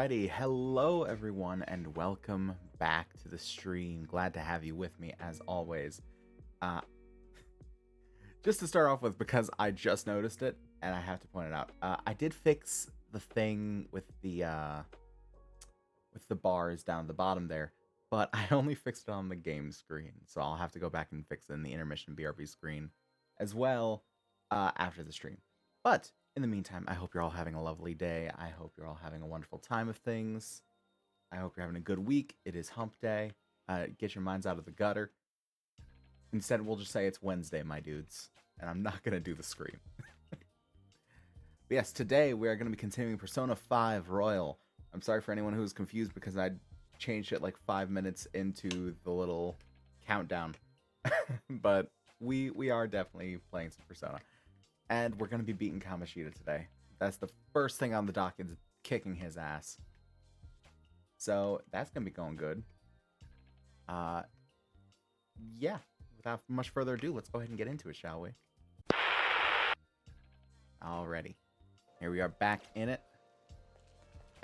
Alrighty, hello everyone and welcome back to the stream. Glad to have you with me as always. Uh, just to start off with, because I just noticed it and I have to point it out, I did fix the thing with the bars down at the bottom there, but I only fixed it on the game screen, so I'll have to go back and fix it in the intermission BRB screen as well after the stream. But in the meantime, I hope you're all having a lovely day. I hope you're all having a wonderful time of things. I hope you're having a good week. It is hump day. Get your minds out of the gutter. Instead, we'll just say it's Wednesday, my dudes. And I'm not going to do the scream. But yes, today we are going to be continuing Persona 5 Royal. I'm sorry for anyone who's confused because I changed it like 5 minutes into the little countdown. But we are definitely playing some Persona. And we're going to be beating Kamoshida today. That's the first thing on the docket, is kicking his ass. So that's going to be going good. Yeah, without much further ado, let's go ahead and get into it, shall we? Alrighty. Here we are back in it.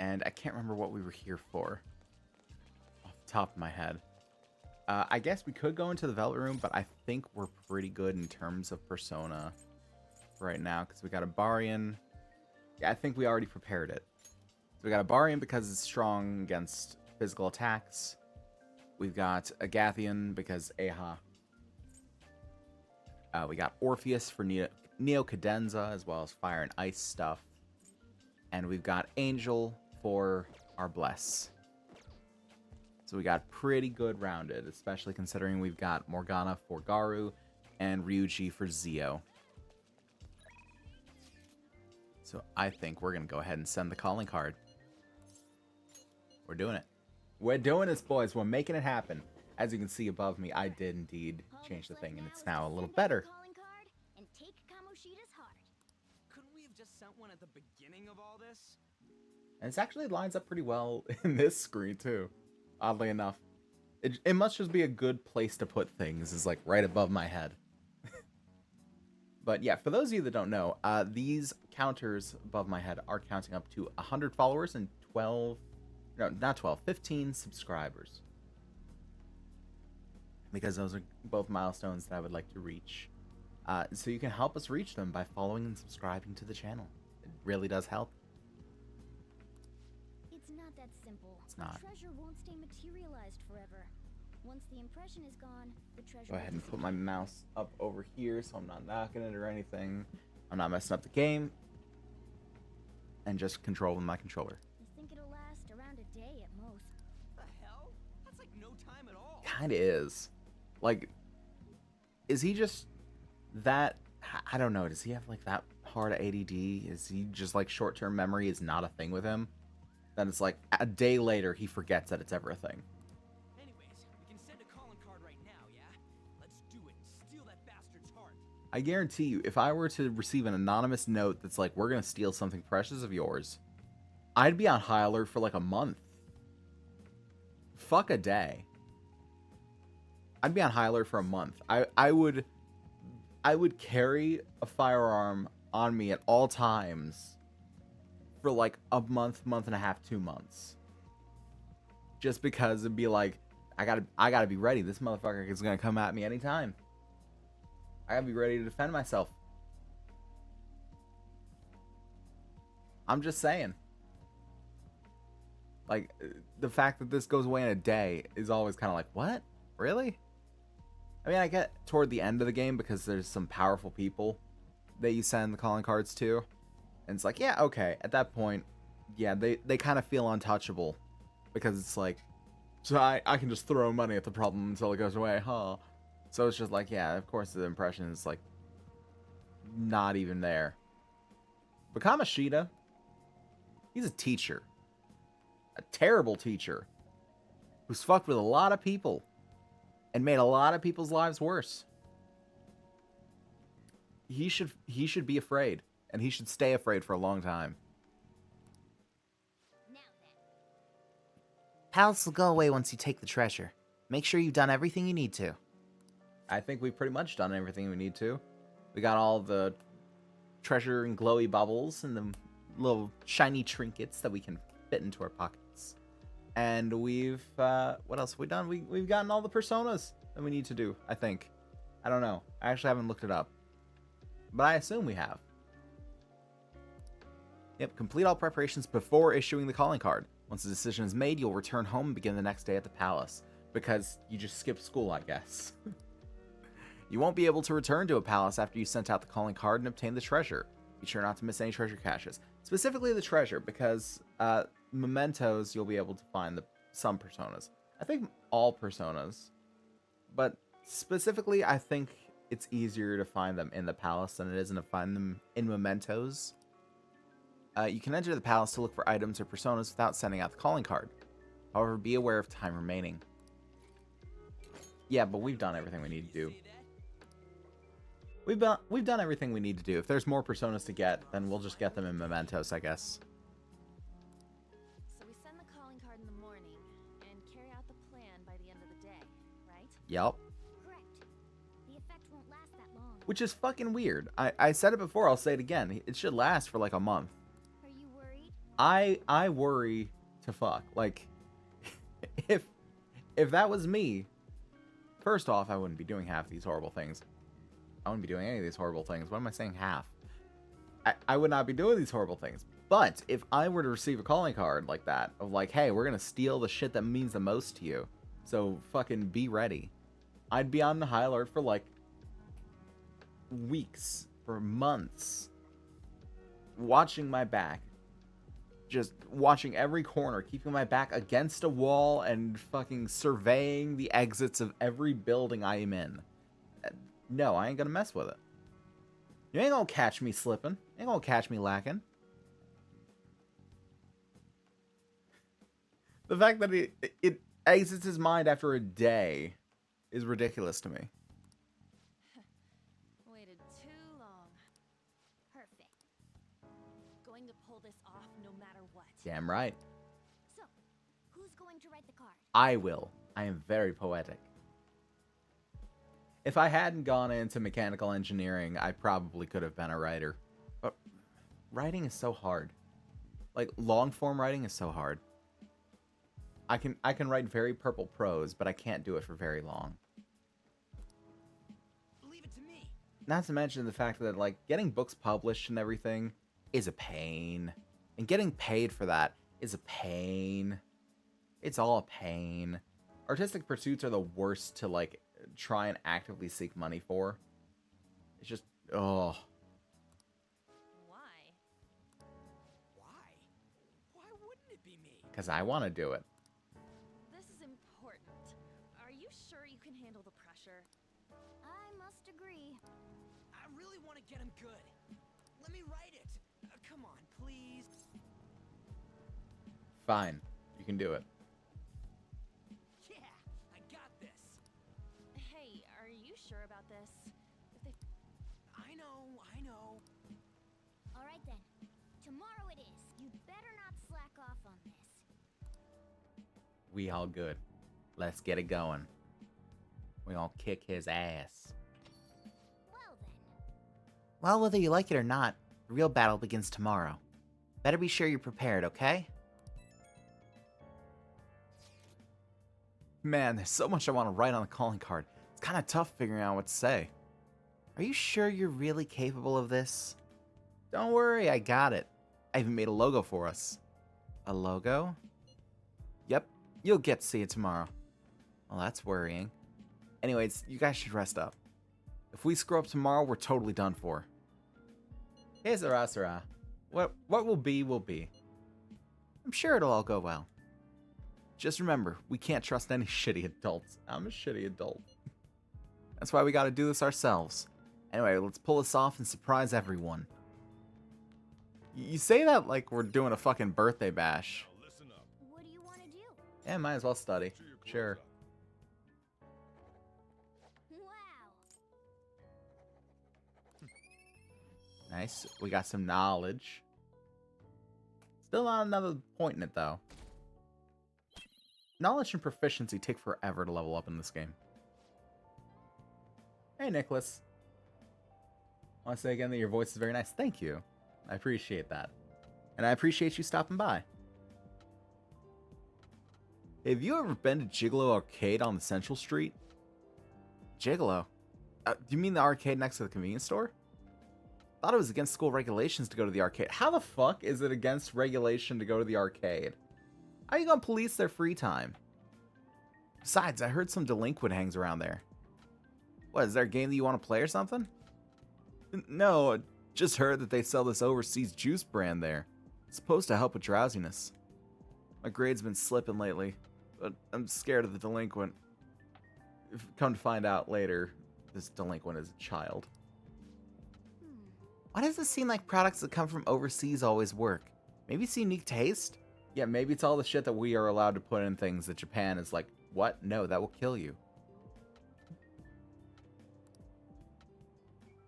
And I can't remember what we were here for. Off the top of my head. I guess we could go into the Velvet Room, but I think we're pretty good in terms of Persona right now, because we got a Barian. Yeah, I think we already prepared it. So we got a Barian because it's strong against physical attacks. We've got a Gathian because Aha. We got Orpheus for Neo Cadenza, as well as fire and ice stuff. And we've got Angel for our Bless. So we got pretty good rounded, especially considering we've got Morgana for Garu and Ryuji for Zio. So I think we're going to go ahead and send the calling card. We're doing it. We're doing this, boys. We're making it happen. As you can see above me, I did indeed change the thing, and it's now a little better. And take Kamoshida's heart. Couldn't we have just sent one at the beginning of all this? And it actually lines up pretty well in this screen, too. Oddly enough. It must just be a good place to put things, is like right above my head. But yeah, for those of you that don't know, these counters above my head are counting up to 100 followers and 15 subscribers. Because those are both milestones that I would like to reach. So you can help us reach them by following and subscribing to the channel. It really does help. It's not that simple. It's not. The treasure won't stay materialized forever. Once the impression is gone, the treasure Go ahead will and put my mouse up over here so I'm not knocking it or anything. I'm not messing up the game. And just control with my controller. You think it'll last around a day at most? What the hell? That's like no time at all. Kinda is. Like, is he just that... I don't know. Does he have like that hard ADD? Is he just like short-term memory is not a thing with him? Then it's like a day later he forgets that it's ever a thing. Anyways, we can send a calling card right now, yeah? Let's do it. Steal that bastard's heart. I guarantee you, if I were to receive an anonymous note that's like, we're gonna steal something precious of yours, I'd be on high alert for like a month. Fuck a day. I'd be on high alert for a month. I would carry a firearm on me at all times for like a month and a half, 2 months. Just because it'd be like, I gotta be ready. This motherfucker is gonna come at me anytime. I gotta be ready to defend myself. I'm just saying. Like, the fact that this goes away in a day is always kind of like, what? Really? I mean, I get toward the end of the game because there's some powerful people that you send the calling cards to. And it's like, yeah, okay. At that point, yeah, they kind of feel untouchable. Because it's like, so I can just throw money at the problem until it goes away, huh? So it's just like, yeah, of course the impression is like not even there. But Kamoshida, he's a teacher. A terrible teacher. Who's fucked with a lot of people. And made a lot of people's lives worse. He should be afraid. And he should stay afraid for a long time. Now then. Palace will go away once you take the treasure. Make sure you've done everything you need to. I think we've pretty much done everything we need to. We got all the treasure and glowy bubbles and the little shiny trinkets that we can fit into our pockets. And we've what else have we done? We've gotten all the personas that we need to do, I think. I don't know. I actually haven't looked it up. But I assume we have. Yep, complete all preparations before issuing the calling card. Once the decision is made, you'll return home and begin the next day at the palace. Because you just skipped school, I guess. You won't be able to return to a palace after you sent out the calling card and obtain the treasure. Be sure not to miss any treasure caches. Specifically the treasure, because mementos you'll be able to find some personas. I think all personas. But specifically, I think it's easier to find them in the palace than it is to find them in mementos. You can enter the palace to look for items or personas without sending out the calling card. However, be aware of time remaining. Yeah, but we've done everything we need to do. We've done everything we need to do. If there's more personas to get, then we'll just get them in mementos, I guess. So we send the calling card in the morning and carry out the plan by the end of the day, right? Yup. Correct. The effect won't last that long. Which is fucking weird. I said it before, I'll say it again. It should last for like a month. Are you worried? I worry to fuck. Like, if that was me, first off, I wouldn't be doing half these horrible things. I wouldn't be doing any of these horrible things. What am I saying, half? I would not be doing these horrible things. But if I were to receive a calling card like that, of like, hey, we're gonna steal the shit that means the most to you, so fucking be ready, I'd be on the high alert for like weeks, for months, watching my back, just watching every corner, keeping my back against a wall and fucking surveying the exits of every building I am in. No, I ain't gonna mess with it. You ain't gonna catch me slipping. You ain't gonna catch me lacking. The fact that it exits his mind after a day is ridiculous to me. Waited too long. Perfect. Going to pull this off no matter what. Damn right. So, who's going to write the card? I will. I am very poetic. If I hadn't gone into mechanical engineering, I probably could have been a writer. But writing is so hard. Like, long form writing is so hard. I can write very purple prose, but I can't do it for very long. Leave it to me. Not to mention the fact that, like, getting books published and everything is a pain. And getting paid for that is a pain. It's all a pain. Artistic pursuits are the worst to, like, try and actively seek money for. It's just, oh. Why? Why? Why wouldn't it be me? Because I want to do it. This is important. Are you sure you can handle the pressure? I must agree. I really want to get him good. Let me write it. Come on, please. Fine. You can do it. Yeah, I got this. Hey, are you sure about this? If they I know. All right then. Tomorrow it is. You'd better not slack off on this. We all good. Let's get it going. We all kick his ass. Well then. Well, whether you like it or not, the real battle begins tomorrow. Better be sure you're prepared, okay? Man, there's so much I want to write on the calling card. It's kind of tough figuring out what to say. Are you sure you're really capable of this? Don't worry, I got it. I even made a logo for us. A logo? Yep, you'll get to see it tomorrow. Well, that's worrying. Anyways, you guys should rest up. If we screw up tomorrow, we're totally done for. Hey, Sarah. What will be, will be. I'm sure it'll all go well. Just remember, we can't trust any shitty adults. I'm a shitty adult. That's why we gotta do this ourselves. Anyway, let's pull this off and surprise everyone. You say that like we're doing a fucking birthday bash. Now listen up. What do you want to do? Yeah, might as well study. Make sure your clothes Sure. up. Wow. Nice. We got some knowledge. Still not another point in it, though. Knowledge and proficiency take forever to level up in this game. Hey, Nicholas. I want to say again that your voice is very nice. Thank you. I appreciate that. And I appreciate you stopping by. Have you ever been to Gigolo Arcade on the Central Street? Gigolo. Do you mean the arcade next to the convenience store? Thought it was against school regulations to go to the arcade. How the fuck is it against regulation to go to the arcade? How are you gonna police their free time? Besides, I heard some delinquent hangs around there. What, is there a game that you want to play or something? No, I just heard that they sell this overseas juice brand there. It's supposed to help with drowsiness. My grade's been slipping lately, but I'm scared of the delinquent. If come to find out later, this delinquent is a child. Why does it seem like products that come from overseas always work? Maybe it's a unique taste? Yeah, maybe it's all the shit that we are allowed to put in things that Japan is like, what? No, that will kill you.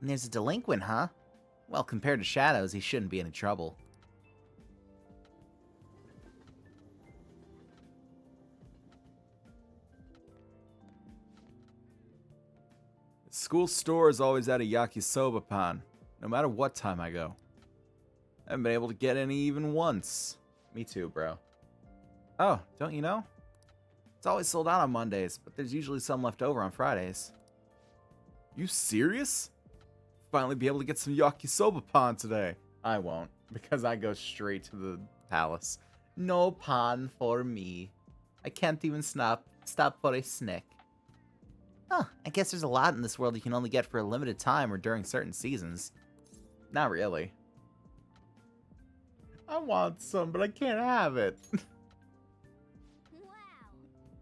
And there's a delinquent, huh? Well, compared to Shadows, he shouldn't be in trouble. School store is always at a yakisoba pan, no matter what time I go. I haven't been able to get any even once. Me too, bro. Oh, don't you know? It's always sold out on Mondays, but there's usually some left over on Fridays. You serious? Finally be able to get some yakisoba pan today. I won't, because I go straight to the palace. No pan for me. I can't even stop for a snack. Huh, I guess there's a lot in this world you can only get for a limited time or during certain seasons. Not really. I want some, but I can't have it. Wow.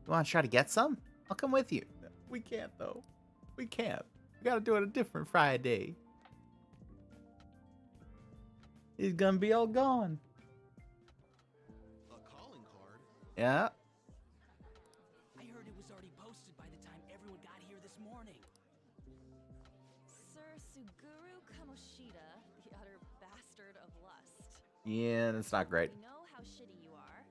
You want to try to get some? I'll come with you. We can't, though. We can't. We gotta do it a different Friday. He's gonna be all gone. A calling card? Yeah. I heard it was already posted by the time everyone got here this morning. Sir Suguru Kamoshida, the utter bastard of lust. Yeah, that's not great. We know how shitty you are,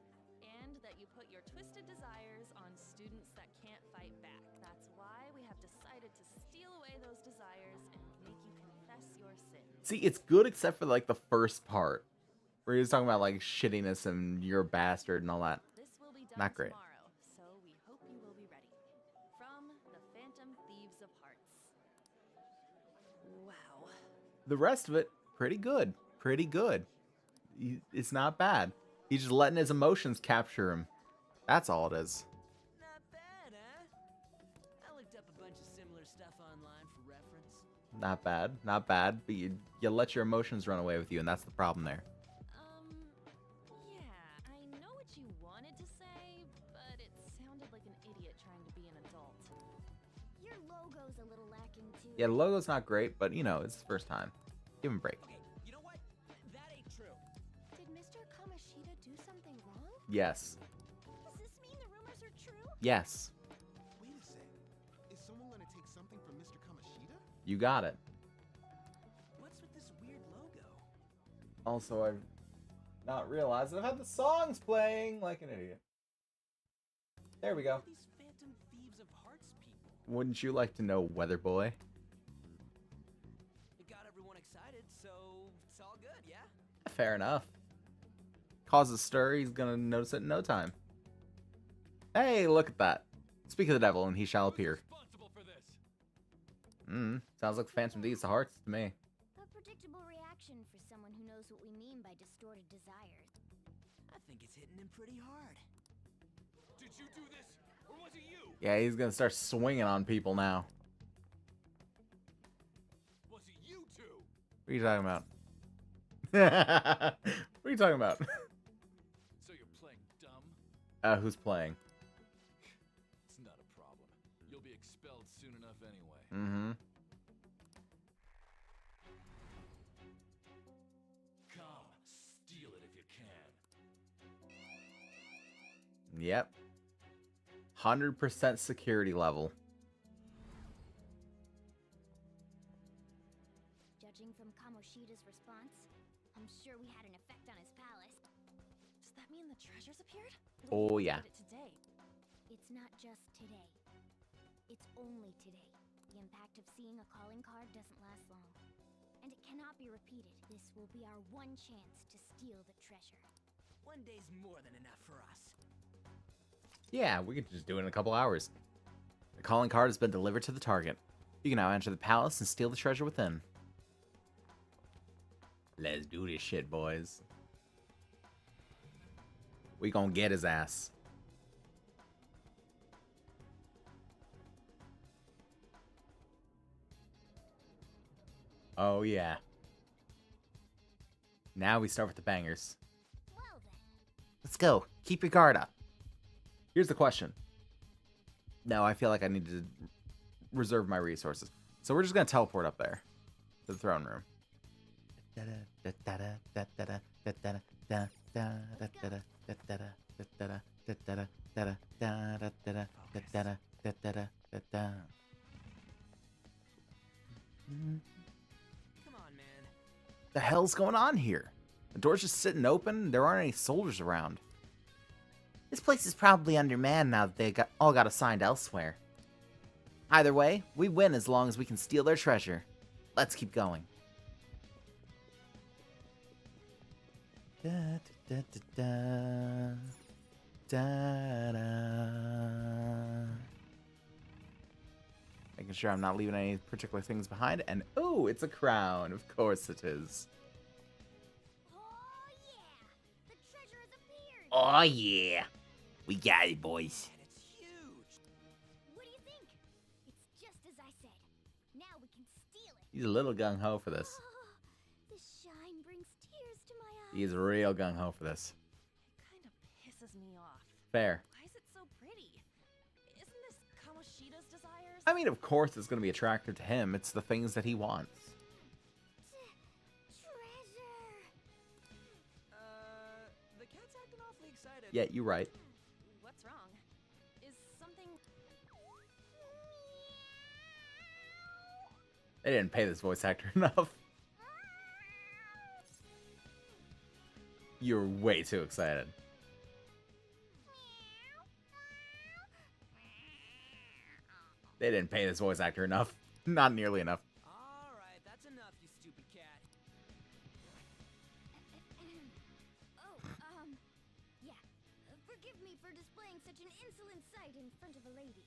and that you put your twisted desires on students that can't fight back. That's why we have decided to steal away those desires and make you confess your sins. See, it's good except for like the first part, where he was talking about like shittiness and you're a bastard and all that. This will be done Not great. tomorrow, so we hope you will be ready. From the Phantom Thieves of Hearts. Wow. The rest of it, pretty good. Pretty good. It's not bad. He's just letting his emotions capture him. That's all it is. Not bad, huh? I looked up a bunch of similar stuff online for reference. Not bad. Not bad. But you let your emotions run away with you, and that's the problem there. Yeah, I know what you wanted to say, but it sounded like an idiot trying to be an adult. Your logo's a little lacking too. Yeah, the logo's not great, but you know, it's his first time. Give him a break. Okay, you know what? That ain't true. Did Mr. Kamoshida do something wrong? Yes. Does this mean the rumors are true? Yes. Wait a sec. Is someone gonna take something from Mr. Kamoshida? You got it. What's with this weird logo? Also, I've not realized that I've had the songs playing like an idiot. There we Who are go. these Phantom Thieves of Hearts people? Wouldn't you like to know, Weather Boy? It got everyone excited, so it's all good, yeah? Fair enough. Cause a stir, he's gonna notice it in no time. Hey, look at that. Speak of the devil, and he shall appear. Responsible for this. Sounds like the Phantom Thieves of Hearts to me. A predictable reaction for someone who knows what we mean by distorted desires. I think it's hitting him pretty hard. Did you do this, or was it you? Yeah, he's gonna start swinging on people now. Was it you two? What are you talking about? What are you talking about? So you're playing dumb? Who's playing? It's not a problem. You'll be expelled soon enough anyway. Mm-hmm. Come, steal it if you can. Yep. 100% security level. Judging from Kamoshida's response, I'm sure we had an effect on his palace. Does that mean the treasures appeared? Oh, yeah. Did it today? It's not just today. It's only today. The impact of seeing a calling card doesn't last long. And it cannot be repeated. This will be our one chance to steal the treasure. One day's more than enough for us. Yeah, we could just do it in a couple hours. The calling card has been delivered to the target. You can now enter the palace and steal the treasure within. Let's do this shit, boys. We gonna get his ass. Oh, yeah. Now we start with the bangers. Well then. Let's go. Keep your guard up. Here's the question. No, I feel like I need to reserve my resources. So we're just gonna teleport up there. To the throne room. Come on, man. The hell's going on here? The door's just sitting open. There aren't any soldiers around. This place is probably undermanned now that they all got assigned elsewhere. Either way, we win as long as we can steal their treasure. Let's keep going. Da, da, da, da, da, da. Making sure I'm not leaving any particular things behind. And oh, it's a crown. Of course it is. Oh yeah! The treasure has appeared! Oh yeah. We got it, boys. And it's huge. What do you think? It's just as I said. Now we can steal it. He's a little gung-ho for this. Oh, the shine brings tears to my eyes. He's real gung-ho for this. It kind of pisses me off. Fair. Why is it so pretty? Isn't this Kamoshida's desires? I mean, of course it's going to be attractive to him. It's the things that he wants. Treasure! The cat's acting awfully excited. Yeah, you're right. What's wrong? Is something... They didn't pay this voice actor enough. You're way too excited. They didn't pay this voice actor enough. Not nearly enough. All right, that's enough, you stupid cat. Oh, yeah. Forgive me for displaying such an insolent sight in front of a lady.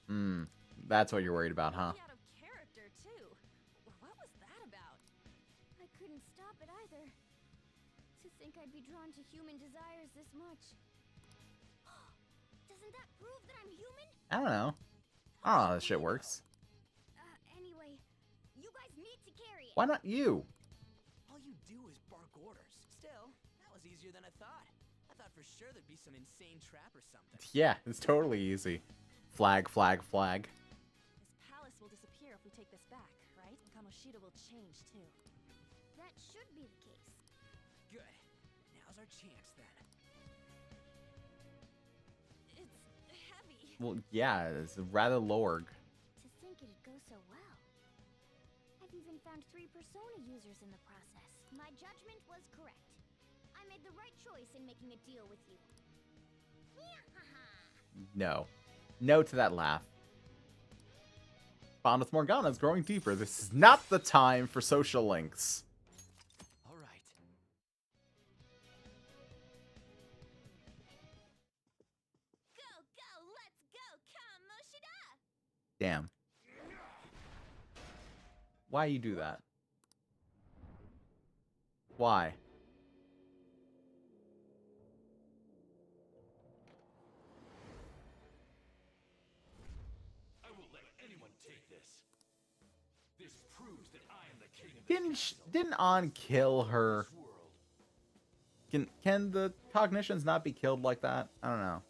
That's what you're worried about, huh? Really out of character, too. What was that about? I couldn't stop it either. To think I'd be drawn to human desires this much. Doesn't that prove that I'm human? I don't know. I don't know how this shit works. Anyway, you guys need to carry it. Why not you? All you do is bark orders. Still, that was easier than I thought. I thought for sure there'd be some insane trap or something. Yeah, it's totally easy. Flag, flag, flag. This palace will disappear if we take this back, right? Kamoshida will change, too. That should be the case. Good. Now's our chance then. It's heavy. Well, yeah, it's rather lorg. To think it'd go so well. I've even found 3 Persona users in the process. My judgment was correct. I made the right choice in making a deal with you. No. No to that laugh. Bond with Morgana is growing deeper. This is not the time for social links. All right. Go, let's go, Kamoshida! Damn. Why you do that? Why? I won't let anyone take this. This proves that I am the king of Didn't An kill her? this world. Can the cognitions not be killed like that? I don't know.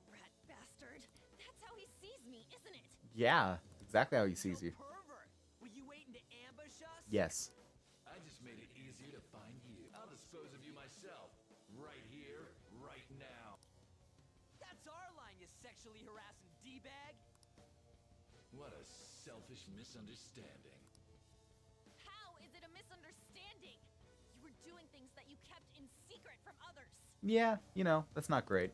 Rat bastard. That's how he sees me, isn't it? Yeah, exactly how he sees you. Pervert! Were you waiting to ambush us? Yes. I just made it easier to find you. I'll dispose of you myself. Right here, right now. That's our line, you sexually harassing D-bag! What a selfish misunderstanding. How is it a misunderstanding? You were doing things that you kept in secret from others. Yeah, you know, that's not great.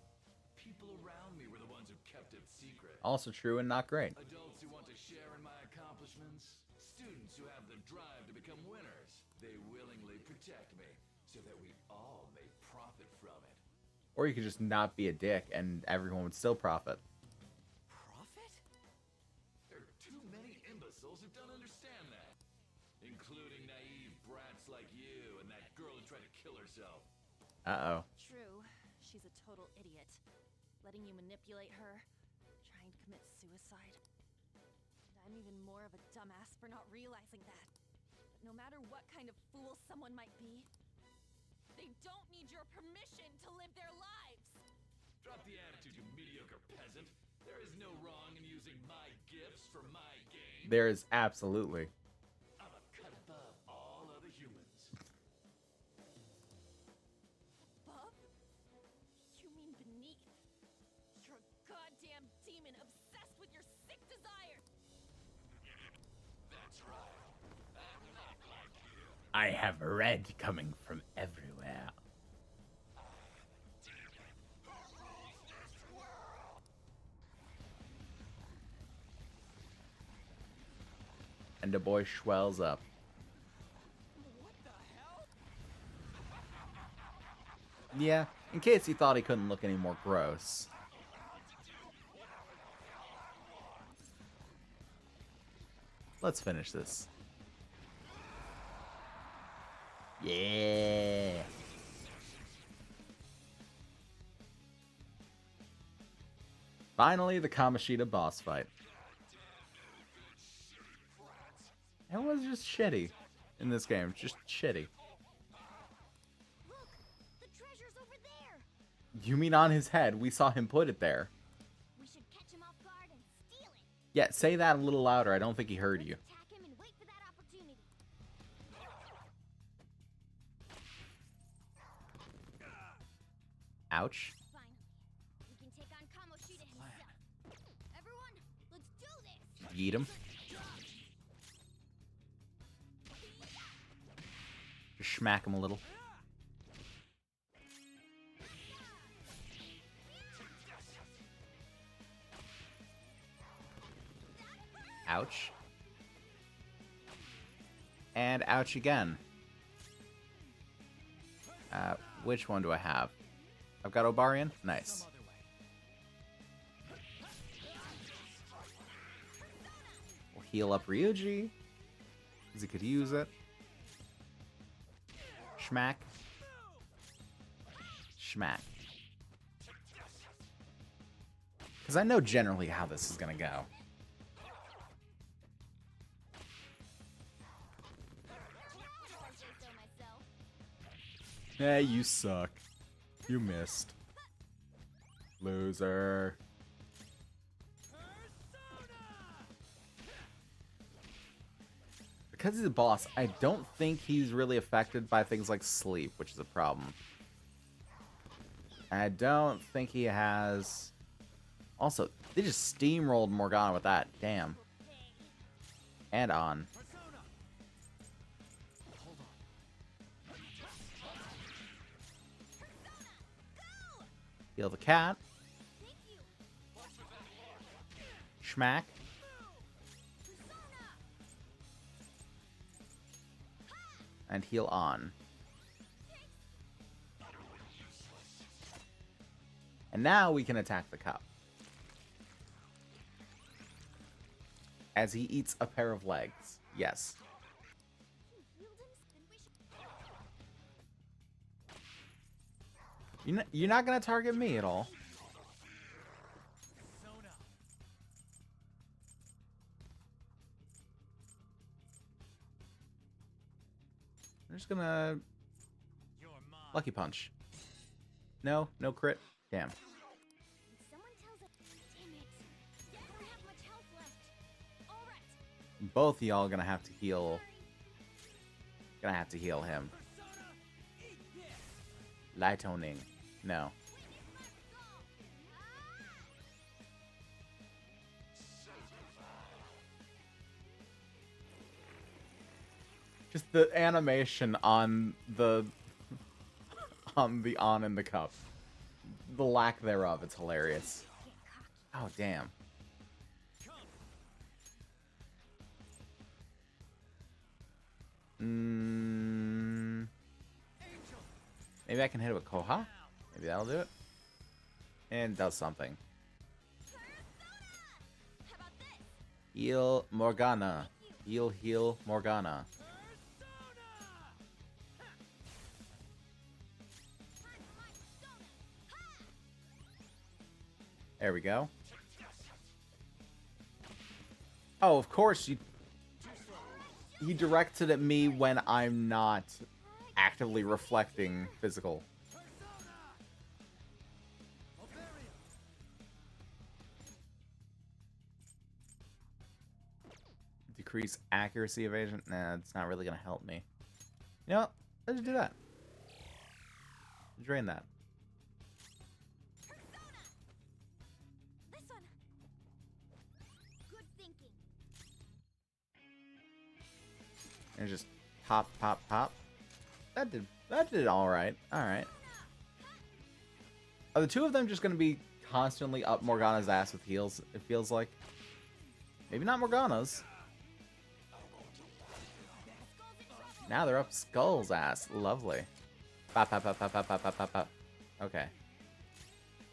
People around me were the ones who kept it secret. Also true and not great. Adults who want to share in my accomplishments. Students who have the drive to become winners. They willingly protect me so that we all may profit from it. Or you could just not be a dick and everyone would still profit. Profit? There are too many imbeciles who don't understand that. Including naive brats like you and that girl who tried to kill herself. Uh-oh. True, she's a total idiot. Letting you manipulate her, trying to commit suicide. And I'm even more of a dumbass for not realizing that. But no matter what kind of fool someone might be, they don't need your permission to live their lives! Drop the attitude, you mediocre peasant. There is no wrong in using my gifts for my gain. There is absolutely. I'm a cut above all other humans. Above? You mean beneath? You're a goddamn demon obsessed with your sick desire! That's right. I'm not like you. I have red coming from everywhere. And the boy swells up. What the hell? Yeah, in case he thought he couldn't look any more gross. Let's finish this. Yeah. Finally, the Kamoshida boss fight. It was just shitty in this game. Just shitty. Look, the treasure's over there. You mean on his head? We saw him put it there. We should catch him off guard and steal it. Yeah, say that a little louder. I don't think he heard you. Attack him and wait for that opportunity. Ouch. Finally, we can take on Kamoshida himself. Everyone, let's do this. Yeet him. Just smack him a little. Ouch. And ouch again. Which one do I have? I've got Obarian? Nice. We'll heal up Ryuji, because he could use it. Schmack. Schmack. Because I know generally how this is going to go. If I say so myself. Hey, you suck. You missed. Loser. Because he's a boss, I don't think he's really affected by things like sleep, which is a problem. I don't think he has... Also, they just steamrolled Morgana with that. Damn. And on. Heal the cat. Schmack. And heal on. And now we can attack the cup. As he eats a pair of legs. Yes. You're not going to target me at all. I'm just gonna... Lucky punch. No, no crit. Damn. Someone tells us. Damn it. I don't have much health left. All right. Both of y'all gonna have to heal. Gonna have to heal him. Light toning. No. Just the animation on the on in the cup. The lack thereof, it's hilarious. Oh damn. Maybe I can hit it with Koha? Maybe that'll do it. And does something. How about this? Heal Morgana. Heal Morgana. There we go. Oh, of course he directed at me when I'm not actively reflecting physical. Decrease accuracy evasion? Nah, it's not really gonna help me. You know what? Let's do that. Drain that. This one. Good thinking. And just pop, pop, pop. That did alright. Alright. Are the two of them just gonna be constantly up Morgana's ass with heals, it feels like? Maybe not Morgana's. Now they're up Skull's ass. Lovely. Pop, pop, pop, pop, pop, pop, pop, pop, pop. Okay.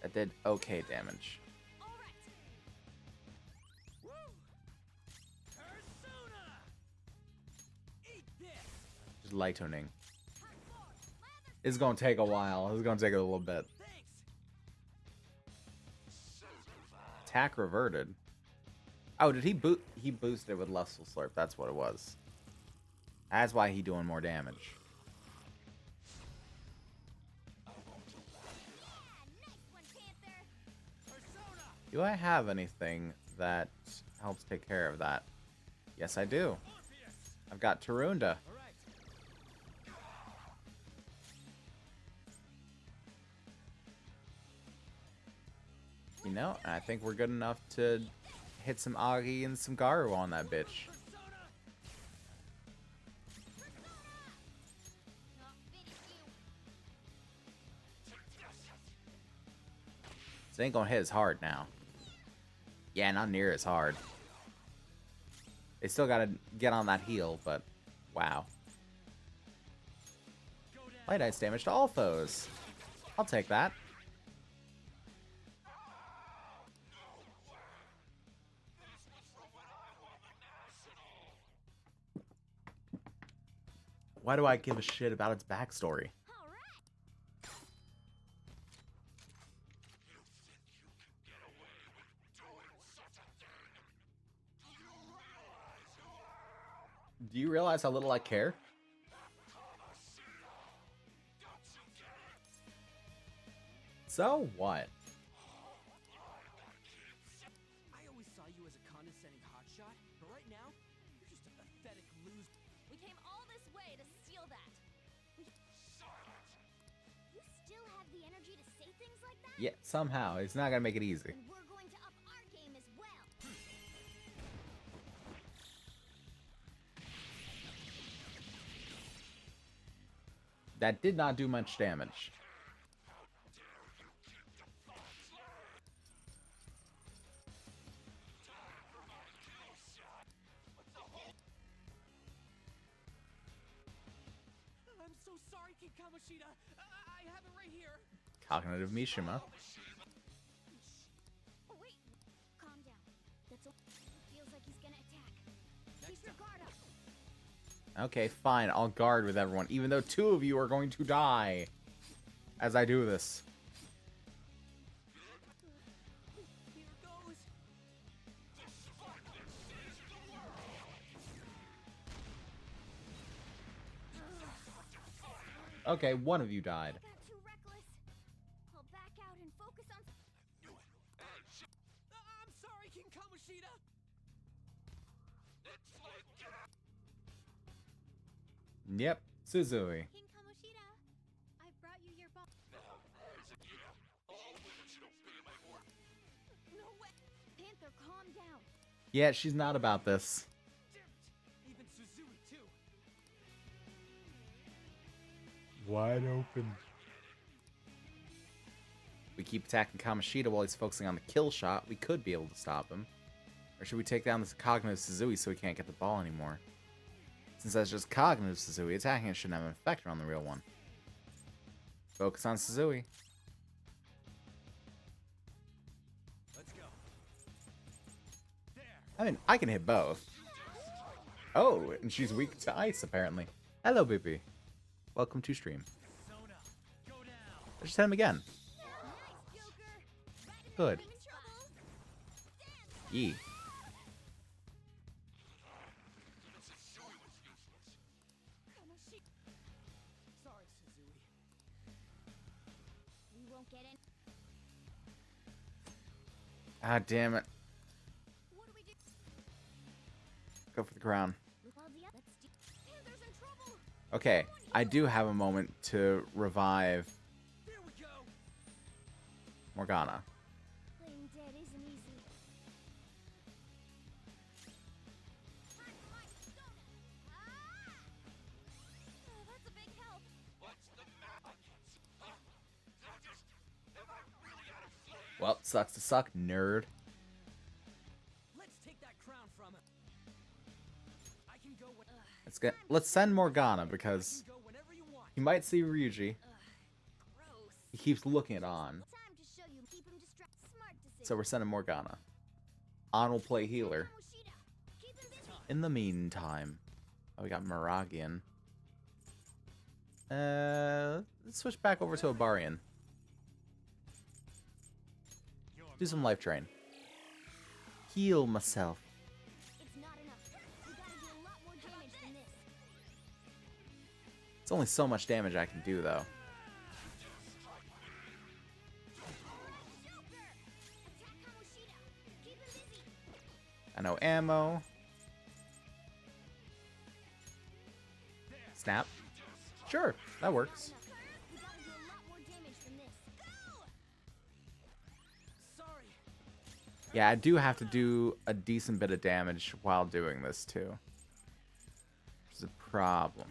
That did okay damage. All right. Woo! Persona! Eat this! Just light toning. It's gonna take a while. It's gonna take a little bit. Thanks! Attack reverted. Oh, did he boot? He boosted with Lustful Slurp. That's what it was. That's why he doing more damage. Yeah, nice one, Panther. Persona! Do I have anything that helps take care of that? Yes, I do. Morpheus! I've got Tarunda. All right. You know, I think we're good enough to hit some Agi and some Garu on that bitch. Persona! Not finish you. This ain't gonna hit as hard now. Yeah, not near as hard. They still gotta get on that heal, but wow. Light ice damage to all foes. I'll take that. Why do I give a shit about its backstory? All right. Do you realize how little I care? So what? I always saw you as a condescending hotshot, but right now, you're just a pathetic loser. We came all this way to steal that. You still have the energy to say things like that? Yeah, somehow. It's not gonna make it easy. Then we're going to up our game as well. That did not do much damage. I'm so sorry, King Kamoshida. I have it right here. Cognitive Mishima. Oh, wait. Calm down. That's all. Feels like he's gonna attack. Keep your guard up. Okay, fine. I'll guard with everyone, even though two of you are going to die as I do this. Here goes. Okay, one of you died. I got too reckless. I'll back out and focus on. I'm sorry, King Kamoshida. Yep, Suzui. King Kamoshida, I brought you your ball. No way. Panther, calm down. Yeah, she's not about this. Even Suzui too. Wide open. We keep attacking Kamoshida while he's focusing on the kill shot. We could be able to stop him. Or should we take down this cognitive Suzui so he can't get the ball anymore? Since that's just cognitive Suzui, attacking it shouldn't have an effect on the real one. Focus on Suzui. I mean, I can hit both. Oh, and she's weak to ice, apparently. Hello, Bippy. Welcome to stream. Let's just hit him again. Good. Yee. Sorry, Suzui. We won't get in. Ah, damn it. What do we do? Go for the crown. Let's do. Panther's in trouble. Okay, I do have a moment to revive There we go. Morgana. Playing dead isn't easy. That's a big help. Well, sucks to suck, nerd. Let's take that crown from him. I can go when Let's send Morgana because go whenever you want. he might see Ryuji. Gross. He keeps looking at On. Time to show you. Keep him distracted. Smart decision. So we're sending Morgana. On will play healer. Kamoshida, keep him busy. In the meantime, oh, we got Miragian. Let's switch back over to Abarian. Do some life drain. Heal myself. It's not enough. We gotta do a lot more damage than this. It's only so much damage I can do, though. Joker! Attack Kamoshida. Keep him busy. I know ammo. Snap. Sure, that works. Enough. We gotta do a lot more damage than this. Sorry. Yeah, I do have to do a decent bit of damage while doing this, too. Which is a problem.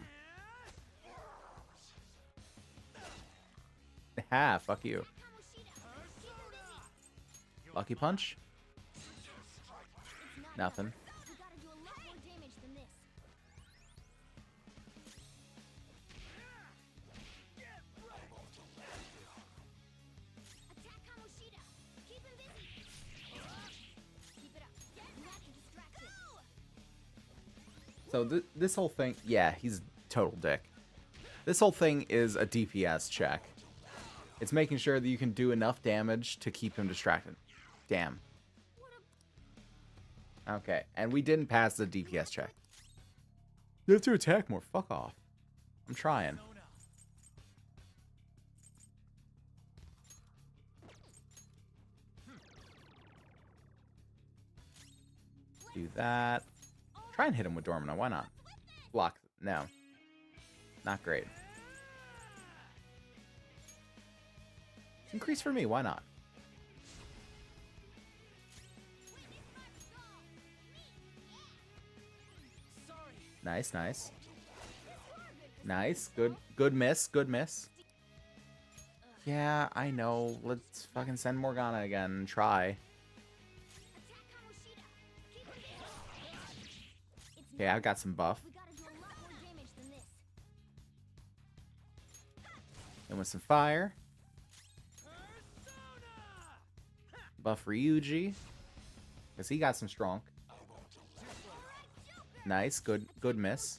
Ha, fuck you. Kamoshida, keep him busy. Lucky punch? It's not Nothing. enough. We gotta do a lot more damage than this. Attack Kamoshida. Keep him busy. Keep it up. You have to distract him. So this whole thing, yeah, he's total dick. This whole thing is a DPS check. It's making sure that you can do enough damage to keep him distracted. Damn. Okay, and we didn't pass the DPS check. You have to attack more. Fuck off. I'm trying. Do that. Try and hit him with Dormina. Why not? Block. No. Not great. Increase for me. Why not? Sorry. Nice, nice. Nice. Good miss. Good miss. Yeah, I know. Let's fucking send Morgana again and try. Attack Kamoshida. Keep him busy. It's Okay, I've got some buff. We gotta do a lot more damage than this. And with some fire. Buff Ryuji. Because he got some strong. Nice. Good miss.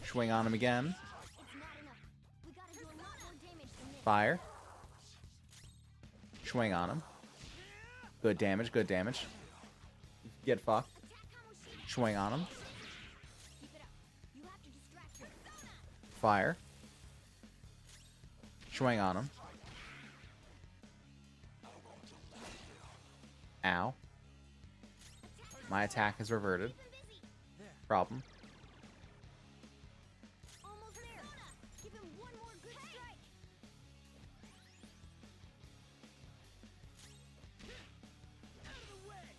Swing on him again. It's not enough. We gotta do a lot more damage than this. Fire. Swing on him. Good damage. Good damage. Get fucked. Attack Kamoshida. Swing on him. Keep it up. You have to distract him. Fire. Swing on him. Ow. My attack is reverted. Keep him busy. Problem. Almost there. Give him one more good strike.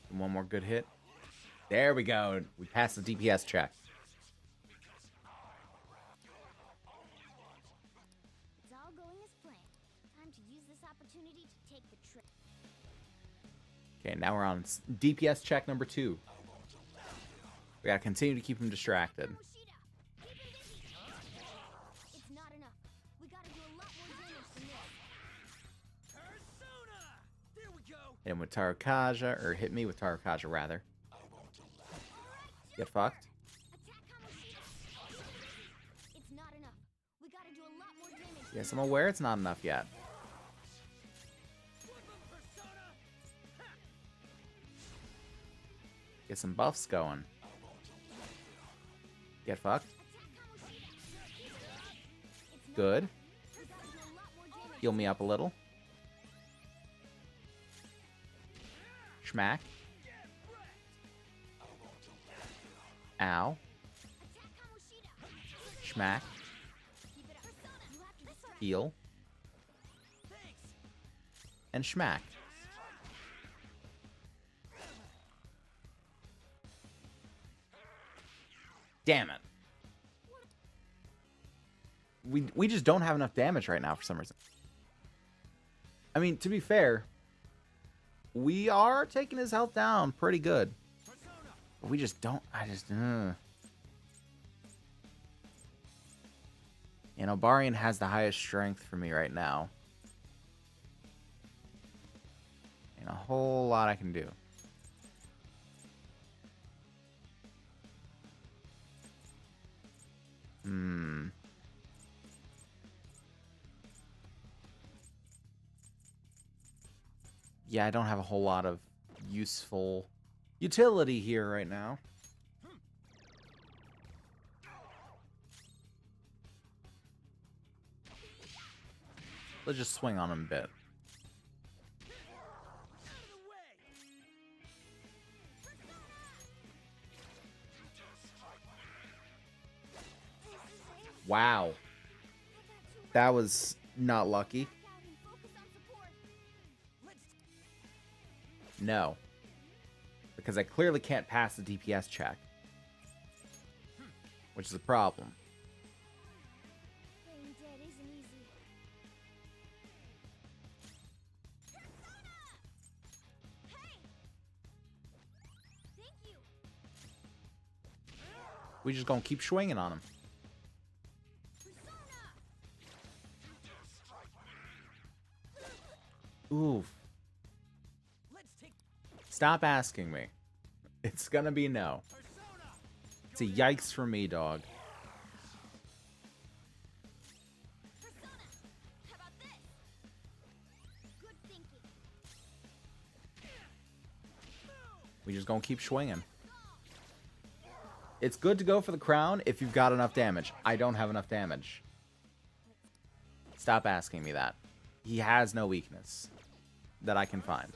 One more good hit. There we go. We passed the DPS check. It's all going as planned. Time to use this opportunity to take the trip. Okay, now we're on DPS check number 2. We gotta continue to keep him distracted. Kamoshida, keep him busy. It's not enough. We gotta do a lot more damage than this. Persona. There we go. Hit him with Tarukaja, or hit me with Tarukaja rather. Get fucked. Attack Kamoshida. It's not enough. We gotta do a lot more damage. Yes, I'm aware it's not enough yet. Get some buffs going. Get fucked. Good. Heal me up a little. Schmack. Ow. Schmack. Heal. And schmack. Damn it. We just don't have enough damage right now for some reason. I mean, to be fair, we are taking his health down pretty good. But we just don't... And Obarian has the highest strength for me right now. And a whole lot I can do. Yeah, I don't have a whole lot of useful utility here right now. Let's just swing on him a bit. Wow. That was not lucky. No. Because I clearly can't pass the DPS check. Which is a problem. Playing dead isn't easy. Hey! Thank you. We just gonna keep swinging on him. Oof. Stop asking me. It's gonna be no. It's a yikes for me, dog. How about this? Good thinking. We just gonna keep swinging. It's good to go for the crown if you've got enough damage. I don't have enough damage. Stop asking me that. He has no weakness that I can find.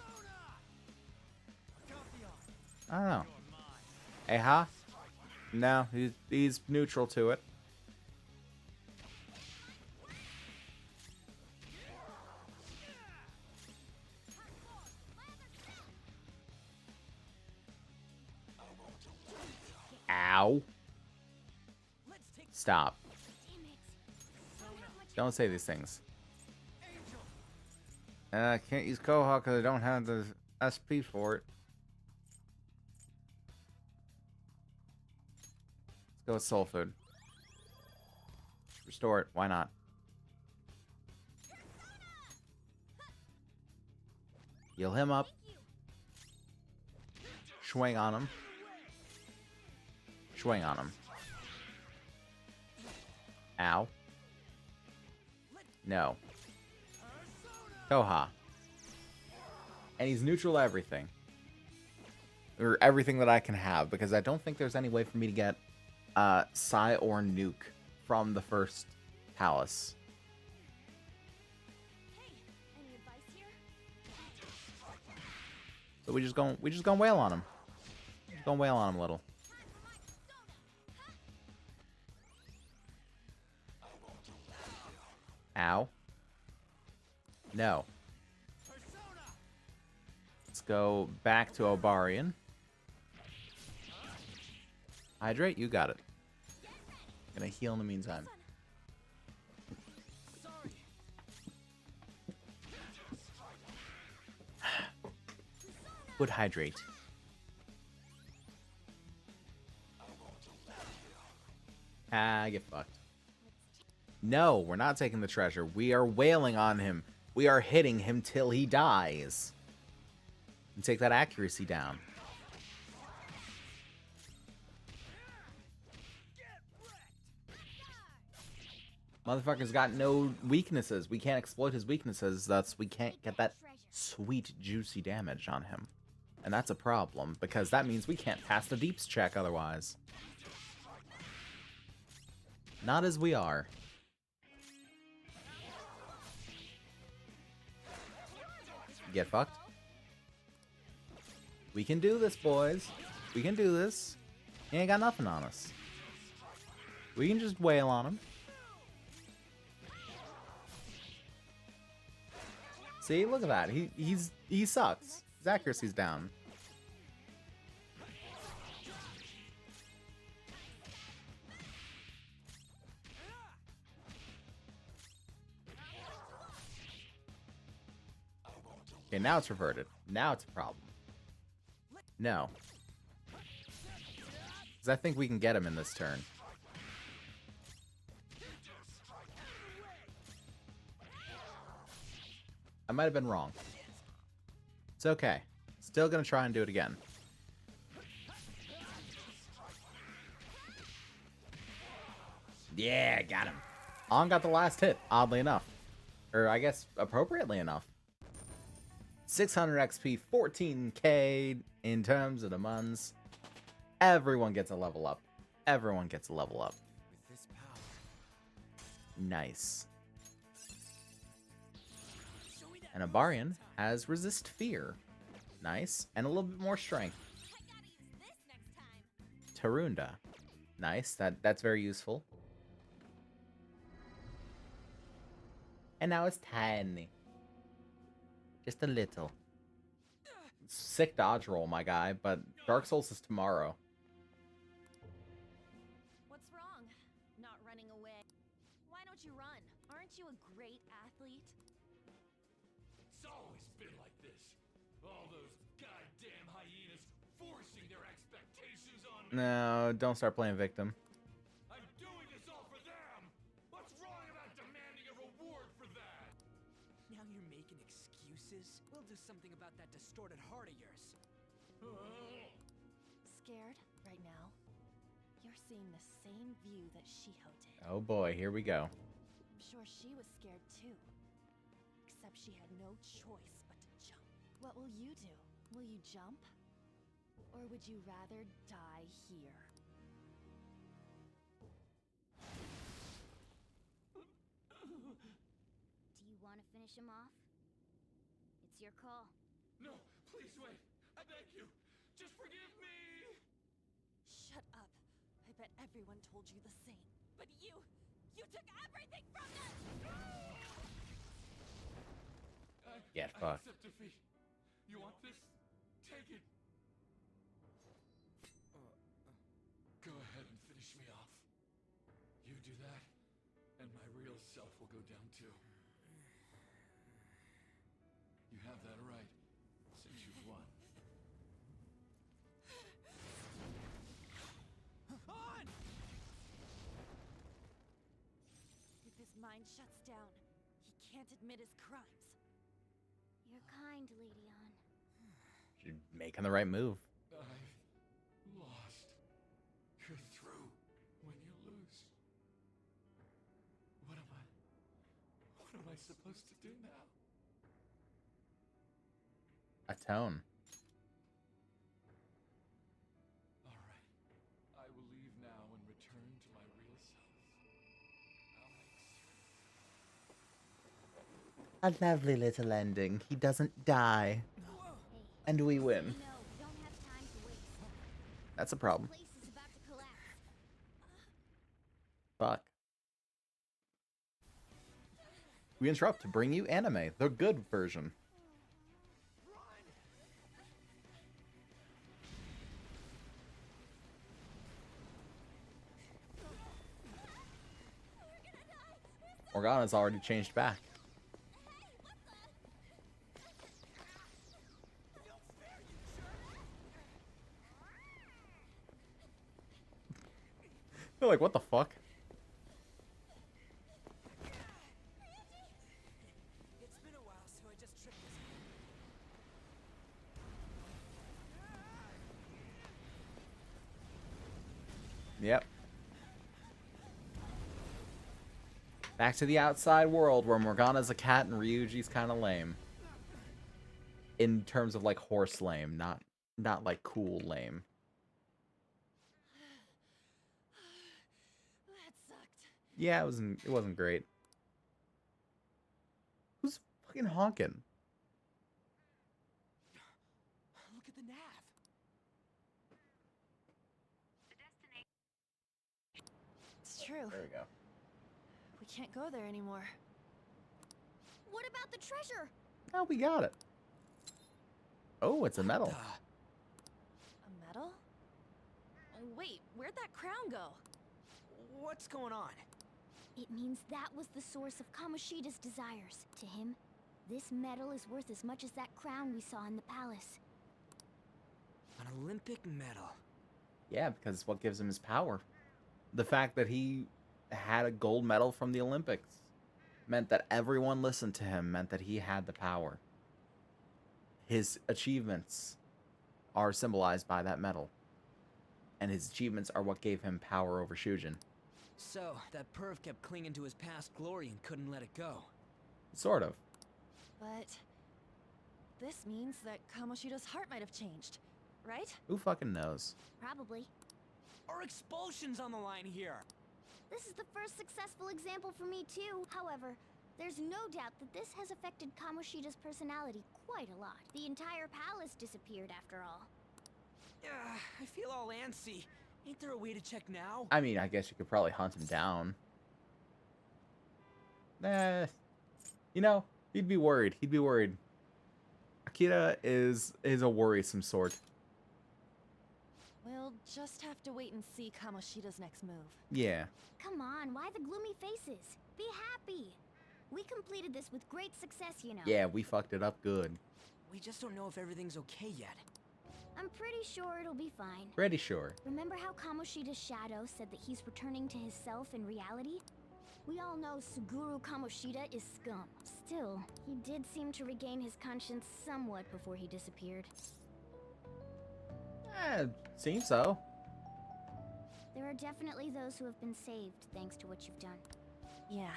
I don't know. Aha? No, he's neutral to it. Ow. Stop. Don't say these things. I can't use Kohawk because I don't have the SP for it. Let's go with Soul Food. Restore it. Why not? Heal him up. Swing on him. Swing on him. Ow. No. Koha. And he's neutral to everything. Or everything that I can have, because I don't think there's any way for me to get Psy or Nuke from the first palace. Hey, any advice here? So we just gonna wail on him. Just gonna wail on him a little. Ow. No. Let's go back to Obarian. Hydrate, you got it. Gonna heal in the meantime. Would hydrate. Ah, get fucked. No, we're not taking the treasure. We are wailing on him. We are hitting him till he dies. And take that accuracy down. Motherfucker's got no weaknesses. We can't exploit his weaknesses, thus we can't get that sweet, juicy damage on him. And that's a problem, because that means we can't pass the deeps check otherwise. Not as we are. Get fucked. We can do this, boys. We can do this. He ain't got nothing on us. We can just wail on him. See, look at that. He sucks. His accuracy's down. Okay, now it's reverted. Now it's a problem. No. Because I think we can get him in this turn. I might have been wrong. It's okay. Still gonna try and do it again. Yeah, got him. On got the last hit, oddly enough. Or I guess appropriately enough. 600 XP, 14k in terms of the months. Everyone gets a level up. Everyone gets a level up. With this power. Nice. And Abarian has Resist Fear. Nice. And a little bit more strength. Tarunda. Nice. That's very useful. And now it's tiny. Just a little. Sick dodge roll, my guy, but Dark Souls is tomorrow. What's wrong? Not running away. Why don't you run? Aren't you a great athlete? It's always been like this. All those goddamn hyenas forcing their expectations on me. No, don't start playing victim. I'm doing this all for them. What's wrong about demanding a reward for that? Now you're making excuses? We'll do something about that distorted heart of yours. Scared right now? You're seeing the same view that Shiho did. Oh boy, here we go. I'm sure she was scared too. Except she had no choice but to jump. What will you do? Will you jump? Or would you rather die here? Do you want to finish him off? It's your call. No, please wait. I beg you. Just forgive me. Shut up. I bet everyone told you the same. But you took everything from them! Get I fucked. accept defeat. You want this? Take it. Go ahead and finish me off. You do that, and my real self will go down too. You have that right, since you've won. On! If his mind shuts down, he can't admit his crimes. You're kind, Lady An. You're making the right move. I've lost. You're through when you lose. What am I supposed to do now? Atone. All right. I will leave now and return to my real self. I'll make A lovely little ending. He doesn't die. And we win. No, we don't have time to waste. That's a problem. Place is about to collapse. Fuck. We interrupt to bring you anime, the good version. Morgana's already changed back. They're like, what the fuck? It's been a while, so I just tripped this. Yep. Back to the outside world where Morgana's a cat and Ryuji's kind of lame. In terms of like horse lame, not like cool lame. That sucked. Yeah, it wasn't great. Who's fucking honking? Look at the nav. It's true. There we go. We can't go there anymore. What about the treasure? Oh, we got it. Oh, it's a medal. A medal? Oh, wait, where'd that crown go? What's going on? It means that was the source of Kamoshida's desires. To him, this medal is worth as much as that crown we saw in the palace. An Olympic medal. Yeah, because it's what gives him his power. The fact that he had a gold medal from the Olympics meant that everyone listened to him, meant that he had the power. His achievements are symbolized by that medal. And his achievements are what gave him power over Shujin. So, that perv kept clinging to his past glory and couldn't let it go. Sort of. But this means that Kamoshida's heart might have changed, right? Who fucking knows? Probably. Our expulsion's on the line here. This is the first successful example for me too. However, there's no doubt that this has affected Kamoshida's personality quite a lot. The entire palace disappeared after all. I feel all antsy. Ain't there a way to check now? I mean, I guess you could probably hunt him down. You know, he'd be worried. He'd be worried. Akira is a worrisome sort. We'll just have to wait and see Kamoshida's next move. Yeah. Come on, why the gloomy faces? Be happy. We completed this with great success, you know. Yeah, we fucked it up good. We just don't know if everything's okay yet. I'm pretty sure it'll be fine. Pretty sure. Remember how Kamoshida's shadow said that he's returning to his self in reality? We all know Suguru Kamoshida is scum. Still, he did seem to regain his conscience somewhat before he disappeared. Seems so. There are definitely those who have been saved thanks to what you've done. Yeah.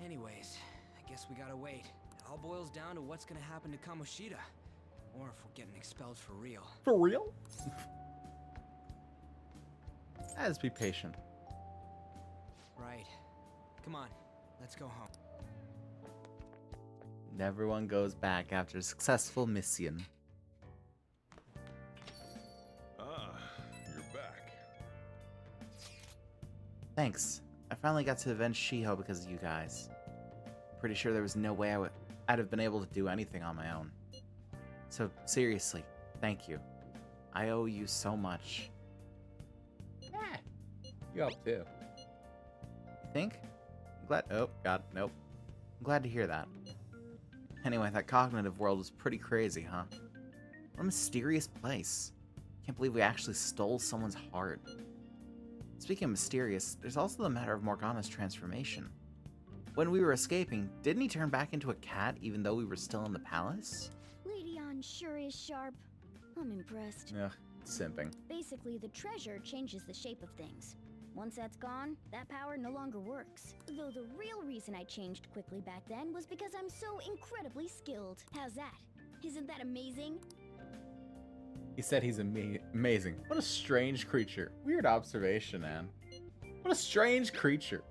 Anyways, I guess we gotta wait. It all boils down to what's gonna happen to Kamoshida. Or if we're getting expelled for real. For real? Just be patient. Right. Come on, let's go home. And everyone goes back after a successful mission. Ah, you're back. Thanks. I finally got to avenge Shiho because of you guys. Pretty sure there was no way I'd have been able to do anything on my own. So, seriously, thank you. I owe you so much. You up too. Think? I'm glad. Oh, God, nope. I'm glad to hear that. Anyway, that cognitive world was pretty crazy, huh? What a mysterious place. Can't believe we actually stole someone's heart. Speaking of mysterious, there's also the matter of Morgana's transformation. When we were escaping, didn't he turn back into a cat even though we were still in the palace? Lady Ann sure is sharp. I'm impressed. Ugh, simping. Basically, the treasure changes the shape of things. Once that's gone, that power no longer works. Though the real reason I changed quickly back then was because I'm so incredibly skilled. How's that? Isn't that amazing? He said he's amazing. What a strange creature. Weird observation, man. What a strange creature.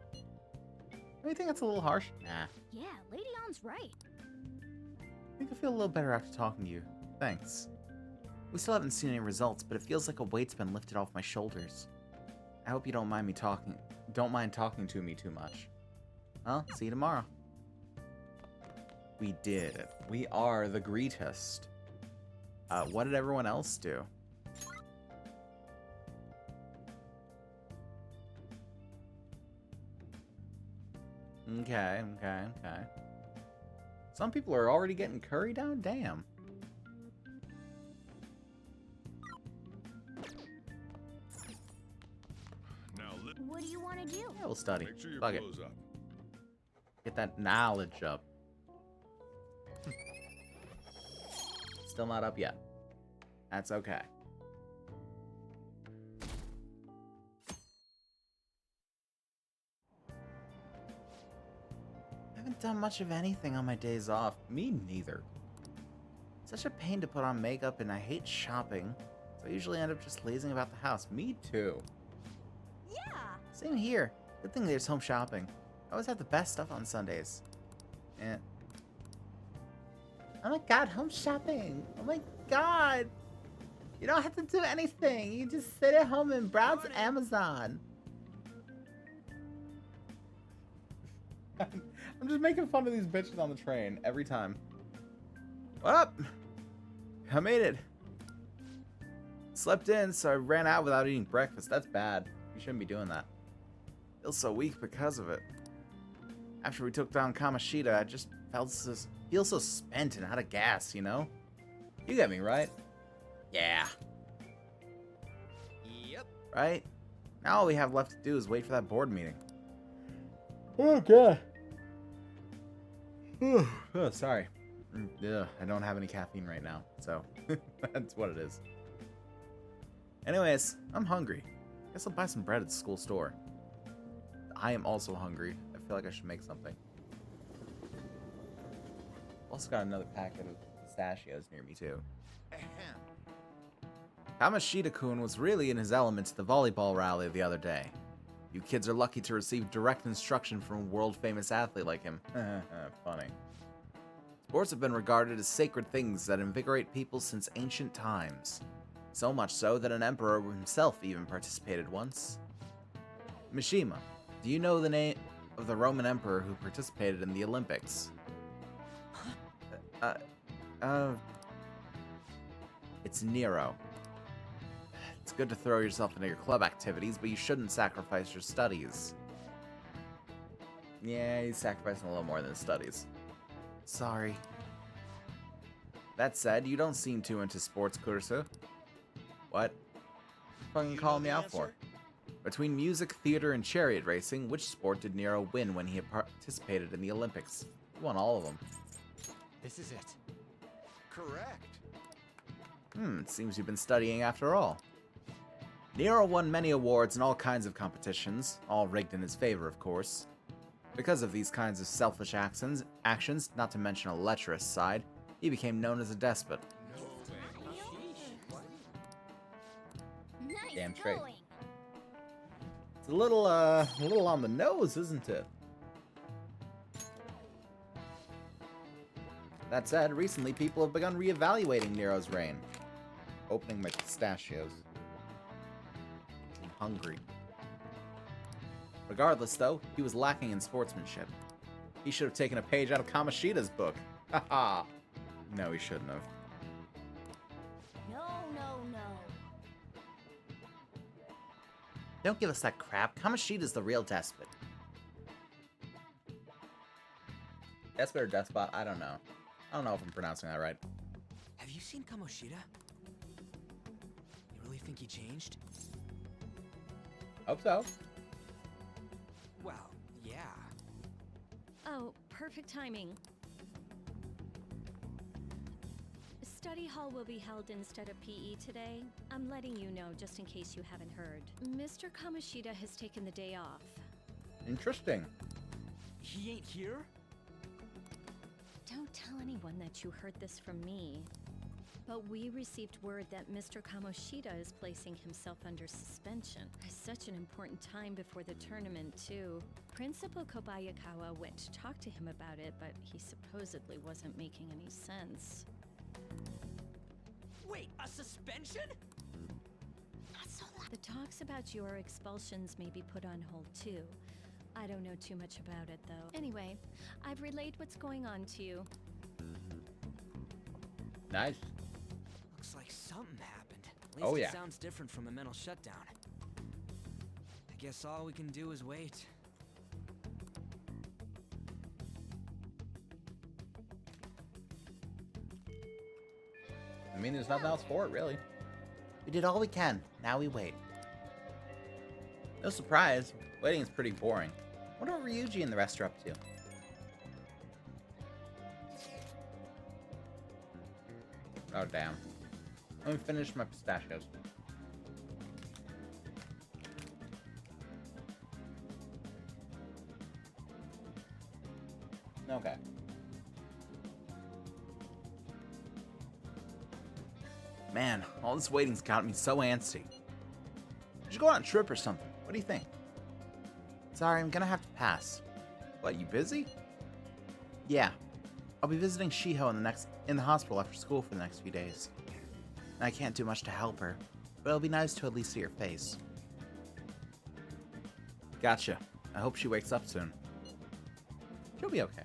Do you think that's a little harsh? Nah. Yeah, Lady Ann's right. I think I feel a little better after talking to you. Thanks. We still haven't seen any results, but it feels like a weight's been lifted off my shoulders. I hope you don't mind talking to me too much. Well, see you tomorrow. We did it. We are the greatest. What did everyone else do? Okay. Some people are already getting curry down? Damn. Now, What do you want to do? Yeah, we'll study. make sure your Fuck it. clothes up. Get that knowledge up. Still not up yet. That's okay. done much of anything on my days off. Me neither. Such a pain to put on makeup, and I hate shopping, so I usually end up just lazing about the house. Me too. Yeah! Same here. Good thing there's home shopping. I always have the best stuff on Sundays. Eh. Oh my god, home shopping! Oh my god! You don't have to do anything. You just sit at home and browse Morning. Amazon. I'm just making fun of these bitches on the train every time. What up? I made it. Slept in, so I ran out without eating breakfast. That's bad. You shouldn't be doing that. Feel so weak because of it. After we took down Kamoshida, I just feel so spent and out of gas, you know? You get me, right? Yeah. Yep. Right? Now all we have left to do is wait for that board meeting. Oh, God. Oh, sorry. Ugh, I don't have any caffeine right now, so that's what it is. Anyways, I'm hungry. Guess I'll buy some bread at the school store. I am also hungry. I feel like I should make something. Also got another packet of pistachios near me, too. Kamoshida-kun was really in his element at the volleyball rally the other day. You kids are lucky to receive direct instruction from a world-famous athlete like him. Funny. Sports have been regarded as sacred things that invigorate people since ancient times. So much so that an emperor himself even participated once. Mishima, do you know the name of the Roman emperor who participated in the Olympics? It's Nero. It's good to throw yourself into your club activities, but you shouldn't sacrifice your studies. Yeah, he's sacrificing a little more than his studies. Sorry. That said, you don't seem too into sports, Kurisu. What? Fucking calling me out for? Between music, theater, and chariot racing, which sport did Nero win when he participated in the Olympics? He won all of them. This is it. Correct. It seems you've been studying after all. Nero won many awards in all kinds of competitions, all rigged in his favor, of course. Because of these kinds of selfish actions, not to mention a lecherous side, he became known as a despot. Nice Damn straight. going. It's a little on the nose, isn't it? That said, recently people have begun reevaluating Nero's reign. Opening my pistachios. I'm hungry. Regardless, though, he was lacking in sportsmanship. He should have taken a page out of Kamoshida's book. Haha. No, he shouldn't have. No, no, no. Don't give us that crap. Kamoshida's the real despot. Despot or despot? I don't know. I don't know if I'm pronouncing that right. Have you seen Kamoshida? You really think he changed? Hope so. Well, yeah. Oh, perfect timing. Study hall will be held instead of PE today. I'm letting you know just in case you haven't heard. Mr. Kamoshida has taken the day off. Interesting. He ain't here? Don't tell anyone that you heard this from me. But we received word that Mr. Kamoshida is placing himself under suspension. It's such an important time before the tournament, too. Principal Kobayakawa went to talk to him about it, but he supposedly wasn't making any sense. Wait, a suspension? Not so loud. The talks about your expulsions may be put on hold, too. I don't know too much about it, though. Anyway, I've relayed what's going on to you. Nice. Looks like something happened. At least Oh, yeah. it sounds different from a mental shutdown. I guess all we can do is wait. I mean, there's nothing else for it, really. We did all we can. Now we wait. No surprise. Waiting is pretty boring. Wonder what Ryuji and the rest are up to. Oh, damn. Let me finish my pistachios. Okay. Man, all this waiting's got me so antsy. We should go on a trip or something. What do you think? Sorry, I'm gonna have to pass. What, you busy? Yeah. I'll be visiting Shiho in the hospital after school for the next few days. And I can't do much to help her, but it'll be nice to at least see her face. Gotcha. I hope she wakes up soon. She'll be okay.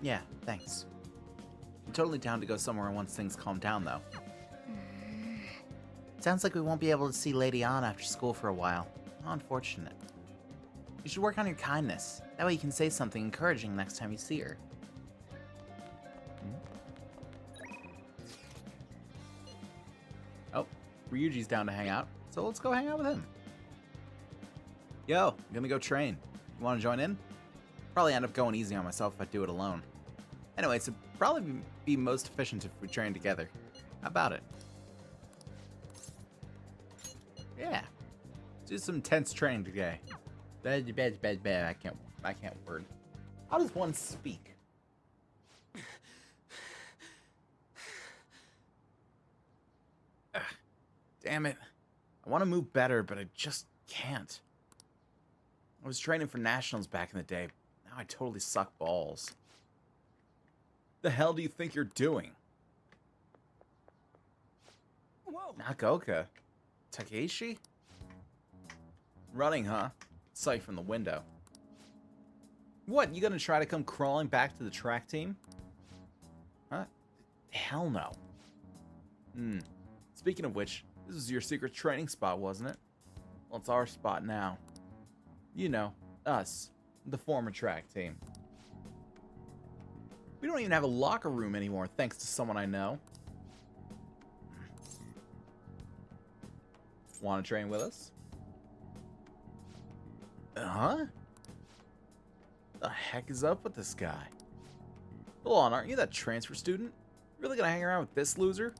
Yeah, thanks. I'm totally down to go somewhere once things calm down, though. Sounds like we won't be able to see Lady Anna after school for a while. How unfortunate. You should work on your kindness. That way you can say something encouraging next time you see her. Oh, Ryuji's down to hang out, so let's go hang out with him. Yo, I'm gonna go train. You wanna join in? Probably end up going easy on myself if I do it alone. Anyway, it'd probably be most efficient if we train together. How about it? Yeah. Do some intense training today. I can't word. How does one speak? Ugh, damn it. I want to move better, but I just can't. I was training for nationals back in the day. Now I totally suck balls. The hell do you think you're doing? Whoa! Nagoka? Takeshi? Running, huh? Sight from the window. What, you gonna try to come crawling back to the track team? Huh? Hell no. Speaking of which, this was your secret training spot, wasn't it? Well, it's our spot now. You know, us, the former track team. We don't even have a locker room anymore, thanks to someone I know. Want to train with us? Huh? The heck is up with this guy? Hold on, aren't you that transfer student? Really gonna hang around with this loser?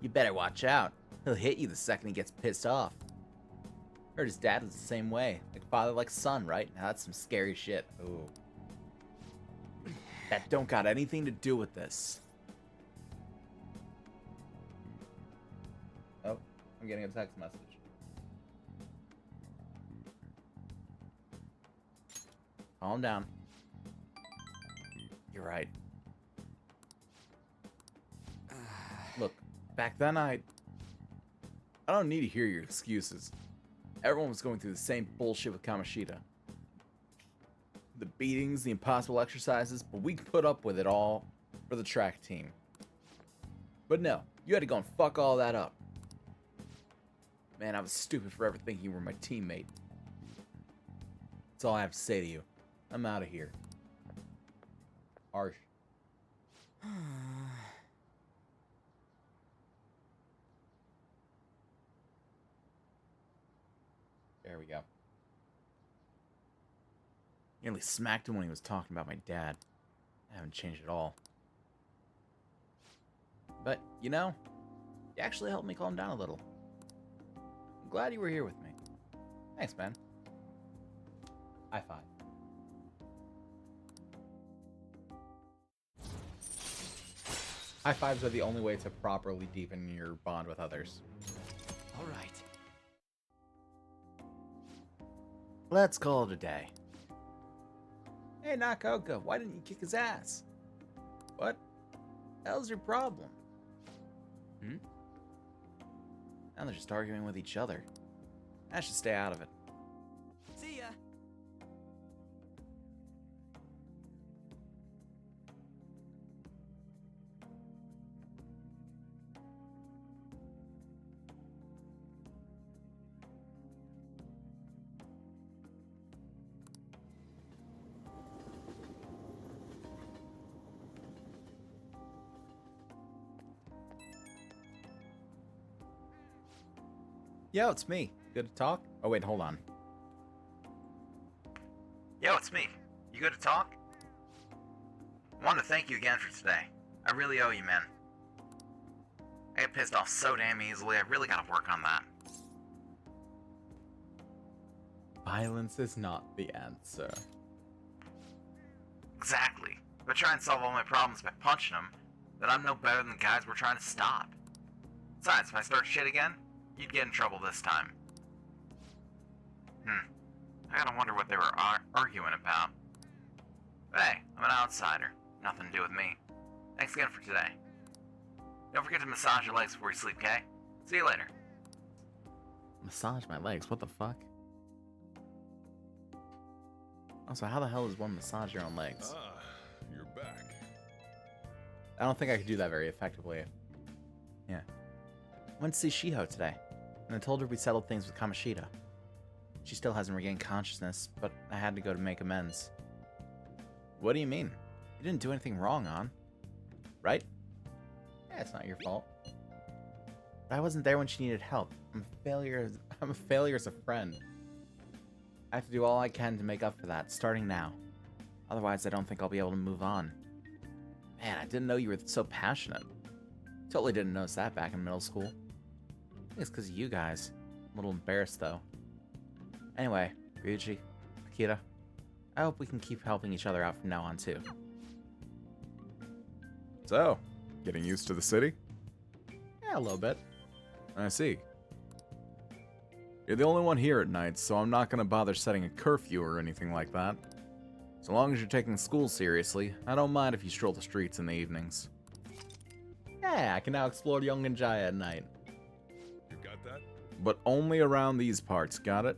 You better watch out. He'll hit you the second he gets pissed off. Heard his dad was the same way. Like father, like son, right? Now that's some scary shit. Ooh. That don't got anything to do with this. Oh, I'm getting a text message. Calm down. You're right. Look, back then I don't need to hear your excuses. Everyone was going through the same bullshit with Kamoshida. The beatings, the impossible exercises, but we put up with it all for the track team. But no, you had to go and fuck all that up. Man, I was stupid for ever thinking you were my teammate. That's all I have to say to you. I'm out of here. Harsh. There we go. Nearly smacked him when he was talking about my dad. I haven't changed at all. But, you know, you actually helped me calm down a little. I'm glad you were here with me. Thanks, man. High five. High fives are the only way to properly deepen your bond with others. All right. Let's call it a day. Hey, Nakoka, why didn't you kick his ass? What the hell's your problem? Now they're just arguing with each other. I should stay out of it. See ya. Yo, it's me. Good to talk? Oh, wait, hold on. Yo, it's me. You good to talk? I want to thank you again for today. I really owe you, man. I get pissed off so damn easily. I really gotta work on that. Violence is not the answer. Exactly. If I try and solve all my problems by punching them, then I'm no better than the guys we're trying to stop. Besides, if I start shit again, you'd get in trouble this time. I gotta wonder what they were arguing about. But hey, I'm an outsider. Nothing to do with me. Thanks again for today. Don't forget to massage your legs before you sleep, okay? See you later. Massage my legs? What the fuck? Also, how the hell does one massage your own legs? Ah, you're back. I don't think I could do that very effectively. Yeah. I went to see Shiho today, and I told her we settled things with Kamoshida. She still hasn't regained consciousness, but I had to go to make amends. What do you mean? You didn't do anything wrong, An. Right? Yeah, it's not your fault. But I wasn't there when she needed help. I'm a failure as a friend. I have to do all I can to make up for that, starting now. Otherwise, I don't think I'll be able to move on. Man, I didn't know you were so passionate. Totally didn't notice that back in middle school. I think it's because of you guys. I'm a little embarrassed, though. Anyway, Ryuji, Akira, I hope we can keep helping each other out from now on, too. So, getting used to the city? Yeah, a little bit. I see. You're the only one here at night, so I'm not gonna bother setting a curfew or anything like that. So long as you're taking school seriously, I don't mind if you stroll the streets in the evenings. Yeah, I can now explore Yongenjaya at night. You got that? But only around these parts, got it?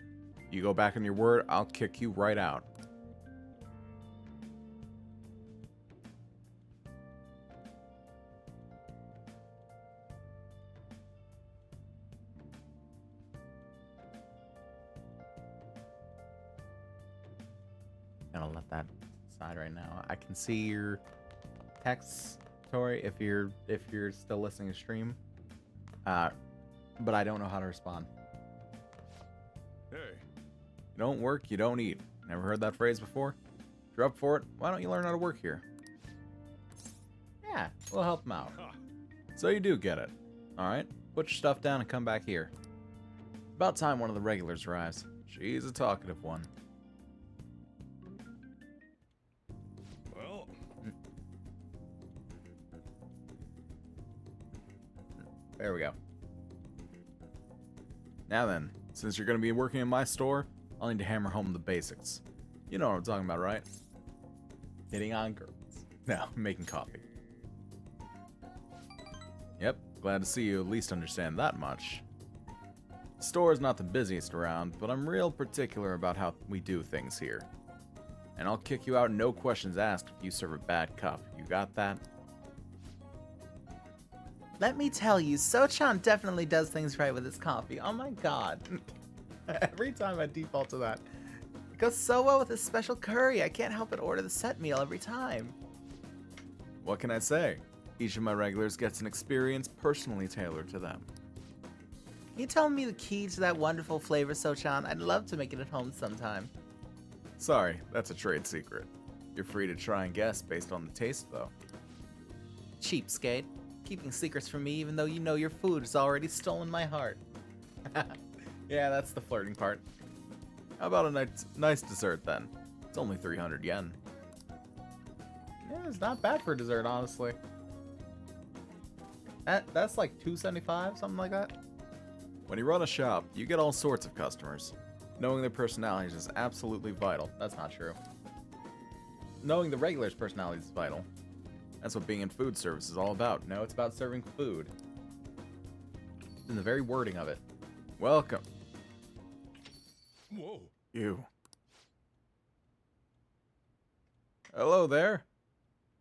You go back on your word, I'll kick you right out. Gonna let that slide right now. I can see your text, Tori, if you're still listening to stream. But I don't know how to respond. Hey, you don't work, you don't eat. Never heard that phrase before? If you're up for it, why don't you learn how to work here? Yeah, we'll help him out. So you do get it. Alright, put your stuff down and come back here. About time one of the regulars arrives. She's a talkative one. Well, There we go. now then, since you're going to be working in my store, I'll need to hammer home the basics. You know what I'm talking about, right? Hitting on girls. No, making coffee. Yep, glad to see you at least understand that much. The store is not the busiest around, but I'm real particular about how we do things here. And I'll kick you out no questions asked if you serve a bad cup. You got that? Let me tell you, Sochan definitely does things right with his coffee. Oh my god. Every time I default to that. It goes so well with his special curry. I can't help but order the set meal every time. What can I say? Each of my regulars gets an experience personally tailored to them. Can you tell me the key to that wonderful flavor, Sochan? I'd love to make it at home sometime. Sorry, that's a trade secret. You're free to try and guess based on the taste, though. Cheapskate. Keeping secrets from me even though you know your food has already stolen my heart. Yeah, that's the flirting part. How about a nice dessert, then? It's only 300 yen. Yeah, it's not bad for dessert, honestly. That's like $2.75, something like that. When you run a shop, you get all sorts of customers. Knowing their personalities is absolutely vital. That's not true. Knowing the regular's personality is vital. That's what being in food service is all about. No, it's about serving food. In the very wording of it. Welcome. Whoa. You. Hello there.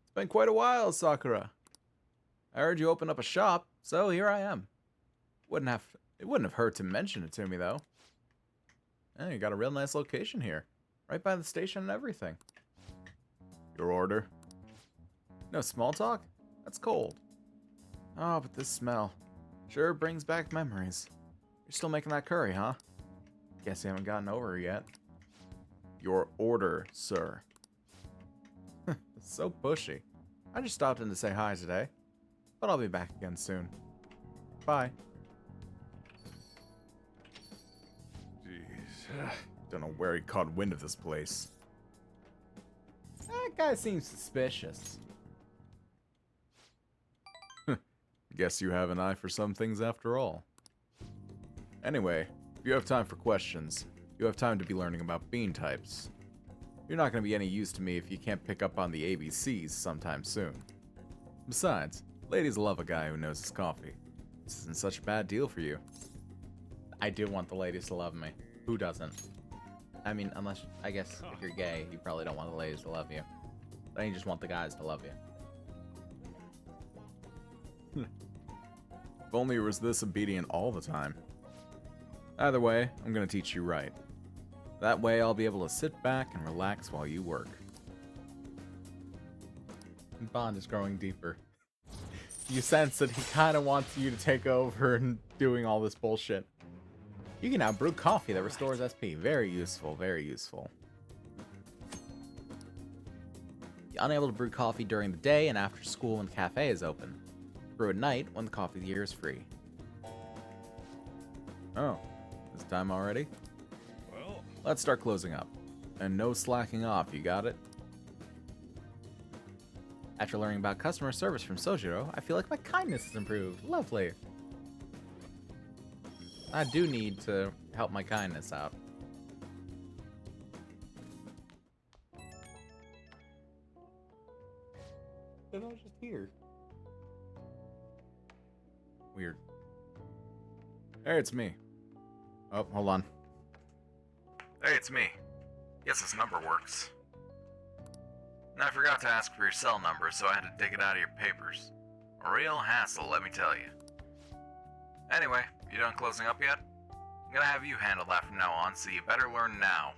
It's been quite a while, Sakura. I heard you open up a shop, so here I am. It wouldn't have hurt to mention it to me, though. You got a real nice location here. Right by the station and everything. Your order? No small talk? That's cold. Oh, but this smell sure brings back memories. You're still making that curry, huh? Guess you haven't gotten over it yet. Your order, sir. So pushy. I just stopped in to say hi today, but I'll be back again soon. Bye. Jeez. Don't know where he caught wind of this place. guy seems suspicious. Guess you have an eye for some things after all. Anyway, if you have time for questions, you have time to be learning about bean types. You're not going to be any use to me if you can't pick up on the ABCs sometime soon. Besides, ladies love a guy who knows his coffee. This isn't such a bad deal for you. I do want the ladies to love me. Who doesn't? I mean, unless, I guess, if you're gay, you probably don't want the ladies to love you. Then you just want the guys to love you. If only it was this obedient all the time. Either way, I'm going to teach you right. That way I'll be able to sit back and relax while you work. Bond is growing deeper. You sense that he kind of wants you to take over and doing all this bullshit. You can now brew coffee that restores SP. Very useful, very useful. You're unable to brew coffee during the day and after school when the cafe is open. Brew at night when the coffee here is free. Oh, is it time already? Let's start closing up. And no slacking off, you got it? After learning about customer service from Sojiro, I feel like my kindness has improved. Lovely. I do need to help my kindness out. But I was just here. Weird. Hey, it's me. Oh, hold on. Hey, it's me. Guess this number works. And I forgot to ask for your cell number, so I had to dig it out of your papers. A real hassle, let me tell you. Anyway, you done closing up yet? I'm gonna have you handle that from now on, so you better learn now.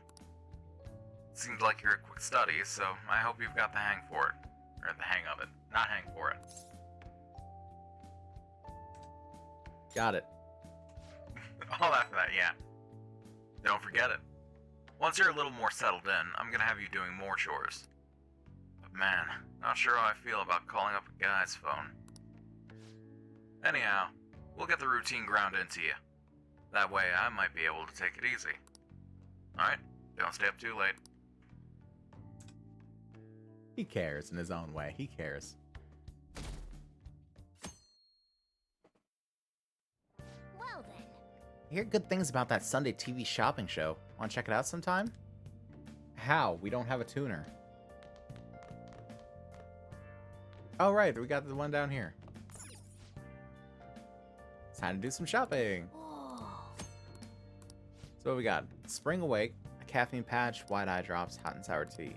Seems like you're a quick study, so I hope you've got the hang for it. Or the hang of it, not hang for it. Got it. All after that, yeah. Don't forget it. Once you're a little more settled in, I'm gonna have you doing more chores. But man, not sure how I feel about calling up a guy's phone. Anyhow, we'll get the routine ground into you. That way I might be able to take it easy. Alright, don't stay up too late. He cares in his own way. He cares. Well then. I hear good things about that Sunday TV shopping show. Want to check it out sometime? How? We don't have a tuner. Oh, right. We got the one down here. It's time to do some shopping. Whoa. So what we got? Spring Awake, a caffeine patch, white eye drops, hot and sour tea.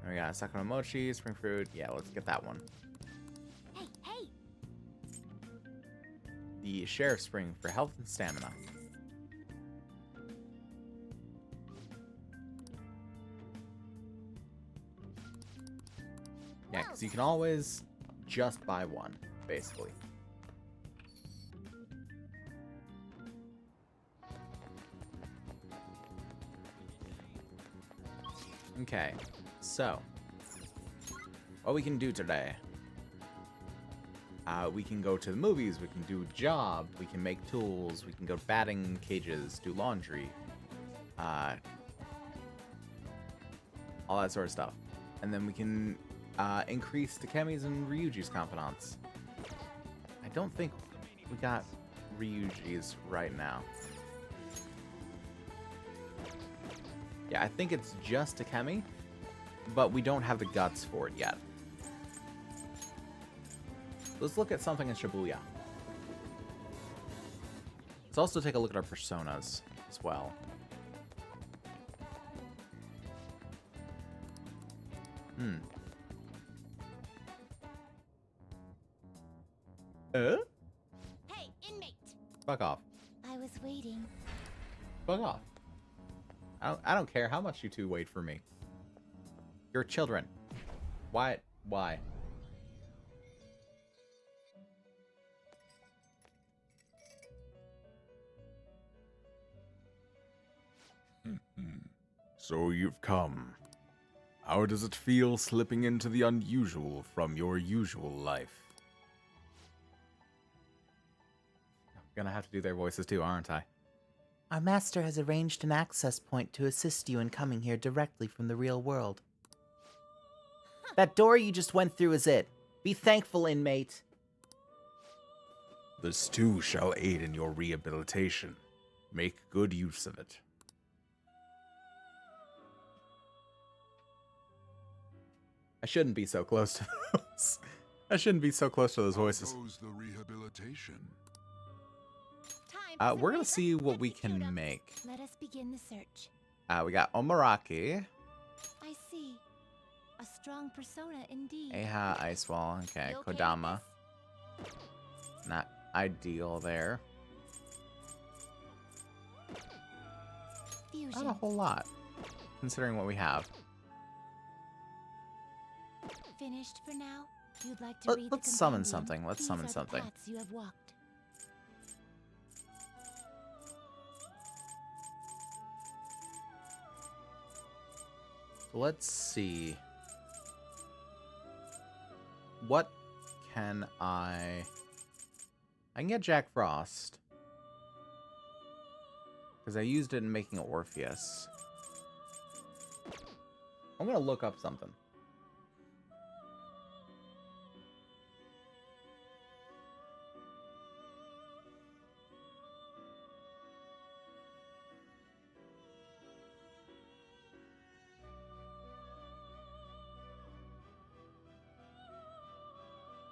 And we got Sakura Mochi, spring fruit. Yeah, let's get that one. Hey, hey. The Sheriff Spring for health and stamina. Yeah, because you can always just buy one, basically. Okay, so what we can do today. We can go to the movies, we can do a job, we can make tools, we can go to batting cages, do laundry, all that sort of stuff. And then we can increase Takemi's and Ryuji's confidants. I don't think we got Ryuji's right now. Yeah, I think it's just Takemi, but we don't have the guts for it yet. Let's look at something in Shibuya. Let's also take a look at our personas as well. Hey, inmate. Fuck off. I was waiting. Fuck off. I don't care how much you two wait for me. You're children. Why? Why? So you've come. How does it feel slipping into the unusual from your usual life? I'm gonna have to do their voices too, aren't I? Our master has arranged an access point to assist you in coming here directly from the real world. That door you just went through is it. Be thankful, inmate. The stew shall aid in your rehabilitation. Make good use of it. I shouldn't be so close to those. I shouldn't be so close to those voices. Goes the rehabilitation. Time for We're some gonna see what we execute can 'em. make. Let us begin the search. We got Omaraki, I see. A strong persona indeed. Eha, Ice Wall, okay, You okay with Kodama. this? Not ideal there. Fusion. Not a whole lot, considering what we have. Finished for now? You'd like to read the Let's summon compendium? something. Let's These summon are the something. paths you have walked. Let's see. What can I can get Jack Frost. Because I used it in making Orpheus. I'm gonna look up something.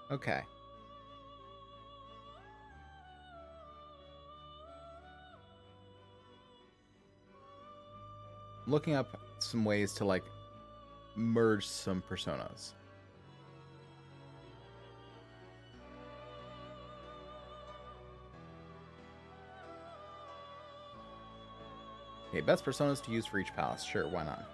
Okay. Looking up some ways to like merge some personas. Okay, best personas to use for each palace. Sure, why not?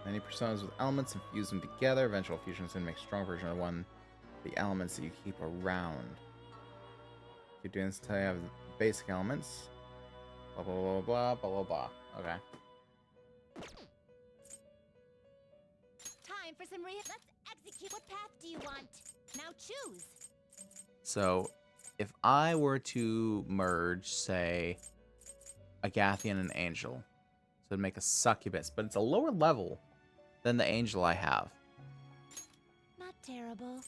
Many personas with elements and fuse them together. Eventual fusion is going to make a strong version of one. The elements that you keep around. Keep doing this until you have the basic elements. Blah, blah, blah, blah, blah, blah, blah. Okay. Time for some Let's execute. What path do you want? Now choose. So, if I were to merge, say, a Gathian and an Angel, so it'd make a Succubus, but it's a lower level than the Angel I have. Not terrible,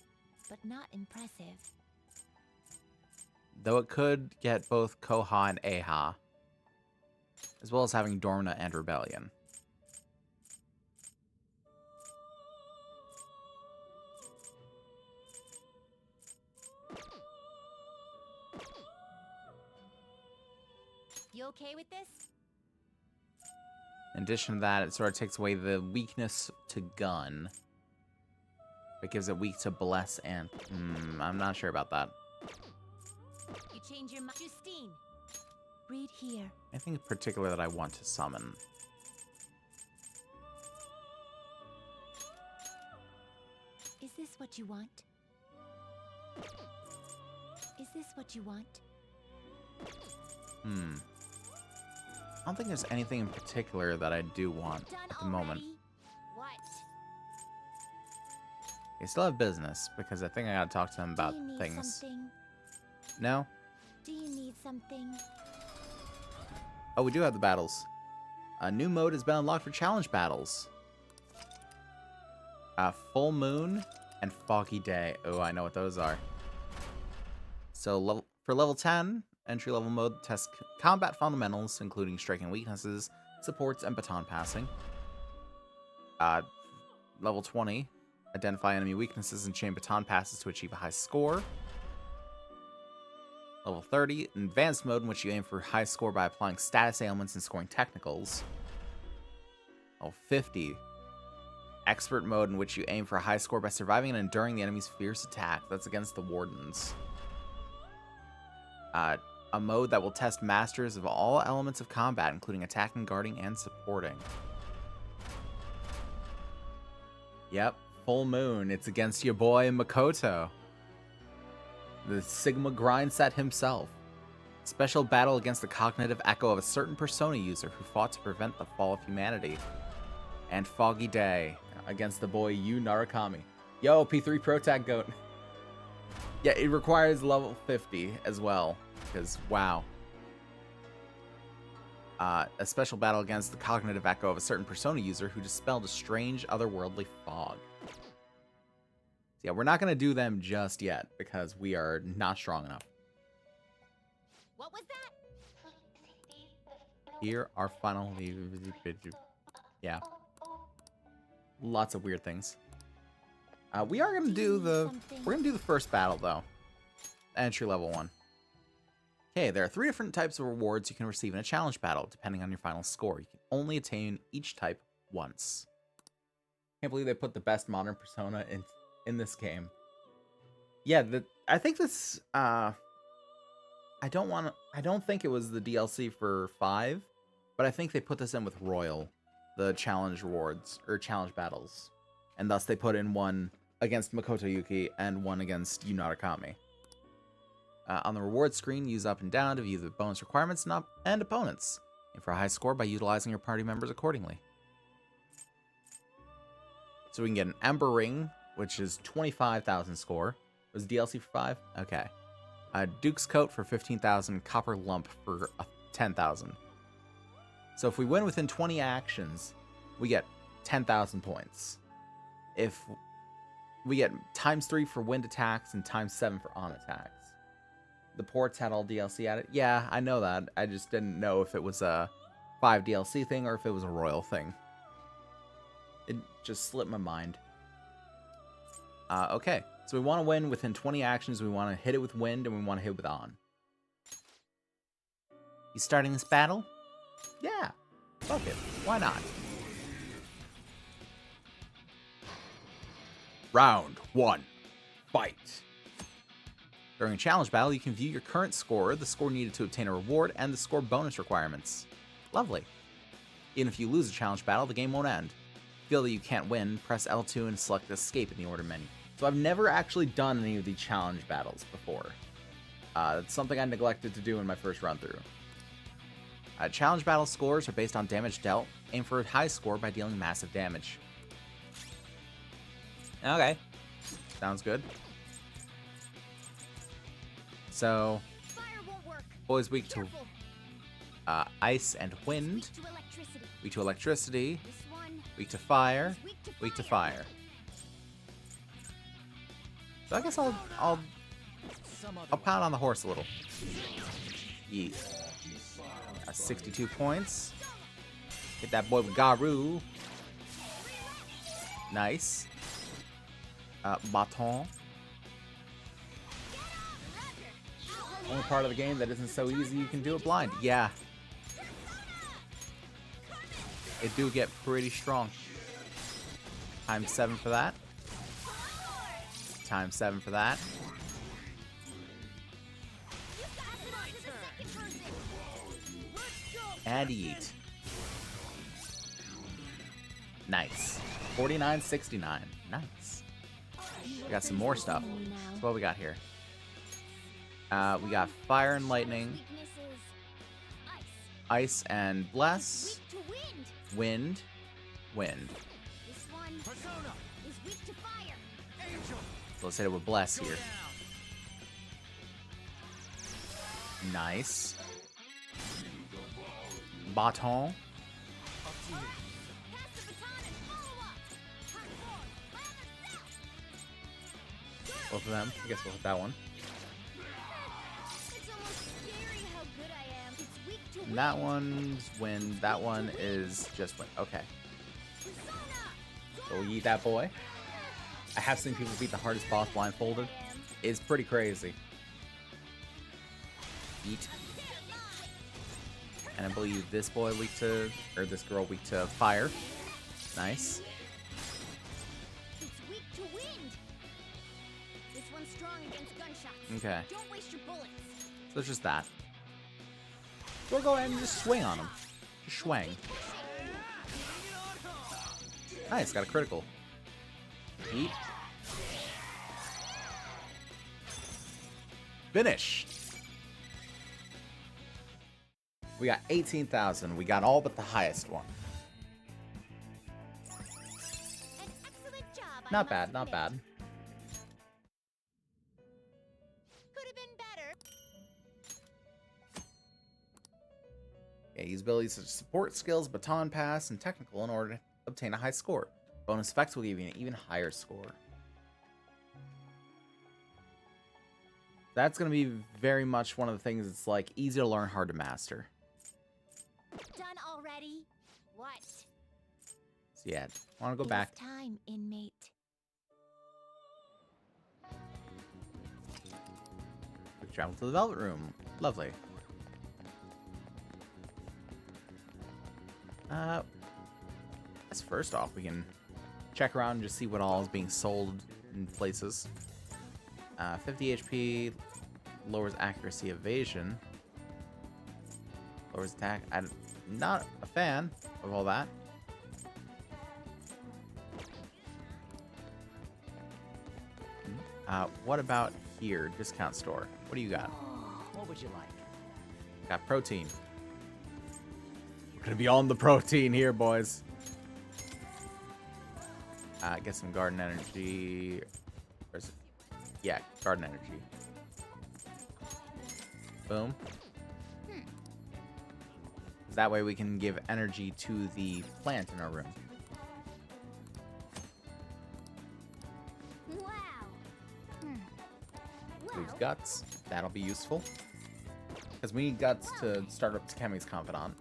but not impressive. Though it could get both Koha and Eha, as well as having Dorna and Rebellion. You okay with this? In addition to that, it sort of takes away the weakness to Gun. It gives it weak to Bless and... I'm not sure about that. You change your mind. Justine, read here. Anything in particular that I want to summon? Is this what you want? Is this what you want? I don't think there's anything in particular that I do want Done at the moment. already? What? I still have business, because I think I gotta talk to them about Do you need things. something? No? Do you need something? Oh, we do have the battles. A new mode has been unlocked for challenge battles. Full Moon and Foggy Day. Oh, I know what those are. So for level 10, entry-level mode tests combat fundamentals, including striking weaknesses, supports, and baton passing. Level 20, identify enemy weaknesses and chain baton passes to achieve a high score. Level 30, advanced mode in which you aim for high score by applying status ailments and scoring technicals. Level 50, expert mode in which you aim for a high score by surviving and enduring the enemy's fierce attack. That's against the wardens. A mode that will test masters of all elements of combat, including attacking, guarding, and supporting. Yep, Full Moon. It's against your boy Makoto. The Sigma grind set himself. Special battle against the cognitive echo of a certain Persona user who fought to prevent the fall of humanity. And Foggy Day against the boy Yu Narakami. Yo, P3 Pro Tag Goat. Yeah, it requires level 50 as well. Because, wow. A special battle against the cognitive echo of a certain Persona user who dispelled a strange otherworldly fog. So yeah, we're not going to do them just yet because we are not strong enough. What was that? Here are final... Yeah. Lots of weird things. We are going to do the... We're going to do the first battle, though. Entry level one. Okay, there are 3 different types of rewards you can receive in a challenge battle, depending on your final score. You can only attain each type once. Can't believe they put the best modern Persona in this game. Yeah, I think this... I don't think it was the DLC for 5, but I think they put this in with Royal, the challenge rewards, or challenge battles. And thus they put in one against Makoto Yuki and one against Yu Narakami. On the reward screen, use up and down to view the bonus requirements and opponents. Aim for a high score by utilizing your party members accordingly. So we can get an Ember Ring, which is 25,000 score. Was DLC for 5? Okay. Duke's Coat for 15,000, Copper Lump for 10,000. So if we win within 20 actions, we get 10,000 points. If we get ×3 for wind attacks and ×7 for on attacks. The ports had all DLC added. Yeah, I know that. I just didn't know if it was a 5 DLC thing or if it was a Royal thing. It just slipped my mind. Okay, so we want to win within 20 actions. We want to hit it with wind and we want to hit with on. You starting this battle? Yeah, fuck it. Why not? Round 1. Fight. During a challenge battle, you can view your current score, the score needed to obtain a reward, and the score bonus requirements. Lovely. Even if you lose a challenge battle, the game won't end. Feel that you can't win, press L2 and select Escape in the order menu. So I've never actually done any of the challenge battles before. That's something I neglected to do in my first run through. Challenge battle scores are based on damage dealt. Aim for a high score by dealing massive damage. Okay. Sounds good. So, Fire won't work. boys weak to Careful. ice and wind, Weak to electricity. weak to electricity, This one weak to fire, is weak to weak to fire. fire. So I guess I'll pound on the horse a little. Yeet. 62 points. Hit that boy with Garu. Nice. Baton. Only part of the game that isn't so easy you can do it blind. Yeah. It do get pretty strong. ×7 for that. ×7 for that. And eat. Nice. 49.69. Nice. We got some more stuff. So what we got here? We got fire and lightning, Weakness is ice ice. and bless, Weak to wind. wind, wind. This one is weak to fire. So let's hit it with bless here. Nice. Baton. Pass the baton and follow up. Part 4. Plan yourself. Both of them. I guess we'll hit that one. It's almost scary how good I am. It's weak to And that one's wind. That one is just wind. Okay. Persona. So we'll eat that boy. I have seen people beat the hardest boss blindfolded. It's pretty crazy. Eat. And I believe this boy weak to, or this girl weak to fire. Nice. It's weak to wind. This one's strong against gunshots. Okay. Don't waste your bullets. So it's just that. So we'll go ahead and just swing on him. Just swing. Nice, got a critical. Eat. Finish. We got 18,000. We got all but the highest one. An excellent job. I Not must bad, not admit. bad. Could have been better. Okay, use abilities such as support skills, baton pass, and technical in order to obtain a high score. Bonus effects will give you an even higher score. That's going to be very much one of the things that's like easy to learn, hard to master. Done already? What? So yeah, want to go It is back. time, inmate. We travel to the Velvet Room. Lovely. Guess first off, we can check around and just see what all is being sold in places. 50 HP, lowers accuracy, evasion, lowers attack. I'm not a fan of all that. What about here? Discount store. What do you got? What would you like? Got protein. We're gonna be on the protein here, boys. Get some garden energy. Where's it? Yeah, garden energy. Boom. That way we can give energy to the plant in our room. Wow. Lose Well, guts. That'll be useful. Because we need guts to start up Takemi's confidant.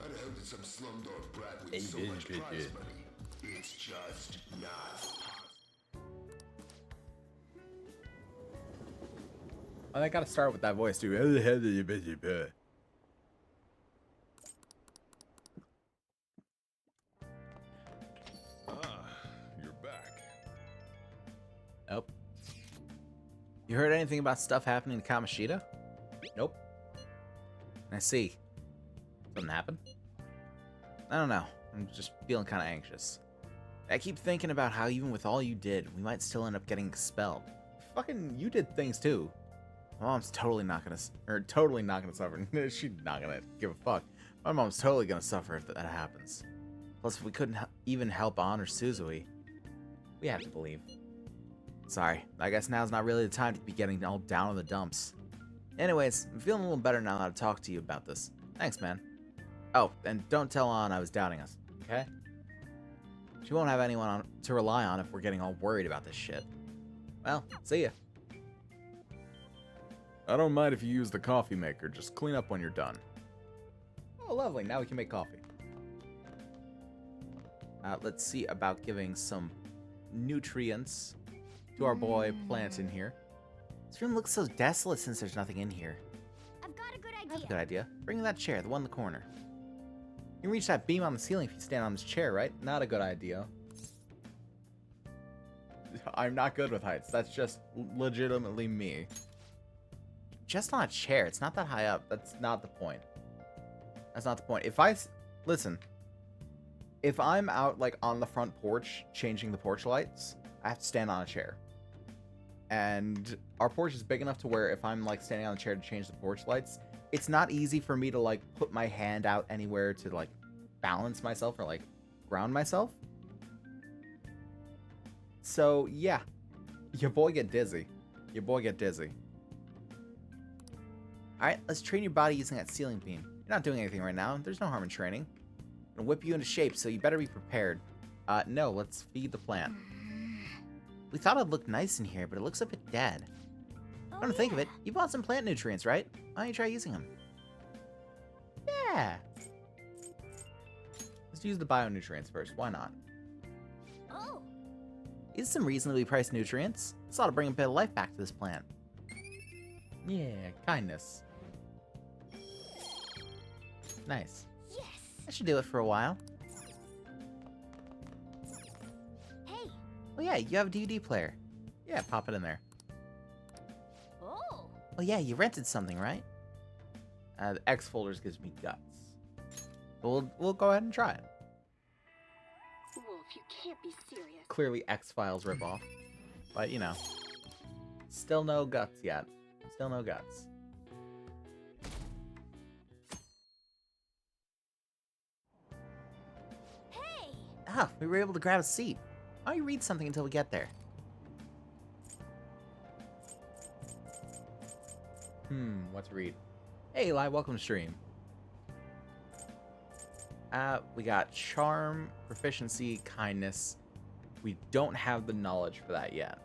I'd hope that some slumdog brat with so much prize money. It's just not possible. Oh, I gotta start with that voice, too. You're back. Nope. You heard anything about stuff happening to Kamoshida? Nope. I see. Something happened? I don't know. I'm just feeling kind of anxious. I keep thinking about how even with all you did, we might still end up getting expelled. Fucking, you did things too. My mom's totally not gonna suffer. She's not gonna give a fuck. My mom's totally gonna suffer if that happens. Plus, if we couldn't even help An or Suzui, we have to believe. Sorry, I guess now's not really the time to be getting all down in the dumps. Anyways, I'm feeling a little better now that I've talked to you about this. Thanks, man. Oh, and don't tell An I was doubting us, okay? She won't have anyone to rely on if we're getting all worried about this shit. Well, see ya. I don't mind if you use the coffee maker. Just clean up when you're done. Oh, lovely. Now we can make coffee. Let's see about giving some nutrients to our boy Plant in here. This room looks so desolate since there's nothing in here. I've got a good That's a idea. good idea. Bring that chair, the one in the corner. You can reach that beam on the ceiling if you stand on this chair, right? Not a good idea. I'm not good with heights. That's just legitimately me. Just on a chair. It's not that high up. That's not the point. That's not the point. Listen. If I'm out, like, on the front porch changing the porch lights, I have to stand on a chair. And our porch is big enough to where if I'm, like, standing on the chair to change the porch lights, it's not easy for me to, like, put my hand out anywhere to, like, balance myself or, like, ground myself. So, yeah. Your boy get dizzy. Your boy get dizzy. Alright, let's train your body using that ceiling beam. You're not doing anything right now. There's no harm in training. I'm gonna whip you into shape, so you better be prepared. No, let's feed the plant. We thought it'd look nice in here, but it looks a bit dead. Come to think of it, you bought some plant nutrients, right? Why don't you try using them? Yeah. Let's use the bionutrients first. Why not? Oh, These are some reasonably priced nutrients. This ought to bring a bit of life back to this plant. Yeah, kindness. Nice. yes. That should do it for a while. Hey. Oh yeah, you have a DVD player. Yeah, pop it in there. Oh. Oh yeah, you rented something, right? The X folders gives me guts. We'll go ahead and try it. Wolf, you can't be serious. Clearly X-Files ripoff. But, you know. Still no guts yet. Still no guts. Hey. Ah, we were able to grab a seat. Why don't you read something until we get there? What to read? Hey, Eli, welcome to stream. We got charm, proficiency, kindness. We don't have the knowledge for that yet.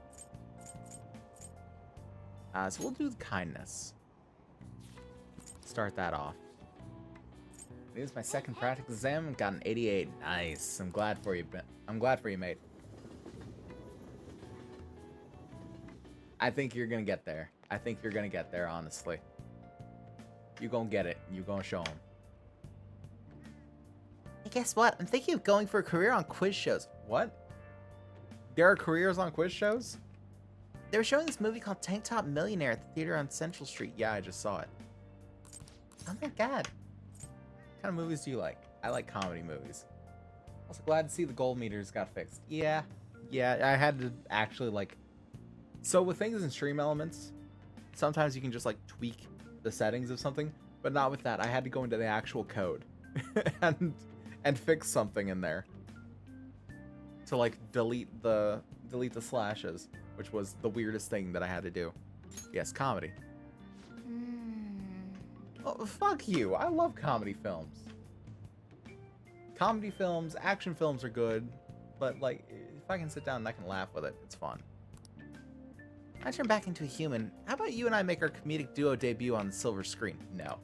So we'll do the kindness. Start that off. It is my second practical exam. Got an 88. Nice. I'm glad for you. I'm glad for you, mate. I think you're gonna get there. I think you're gonna get there, honestly. You gonna get it. You gonna show them. Hey, guess what? I'm thinking of going for a career on quiz shows. What? There are careers on quiz shows? They were showing this movie called Tank Top Millionaire at the theater on Central Street. Yeah, I just saw it. Oh my god. What kind of movies do you like? I like comedy movies. Also glad to see the gold meters got fixed. Yeah, I had to actually like... So with things in Stream Elements, sometimes you can just like tweak the settings of something, but not with that. I had to go into the actual code and fix something in there to like delete the slashes, which was the weirdest thing that I had to do. Yes, comedy. Oh, fuck you. I love comedy films. Comedy films, action films are good, but like if I can sit down and I can laugh with it, it's fun. I turn back into a human. How about you and I make our comedic duo debut on the silver screen? No.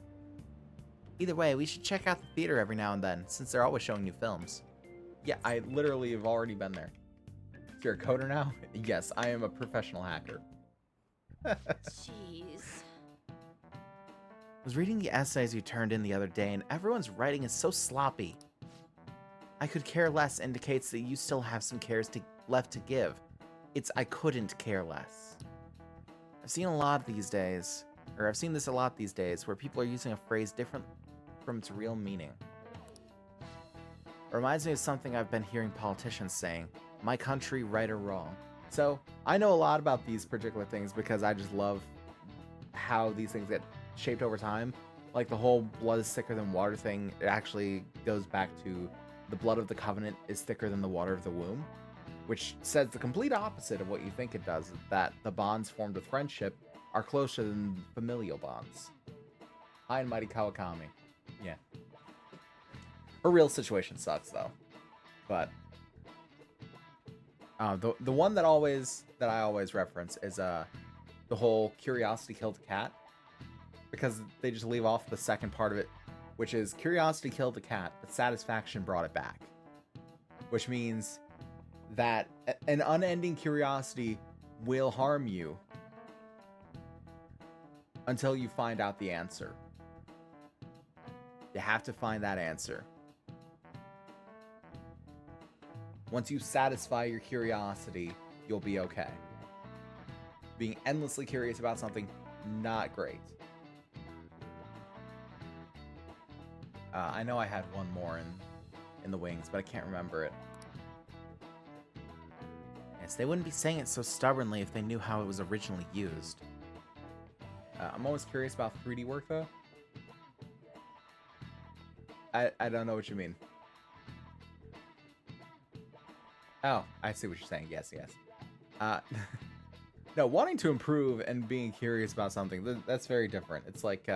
Either way, we should check out the theater every now and then, since they're always showing new films. Yeah, I literally have already been there. You're a coder now? Yes, I am a professional hacker. Jeez. I was reading the essays you turned in the other day, and everyone's writing is so sloppy. I could care less indicates that you still have some cares left to give. It's I couldn't care less. I've seen this a lot these days, where people are using a phrase different from its real meaning. It reminds me of something I've been hearing politicians saying, my country, right or wrong. So, I know a lot about these particular things because I just love how these things get shaped over time. Like the whole blood is thicker than water thing, it actually goes back to the blood of the covenant is thicker than the water of the womb, which says the complete opposite of what you think it does, that the bonds formed with friendship are closer than familial bonds. High and mighty Kawakami. Yeah. Her real situation sucks though. But the one that I always reference is the whole curiosity killed the cat, because they just leave off the second part of it, which is curiosity killed the cat, but satisfaction brought it back, which means that an unending curiosity will harm you until you find out the answer. You have to find that answer. Once you satisfy your curiosity, you'll be okay. Being endlessly curious about something, not great. I know I had one more in the wings, but I can't remember it. Yes, they wouldn't be saying it so stubbornly if they knew how it was originally used. I'm always curious about 3D work, though. I don't know what you mean. Oh, I see what you're saying. Yes. No, wanting to improve and being curious about something, that's very different. It's like,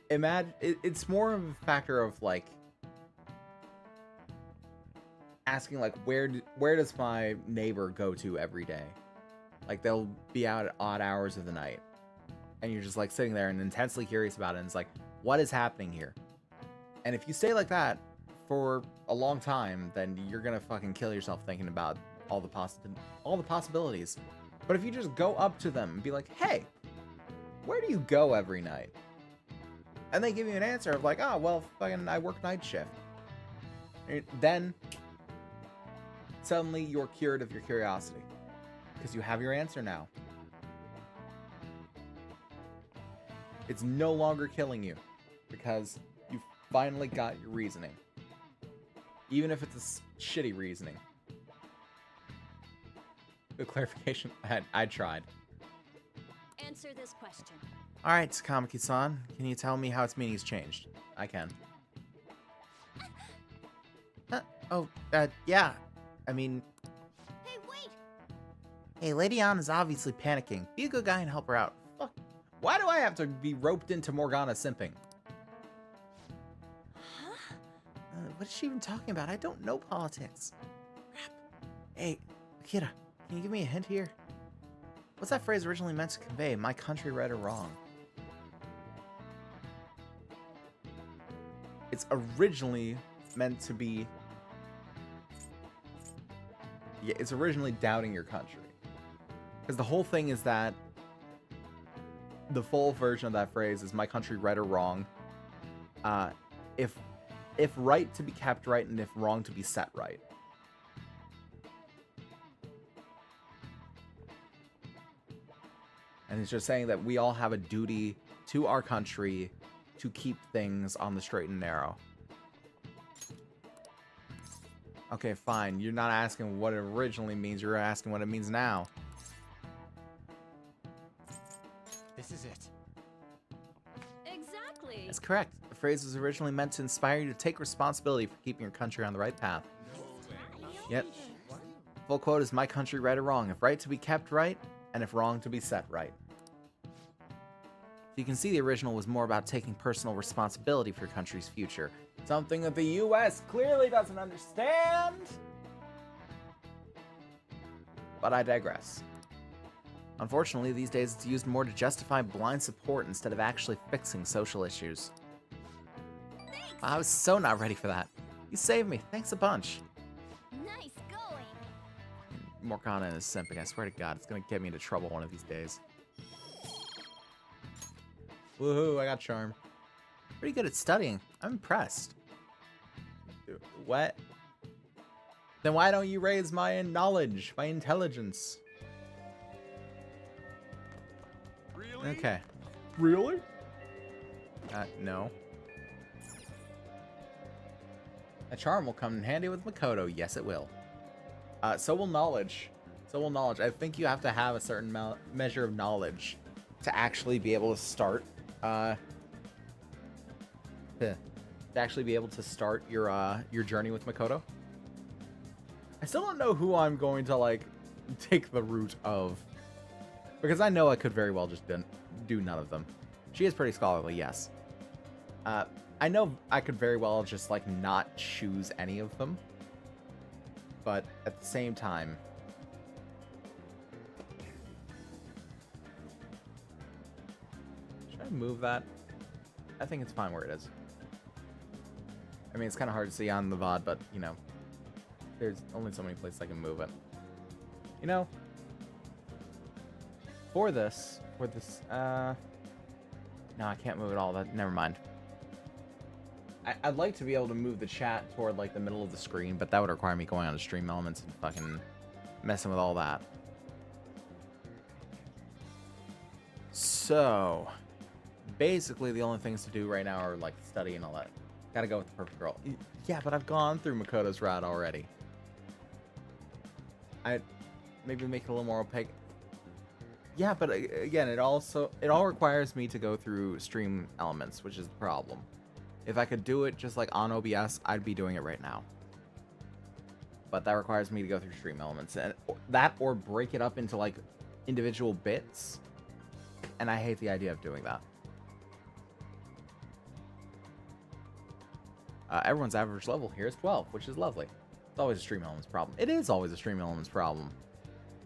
it's more of a factor of, like, asking, like, where does my neighbor go to every day? Like, they'll be out at odd hours of the night. And you're just, like, sitting there and intensely curious about it. And it's like, what is happening here? And if you stay like that for a long time, then you're gonna fucking kill yourself thinking about all the possibilities. But if you just go up to them and be like, hey, where do you go every night? And they give you an answer of like, oh, well, fucking, I work night shift. Then suddenly you're cured of your curiosity because you have your answer now. It's no longer killing you because you finally got your reasoning. Even if it's a shitty reasoning. Good clarification. I tried. Answer this question. Alright, Sakamaki-san, can you tell me how its meaning has changed? I can. Yeah. I mean... Hey, wait! Hey, Lady Anna's obviously panicking. Be a good guy and help her out. Fuck. Why do I have to be roped into Morgana simping? What is she even talking about? I don't know politics. Crap. Hey, Akira, can you give me a hint here? What's that phrase originally meant to convey? My country, right or wrong? It's originally meant to be... Yeah, it's originally doubting your country. Because the whole thing is that the full version of that phrase is my country, right or wrong. If right to be kept right, and if wrong to be set right. And it's just saying that we all have a duty to our country to keep things on the straight and narrow. Okay, fine. You're not asking what it originally means. You're asking what it means now. This is it. Exactly. That's correct. The phrase was originally meant to inspire you to take responsibility for keeping your country on the right path. Yep. Full quote is my country, right or wrong. If right to be kept right, and if wrong to be set right. So you can see the original was more about taking personal responsibility for your country's future. Something that the US clearly doesn't understand. But I digress. Unfortunately, these days it's used more to justify blind support instead of actually fixing social issues. I was so not ready for that. You saved me. Thanks a bunch. Nice going. Morgana is simping. I swear to God, it's gonna get me into trouble one of these days. Woohoo, I got charm. Pretty good at studying. I'm impressed. What? Then why don't you raise my knowledge, my intelligence? Really? Okay. Really? No. A charm will come in handy with Makoto. Yes, it will. So will knowledge. So will knowledge. I think you have to have a certain measure of knowledge to actually be able to start. To actually be able to start your journey with Makoto. I still don't know who I'm going to like take the route of, because I know I could very well just do none of them. She is pretty scholarly, yes. I know I could very well just like not choose any of them, but at the same time, should I move that? I think it's fine where it is. I mean, it's kind of hard to see on the VOD, but, you know, there's only so many places I can move it. You know, for this, no, I can't move it all. Never mind. I'd like to be able to move the chat toward, like, the middle of the screen, but that would require me going on to Stream Elements and fucking messing with all that. So, basically, the only things to do right now are, like, study and all that. Gotta go with the perfect girl. Yeah, but I've gone through Makoto's route already. I maybe make it a little more opaque. Yeah, but again, it all requires me to go through Stream Elements, which is the problem. If I could do it just like on OBS, I'd be doing it right now. But that requires me to go through Stream Elements, and that or break it up into like individual bits. And I hate the idea of doing that. Everyone's average level here is 12, which is lovely. It's always a Stream Elements problem. It is always a Stream Elements problem.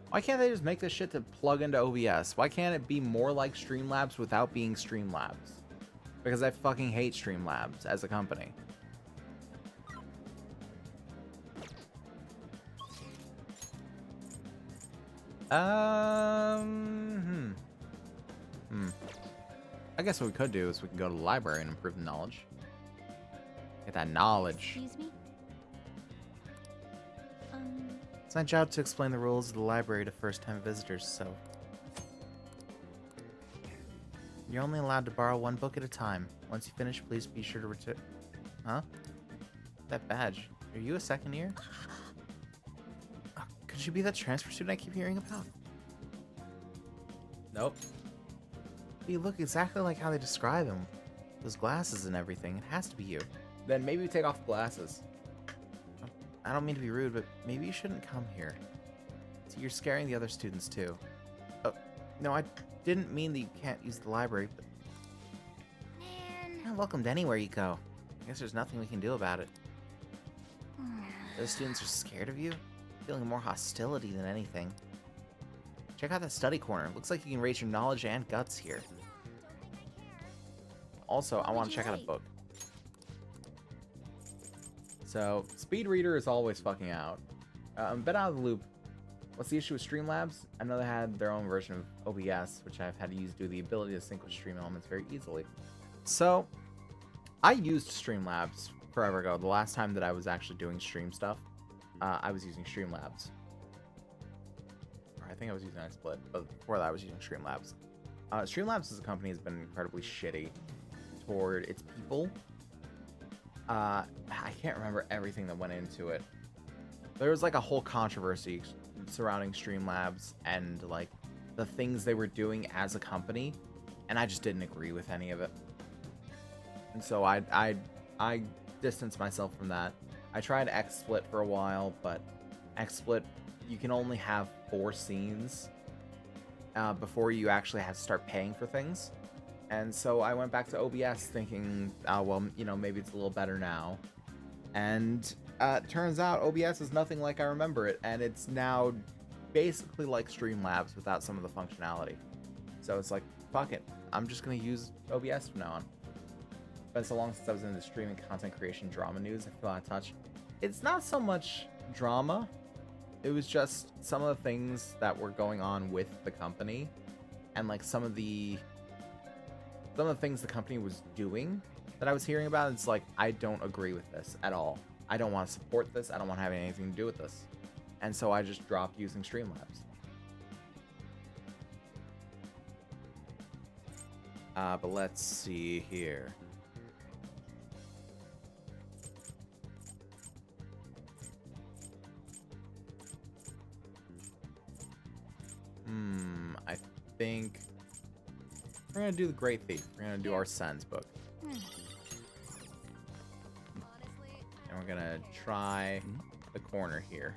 Why can't they just make this shit to plug into OBS? Why can't it be more like Streamlabs without being Streamlabs? Because I fucking hate Streamlabs as a company. I guess what we could do is we can go to the library and improve the knowledge. Get that knowledge. Excuse me? It's my job to explain the rules of the library to first-time visitors, so... You're only allowed to borrow one book at a time. Once you finish, please be sure to return... Huh? That badge. Are you a second year? Could you be that transfer student I keep hearing about? Nope. You look exactly like how they describe him. Those glasses and everything. It has to be you. Then maybe we take off the glasses. I don't mean to be rude, but maybe you shouldn't come here. So you're scaring the other students too. Oh, no, I didn't mean that you can't use the library, but Man. you're not welcomed anywhere you go. I guess there's nothing we can do about it. Those students are scared of you, feeling more hostility than anything. Check out that study corner. Looks like you can raise your knowledge and guts here. Also, I What want would to you check out a like? book. So, Speed Reader is always fucking out. I'm a bit out of the loop. What's the issue with Streamlabs? I know they had their own version of OBS, which I've had to use due to the ability to sync with stream elements very easily. So, I used Streamlabs forever ago. The last time that I was actually doing stream stuff, I was using Streamlabs. Or I think I was using iSplit, but before that I was using Streamlabs. Streamlabs as a company has been incredibly shitty toward its people. I can't remember everything that went into it. There was like a whole controversy surrounding Streamlabs and like the things they were doing as a company, and I just didn't agree with any of it. And so I distanced myself from that. I tried XSplit for a while, but XSplit, you can only have 4 scenes before you actually have to start paying for things. And so I went back to OBS thinking, well, you know, maybe it's a little better now. And turns out OBS is nothing like I remember it, and it's now basically like Streamlabs without some of the functionality. So it's like, fuck it, I'm just gonna use OBS from now on. It's been so long since I was in the streaming content creation drama news, I feel out of touch. It's not so much drama, it was just some of the things that were going on with the company, and like some of the things the company was doing that I was hearing about. It's like, I don't agree with this at all. I don't want to support this. I don't want to have anything to do with this. And so I just dropped using Streamlabs. But let's see here. I think we're gonna do the Great Thief. We're gonna do our Sen's book. And we're gonna try the corner here.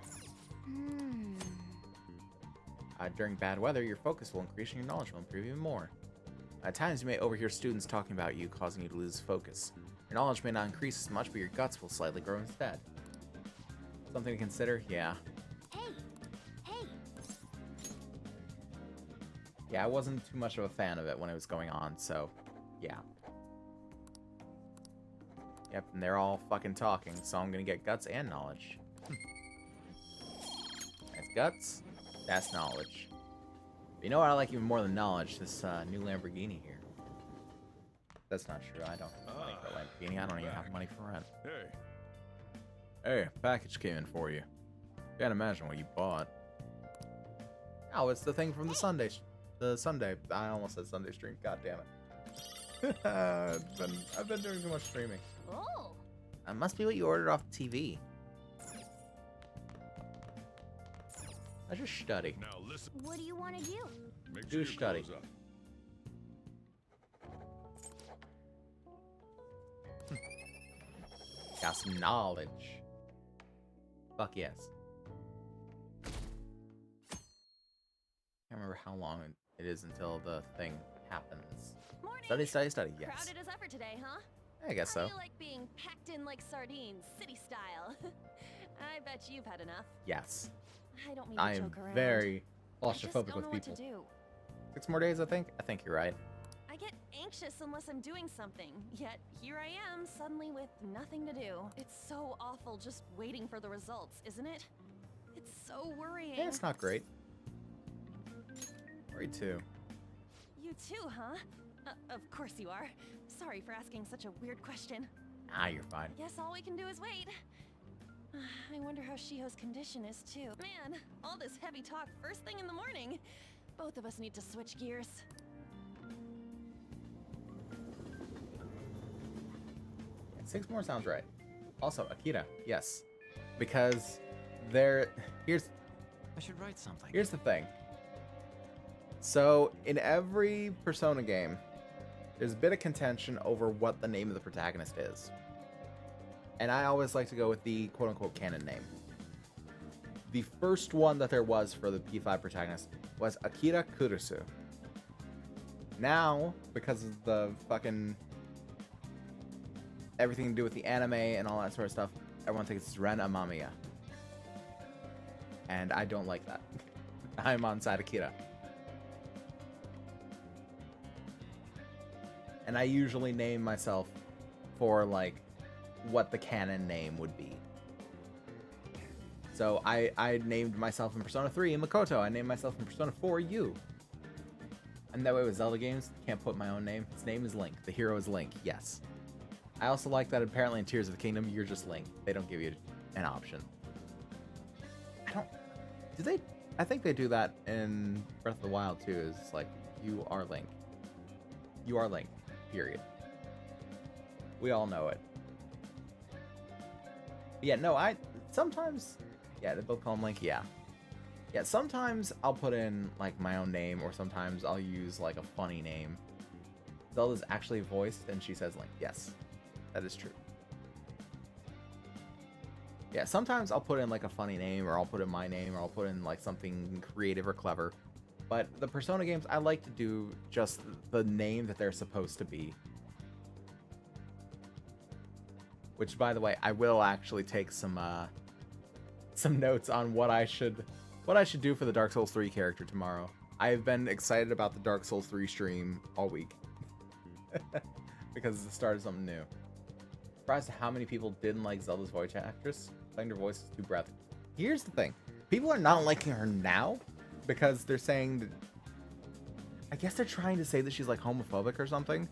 During bad weather, your focus will increase and your knowledge will improve even more. At times, you may overhear students talking about you, causing you to lose focus. Your knowledge may not increase as much, but your guts will slightly grow instead. Something to consider? Yeah. Hey. Yeah, I wasn't too much of a fan of it when it was going on, so yeah. Yep, and they're all fucking talking, so I'm gonna get guts and knowledge. That's guts, that's knowledge. But you know what I like even more than knowledge? This new Lamborghini here. That's not true, I don't have money for a Lamborghini, I don't even have money for rent. Hey, package came in for you. Can't imagine what you bought. Oh, it's the thing from the Sunday, I almost said Sunday stream, god damn it. I've been doing too much streaming. Oh. That must be what you ordered off the TV. I just study. Now listen. What do you want to do? Make Do sure your study. clothes up. Got some knowledge. Fuck yes. Can't remember how long it is until the thing happens. Morning. Study, study, study. Yes. Crowded as ever today, huh? I guess How so. do you like being packed in like sardines, city style? I bet you've had enough. Yes. I don't mean to I am joke around. very I just claustrophobic don't with know people. what to do. 6 more days, I think. I think you're right. I get anxious unless I'm doing something. Yet here I am, suddenly with nothing to do. It's so awful just waiting for the results, isn't it? It's so worrying. Yeah, it's not great. Worry too. You too, huh? Of course you are. Sorry for asking such a weird question. Ah, you're fine. Guess all we can do is wait. I wonder how Shiho's condition is too. Man, all this heavy talk first thing in the morning. Both of us need to switch gears. Yeah, 6 more sounds right. Also, Akira, yes. Because here's I should write something. Here's the thing. So, in every Persona game, there's a bit of contention over what the name of the protagonist is. And I always like to go with the quote-unquote canon name. the first one that there was for the P5 protagonist was Akira Kurusu. Now, because of the fucking everything to do with the anime and all that sort of stuff, everyone thinks it's Ren Amamiya. And I don't like that. I'm on side Akira. And I usually name myself for, like, what the canon name would be. So I named myself in Persona 3 Makoto. I named myself in Persona 4 Yu. And that way with Zelda games, can't put my own name. His name is Link. The hero is Link, yes. I also like that apparently in Tears of the Kingdom, you're just Link. They don't give you an option. Do they? I think they do that in Breath of the Wild too. Is like, you are Link. You are Link. Period. We all know it. Yeah, no, sometimes, yeah, they both call him Link, yeah. Yeah, sometimes I'll put in, like, my own name, or sometimes I'll use, like, a funny name. Zelda's actually voiced, and she says Link. Yes, that is true. Yeah, sometimes I'll put in, like, a funny name, or I'll put in my name, or I'll put in, like, something creative or clever. But the Persona games, I like to do just the name that they're supposed to be. Which, by the way, I will actually take some notes on what I should do for the Dark Souls 3 character tomorrow. I've been excited about the Dark Souls 3 stream all week. Because it's the start of something new. Surprised at how many people didn't like Zelda's voice actress. Playing her voice is too breathy. Here's the thing. People are not liking her now because they're saying that... I guess they're trying to say that she's, like, homophobic or something.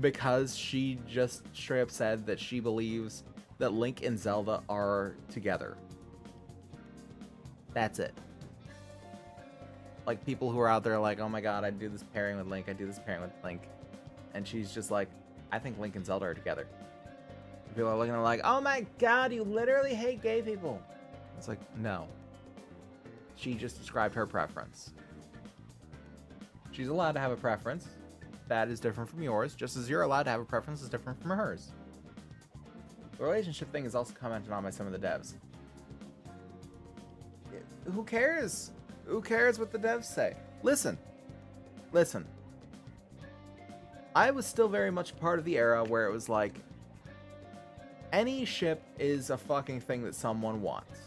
Because she just straight up said that she believes that Link and Zelda are together. That's it. Like, people who are out there like, oh my god, I do this pairing with Link, I do this pairing with Link. And she's just like, I think Link and Zelda are together. And people are looking at her like, oh my god, you literally hate gay people. It's like, no. She just described her preference. She's allowed to have a preference. That is different from yours, just as you're allowed to have a preference that's different from hers. The relationship thing is also commented on by some of the devs. Who cares? Who cares what the devs say? Listen. I was still very much part of the era where it was like, any ship is a fucking thing that someone wants.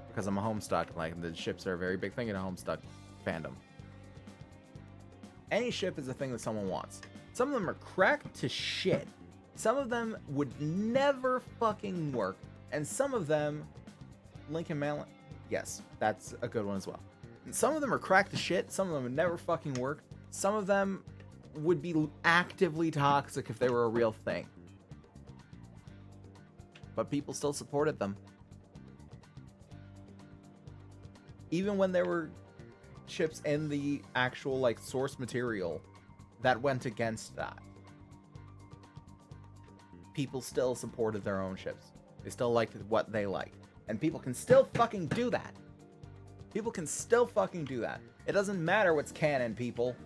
Because I'm a Homestuck, like, the ships are a very big thing in a Homestuck fandom. Any ship is a thing that someone wants. Some of them are cracked to shit. Some of them would never fucking work. And some of them... Link and Malin... Yes, that's a good one as well. And some of them are cracked to shit. Some of them would never fucking work. Some of them would be actively toxic if they were a real thing. But people still supported them. Even when there were ships in the actual, like, source material that went against that, people still supported their own ships. They still liked what they liked. And people can still fucking do that. People can still fucking do that. It doesn't matter what's canon, people.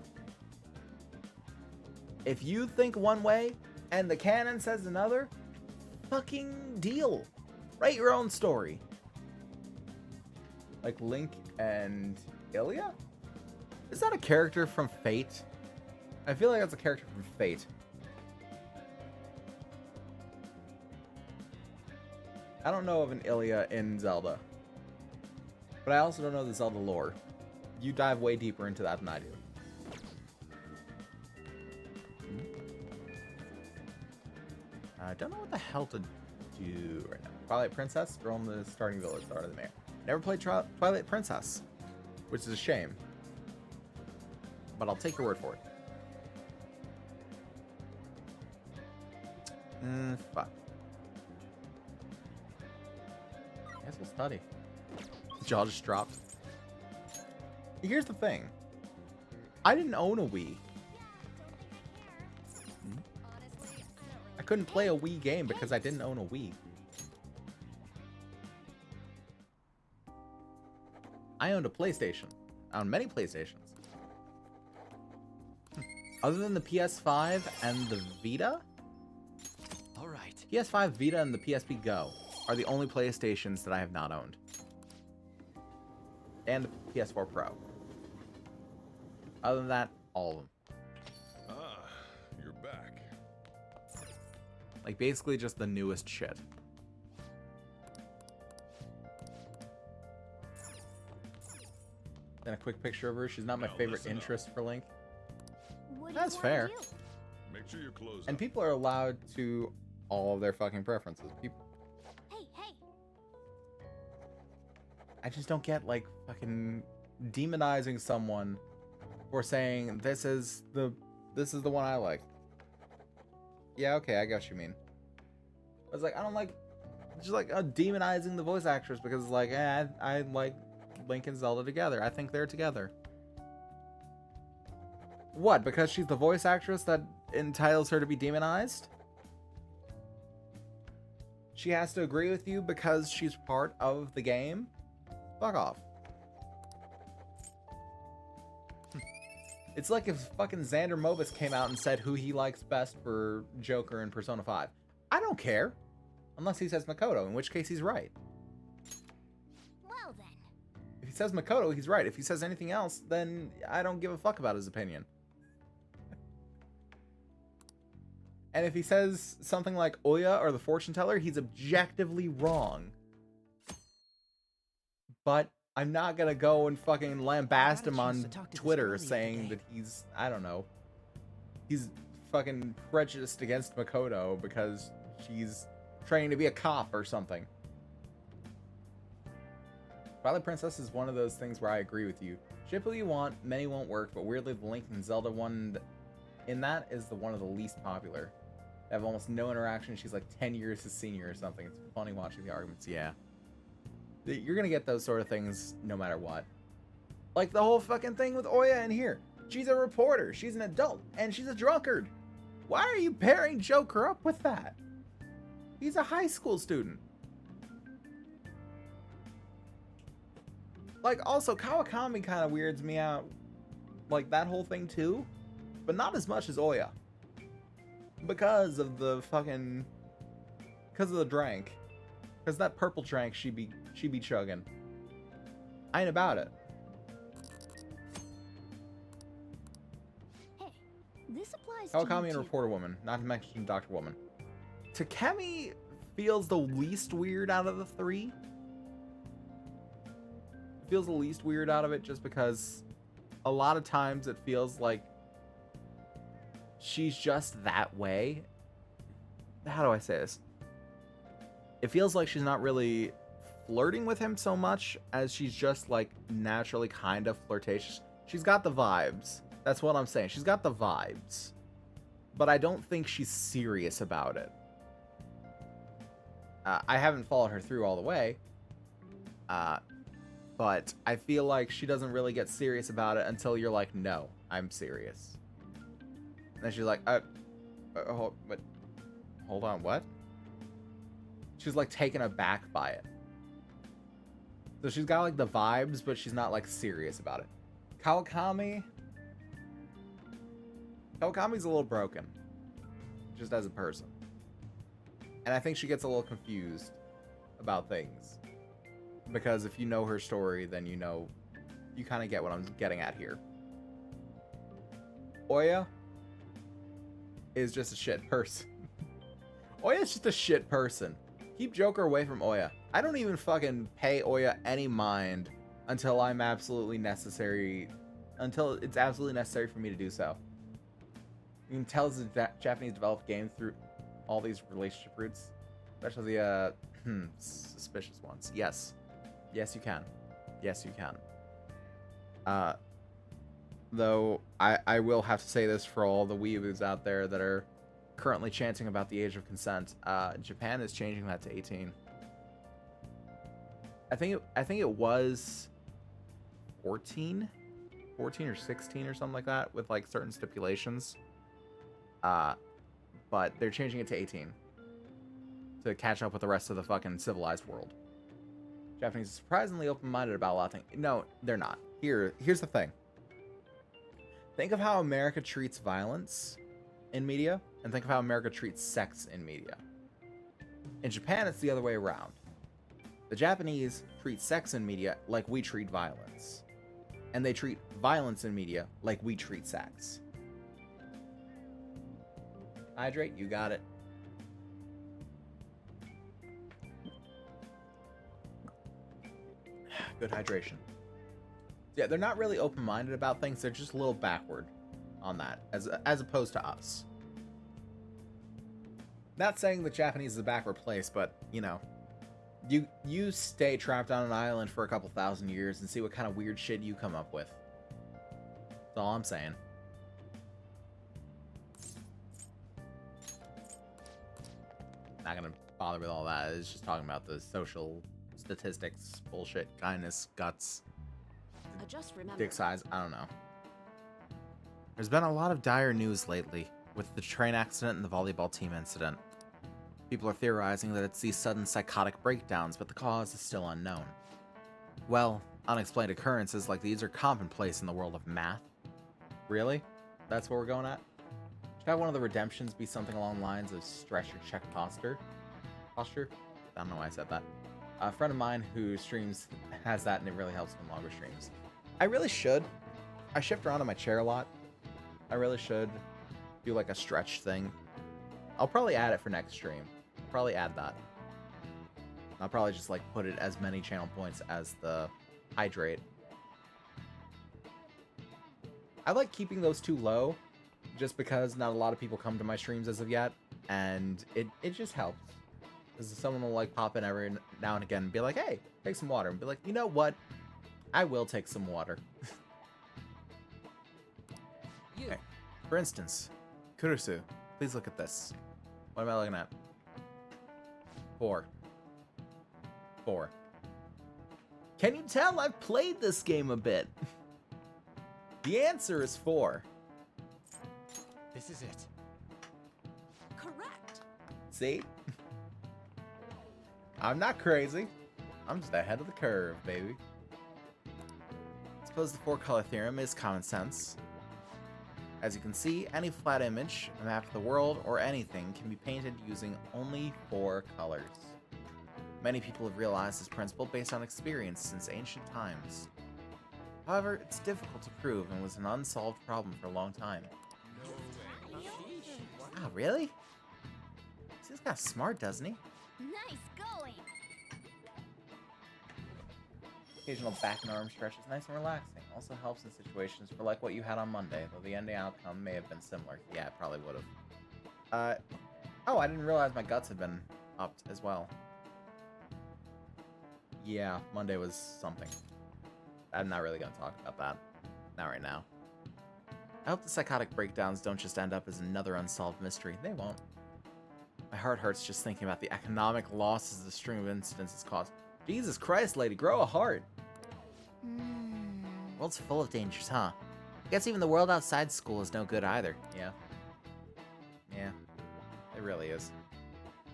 If you think one way and the canon says another, fucking deal. Write your own story. Like Link and Ilya? Is that a character from Fate? I feel like that's a character from Fate. I don't know of an Ilya in Zelda. But I also don't know the Zelda lore. You dive way deeper into that than I do. I don't know what the hell to do right now. Twilight Princess? Girl in the starting village, daughter of the mayor. Never played Twilight Princess, which is a shame. But I'll take your word for it. Fuck. I guess we'll study. Jaw just dropped. Here's the thing. I didn't own a Wii. I couldn't play a Wii game because I didn't own a Wii. I owned a PlayStation. I owned many PlayStations. Other than the PS5 and the Vita? Alright. PS5, Vita, and the PSP Go are the only PlayStations that I have not owned. and the PS4 Pro. Other than that, all of them. Ah, you're back. Like, basically just the newest shit. Then a quick picture of her. She's not my Now favorite listen up. interest for Link. What do That's you fair. want to do? Make sure your clothes And up. people are allowed to all of their fucking preferences. People, Hey, hey. I just don't get, like, fucking demonizing someone for saying this is the one I like. Yeah, okay, I get what you mean. I was like, I don't like just like demonizing the voice actress because it's like, I like Link and Zelda together. I think they're together. What? Because she's the voice actress that entitles her to be demonized? She has to agree with you because she's part of the game? Fuck off. It's like if fucking Xander Mobus came out and said who he likes best for Joker in Persona 5. I don't care. Unless he says Makoto, in which case he's right. Well then. If he says Makoto, he's right. If he says anything else, then I don't give a fuck about his opinion. And if he says something like Oya or the fortune teller, he's objectively wrong. But I'm not gonna go and fucking lambast him on Twitter saying that he's, I don't know, he's fucking prejudiced against Makoto because she's training to be a cop or something. Twilight Princess is one of those things where I agree with you. Ship who you want, many won't work, but weirdly the Link and Zelda one in that is the one of the least popular. They have almost no interaction. She's like 10 years his senior or something. It's funny watching the arguments. Yeah. You're gonna get those sort of things no matter what. Like the whole fucking thing with Oya in here. She's a reporter, she's an adult, and she's a drunkard. Why are you pairing Joker up with that? He's a high school student. Like, also, Kawakami kind of weirds me out. Like, that whole thing too. But not as much as Oya. Because of the fucking... Because of the drank. Because that purple drank she be chugging. I ain't about it. Hey, this applies to Kawakami you and too. Reporter Woman. Not to mention Dr. Woman. Takemi feels the least weird out of the three. Feels the least weird out of it just because a lot of times it feels like she's just that way. How do I say this? It feels like she's not really flirting with him so much as she's just like naturally kind of flirtatious. She's got the vibes. That's what I'm saying. She's got the vibes. But I don't think she's serious about it. I haven't followed her through all the way. But I feel like she doesn't really get serious about it until you're like, no, I'm serious. And then she's like, hold on, what? She's like taken aback by it. So she's got like the vibes, but she's not like serious about it. Kawakami's a little broken. Just as a person. And I think she gets a little confused about things. Because if you know her story, then you know, you kind of get what I'm getting at here. Oya is just a shit person. Oya's just a shit person. Keep Joker away from Oya. I don't even fucking pay Oya any mind until it's absolutely necessary for me to do so. You can tell it's a Japanese developed game through all these relationship roots, especially the suspicious ones. Yes, you can. Yes, you can. Though I will have to say this for all the weeaboos out there that are currently chanting about the age of consent. Japan is changing that to 18. I think it was 14 or 16 or something like that with like certain stipulations. But they're changing it to 18 to catch up with the rest of the fucking civilized world. Japanese are surprisingly open-minded about a lot of things. No, they're not. Here's the thing. Think of how America treats violence in media, and think of how America treats sex in media. In Japan, it's the other way around. The Japanese treat sex in media like we treat violence. And they treat violence in media like we treat sex. Hydrate, you got it. Good hydration. Yeah, they're not really open-minded about things. They're just a little backward on that, as opposed to us. Not saying the Japanese is a backward place, but, you know, you stay trapped on an island for a couple thousand years and see what kind of weird shit you come up with. That's all I'm saying. Not gonna bother with all that. It's just talking about the social statistics, bullshit, kindness, guts, Just remember. dick size. I don't know. There's been a lot of dire news lately with the train accident and the volleyball team incident. People are theorizing that it's these sudden psychotic breakdowns, but the cause is still unknown. Well, unexplained occurrences like these are commonplace in the world of math. Really? That's what we're going at? Should have one of the redemptions be something along the lines of stress your check posture? Posture? I don't know why I said that. A friend of mine who streams has that, and it really helps him in longer streams. I really should. I shift around in my chair a lot. I really should do like a stretch thing. I'll probably add it for next stream. I'll probably add that. I'll probably just like put it as many channel points as the hydrate. I like keeping those two low just because not a lot of people come to my streams as of yet, and it just helps. Because someone will like pop in every now and again and be like, hey, take some water. And be like, you know what? I will take some water. Okay. For instance, Kurusu, please look at this. What am I looking at? 4. Can you tell I've played this game a bit? The answer is 4. This is it. Correct. See? I'm not crazy. I'm just ahead of the curve, baby. I suppose the 4-color theorem is common sense. As you can see, any flat image, a map of the world, or anything can be painted using only 4 colors. Many people have realized this principle based on experience since ancient times. However, it's difficult to prove and was an unsolved problem for a long time. Wow, really? He's kind of smart, doesn't he? Nice going! Occasional back and arm stretch is nice and relaxing. Also helps in situations for like what you had on Monday, though the ending outcome may have been similar. Yeah, it probably would have. Oh, I didn't realize my guts had been upped as well. Yeah, Monday was something. I'm not really going to talk about that. Not right now. I hope the psychotic breakdowns don't just end up as another unsolved mystery. They won't. My heart hurts just thinking about the economic losses the string of incidents has caused. Jesus Christ, lady, grow a heart. World's full of dangers, huh? I guess even the world outside school is no good either. Yeah. Yeah. It really is.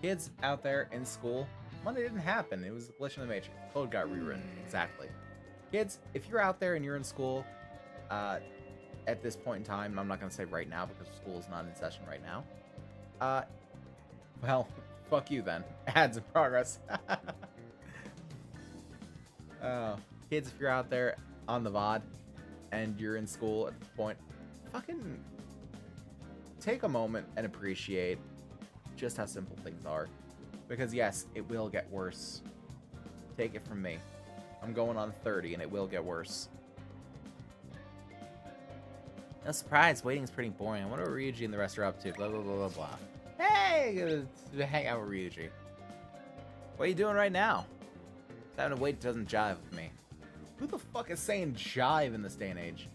Kids out there in school, Monday didn't happen. It was a glitch in the matrix. The code got rewritten. Exactly. Kids, if you're out there and you're in school, at this point in time, I'm not going to say right now because school is not in session right now. Well, fuck you then. Ads in progress. Kids, if you're out there on the VOD and you're in school at this point, fucking take a moment and appreciate just how simple things are. Because yes, it will get worse. Take it from me. I'm going on 30 and it will get worse. No surprise, waiting's pretty boring. I wonder what Ryuji and the rest are up to. Blah, blah, blah, blah, blah. Hey, gonna hang out with Ryuji. What are you doing right now? Having to wait doesn't jive with me. Who the fuck is saying jive in this day and age?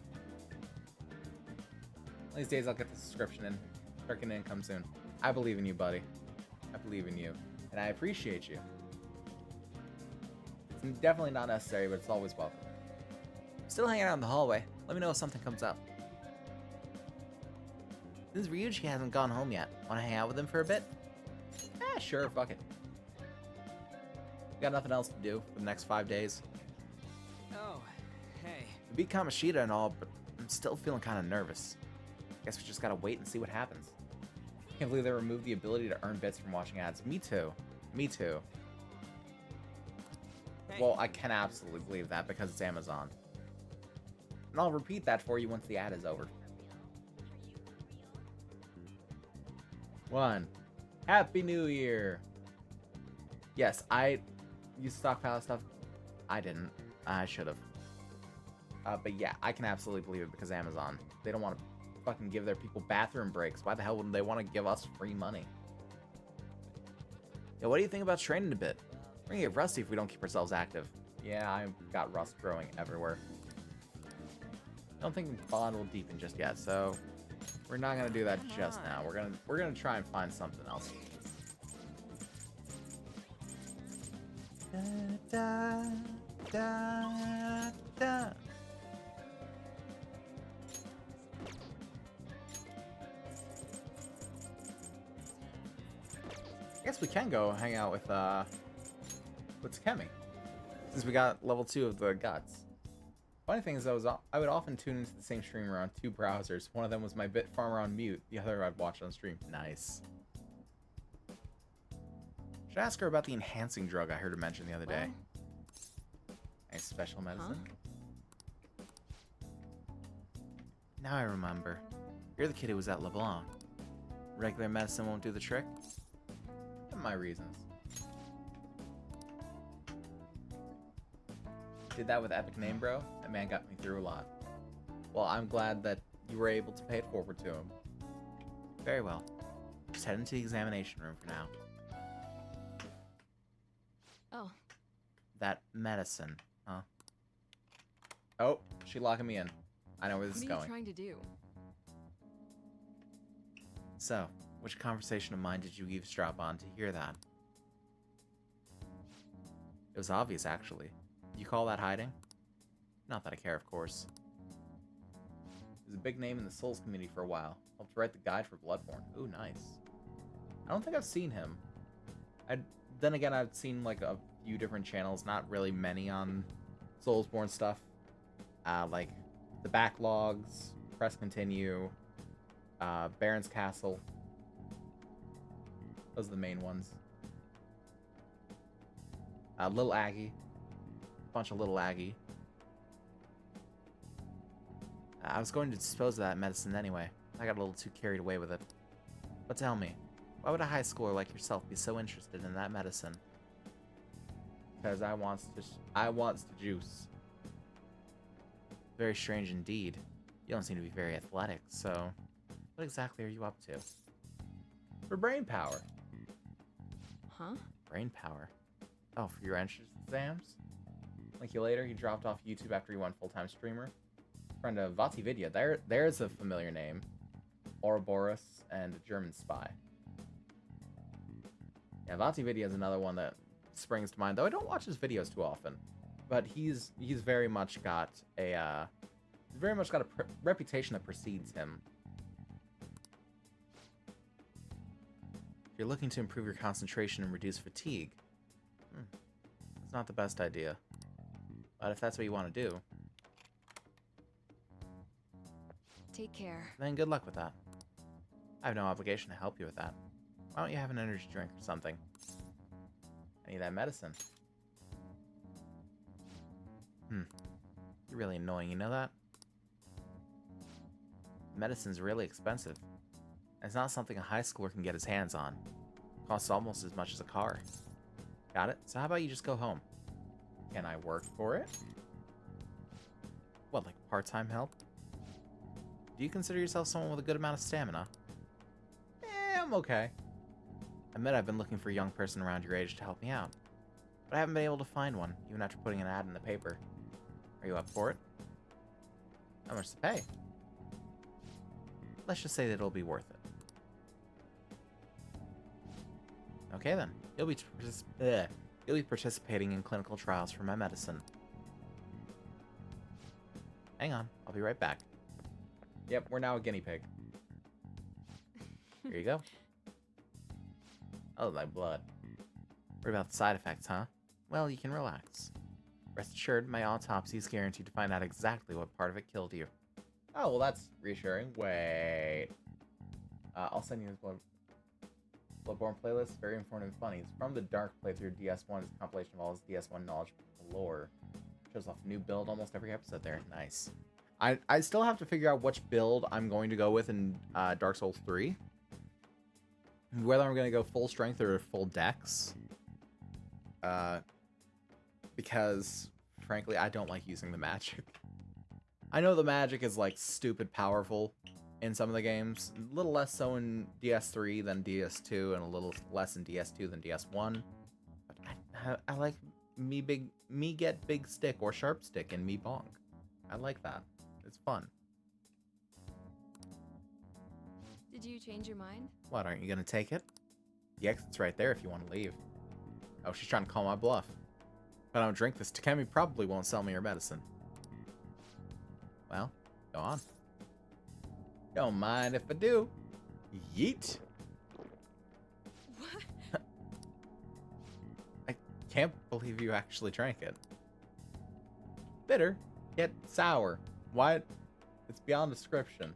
One of these days I'll get the subscription in. Freaking income soon. I believe in you, buddy. I believe in you. And I appreciate you. It's definitely not necessary, but it's always welcome. Still hanging out in the hallway. Let me know if something comes up. Since Ryuji hasn't gone home yet, want to hang out with him for a bit? Sure, fuck it. Got nothing else to do for the next 5 days. Oh, hey. We beat Kamoshida and all, but I'm still feeling kind of nervous. Guess we just gotta wait and see what happens. Can't believe they removed the ability to earn bits from watching ads. Me too. Me too. Hey. Well, I can absolutely believe that because it's Amazon. And I'll repeat that for you once the ad is over. 1. Happy New Year! Yes, I used stockpile stuff. I didn't. I should have. But yeah, I can absolutely believe it because Amazon. They don't want to fucking give their people bathroom breaks. Why the hell wouldn't they want to give us free money? Yeah, what do you think about training a bit? We're gonna get rusty if we don't keep ourselves active. Yeah, I've got rust growing everywhere. I don't think bond will deepen just yet, so we're not gonna do that just now. We're gonna try and find something else. Da, da, da. I guess we can go hang out with Takemi, since we got level 2 of the guts. Funny thing is, I would often tune into the same streamer on 2 browsers. One of them was my Bit Farmer on mute. The other I'd watch on stream. Nice. Should ask her about the enhancing drug I heard her mention the other day. A special medicine. Now I remember. You're the kid who was at LeBlanc. Regular medicine won't do the trick? My reasons. Did that with Epic Name Bro. That man got me through a lot. Well, I'm glad that you were able to pay it forward to him. Very well. Just head into the examination room for now. Oh. That medicine, huh? Oh, she's locking me in. I know where this is going. What are you trying to do? So, which conversation of mine did you eavesdrop on to hear that? It was obvious, actually. You call that hiding? Not that I care, of course. He was a big name in the Souls community for a while. Helped write the guide for Bloodborne. Ooh, nice. I don't think I've seen him. Then again, I've seen like a few different channels, not really many on Soulsborne stuff. Like the Backlogs, Press Continue, Baron's Castle. Those are the main ones. Little Aggie. Bunch of Little Aggie. I was going to dispose of that medicine anyway. I got a little too carried away with it. But tell me, why would a high schooler like yourself be so interested in that medicine? Because I wants to juice. Very strange indeed. You don't seem to be very athletic, so what exactly are you up to? For brain power. Huh? Brain power. Oh, for your entrance exams? Like you later, he dropped off YouTube after he went full-time streamer. Friend of Vatividya. There's a familiar name. Ouroboros and a German spy. Yeah, Vatividya is another one that springs to mind, though I don't watch his videos too often. But he's very much got a reputation that precedes him. If you're looking to improve your concentration and reduce fatigue, it's not the best idea. But if that's what you want to do, Take care. then good luck with that. I have no obligation to help you with that. Why don't you have an energy drink or something? I need that medicine. You're really annoying, you know that? Medicine's really expensive. It's not something a high schooler can get his hands on. It costs almost as much as a car. Got it? So how about you just go home? Can I work for it? What, like part-time help? Do you consider yourself someone with a good amount of stamina? I'm okay. I admit I've been looking for a young person around your age to help me out. But I haven't been able to find one, even after putting an ad in the paper. Are you up for it? How much to pay? Let's just say that it'll be worth it. Okay then. You'll be participating in clinical trials for my medicine. Hang on, I'll be right back. Yep, we're now a guinea pig. Here you go. Oh, my blood. What about the side effects, huh? Well, you can relax. Rest assured, my autopsy is guaranteed to find out exactly what part of it killed you. Oh, well, that's reassuring. Wait. I'll send you his blood. Bloodborne playlist, very informative and funny. It's from the Dark playthrough DS1. It's a compilation of all his DS1 knowledge lore. Shows off a new build almost every episode there. Nice. I still have to figure out which build I'm going to go with in Dark Souls 3. Whether I'm going to go full strength or full dex. Because, frankly, I don't like using the magic. I know the magic is, like, stupid powerful in some of the games. A little less so in DS3 than DS2, and a little less in DS2 than DS1. But I like me get big stick or sharp stick and me bonk. I like that. It's fun. Did you change your mind? What, aren't you gonna take it? The exit's right there if you want to leave. Oh, she's trying to call my bluff. If I don't drink this, Takemi probably won't sell me her medicine. Well, go on. Don't mind if I do. Yeet. What? I can't believe you actually drank it. Bitter, yet sour. Why? It's beyond description.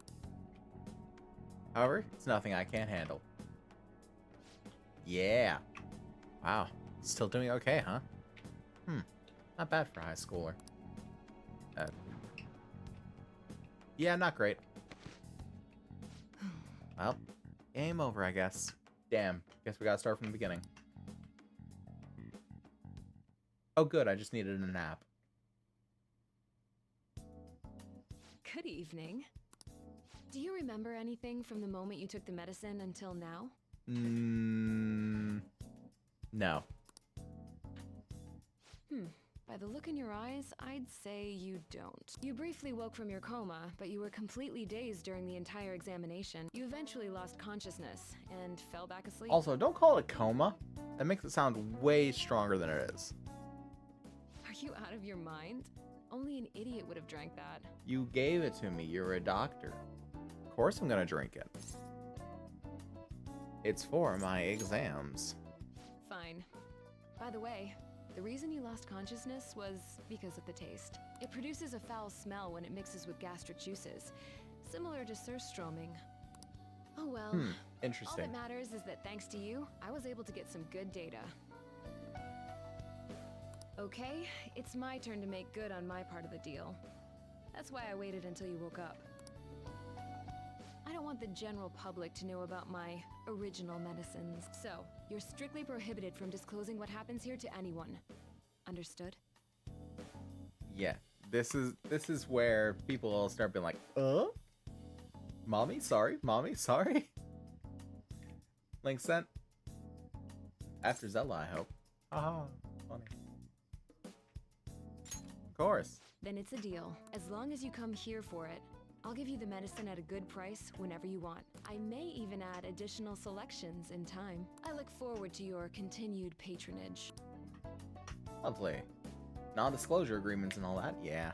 However, it's nothing I can't handle. Yeah. Wow. Still doing okay, huh? Not bad for a high schooler. Yeah, not great. Well, game over, I guess. Damn. Guess we gotta start from the beginning. Oh, good. I just needed a nap. Good evening. Do you remember anything from the moment you took the medicine until now? No. By the look in your eyes, I'd say you don't. You briefly woke from your coma, but you were completely dazed during the entire examination. You eventually lost consciousness and fell back asleep. Also, don't call it a coma. That makes it sound way stronger than it is. Are you out of your mind? Only an idiot would have drank that. You gave it to me. You're a doctor. Of course I'm gonna drink it. It's for my exams. Fine. By the way, the reason you lost consciousness was because of the taste. It produces a foul smell when it mixes with gastric juices, similar to surströmming. Oh well. All Interesting. that matters is that thanks to you, I was able to get some good data. Okay, it's my turn to make good on my part of the deal. That's why I waited until you woke up. I don't want the general public to know about my original medicines. So, you're strictly prohibited from disclosing what happens here to anyone. Understood? Yeah. This is where people will start being like, Mommy, sorry. Mommy, sorry. Link sent. After Zella, I hope. Haha, funny. Of course. Then it's a deal. As long as you come here for it, I'll give you the medicine at a good price whenever you want. I may even add additional selections in time. I look forward to your continued patronage. Lovely. Non-disclosure agreements and all that, yeah.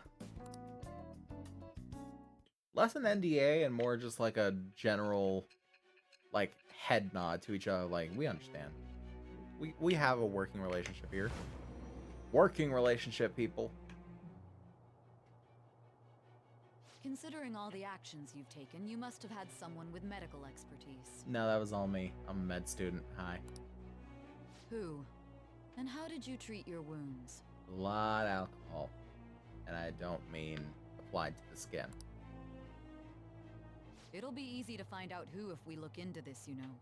Less an NDA and more just like a general, like, head nod to each other, like, we understand. We have a working relationship here. Working relationship, people. Considering all the actions you've taken, you must have had someone with medical expertise. No, that was all me. I'm a med student. Hi. Who? And how did you treat your wounds? A lot of alcohol. And I don't mean applied to the skin. It'll be easy to find out who if we look into this, you know.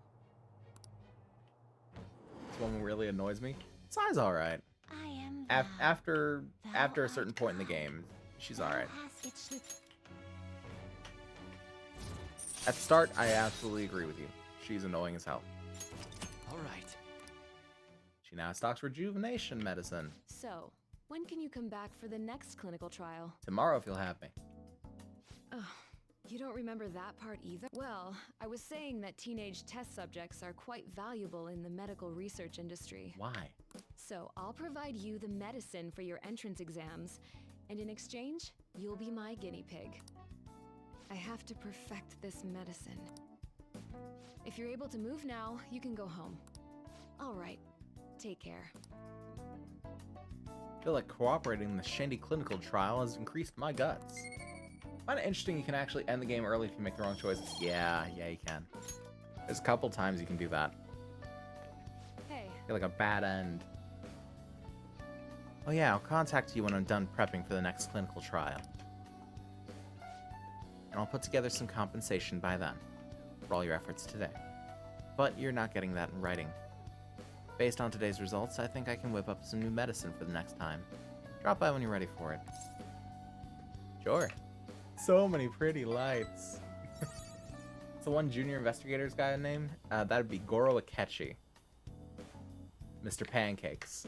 This one really annoys me. Sai's alright. I am After a certain point in the game, she's alright. At the start, I absolutely agree with you. She's annoying as hell. All right. She now stocks rejuvenation medicine. So, when can you come back for the next clinical trial? Tomorrow, if you'll have me. Oh, you don't remember that part either? Well, I was saying that teenage test subjects are quite valuable in the medical research industry. Why? So, I'll provide you the medicine for your entrance exams, and in exchange, you'll be my guinea pig. I have to perfect this medicine. If you're able to move now, you can go home. All right, take care. I feel like cooperating in the Shandy clinical trial has increased my guts. Find it interesting you can actually end the game early if you make the wrong choices. Yeah, you can. There's a couple times you can do that. You're like a bad end. Oh yeah, I'll contact you when I'm done prepping for the next clinical trial. And I'll put together some compensation by then for all your efforts today. But you're not getting that in writing. Based on today's results, I think I can whip up some new medicine for the next time. Drop by when you're ready for it. Sure. So many pretty lights. It's the one junior investigator's guy name. That'd be Goro Akechi. Mr. Pancakes.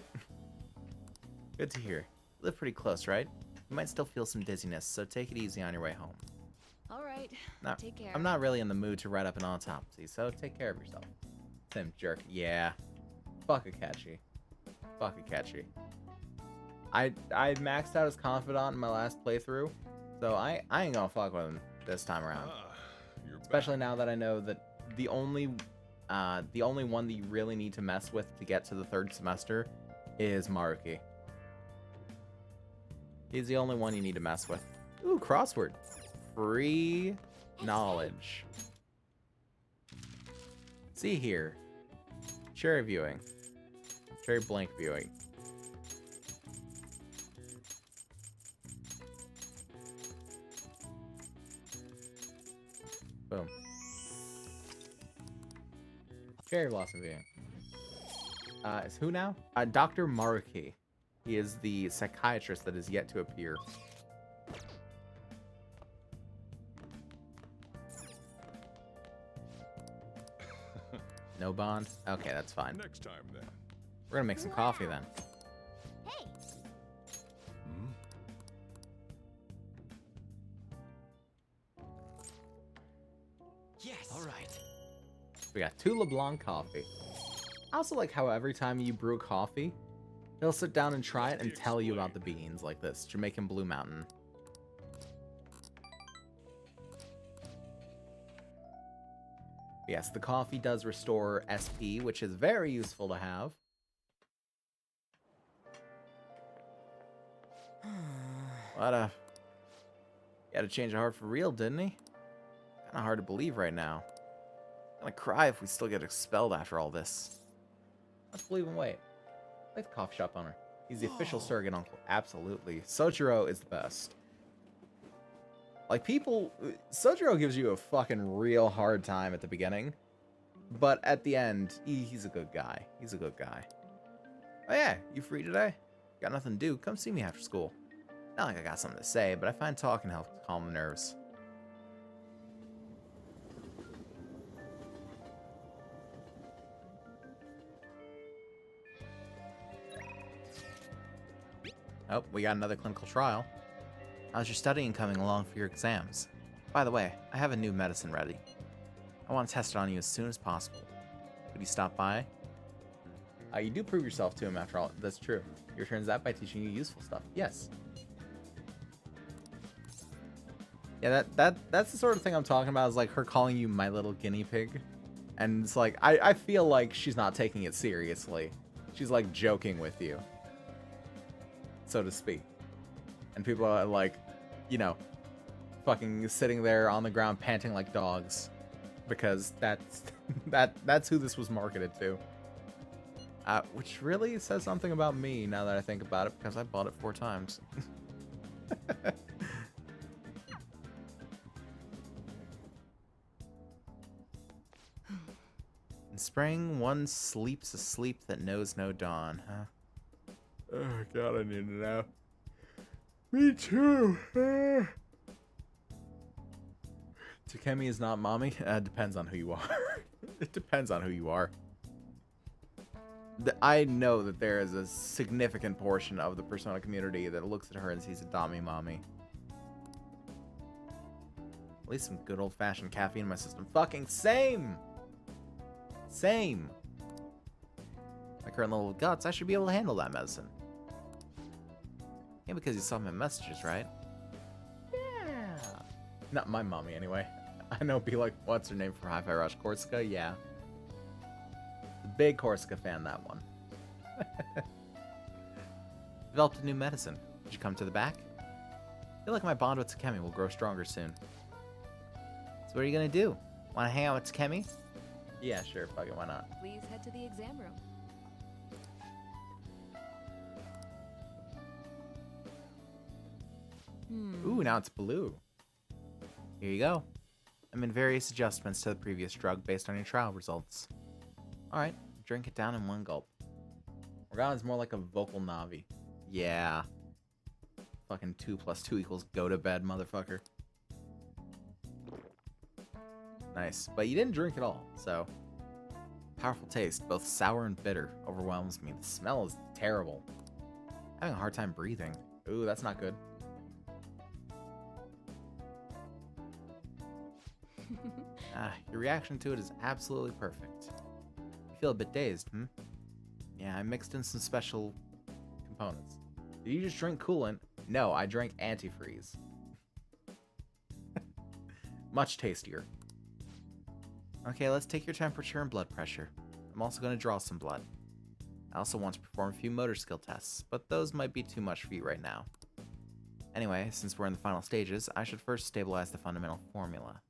Good to hear. You live pretty close, right? You might still feel some dizziness, so take it easy on your way home. All right. Now, Take care. I'm not really in the mood to write up an autopsy, so take care of yourself. Same jerk. Yeah. Fuck Akechi. Fuck Akechi. I maxed out his confidant in my last playthrough, so I ain't gonna fuck with him this time around. Especially now that I know that the only one that you really need to mess with to get to the third semester is Maruki. He's the only one you need to mess with. Ooh, crossword. Free knowledge. See here. Cherry viewing. Cherry blank viewing. Boom. Cherry blossom viewing. Is who now? Dr. Maruki. He is the psychiatrist that is yet to appear. No bond? Okay, that's fine. Next time, then. We're gonna make some coffee then. Hey, Yes. All right. We got 2 LeBlanc coffee. I also like how every time you brew coffee, he'll sit down and try it and tell you about the beans like this. Jamaican Blue Mountain. Yes, the coffee does restore SP, which is very useful to have. What a... He had to change a heart for real, didn't he? Kinda hard to believe right now. I'm gonna cry if we still get expelled after all this. Let's believe and wait. Like the coffee shop owner. He's the official surrogate uncle. Absolutely. Soichiro is the best. Like, people... Soichiro gives you a fucking real hard time at the beginning. But at the end, he's a good guy. He's a good guy. Oh yeah, you free today? Got nothing to do? Come see me after school. Not like I got something to say, but I find talking helps calm the nerves. Oh, we got another clinical trial. How's your studying coming along for your exams? By the way, I have a new medicine ready. I want to test it on you as soon as possible. Could you stop by? You do prove yourself to him after all. That's true. He returns that by teaching you useful stuff. Yes. Yeah, that's the sort of thing I'm talking about, is like her calling you my little guinea pig. And it's like, I feel like she's not taking it seriously. She's like joking with you, so to speak. And people are like, you know, fucking sitting there on the ground panting like dogs, because that's who this was marketed to. Which really says something about me now that I think about it, because I bought it 4 times. In spring, one sleeps a sleep that knows no dawn, huh? Oh god, I need to know. Me too. Takemi is not mommy? Depends on who you are. It depends on who you are. I know that there is a significant portion of the Persona community that looks at her and sees a Dami mommy. At least some good old-fashioned caffeine in my system. Fucking same! Same! My current level of guts, I should be able to handle that medicine. Yeah, because you saw my messages, right? Yeah! Not my mommy, anyway. I know, be like, what's her name for Hi-Fi Rush? Corsica? Yeah. Big Corsica fan, that one. Developed a new medicine. Did you come to the back? I feel like my bond with Takemi will grow stronger soon. So what are you gonna do? Wanna hang out with Takemi? Yeah, sure, fuck it, why not? Please head to the exam room. Ooh, now it's blue. Here you go. I made various adjustments to the previous drug based on your trial results. Alright, drink it down in one gulp. Morgana's more like a vocal Navi. Yeah. Fucking 2 + 2 = go to bed, motherfucker. Nice. But you didn't drink it all, so. Powerful taste, both sour and bitter, overwhelms me. The smell is terrible. Having a hard time breathing. Ooh, that's not good. Your reaction to it is absolutely perfect. You feel a bit dazed, hmm? Yeah, I mixed in some special components. Did you just drink coolant? No, I drank antifreeze. Much tastier. Okay, let's take your temperature and blood pressure. I'm also going to draw some blood. I also want to perform a few motor skill tests, but those might be too much for you right now. Anyway, since we're in the final stages, I should first stabilize the fundamental formula.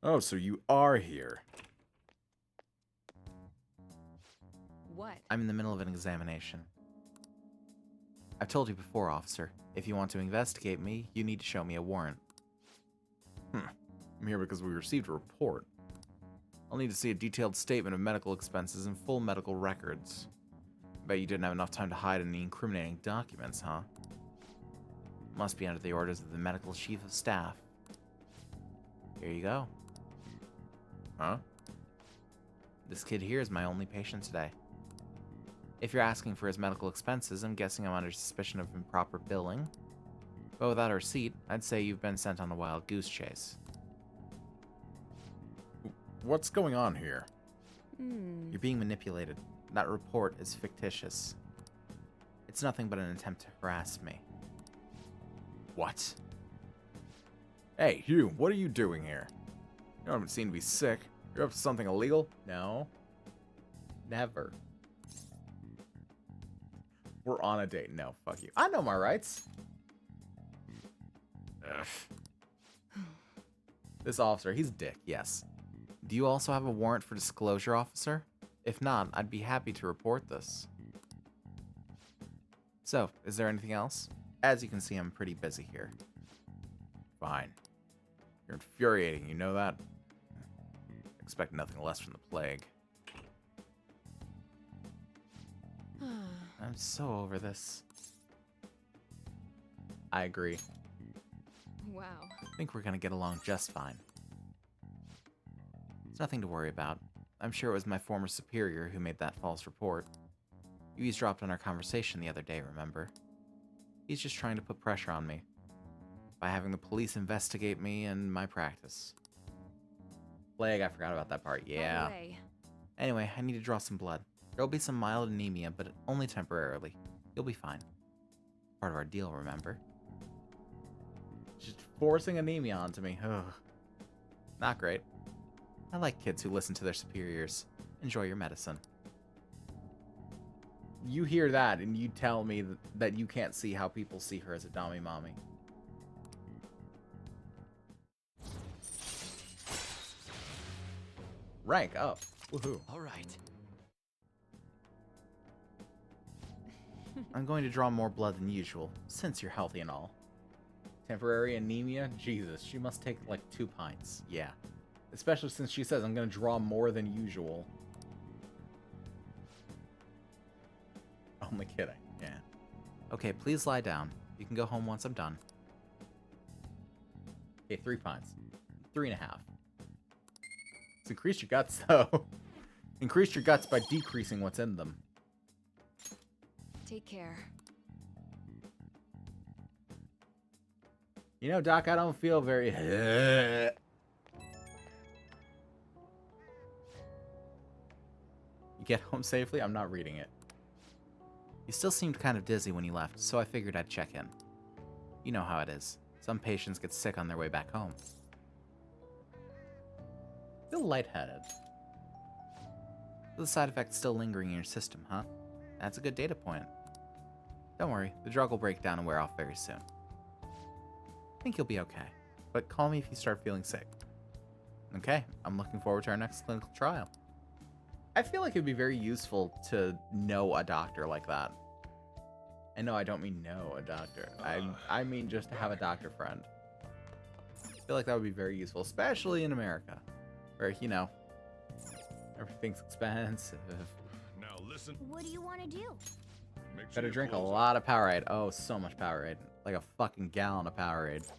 Oh, so you are here. What? I'm in the middle of an examination. I've told you before, officer. If you want to investigate me, you need to show me a warrant. I'm here because we received a report. I'll need to see a detailed statement of medical expenses and full medical records. Bet you didn't have enough time to hide any incriminating documents, huh? Must be under the orders of the medical chief of staff. Here you go. Huh? This kid here is my only patient today. If you're asking for his medical expenses, I'm guessing I'm under suspicion of improper billing. But without a receipt, I'd say you've been sent on a wild goose chase. What's going on here? You're being manipulated. That report is fictitious. It's nothing but an attempt to harass me. What? Hey, you, what are you doing here? You don't seem to be sick. You're up to something illegal? No. Never. We're on a date. No, fuck you. I know my rights. Ugh. This officer, he's a dick, yes. Do you also have a warrant for disclosure, officer? If not, I'd be happy to report this. So, is there anything else? As you can see, I'm pretty busy here. Fine. You're infuriating, you know that? Expect nothing less from the plague. I'm so over this. I agree. Wow. I think we're gonna get along just fine. It's nothing to worry about. I'm sure it was my former superior who made that false report. You eavesdropped on our conversation the other day, remember? He's just trying to put pressure on me by having the police investigate me and my practice. Plague, I forgot about that part. Yeah. By the way, Anyway, I need to draw some blood. There'll be some mild anemia, but only temporarily. You'll be fine. Part of our deal, remember? Just forcing anemia onto me. Ugh. Not great. I like kids who listen to their superiors. Enjoy your medicine. You hear that and you tell me that you can't see how people see her as a dummy mommy. Rank up. Woohoo. All right. I'm going to draw more blood than usual, since you're healthy and all. Temporary anemia? Jesus, she must take like 2 pints. Yeah. Especially since she says I'm gonna draw more than usual. Only kidding. Yeah. Okay, please lie down. You can go home once I'm done. Okay, 3 pints. 3.5. Let's increase your guts, though. Increase your guts by decreasing what's in them. take care. You know, Doc, I don't feel very... You get home safely? I'm not reading it. You still seemed kind of dizzy when you left, so I figured I'd check in. You know how it is. Some patients get sick on their way back home. Feel lightheaded. The side effect's still lingering in your system, huh? That's a good data point. Don't worry, the drug will break down and wear off very soon. I think you'll be okay, but call me if you start feeling sick. Okay, I'm looking forward to our next clinical trial. I feel like it'd be very useful to know a doctor like that. And no, I don't mean know a doctor. I mean just to have a doctor friend. I feel like that would be very useful, especially in America, where, you know, everything's expensive. Now listen. What do you want to do? Make sure Gotta your drink a clothes lot of Powerade. Oh, so much Powerade. Like a fucking gallon of Powerade.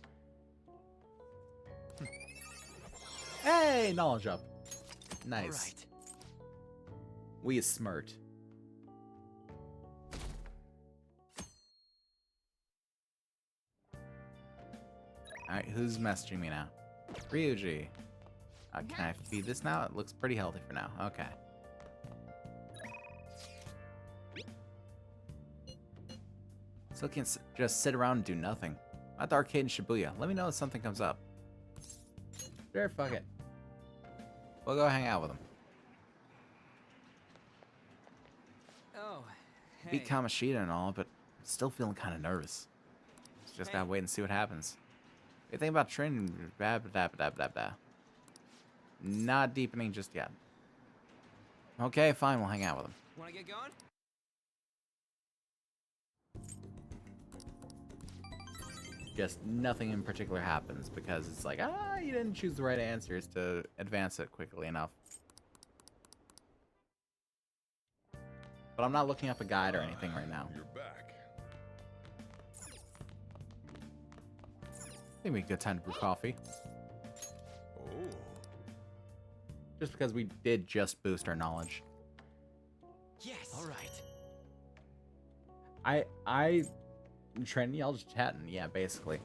Hey, knowledge up. Nice. Alright. We is smart. Alright, who's messaging me now? Ryuji. Can I feed this now? It looks pretty healthy for now. Okay. Still can't just sit around and do nothing. At the arcade in Shibuya. Let me know if something comes up. Sure, fuck it. We'll go hang out with him. Oh, hey. Beat Kamoshida and all, but still feeling kind of nervous. Just gotta wait and see what happens. You think about training? Blah, blah, blah, blah, blah. Not deepening just yet. Okay, fine, we'll hang out with him. Wanna get going? Just nothing in particular happens because it's like, you didn't choose the right answers to advance it quickly enough. But I'm not looking up a guide or anything right now. You're back. I think we a good time to brew coffee. Oh. Just because we did just boost our knowledge. Yes. Alright. Trendy, y'all just chatting. Yeah, basically.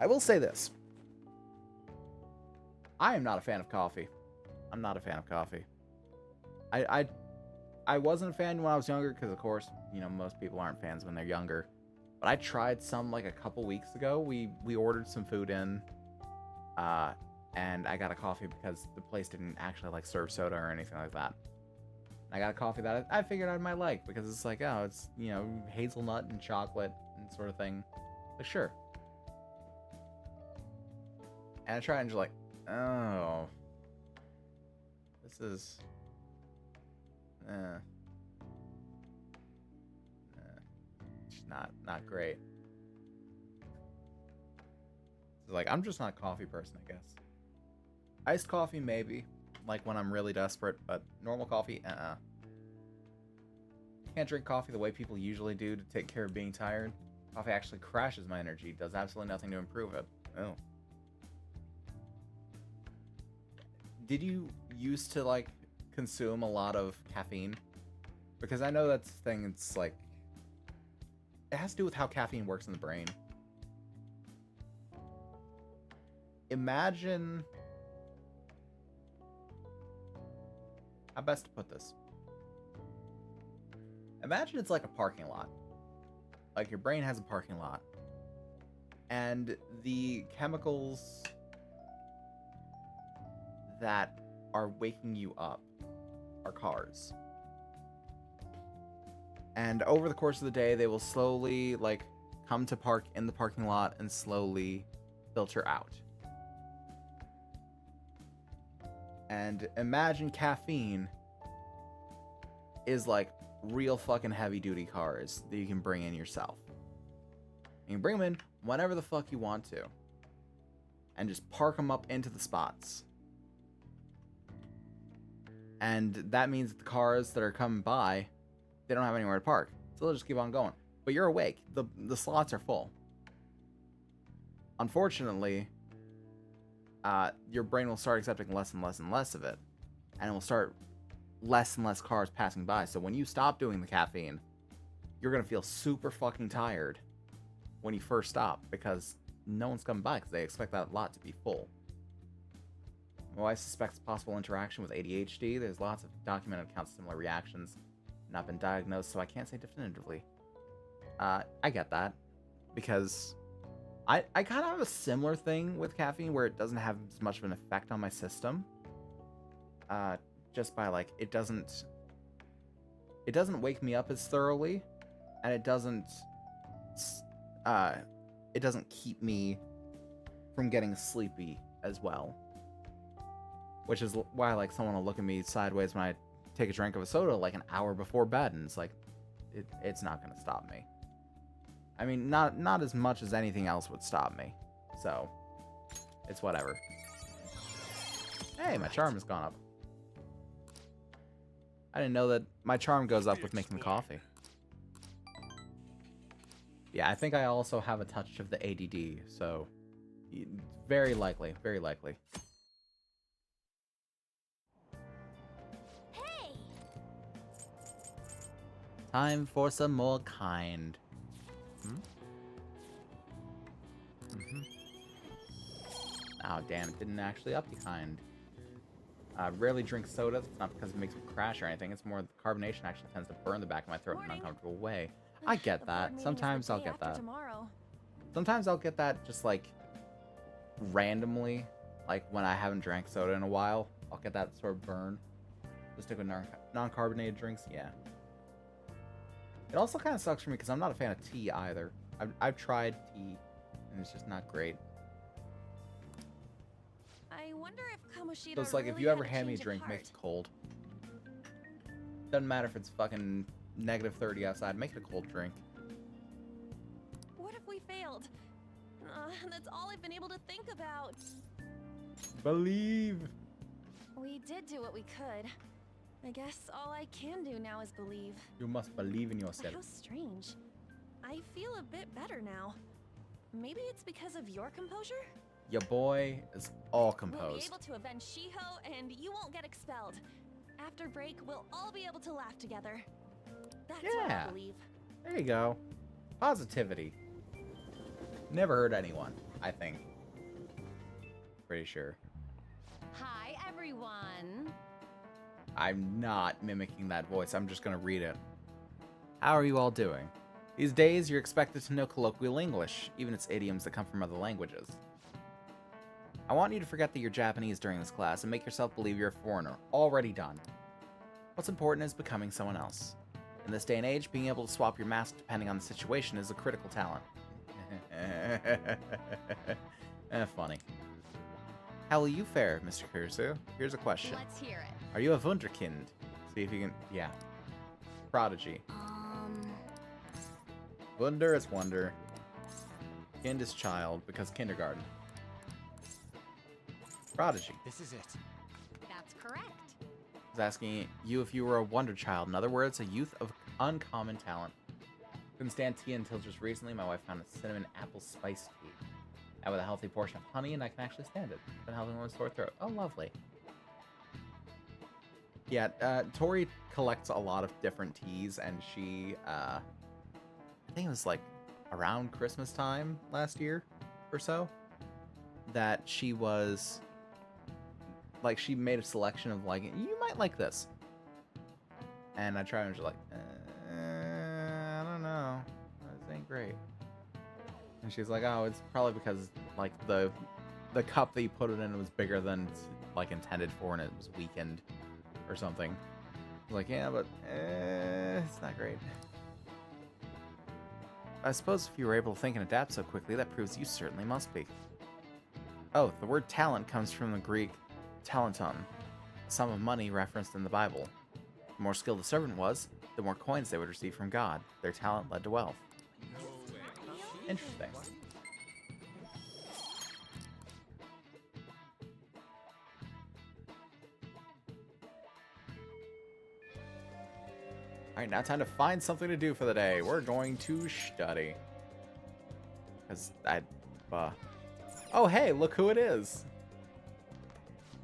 I will say this. I am not a fan of coffee. I'm not a fan of coffee. I wasn't a fan when I was younger because, of course, you know, most people aren't fans when they're younger. But I tried some like a couple weeks ago. We ordered some food in, and I got a coffee because the place didn't actually like serve soda or anything like that. I got a coffee that I figured I might like because it's like, oh, it's, you know, hazelnut and chocolate and sort of thing. Like, sure. And I tried and just like, oh, this is, it's not great. It's like, I'm just not a coffee person, I guess. Iced coffee, maybe. Like when I'm really desperate, but normal coffee, Can't drink coffee the way people usually do to take care of being tired. Coffee actually crashes my energy, does absolutely nothing to improve it. Oh. Did you used to, like, consume a lot of caffeine? Because I know that's the thing, it's like, it has to do with how caffeine works in the brain. Imagine... How best to put this? Imagine it's like a parking lot. Like your brain has a parking lot. And the chemicals that are waking you up are cars. And over the course of the day, they will slowly, like, come to park in the parking lot and slowly filter out. And imagine caffeine is like real fucking heavy duty cars that you can bring in yourself. You can bring them in whenever the fuck you want to. And just park them up into the spots. And that means that the cars that are coming by, they don't have anywhere to park. So they'll just keep on going. But you're awake. The slots are full. Unfortunately, your brain will start accepting less and less and less of it. And it will start less and less cars passing by. So when you stop doing the caffeine, you're going to feel super fucking tired when you first stop because no one's coming by because they expect that lot to be full. My wife suspects possible interaction with ADHD. There's lots of documented accounts of similar reactions. Not been diagnosed, so I can't say definitively. I get that because I kind of have a similar thing with caffeine where it doesn't have as much of an effect on my system. Just by, like, it doesn't wake me up as thoroughly, and it doesn't keep me from getting sleepy as well. Which is why, like, someone will look at me sideways when I take a drink of a soda like an hour before bed, and it's like, it's not gonna stop me. I mean, not as much as anything else would stop me. So, it's whatever. Hey, my charm has gone up. I didn't know that my charm goes up with making the coffee. Yeah, I think I also have a touch of the ADD, so very likely, very likely. Hey! Time for some more kind. Oh, damn, it didn't actually up the kind. I rarely drink soda. It's not because it makes me crash or anything. It's more the carbonation actually tends to burn the back of my throat in an uncomfortable way. I get that. Sometimes I'll get that. Tomorrow. Sometimes I'll get that just like randomly, like when I haven't drank soda in a while. I'll get that sort of burn. Just stick with non-carbonated drinks. Yeah. It also kind of sucks for me because I'm not a fan of tea either. I've tried tea and it's just not great. I wonder if Kamoshida So it's like if really you ever had hand me a change of drink, make heart. it cold. Doesn't matter if it's fucking -30 outside. Make it a cold drink. What if we failed? That's all I've been able to think about. Believe. We did do what we could. I guess all I can do now is believe. You must believe in But yourself. how strange. I feel a bit better now. Maybe it's because of your composure? Your boy is all We'll be composed. able to avenge Shiho, and you won't get expelled. After break, we'll all be able to laugh together. That's what Yeah. I believe. There you go. Positivity. Never hurt anyone, I think. Pretty sure. Hi, everyone. I'm not mimicking that voice. I'm just gonna read it. How are you all doing? These days, you're expected to know colloquial English, even its idioms that come from other languages. I want you to forget that you're Japanese during this class and make yourself believe you're a foreigner. Already done. What's important is becoming someone else. In this day and age, being able to swap your mask depending on the situation is a critical talent. Funny. How will you fare, Mr. Kurisu? Here's a question. Let's hear it. Are you a Wunderkind? See if you can... Yeah. Prodigy. Wunder is wonder. Kind is child, because kindergarten. Prodigy. This is it. That's correct. I was asking you if you were a wonder child. In other words, a youth of uncommon talent. Couldn't stand tea until just recently. My wife found a cinnamon apple spice tea. And with a healthy portion of honey, and I can actually stand it. Been helping with a sore throat. Oh, lovely. Yeah, Tori collects a lot of different teas, and she, I think it was like around Christmas time last year or so, that she was, like, she made a selection of, like, you might like this. And I tried and she's like, I don't know. This ain't great. And she's like, oh, it's probably because, like, the cup that you put it in was bigger than it's, like, intended for, and it was weakened or something. I was like, yeah, but it's not great. I suppose if you were able to think and adapt so quickly, that proves you certainly must be. Oh, the word talent comes from the Greek talenton, a sum of money referenced in the Bible. The more skilled the servant was, the more coins they would receive from God. Their talent led to wealth. Interesting. Alright, now time to find something to do for the day. We're going to study. Because oh, hey, look who it is.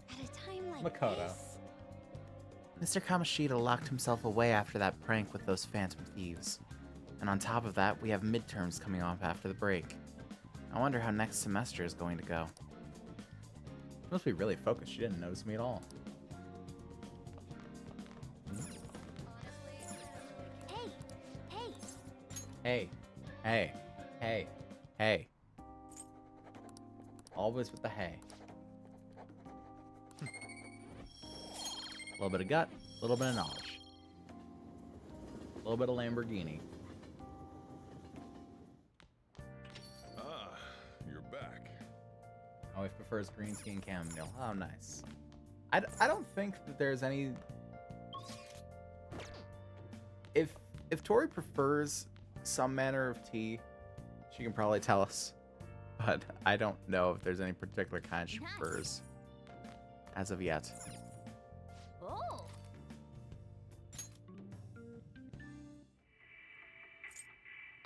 At a time like Makoto. this, Mr. Kamoshida locked himself away after that prank with those phantom thieves. And on top of that, we have midterms coming off after the break. I wonder how next semester is going to go. She must be really focused. She didn't notice me at all. hey, hey, Hey, hey, hey, hey. Always with the hey. A little bit of gut, a little bit of knowledge. A little bit of Lamborghini. Ah, you're back. My wife prefers green tea and chamomile. Oh, nice. I don't think that there's any... If Tori prefers some manner of tea She can probably tell us. But I don't know if there's any particular kind she prefers. As of yet. Oh!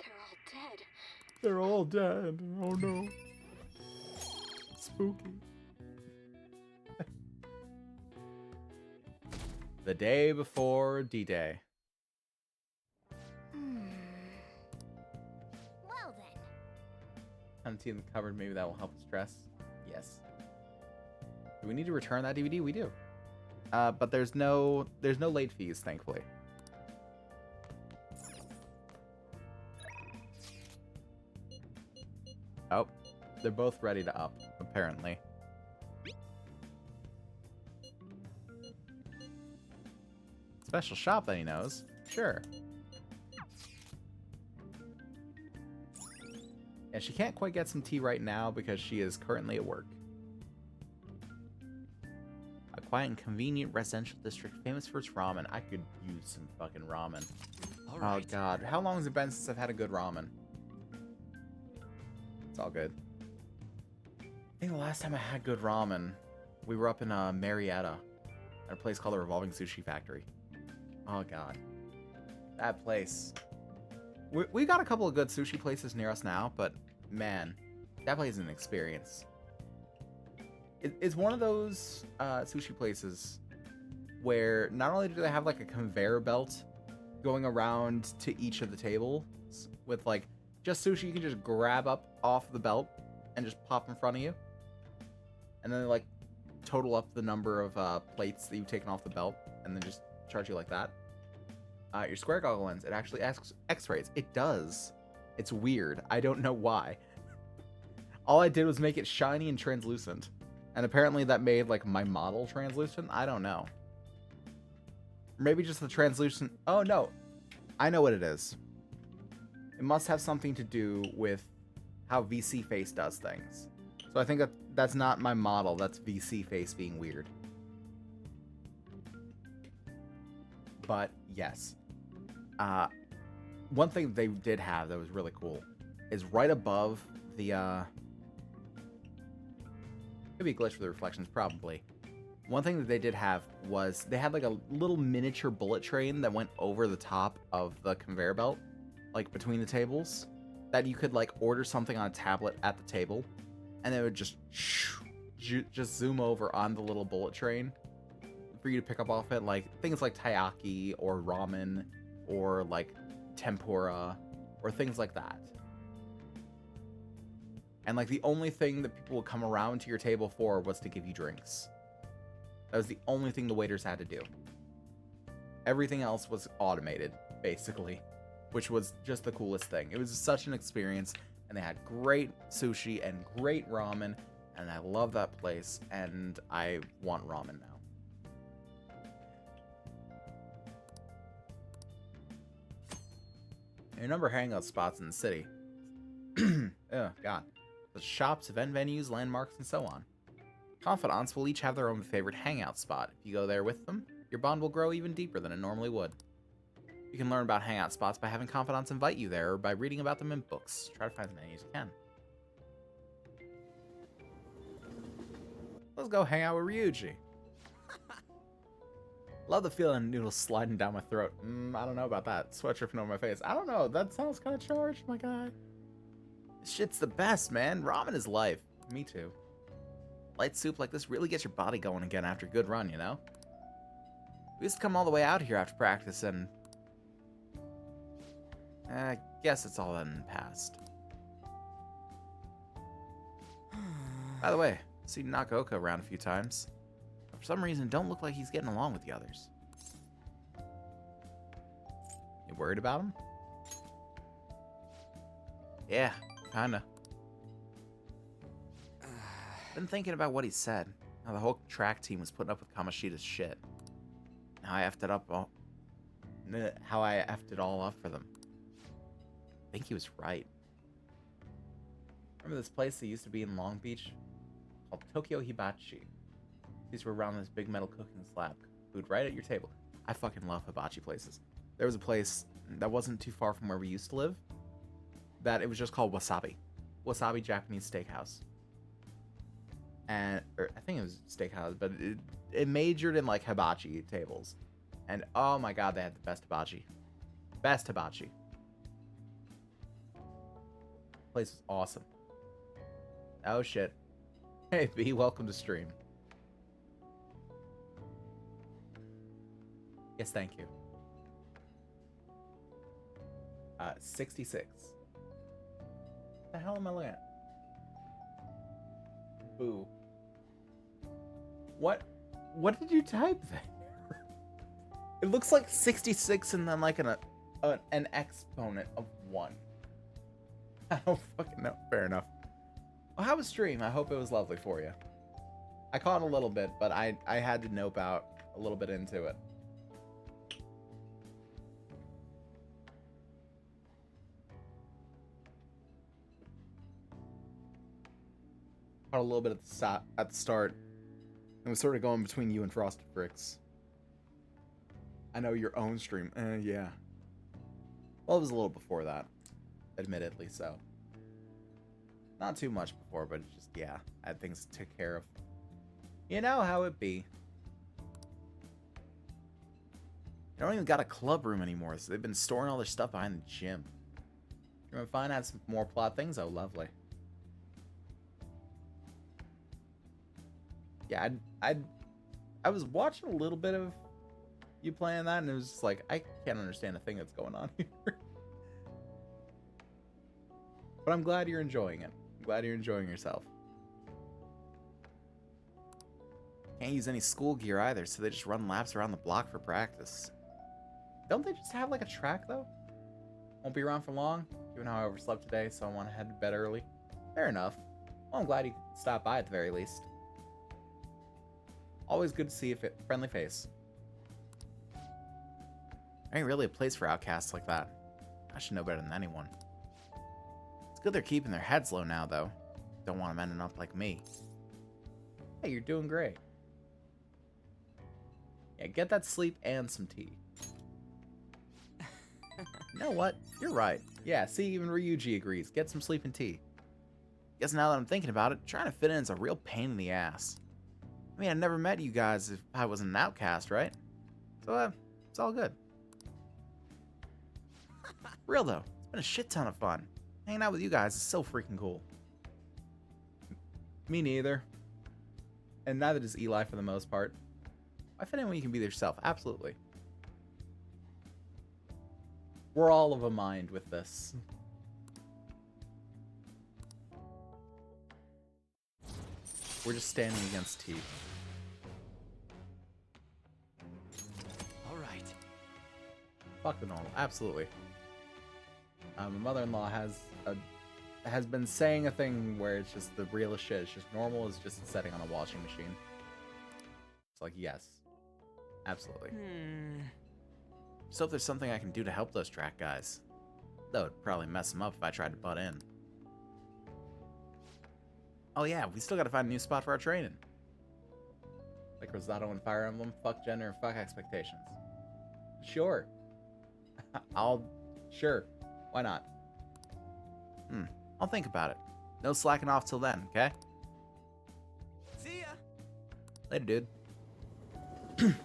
They're all dead. They're all dead. Oh no. Spooky. The day before D-Day. Well then. Empty in the cupboard, maybe that will help with stress. Yes. Do we need to return that DVD? We do. But there's no late fees, thankfully. Oh, they're both ready to up, apparently. Special shop that he knows. Sure. And she can't quite get some tea right now because she is currently at work. A quiet and convenient residential district famous for its ramen. I could use some fucking ramen. Oh god, how long has it been since I've had a good ramen? It's all good. I think the last time I had good ramen, we were up in Marietta at a place called the Revolving Sushi Factory. Oh god. That place. We got a couple of good sushi places near us now, but man, that place is an experience. It's one of those sushi places where not only do they have like a conveyor belt going around to each of the tables with like just sushi you can just grab up off the belt and just pop in front of you, and then they like total up the number of plates that you've taken off the belt and then just charge you like that. Your square goggle lens, it actually asks x-rays. It does. It's weird. I don't know why. All I did was make it shiny and translucent. And apparently that made like my model translucent. I don't know. Maybe just the translucent. Oh no. I know what it is. It must have something to do with how VC Face does things. So I think that's not my model. That's VC Face being weird. But yes. One thing they did have that was really cool is right above the maybe a glitch for the reflections, probably. One thing that they did have was they had like a little miniature bullet train that went over the top of the conveyor belt, like between the tables, that you could like order something on a tablet at the table, and it would just zoom over on the little bullet train for you to pick up off it, like things like taiyaki or ramen or like tempura or things like that. And like the only thing that people would come around to your table for was to give you drinks. That was the only thing the waiters had to do. Everything else was automated, basically, which was just the coolest thing. It was such an experience, and they had great sushi and great ramen, and I love that place, and I want ramen now. There are a number of hangout spots in the city. Oh, God. The shops, event venues, landmarks, and so on. Confidants will each have their own favorite hangout spot. If you go there with them, your bond will grow even deeper than it normally would. You can learn about hangout spots by having confidants invite you there or by reading about them in books. Try to find as many as you can. Let's go hang out with Ryuji. Love the feeling of noodles sliding down my throat. I don't know about that. Sweat dripping over my face. I don't know. That sounds kind of charged, my guy. This shit's the best, man. Ramen is life. Me too. Light soup like this really gets your body going again after a good run, you know? We used to come all the way out here after practice and... I guess it's all in the past. By the way, I've seen Nakaoka around a few times. For some reason, don't look like he's getting along with the others. You worried about him? Yeah, kinda. Been thinking about what he said. How the whole track team was putting up with Kamoshida's shit. How I effed it up all. How I effed it all up for them. I think he was right. Remember this place that used to be in Long Beach? Called Tokyo Hibachi. These were around this big metal cooking slab. Food right at your table. I fucking love hibachi places. There was a place that wasn't too far from where we used to live. that it was just called Wasabi. Wasabi Japanese Steakhouse. And I think it was steakhouse, but it majored in like hibachi tables. And oh my god, they had the best hibachi. Best hibachi. Place was awesome. Oh shit. Hey B, welcome to stream. Yes, thank you. 66. What the hell am I looking at? Boo. What did you type there? It looks like 66 and then like an exponent of 1. I don't fucking know. Fair enough. Well, how was stream? I hope it was lovely for you. I caught a little bit, but I had to nope out a little bit into it. Caught a little bit at the start. And was sort of going between you and Frosted Fricks. I know your own stream. Yeah. Well, it was a little before that. Admittedly so. Not too much before, but just, yeah. I had things to take care of. You know how it be. They don't even got a club room anymore, so they've been storing all their stuff behind the gym. You're gonna find out some more plot things? Oh, lovely. Yeah, I was watching a little bit of you playing that, and it was just like, I can't understand a thing that's going on here. But I'm glad you're enjoying it. I'm glad you're enjoying yourself. Can't use any school gear either, so they just run laps around the block for practice. Don't they just have like a track though? Won't be around for long, given how I overslept today, so I want to head to bed early. Fair enough. Well, I'm glad you stopped by at the very least. Always good to see a friendly face. There ain't really a place for outcasts like that. I should know better than anyone. It's good they're keeping their heads low now, though. Don't want them ending up like me. Hey, you're doing great. Yeah, get that sleep and some tea. You know what? You're right. Yeah, see, even Ryuji agrees. Get some sleep and tea. Guess now that I'm thinking about it, trying to fit in is a real pain in the ass. I mean, I never met you guys if I wasn't an outcast, right? So, it's all good. Real though, it's been a shit ton of fun. Hanging out with you guys is so freaking cool. Me neither. And neither does Eli for the most part. I fit in when you can be yourself, absolutely. We're all of a mind with this. We're just standing against T. Alright. Fuck the normal, absolutely. My mother-in-law has been saying a thing where it's just the realest shit. It's just normal is just setting on a washing machine. It's like, yes. Absolutely. So if there's something I can do to help those track guys. Though it'd probably mess them up if I tried to butt in. Oh yeah, we still gotta find a new spot for our training. Like Rosado and Fire Emblem, fuck gender and fuck expectations. Sure. Sure. Why not? I'll think about it. No slacking off till then, okay? See ya. Later, dude.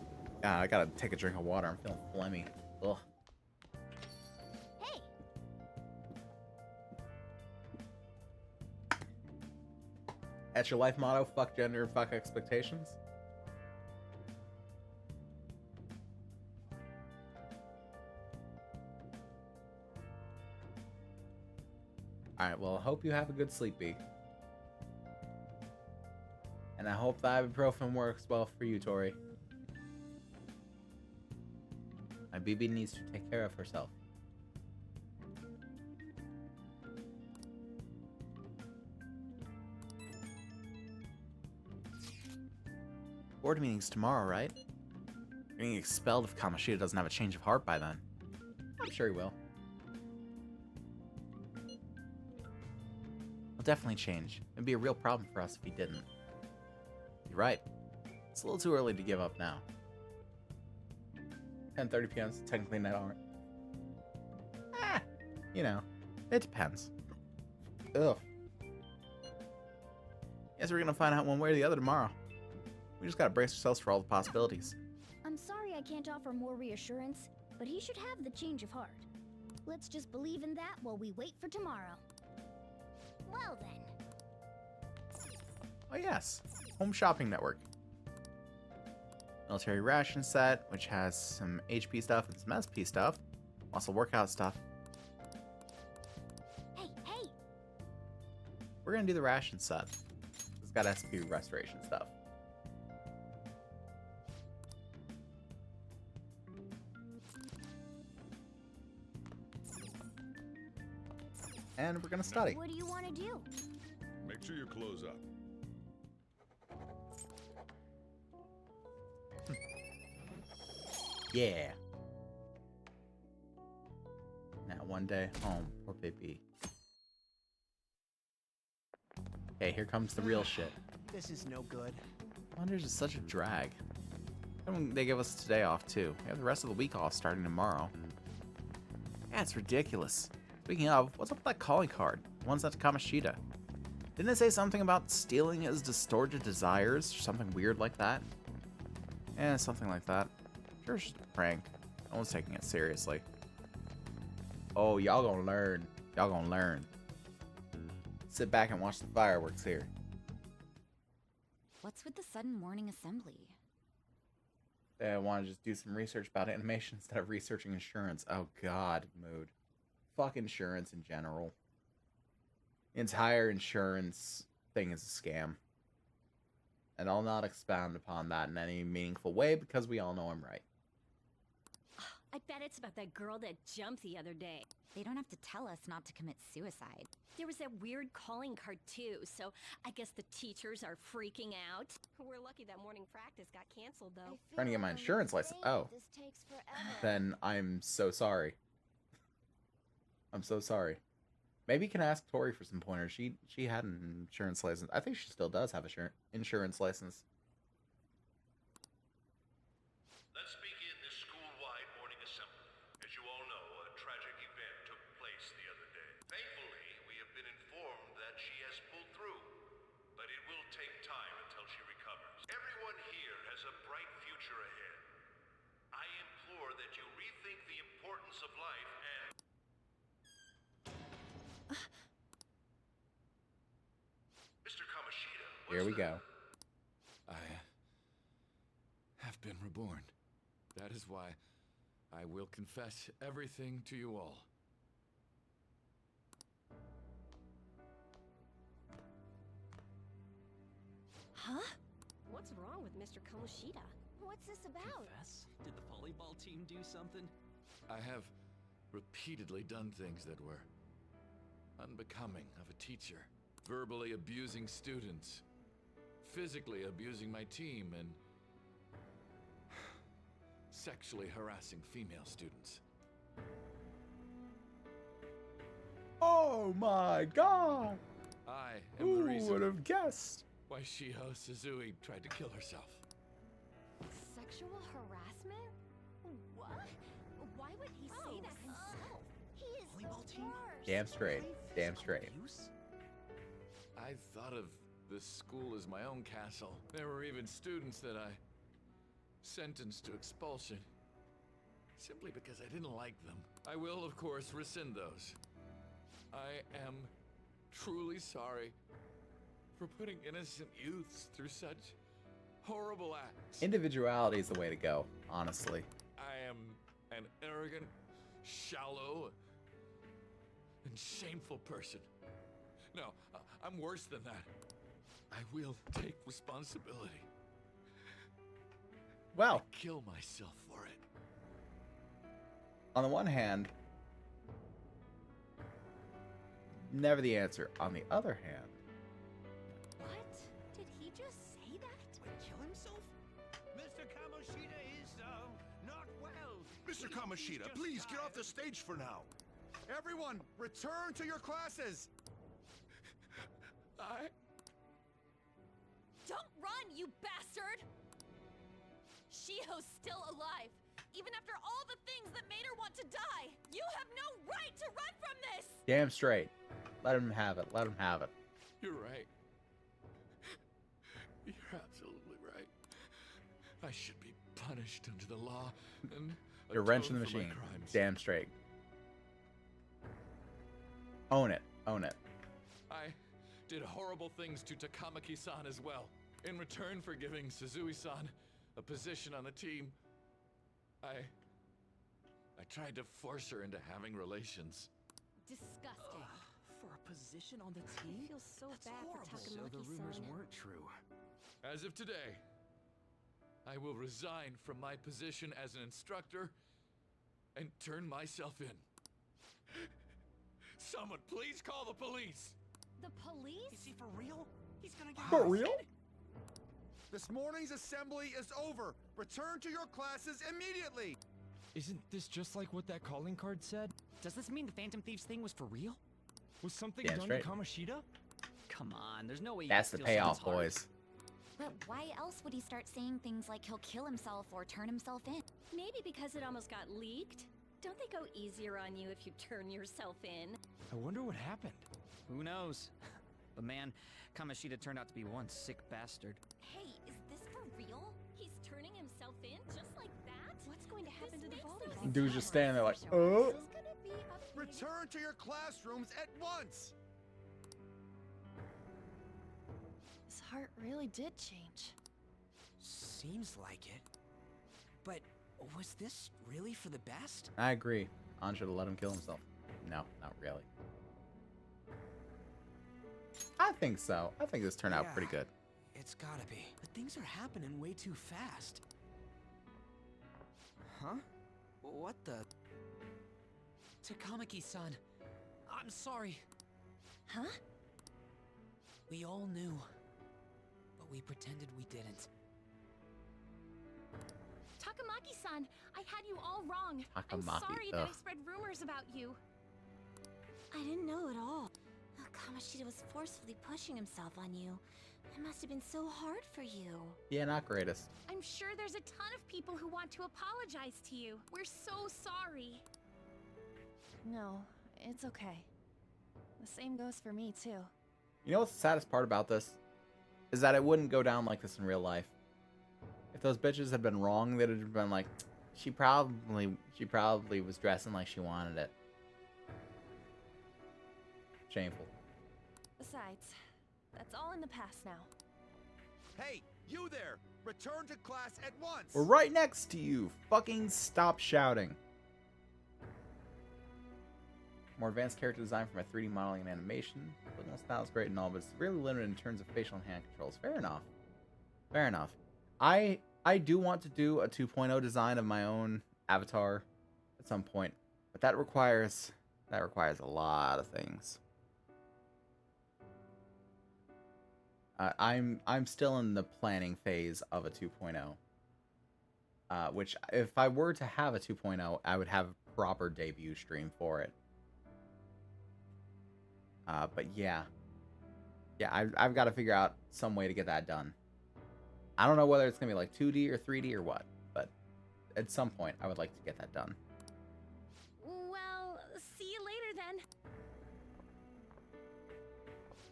I gotta take a drink of water. I'm feeling phlegmy. Ugh. Hey! That's your life motto? Fuck gender and fuck expectations? Alright, well, I hope you have a good sleep, B. And I hope the ibuprofen works well for you, Tori. My BB needs to take care of herself. Board meeting's tomorrow, right? Getting expelled if Kamoshida doesn't have a change of heart by then. I'm sure he will. He'll definitely change. It'd be a real problem for us if he didn't. You're right. It's a little too early to give up now. 10:30 p.m. is technically net hour. You know, It depends. Ugh. Guess we're gonna find out one way or the other tomorrow. We just gotta brace ourselves for all the possibilities. I'm sorry I can't offer more reassurance, but he should have the change of heart. Let's just believe in that while we wait for tomorrow. Well then. Oh yes, Home Shopping Network. Military ration set, which has some HP stuff and some SP stuff. Also workout stuff. Hey, hey! We're gonna do the ration set. It's got SP restoration stuff. And we're gonna study. What do you want to do? Make sure you close up. Yeah. Now one day home, poor baby. Okay, here comes the real shit. This is no good. Wonders is such a drag. And they give us today off too. We have the rest of the week off starting tomorrow. Yeah, it's ridiculous. Speaking of, what's up with that calling card? The one sent to Kamoshida. Didn't it say something about stealing his distorted desires or something weird like that? Eh, something like that. Sure, it's just a prank. No one's taking it seriously. Oh, y'all gonna learn. Y'all gonna learn. Sit back and watch the fireworks here. What's with the sudden morning assembly? I want to just do some research about animation instead of researching insurance. Oh god, mood. Fuck insurance in general. The entire insurance thing is a scam. And I'll not expound upon that in any meaningful way because we all know I'm right. I bet it's about that girl that jumped the other day. They don't have to tell us not to commit suicide. There was that weird calling card too, so I guess the teachers are freaking out. We're lucky that morning practice got canceled though. Trying to get my insurance license. Oh. This takes forever. Then I'm so sorry. I'm so sorry. Maybe you can ask Tori for some pointers. She had an insurance license. I think she still does have an insurance license. Let's begin this school-wide morning assembly. As you all know, a tragic event took place the other day. Thankfully, we have been informed that she has pulled through, but it will take time until she recovers. Everyone here has a bright future ahead. I implore that you rethink the importance of life and... Mr. Kamoshida, what's Here we that? go. I have been reborn. That is why I will confess everything to you all. Huh? What's wrong with Mr. Kamoshida? What's this about? Confess? Did the volleyball team do something? I have repeatedly done things that were unbecoming of a teacher. Verbally abusing students, physically abusing my team, and sexually harassing female students. Oh my god! I am the Who reason would have guessed? why Shiho Suzui tried to kill herself. Sexual harassment? What? Why would he say that himself? He is Volleyball the team? worst. Damn straight. Damn straight. Abuse? I thought of this school as my own castle. There were even students that I sentenced to expulsion simply because I didn't like them. I will, of course, rescind those. I am truly sorry for putting innocent youths through such horrible acts. Individuality is the way to go, honestly. I am an arrogant, shallow, and shameful person. No, I'm worse than that. I will take responsibility. Well, Kill myself for it. on the one hand, never the answer. On the other hand, What? Did he just say that? Would kill himself? Mr. Kamoshida is, not well. Mr. Kamoshida, please get off the stage for now. Everyone, return to your classes! Don't run, you bastard! Shiho's still alive, even after all the things that made her want to die! You have no right to run from this! Damn straight. Let him have it. Let him have it. You're right. You're absolutely right. I should be punished under the law and You're wrenching the atone for my machine. crimes. Damn straight. Own it. Own it. I did horrible things to Takamaki-san as well. In return for giving Suzui-san a position on the team, I tried to force her into having relations. Disgusting. For a position on the I team? feel so That's bad horrible. for So the rumors Takamaki-san. weren't true. As of today, I will resign from my position as an instructor and turn myself in. Someone please call the police! The police? Is he for real? He's gonna get For arrested? real? This morning's assembly is over. Return to your classes immediately. Isn't this just like what that calling card said? Does this mean the Phantom Thieves thing was for real? Was something Damn done straight. to Kamoshida? Come on, there's no way you That's could the steal someone's payoff, heart. boys. But why else would he start saying things like he'll kill himself or turn himself in? Maybe because it almost got leaked. Don't they go easier on you if you turn yourself in? I wonder what happened. Who knows? But man, Kamoshida turned out to be one sick bastard. Hey, is this for real? He's turning himself in just like that? What's going to happen This to the makes no volleyball? sense. Dude's just standing there like, This oh. is gonna be updated. Return to your classrooms at once. His heart really did change. Seems like it. But was this really for the best? I agree. On should have let him kill himself. No, not really. I think so. I think this turned out pretty Yeah. good. It's gotta be. But things are happening way too fast. Huh? What the? Takamaki-san, I'm sorry. Huh? We all knew, but we pretended we didn't. Takamaki-san, I had you all wrong. I'm Takamaki, sorry that I ugh. spread rumors about you. I didn't know at all. Kamoshida was forcefully pushing himself on you. It must have been so hard for you. Yeah, not greatest. I'm sure there's a ton of people who want to apologize to you. We're so sorry. No, it's okay. The same goes for me, too. You know what's the saddest part about this? Is that it wouldn't go down like this in real life. If those bitches had been wrong, they'd have been like, she probably was dressing like she wanted it. Shameful. Besides, that's all in the past now. Hey, you there! Return to class at once. We're right next to you. Fucking stop shouting. More advanced character design for my 3D modeling and animation. Looking style is great and all, but it's really limited in terms of facial and hand controls. Fair enough. Fair enough. I do want to do a 2.0 design of my own avatar at some point, but that requires a lot of things. I'm still in the planning phase of a 2.0. Which if I were to have a 2.0, I would have a proper debut stream for it. But yeah, I've got to figure out some way to get that done. I don't know whether it's gonna be like 2D or 3D or what, but at some point I would like to get that done. Well, see you later then.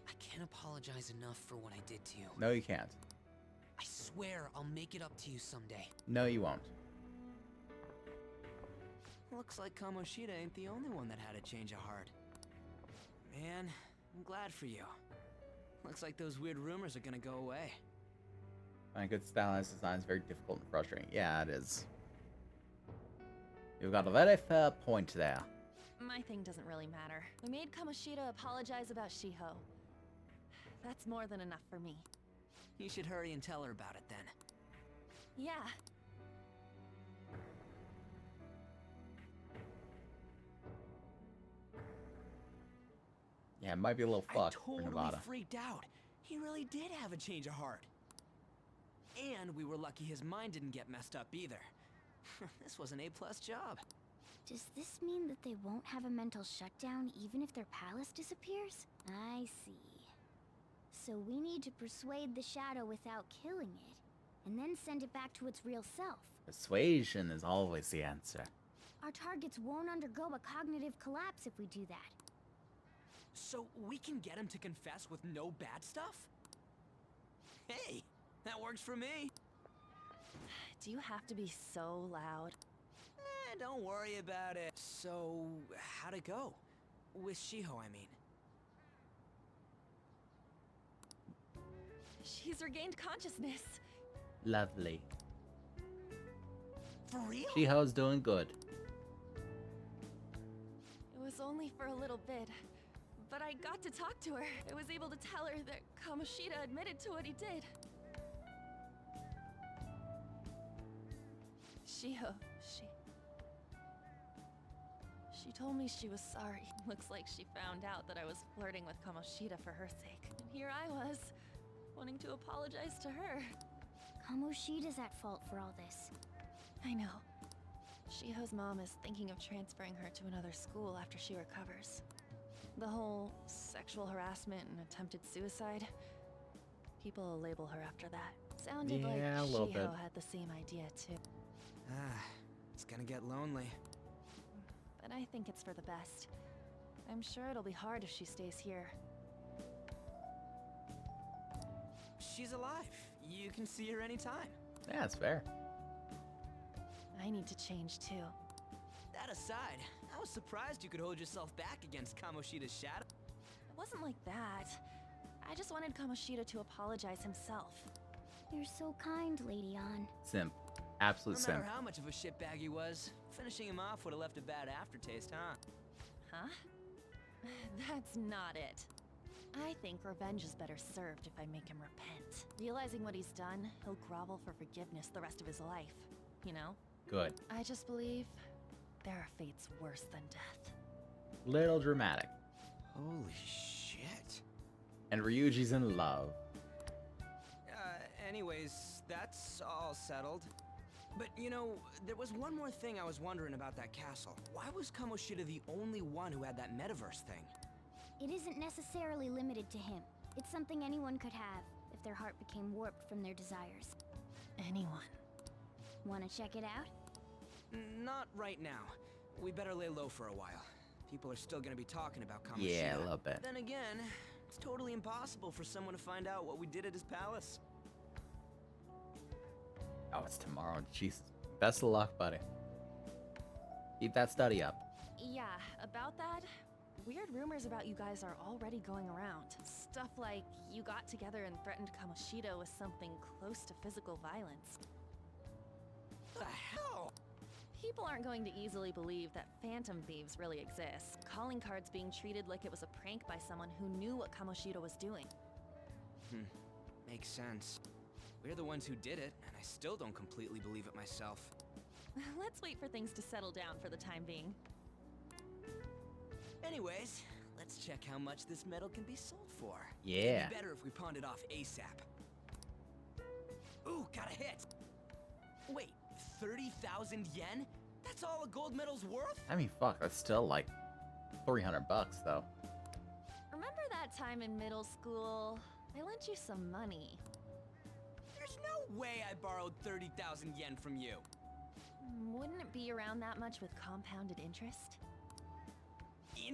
I can't apologize enough for what I did to you. No, you can't. I swear I'll make it up to you someday. No, you won't. Looks like Kamoshida ain't the only one that had a change of heart. Man, I'm glad for you. Looks like those weird rumors are gonna go away. My good stylized design is very difficult and frustrating. Yeah, it is. You've got a very fair point there. My thing doesn't really matter. We made Kamoshida apologize about Shiho. That's more than enough for me. You should hurry and tell her about it then. Yeah. Yeah, it might be a little I fucked for totally Nevada. freaked out. He really did have a change of heart. And we were lucky his mind didn't get messed up either. This was an A+ job. Does this mean that they won't have a mental shutdown even if their palace disappears? I see. So we need to persuade the shadow without killing it, and then send it back to its real self. Persuasion is always the answer. Our targets won't undergo a cognitive collapse if we do that. So we can get him to confess with no bad stuff? Hey, that works for me. Do you have to be so loud? Don't worry about it. So, how'd it go? With Shiho, I mean. She's regained consciousness. Lovely. For real? Shiho's doing good. It was only for a little bit, but I got to talk to her. I was able to tell her that Kamoshida admitted to what he did. Shiho, she told me she was sorry. Looks like she found out that I was flirting with Kamoshida for her sake. And here I was, wanting to apologize to her. Kamoshida's at fault for all this. I know. Shiho's mom is thinking of transferring her to another school after she recovers. The whole sexual harassment and attempted suicide, people will label her after that. Sounded like Yeah, a little bit. Shiho had the same idea too. It's gonna get lonely. But I think it's for the best. I'm sure it'll be hard if she stays here. She's alive. You can see her anytime. Yeah, that's fair. I need to change too. That aside, I was surprised you could hold yourself back against Kamoshida's shadow. It wasn't like that. I just wanted Kamoshida to apologize himself. You're so kind, Lady An. Simp. Absolute No simp. matter how much of a shitbag he was, finishing him off would have left a bad aftertaste, huh? Huh? That's not it. I think revenge is better served if I make him repent. Realizing what he's done, he'll grovel for forgiveness the rest of his life. You know? Good. I just believe there are fates worse than death. Little dramatic. Holy shit. And Ryuji's in love. Anyways, that's all settled. But, you know, there was one more thing I was wondering about that castle. Why was Kamoshida the only one who had that metaverse thing? It isn't necessarily limited to him. It's something anyone could have if their heart became warped from their desires. Anyone. Wanna check it out? Not right now. We better lay low for a while. People are still gonna be talking about Kamoshida. Yeah, a little bit. Then again, it's totally impossible for someone to find out what we did at his palace. Oh, it's tomorrow. Jesus. Best of luck, buddy. Keep that study up. Yeah, about that, weird rumors about you guys are already going around. Stuff like you got together and threatened Kamoshida with something close to physical violence. The hell? People aren't going to easily believe that phantom thieves really exist. Calling cards being treated like it was a prank by someone who knew what Kamoshida was doing. Makes sense. We're the ones who did it, and I still don't completely believe it myself. Let's wait for things to settle down for the time being. Anyways, let's check how much this metal can be sold for. Yeah. It'd be better if we pawned it off ASAP. Ooh, got a hit! Wait, 30,000 yen? That's all a gold medal's worth? I mean, fuck, that's still like $300 though. Remember that time in middle school? I lent you some money. There's no way I borrowed 30,000 yen from you. Wouldn't it be around that much with compounded interest?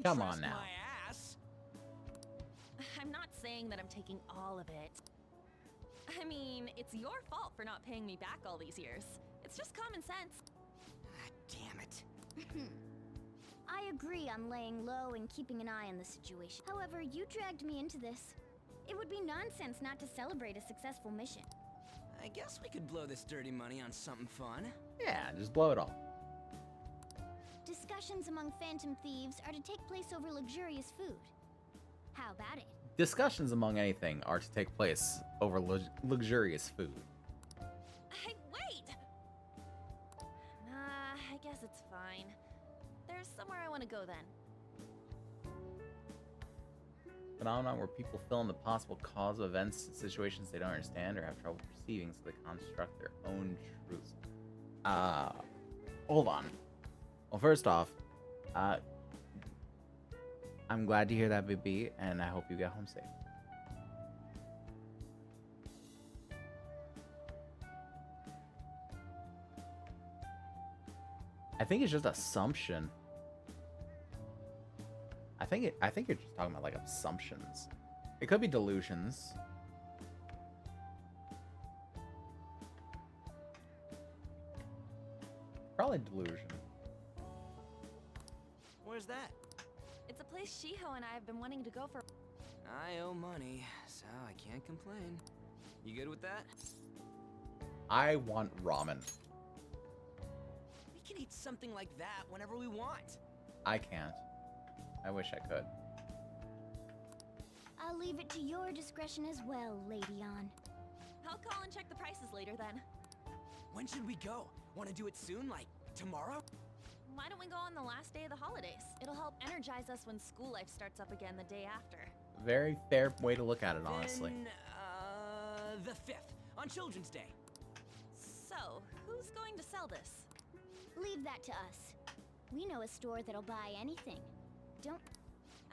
Come on now. My ass. I'm not saying that I'm taking all of it. I mean, it's your fault for not paying me back all these years. It's just common sense. Damn it. I agree on laying low and keeping an eye on the situation. However, you dragged me into this. It would be nonsense not to celebrate a successful mission. I guess we could blow this dirty money on something fun. Yeah, just blow it all. Discussions among phantom thieves are to take place over luxurious food. How about it? Discussions among anything are to take place over luxurious food. Hey, wait! Nah, I guess it's fine. There's somewhere I want to go then. Phenomenon where people fill in the possible cause of events and situations they don't understand or have trouble perceiving, so they construct their own truths. Hold on. Well, first off, I'm glad to hear that, BB, and I hope you get home safe. I think it's just assumption. I I think you're just talking about like assumptions. It could be delusions. Probably delusion. Where's that? It's a place Shiho and I have been wanting to go for. I owe money, so I can't complain. You good with that? I want ramen. We can eat something like that whenever we want. I can't. I wish I could. I'll leave it to your discretion as well, Lady On. I'll call and check the prices later then. When should we go? Want to do it soon, like tomorrow? Why don't we go on the last day of the holidays? It'll help energize us when school life starts up again the day after. Very fair way to look at it, honestly. Then, the 5th, on Children's Day. So, who's going to sell this? Leave that to us. We know a store that'll buy anything. Don't...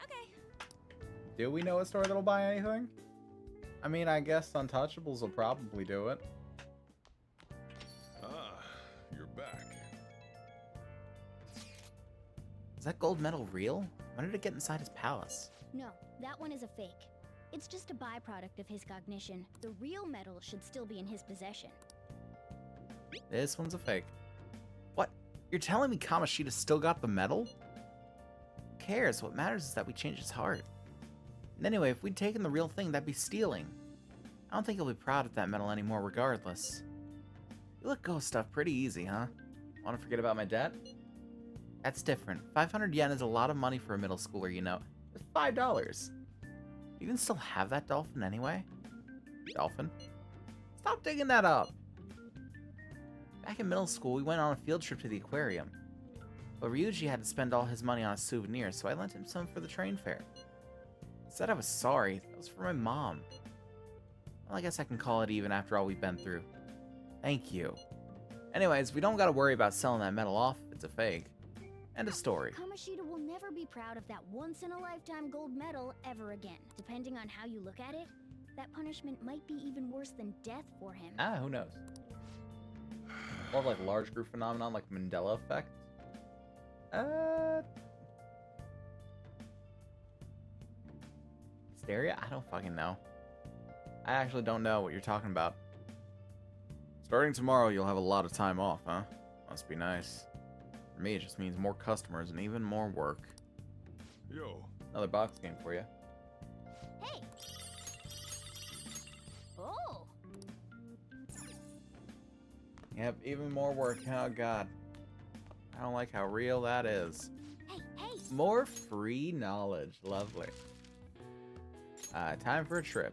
Okay. Do we know a store that'll buy anything? I mean, I guess Untouchables will probably do it. Ah, you're back. Is that gold medal real? When did it get inside his palace? No, that one is a fake. It's just a byproduct of his cognition. The real medal should still be in his possession. This one's a fake. What? You're telling me Kamoshida's still got the medal? Who cares? What matters is that we changed his heart. And anyway, if we'd taken the real thing, that'd be stealing. I don't think he'll be proud of that medal anymore regardless. You let go of stuff pretty easy, huh? Want to forget about my debt? That's different. 500 yen is a lot of money for a middle schooler, you know. It's $5. You even still have that dolphin anyway? Dolphin? Stop digging that up! Back in middle school, we went on a field trip to the aquarium. But Ryuji had to spend all his money on a souvenir, so I lent him some for the train fare. He said I was sorry. That was for my mom. Well, I guess I can call it even after all we've been through. Thank you. Anyways, we don't gotta worry about selling that medal off if it's a fake. End of story. Kamoshida will never be proud of that once-in-a-lifetime gold medal ever again. Depending on how you look at it, that punishment might be even worse than death for him. Ah, who knows? More of like large group phenomenon, like Mandela effect. Hysteria? I don't fucking know. I actually don't know what you're talking about. Starting tomorrow, you'll have a lot of time off, huh? Must be nice. For me, it just means more customers and even more work. Yo. Another box game for you. Hey! Oh! Yep, even more work. Oh god. I don't like how real that is. Hey, hey! More free knowledge. Lovely. Time for a trip.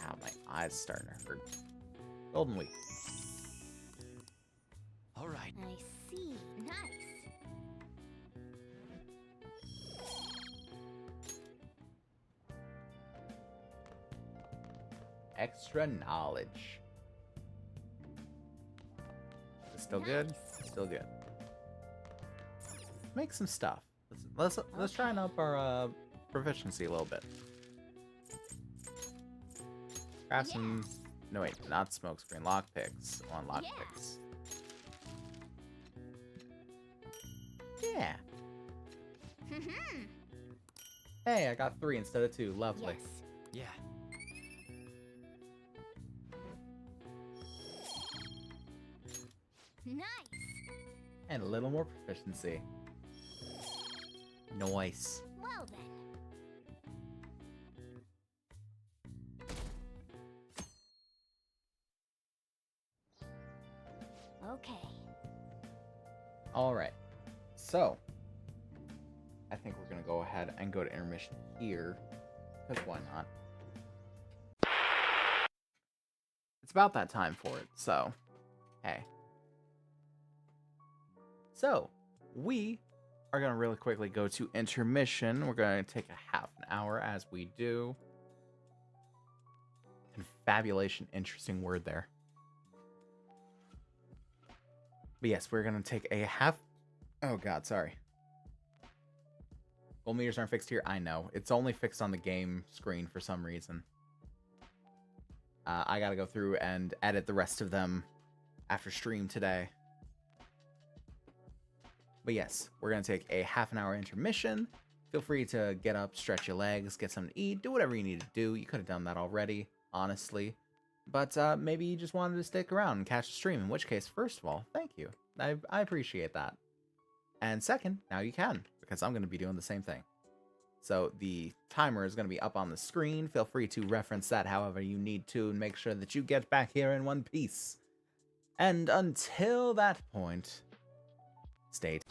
Ow, my eyes starting to hurt. Golden Week. All right. I see. Nice. Extra knowledge. Is it still good? Still good. Make some stuff. Let's try and up our proficiency a little bit. Grab some. No wait, not smokescreen. Lockpicks. I want lockpicks. Yeah. Hey, I got 3 instead of 2. Lovely. Yes. Yeah. Nice. And a little more proficiency. Nice. Well then. Okay. All right. So, I think we're going to go ahead and go to intermission here. Because why not? It's about that time for it, so, hey. So, we are going to really quickly go to intermission. We're going to take a half an hour as we do. Confabulation, interesting word there. But yes, we're going to take a half... Oh god, sorry. Gold meters aren't fixed here. I know. It's only fixed on the game screen for some reason. I gotta go through and edit the rest of them after stream today. But yes, we're gonna take a half an hour intermission. Feel free to get up, stretch your legs, get something to eat, do whatever you need to do. You could have done that already, honestly. But maybe you just wanted to stick around and catch the stream, in which case, first of all, thank you. I appreciate that. And second, now you can, because I'm going to be doing the same thing. So the timer is going to be up on the screen. Feel free to reference that however you need to and make sure that you get back here in one piece. And until that point, stay tuned.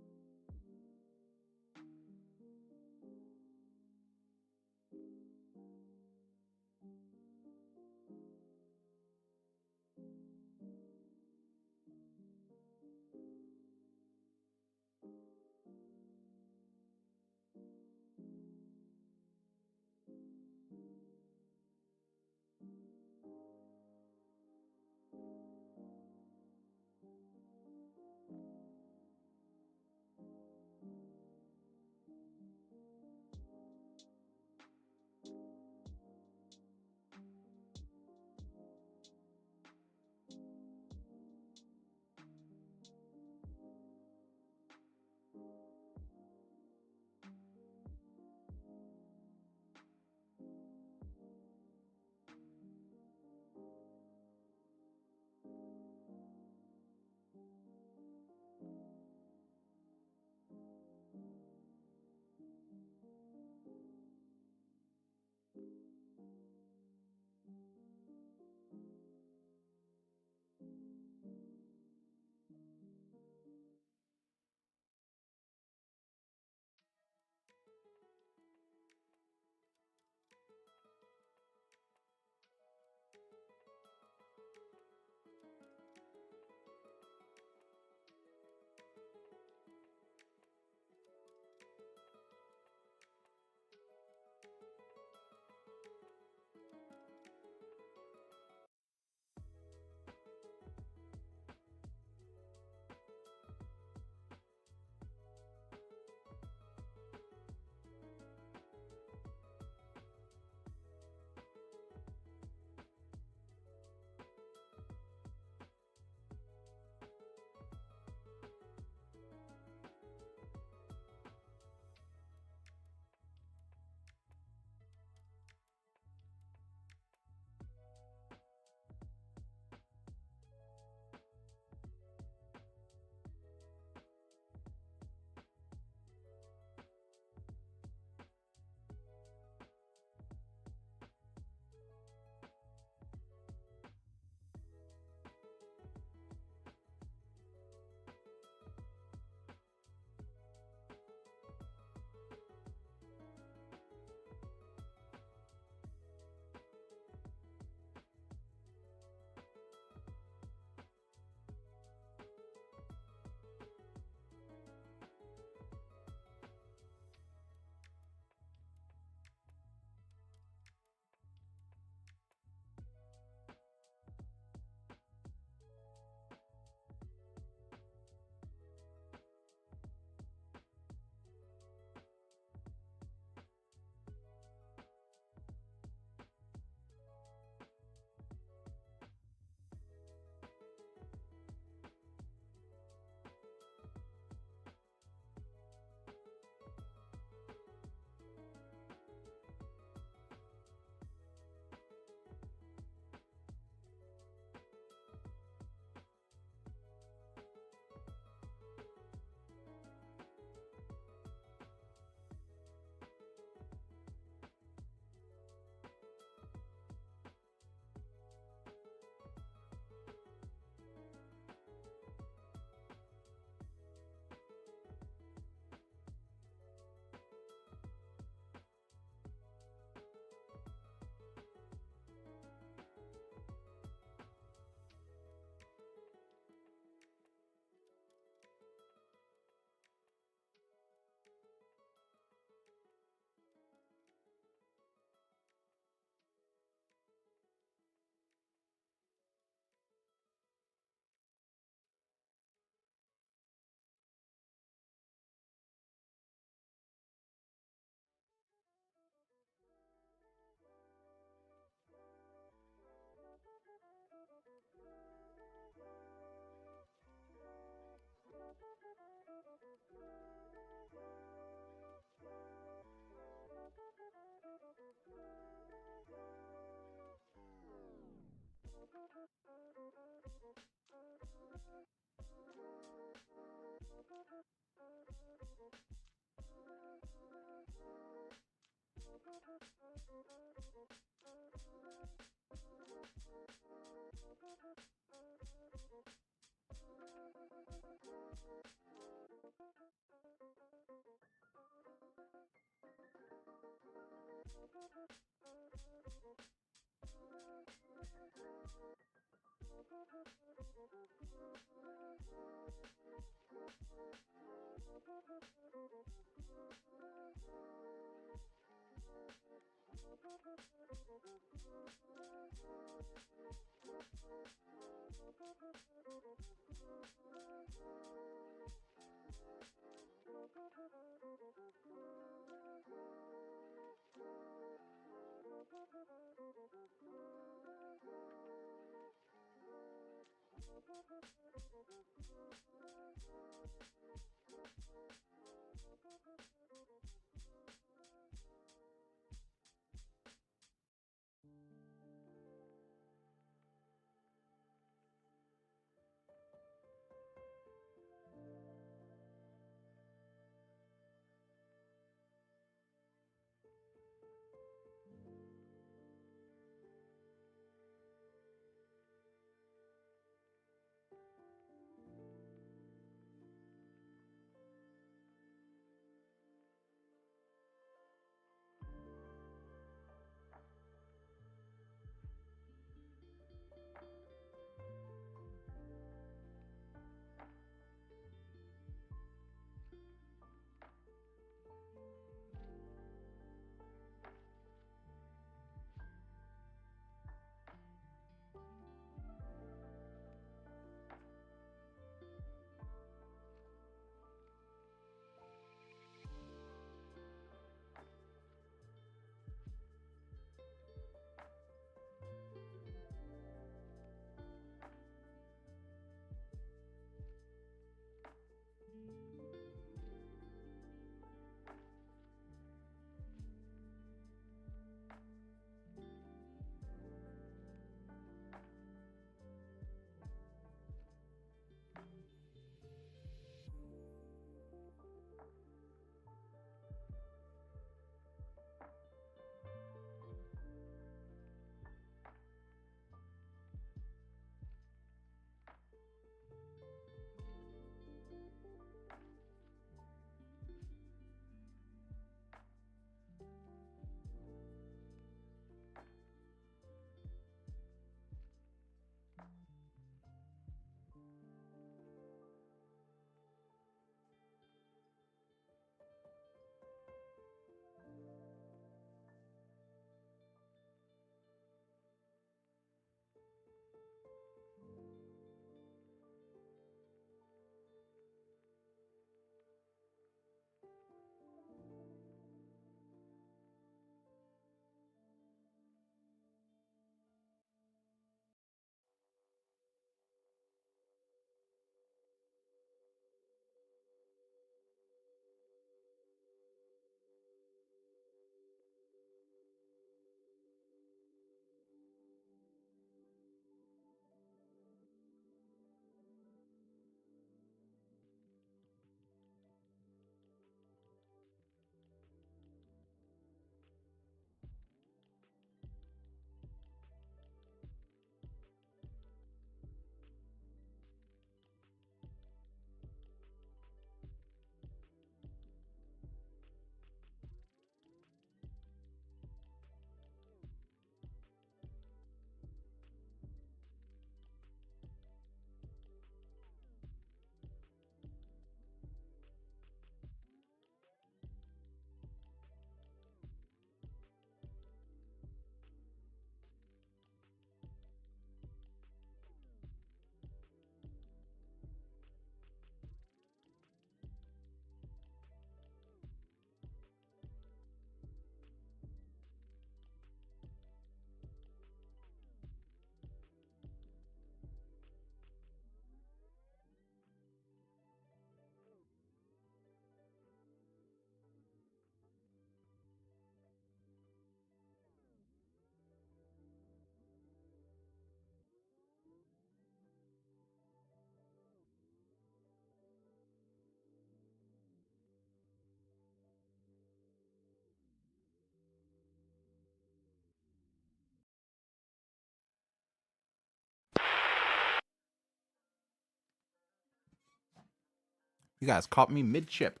You guys caught me mid-chip.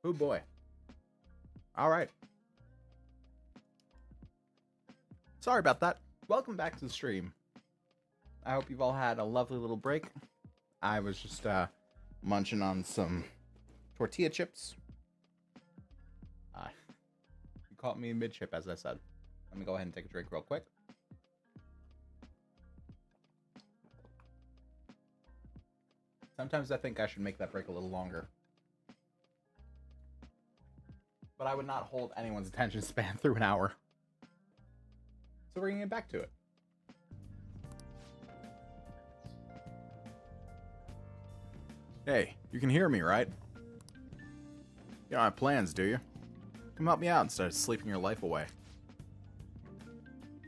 Oh boy. All right. Sorry about that. Welcome back to the stream. I hope you've all had a lovely little break. I was just munching on some tortilla chips. You caught me mid-chip, as I said. Let me go ahead and take a drink real quick. Sometimes I think I should make that break a little longer. But I would not hold anyone's attention span through an hour. So we're gonna get back to it. Hey, you can hear me, right? You don't have plans, do you? Come help me out instead of sleeping your life away.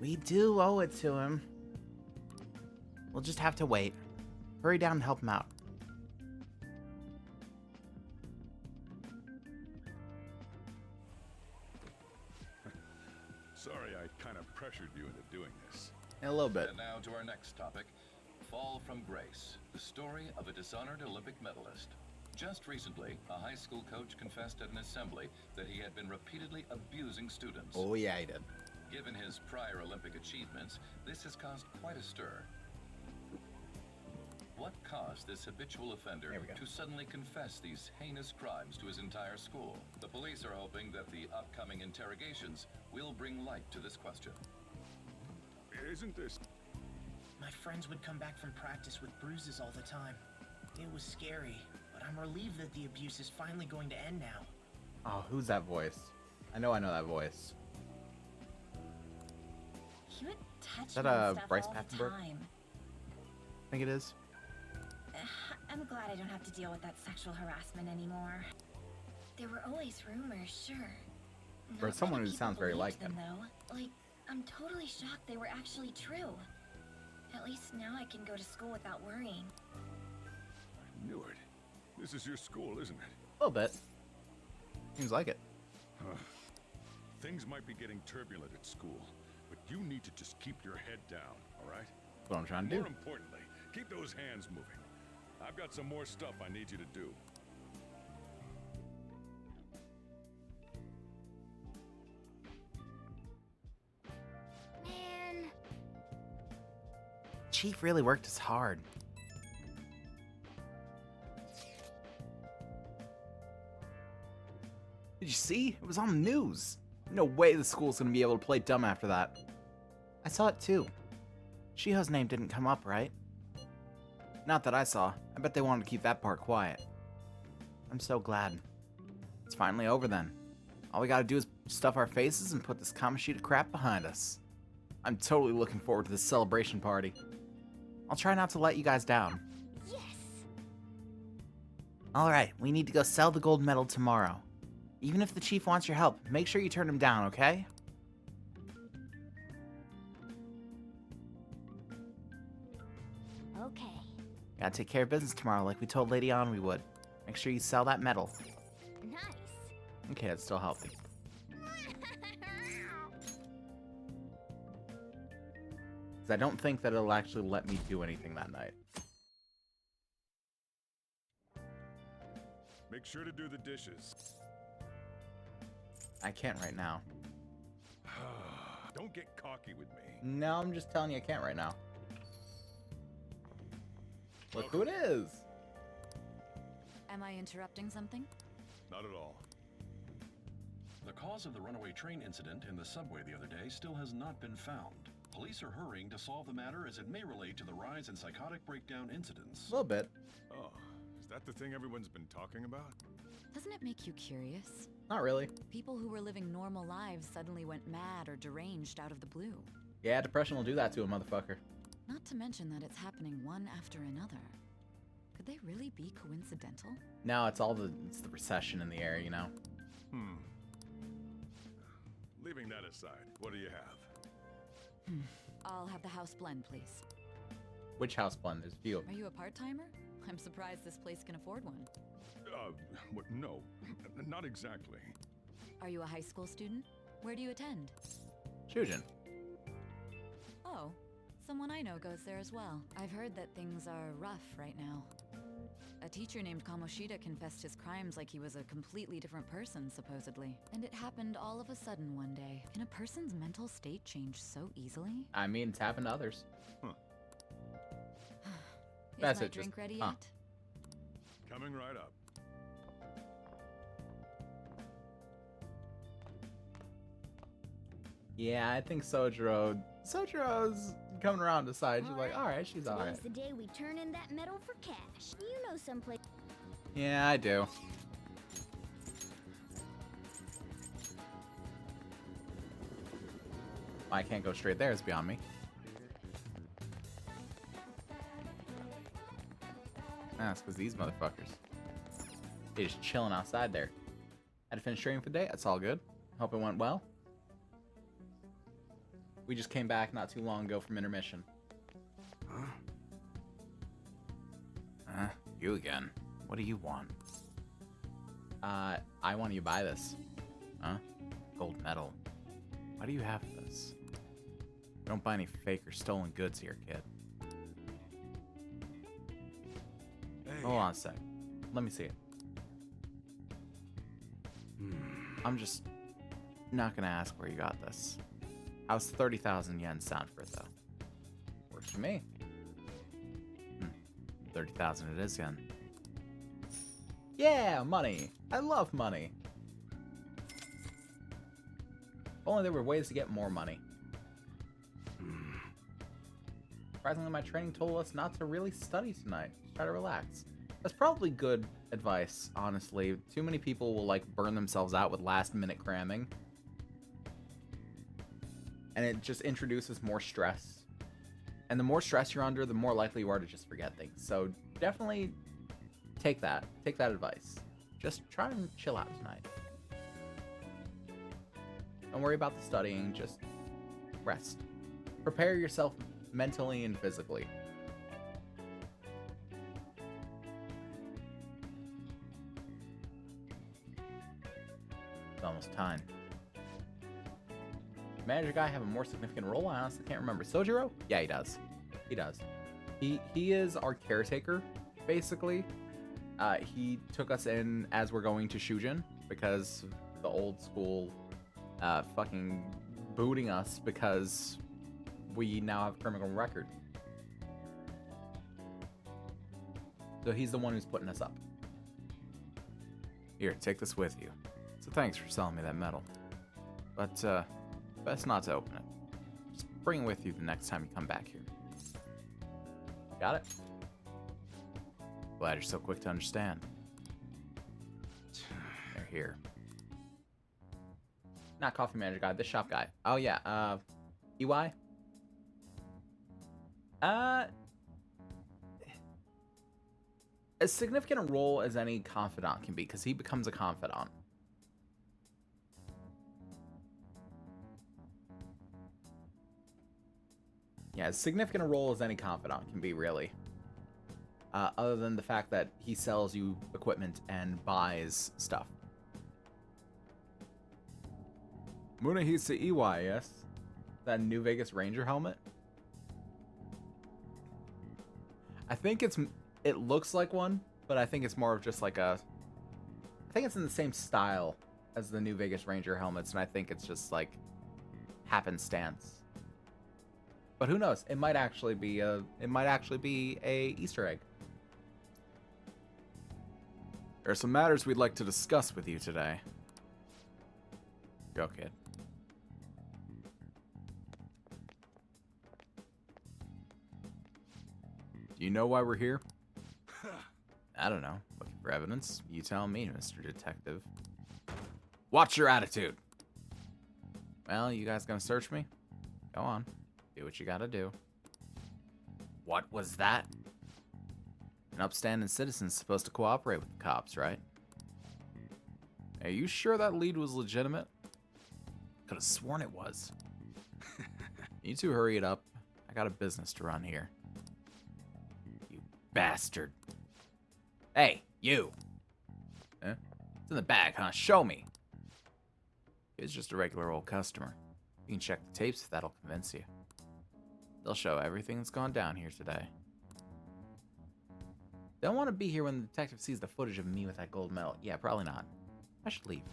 We do owe it to him. We'll just have to wait. Hurry down and help him out. Sorry I kind of pressured you into doing this. A little bit. And now to our next topic, Fall from Grace, the story of a dishonored Olympic medalist. Just recently, a high school coach confessed at an assembly that he had been repeatedly abusing students. Oh yeah, he did. Given his prior Olympic achievements, this has caused quite a stir. What caused this habitual offender to suddenly confess these heinous crimes to his entire school? The police are hoping that the upcoming interrogations will bring light to this question. Isn't this... My friends would come back from practice with bruises all the time. It was scary, but I'm relieved that the abuse is finally going to end now. Oh, who's that voice? I know that voice. He would touch Is that me and stuff Bryce all the Papenburg? time. I think it is. I'm glad I don't have to deal with that sexual harassment anymore. There were always rumors, sure. For Not someone many who people sounds very believed like them, him. though. Like, I'm totally shocked they were actually true. At least now I can go to school without worrying. I knew it. This is your school, isn't it? A little bit. Seems like it. Things might be getting turbulent at school, but you need to just keep your head down, all right? That's what I'm trying to do. More importantly, keep those hands moving. I've got some more stuff I need you to do. Man. Chief really worked us hard. Did you see? It was on the news. No way the school's gonna be able to play dumb after that. I saw it too. Shiho's name didn't come up, right? Not that I saw. I bet they wanted to keep that part quiet. I'm so glad. It's finally over then. All we gotta do is stuff our faces and put this Kamoshida crap behind us. I'm totally looking forward to this celebration party. I'll try not to let you guys down. Yes. Alright, we need to go sell the gold medal tomorrow. Even if the chief wants your help, make sure you turn him down, okay? Okay. Gotta take care of business tomorrow like we told Lady An we would. Make sure you sell that medal. Nice. Okay, that's still healthy. Because I don't think that it'll actually let me do anything that night. Make sure to do the dishes. I can't right now. Don't get cocky with me. No, I'm just telling you I can't right now. Look who it is! Am I interrupting something? Not at all. The cause of the runaway train incident in the subway the other day still has not been found. Police are hurrying to solve the matter as it may relate to the rise in psychotic breakdown incidents. A little bit. Oh, is that the thing everyone's been talking about? Doesn't it make you curious? Not really. People who were living normal lives suddenly went mad or deranged out of the blue. Yeah, depression will do that to a motherfucker. Not to mention that it's happening one after another. Could they really be coincidental? No, it's the recession in the air, you know? Leaving that aside, what do you have? I'll have the house blend, please. Which house blend? There's a few. Are you a part-timer? I'm surprised this place can afford one. No, not exactly. Are you a high school student? Where do you attend? Shujin. Oh, someone I know goes there as well. I've heard that things are rough right now. A teacher named Kamoshida confessed his crimes like he was a completely different person, supposedly. And it happened all of a sudden one day. Can a person's mental state change so easily? I mean, it's happened to others. Is That's my it, drink just- ready huh. yet? Coming right up. Yeah, I think Sojiro's coming around to side. She's like, all right, she's all right. Today's the day we turn in that metal for cash. You know someplace. Yeah, I do. Why I can't go straight there is beyond me. That's because these motherfuckers. They're just chilling outside there. Had to finish training for the day. That's all good. Hope it went well. We just came back not too long ago from intermission. You again. What do you want? I want you to buy this. Huh? Gold medal. Why do you have this? We don't buy any fake or stolen goods here, kid. Hold on a sec. Let me see it. I'm just not gonna ask where you got this. How's 30,000 yen sound for it, though? Works for me. 30,000 it is, yen. Yeah, money. I love money. If only there were ways to get more money. Surprisingly, my training told us not to really study tonight. Just try to relax. That's probably good advice, honestly. Too many people will, like, burn themselves out with last-minute cramming. And it just introduces more stress. And the more stress you're under, the more likely you are to just forget things. So definitely take that advice. Just try and chill out tonight. Don't worry about the studying, just rest. Prepare yourself mentally and physically. It's almost time. Manager guy have a more significant role? I honestly can't remember. Sojiro? Yeah, he does. He does. He is our caretaker, basically. He took us in as we're going to Shujin because the old school fucking booting us because we now have a criminal record. So he's the one who's putting us up. Here, take this with you. So thanks for selling me that medal. But, best not to open it. Just bring it with you the next time you come back here. Got it? Glad you're so quick to understand. They're here. Not coffee manager guy, this shop guy. Oh yeah, EY? As significant a role as any confidant can be, because he becomes a confidant. Yeah, as significant a role as any confidant can be, really. Other than the fact that he sells you equipment and buys stuff. Munahisa EY, yes? That New Vegas Ranger helmet? I think it looks like one, but I think it's more of just like a... I think it's in the same style as the New Vegas Ranger helmets, and I think it's just like happenstance. But who knows? It might actually be a Easter egg. There are some matters we'd like to discuss with you today. Go, kid. Do you know why we're here? I don't know. Looking for evidence? You tell me, Mr. Detective. Watch your attitude. Well, you guys gonna search me? Go on. Do what you gotta do. What was that? An upstanding citizen's supposed to cooperate with the cops, right? Are you sure that lead was legitimate? Could have sworn it was. You two hurry it up. I got a business to run here. You bastard. Hey, you. Eh? It's in the bag, huh? Show me. He's just a regular old customer. You can check the tapes if that'll convince you. They'll show everything that's gone down here today. Don't want to be here when the detective sees the footage of me with that gold medal. Yeah, probably not. I should leave.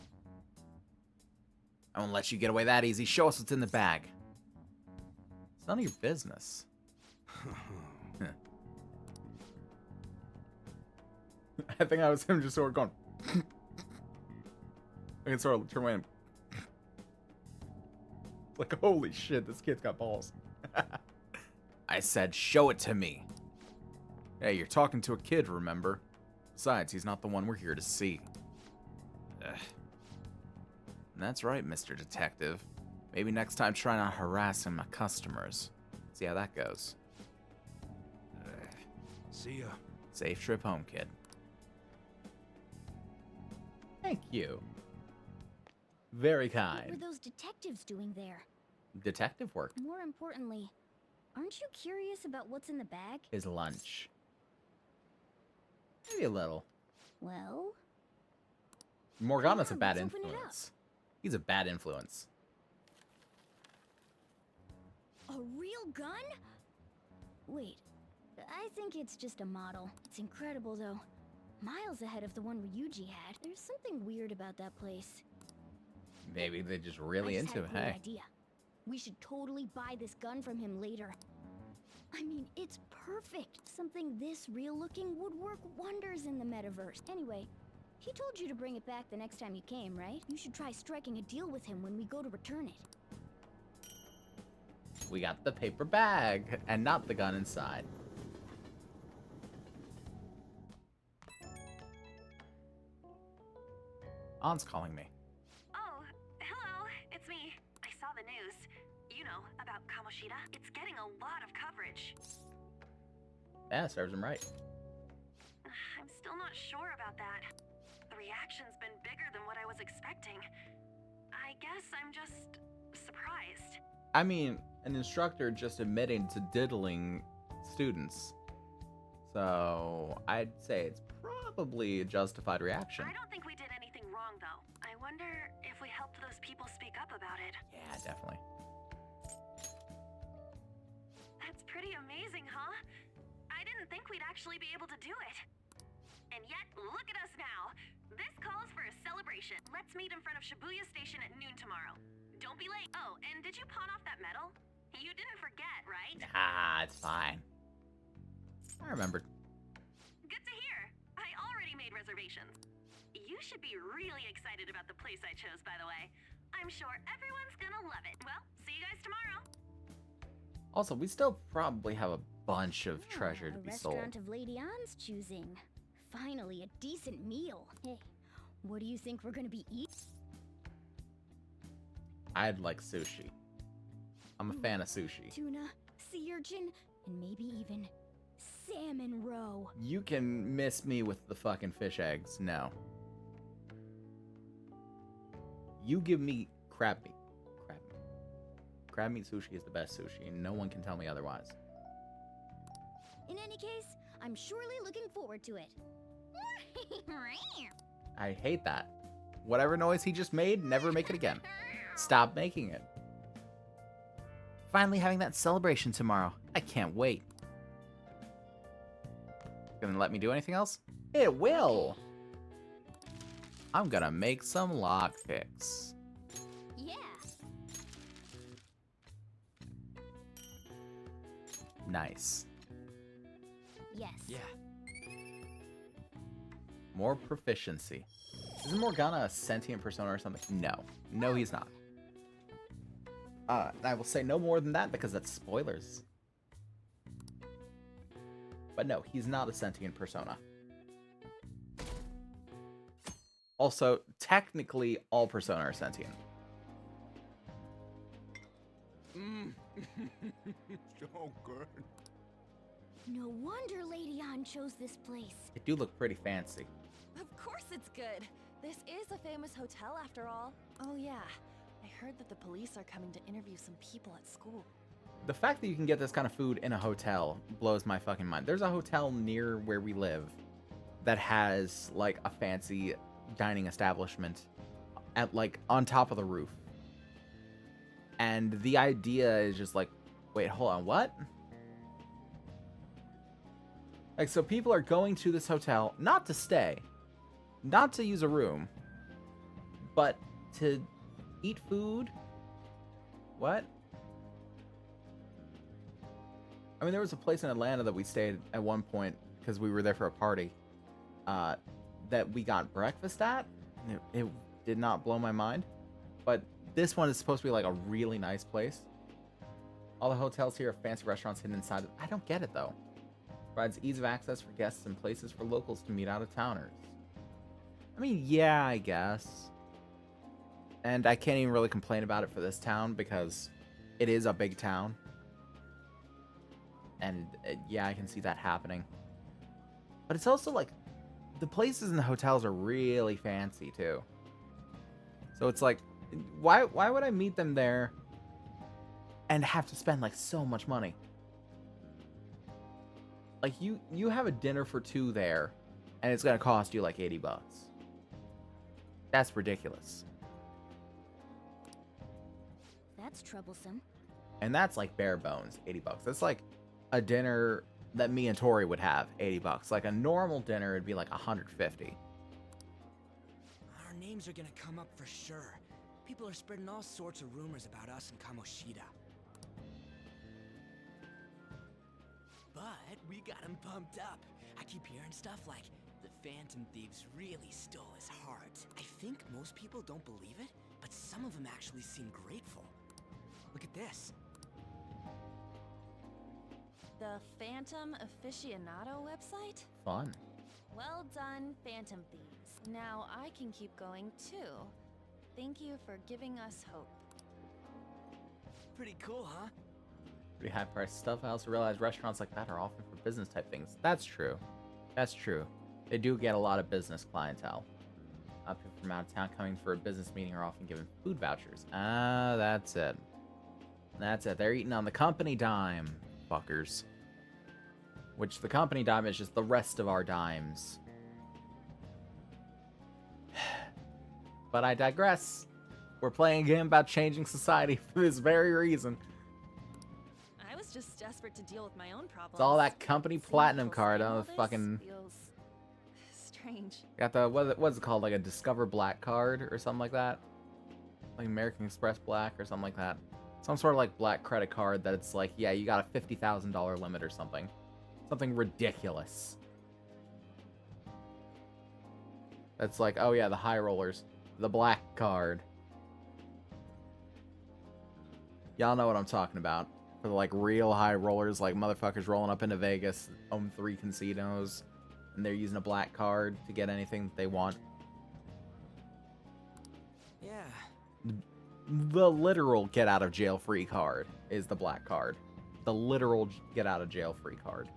I won't let you get away that easy. Show us what's in the bag. It's none of your business. I think I was him just sort of going. I can sort of turn away and. Like, holy shit, this kid's got balls. I said, show it to me. Hey, you're talking to a kid, remember? Besides, he's not the one we're here to see. Ugh. That's right, Mr. Detective. Maybe next time try not harassing my customers. See how that goes. Ugh. See ya. Safe trip home, kid. Thank you. Very What kind. were those detectives doing there? Detective work More importantly, aren't you curious about what's in the bag? is lunch. Maybe a little. Well, Morgana's a on, bad let's open it up. influence. He's a bad influence. a real gun? Wait, I think it's just a model. It's incredible though. Miles ahead of the one Ryuji had. There's something weird about that place. Maybe they're just really I just into it. had a great Hey. idea. We should totally buy this gun from him later. I mean, it's perfect. Something this real looking would work wonders in the metaverse. Anyway, he told you to bring it back the next time you came, right? You should try striking a deal with him when we go to return it. We got the paper bag and not the gun inside. Aunt's calling me. Oh, hello, it's me. I saw the news. You know, about Kamoshida. It's getting a lot of coverage. Yeah, serves him right. I'm still not sure about that. The reaction's been bigger than what I was expecting. I guess I'm just surprised. I mean, an instructor just admitting to diddling students. So, I'd say it's probably a justified reaction. I don't think we did anything wrong, though. I wonder if we helped those people speak up about it. Yeah, definitely. That's pretty amazing, huh? I didn't think we'd actually be able to do it. And yet, look at us now. This calls for a celebration. Let's meet in front of Shibuya Station at noon tomorrow. Don't be late. Oh, and did you pawn off that medal? You didn't forget, right? Ah, it's fine. I remembered. Good to hear. I already made reservations. You should be really excited about the place I chose, by the way. I'm sure everyone's gonna love it. Well, see you guys tomorrow. Also, we still probably have a bunch of treasure to A be sold. restaurant of Lady Ann's choosing. Finally, a decent meal. Hey, what do you think we're gonna be eating? I'd like sushi. I'm a fan of sushi. Tuna, sea urchin, and maybe even salmon roe. You can miss me with the fucking fish eggs. No. You give me crab meat. Crab meat. Crab meat sushi is the best sushi, and no one can tell me otherwise. In any case, I'm surely looking forward to it. I hate that. Whatever noise he just made, never make it again. Stop making it. Finally having that celebration tomorrow. I can't wait. Gonna let me do anything else? It will. I'm gonna make some lockpicks. Yeah. Nice. Yes. Yeah. More proficiency. Isn't Morgana a sentient persona or something? No. No, he's not. I will say no more than that because that's spoilers. But no, he's not a sentient persona. Also, technically, all persona are sentient. So good. No wonder Lady Ann chose this place. It do look pretty fancy. Of course it's good. This is a famous hotel after all. Oh yeah, I heard that the police are coming to interview some people at school. The fact that you can get this kind of food in a hotel blows my fucking mind. There's a hotel near where we live that has like a fancy dining establishment at like on top of the roof. And the idea is just like, wait, hold on, what? Like, so people are going to this hotel not to stay, not to use a room, but to eat food? What? I mean, there was a place in Atlanta that we stayed at one point because we were there for a party that we got breakfast at. It did not blow my mind. But this one is supposed to be like a really nice place. All the hotels here have fancy restaurants hidden inside. I don't get it, though. Provides ease of access for guests and places for locals to meet out-of-towners. I mean, yeah, I guess. And I can't even really complain about it for this town because it is a big town. And yeah, I can see that happening. But it's also like, the places in the hotels are really fancy too. So it's like, why would I meet them there and have to spend like so much money? Like you have a dinner for two there and it's gonna cost you like 80 bucks. That's ridiculous. That's troublesome. And that's like bare bones, 80 bucks. That's like a dinner that me and Tori would have, 80 bucks. Like a normal dinner would be like 150. Our names are gonna come up for sure. People are spreading all sorts of rumors about us and Kamoshida. But we got him pumped up. I keep hearing stuff like the Phantom Thieves really stole his heart. I think most people don't believe it, but some of them actually seem grateful. Look at this. The Phantom Aficionado website? Fun. Well done, Phantom Thieves. Now I can keep going too. Thank you for giving us hope. Pretty cool, huh? Pretty high priced stuff. I also realize restaurants like that are often for business type things. That's true. That's true. They do get a lot of business clientele. People from out of town coming for a business meeting are often given food vouchers. Ah, that's it. That's it. They're eating on the company dime, fuckers. Which the company dime is just the rest of our dimes. But I digress. We're playing a game about changing society for this very reason. I was just desperate to deal with my own problems. It's all that company Seeing platinum people card saying on all the this fucking... feels strange. Got the, what's it called? Like a Discover Black card or something like that? Like American Express Black or something like that. Some sort of like black credit card that it's like, yeah, you got a $50,000 limit or something. Something ridiculous. That's like, oh yeah, the high rollers. The black card. Y'all know what I'm talking about. For the like real high rollers, like motherfuckers rolling up into Vegas, own 3 casinos, and they're using a black card to get anything that they want. Yeah. The literal get out of jail free card is the black card. The literal get out of jail free card.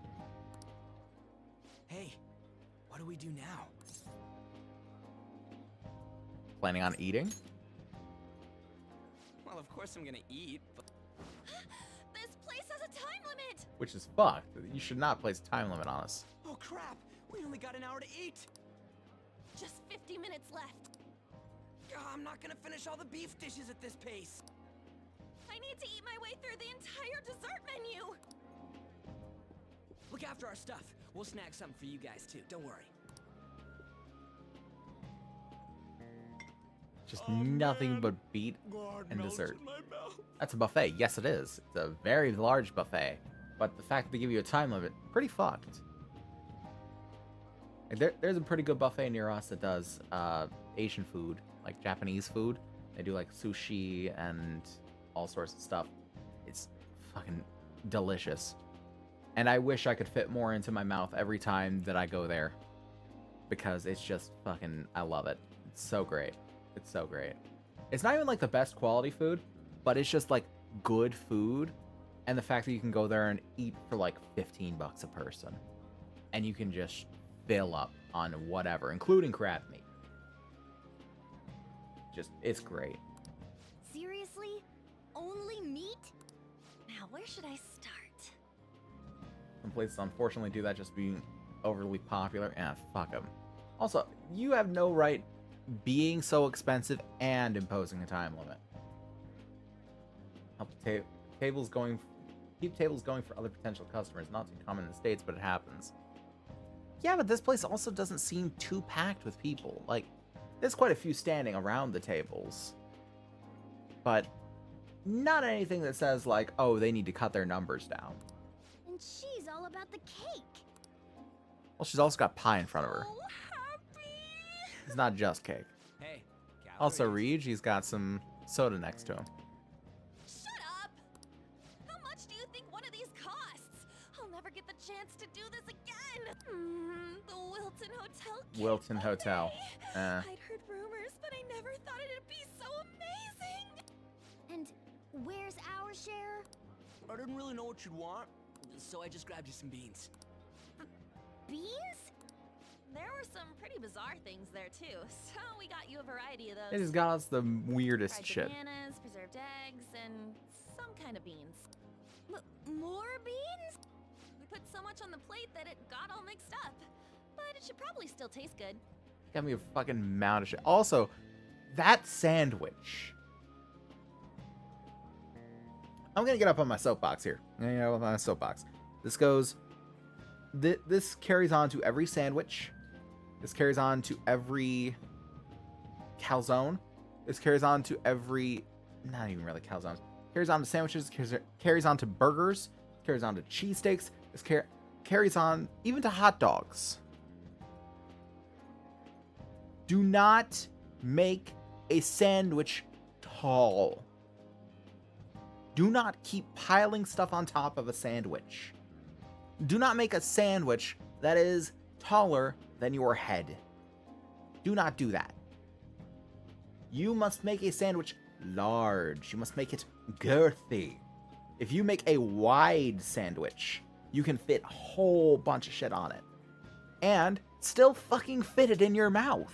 Hey, what do we do now? Planning on eating? Well, of course I'm gonna eat, but... This place has a time limit! Which is fucked. You should not place a time limit on us. Oh crap! We only got an hour to eat! Just 50 minutes left. I'm not gonna finish all the beef dishes at this pace. I need to eat my way through the entire dessert menu! Look after our stuff. We'll snag something for you guys too, don't worry. Just nothing but beet and dessert. That's a buffet. Yes, it is. It's a very large buffet. But the fact that they give you a time limit, pretty fucked. Like, there's a pretty good buffet near us that does Asian food, like Japanese food. They do like sushi and all sorts of stuff. It's fucking delicious. And I wish I could fit more into my mouth every time that I go there. Because it's just fucking, I love it. It's so great. It's so great. It's not even like the best quality food, but it's just like good food. And the fact that you can go there and eat for like 15 bucks a person. And you can just fill up on whatever, including crab meat. Just, it's great. Seriously? Only meat? Now, where should I start? Some places unfortunately do that just being overly popular. Fuck them. Also, you have no right being so expensive and imposing a time limit. Help tables going, keep tables going for other potential customers. Not too common in the States, but it happens. yeah, but this place also doesn't seem too packed with people. Like, there's quite a few standing around the tables. But not anything that says, like, oh, they need to cut their numbers down. And she's all about the cake. Well, she's also got pie in front of her. So happy. It's not just cake. Hey, Also, calories. Reed, he's got some soda next to him. Shut up! How much do you think one of these costs? I'll never get the chance to do this again. The Wilton Hotel. Wilton Hotel. I'd heard rumors, but I never thought it'd be so amazing. And where's our share? I didn't really know what you'd want, so I just grabbed you some beans. Beans? There were some pretty bizarre things there too, so we got you a variety of those. They just got us the weirdest Fried shit. bananas, preserved eggs, and some kind of beans. More beans? We put so much on the plate that it got all mixed up, but it should probably still taste good. Got me a fucking mound of shit. Also, that sandwich. I'm gonna get up on my soapbox here. I'm gonna get up on my soapbox. This goes. This carries on to every sandwich. This carries on to every calzone. This carries on to every. Not even really calzones. Carries on to sandwiches. Carries on to burgers. Carries on to cheesesteaks. This carries on even to hot dogs. Do not make a sandwich tall. Do not keep piling stuff on top of a sandwich. Do not make a sandwich that is taller than your head. Do not do that. You must make a sandwich large. You must make it girthy. If you make a wide sandwich, you can fit a whole bunch of shit on it. And still fucking fit it in your mouth.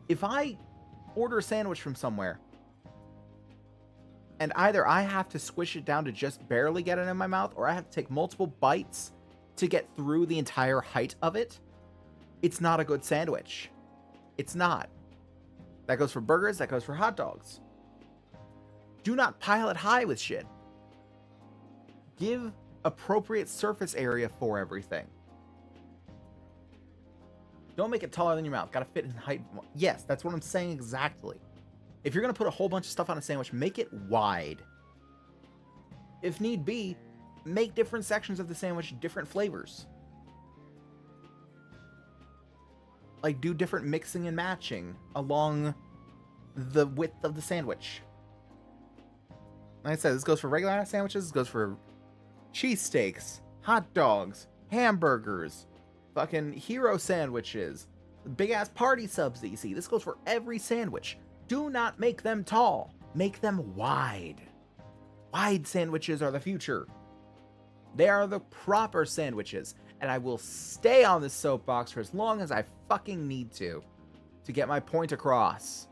If I order a sandwich from somewhere, and either I have to squish it down to just barely get it in my mouth, or I have to take multiple bites to get through the entire height of it, it's not a good sandwich. It's not. That goes for burgers, that goes for hot dogs. Do not pile it high with shit. Give appropriate surface area for everything. Don't make it taller than your mouth. Gotta fit in height. Yes, that's what I'm saying exactly. If you're gonna put a whole bunch of stuff on a sandwich, make it wide. If need be, make different sections of the sandwich different flavors. Like, do different mixing and matching along the width of the sandwich. Like I said, this goes for regular sandwiches, this goes for cheesesteaks, hot dogs, hamburgers, fucking hero sandwiches, big ass party subs that you see. This goes for every sandwich. Do not make them tall. Make them wide. Wide sandwiches are the future. They are the proper sandwiches. And I will stay on this soapbox for as long as I fucking need to get my point across.